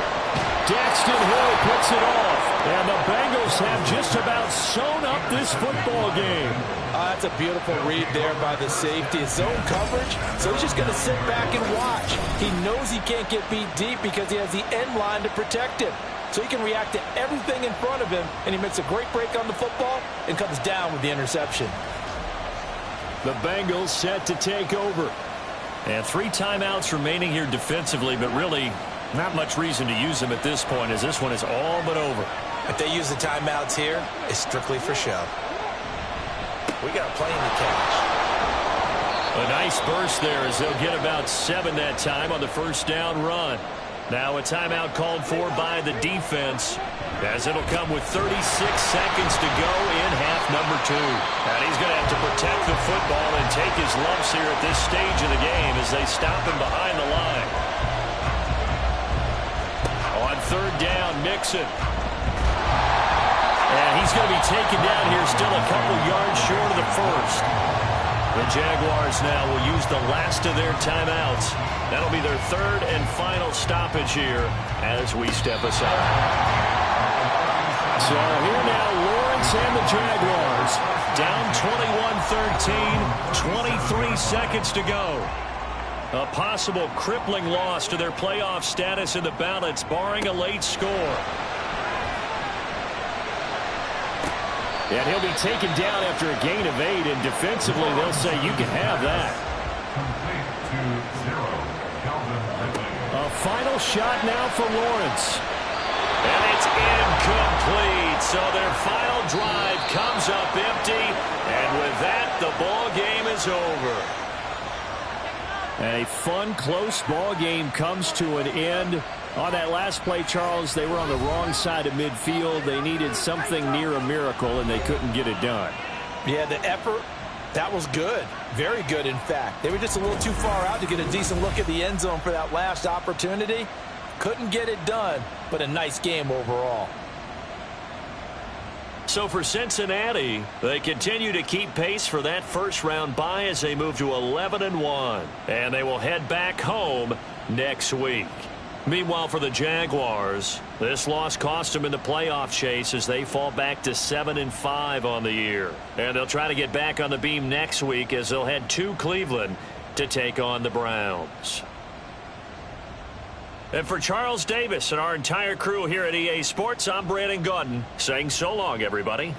Daxton Hill puts it off. And the Bengals have just about sewn up this football game. That's a beautiful read there by the safety. It's zone coverage, so he's just going to sit back and watch. He knows he can't get beat deep because he has the end line to protect him. So he can react to everything in front of him, and he makes a great break on the football and comes down with the interception. The Bengals set to take over. And 3 timeouts remaining here defensively, but really not much reason to use them at this point, as this one is all but over. If they use the timeouts here, it's strictly for show. We got plenty to catch. A nice burst there as they'll get about 7 that time on the first down run. Now a timeout called for by the defense, as it'll come with 36 seconds to go in half number 2. And he's going to have to protect the football and take his lumps here at this stage of the game as they stop him behind the line. On third down, Mixon. And he's going to be taken down here still a couple yards short of the first. The Jaguars now will use the last of their timeouts. That'll be their third and final stoppage here as we step aside. So here now, Lawrence and the Jaguars. Down 21-13, 23 seconds to go. A possible crippling loss to their playoff status in the balance, barring a late score. And he'll be taken down after a gain of 8, and defensively they'll say you can have that. A final shot now for Lawrence. And it's incomplete. So their final drive comes up empty. And with that, the ball game is over. A fun, close ball game comes to an end. On that last play, Charles, they were on the wrong side of midfield. They needed something near a miracle, and they couldn't get it done. Yeah, the effort, that was good. Very good, in fact. They were just a little too far out to get a decent look at the end zone for that last opportunity. Couldn't get it done, but a nice game overall. So for Cincinnati, they continue to keep pace for that first-round bye as they move to 11-1. And they will head back home next week. Meanwhile, for the Jaguars, this loss cost them in the playoff chase as they fall back to 7-5 on the year. And they'll try to get back on the beam next week as they'll head to Cleveland to take on the Browns. And for Charles Davis and our entire crew here at EA Sports, I'm Brandon Gaudin saying so long, everybody.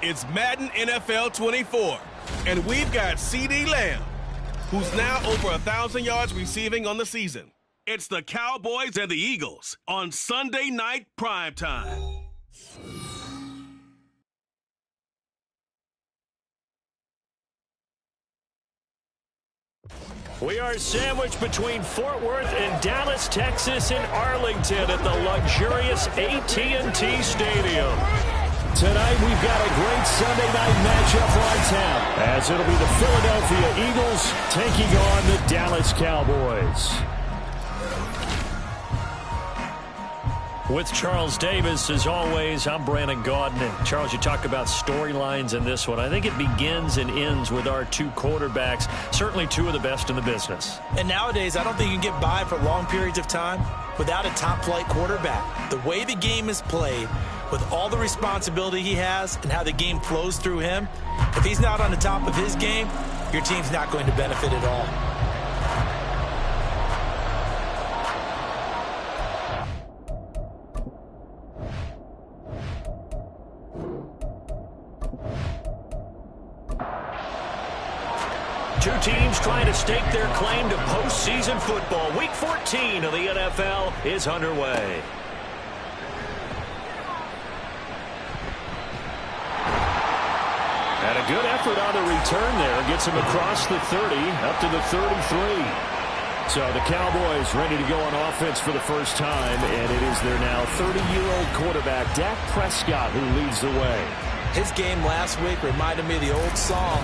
It's Madden NFL 24, and we've got CeeDee Lamb, who's now over 1,000 yards receiving on the season. It's the Cowboys and the Eagles on Sunday night primetime. We are sandwiched between Fort Worth and Dallas, Texas, and Arlington at the luxurious AT&T Stadium. Tonight, we've got a great Sunday night matchup for our town, as it'll be the Philadelphia Eagles taking on the Dallas Cowboys. With Charles Davis, as always, I'm Brandon Gaudin. And Charles, you talk about storylines in this one. I think it begins and ends with our two quarterbacks, certainly two of the best in the business. And nowadays, I don't think you can get by for long periods of time without a top-flight quarterback. The way the game is played, with all the responsibility he has and how the game flows through him, if he's not on the top of his game, your team's not going to benefit at all. Two teams trying to stake their claim to postseason football. Week 14 of the NFL is underway. And a good effort on the return there. Gets him across the 30, up to the 33. So the Cowboys ready to go on offense for the first time, and it is their now 30-year-old quarterback, Dak Prescott, who leads the way. His game last week reminded me of the old song,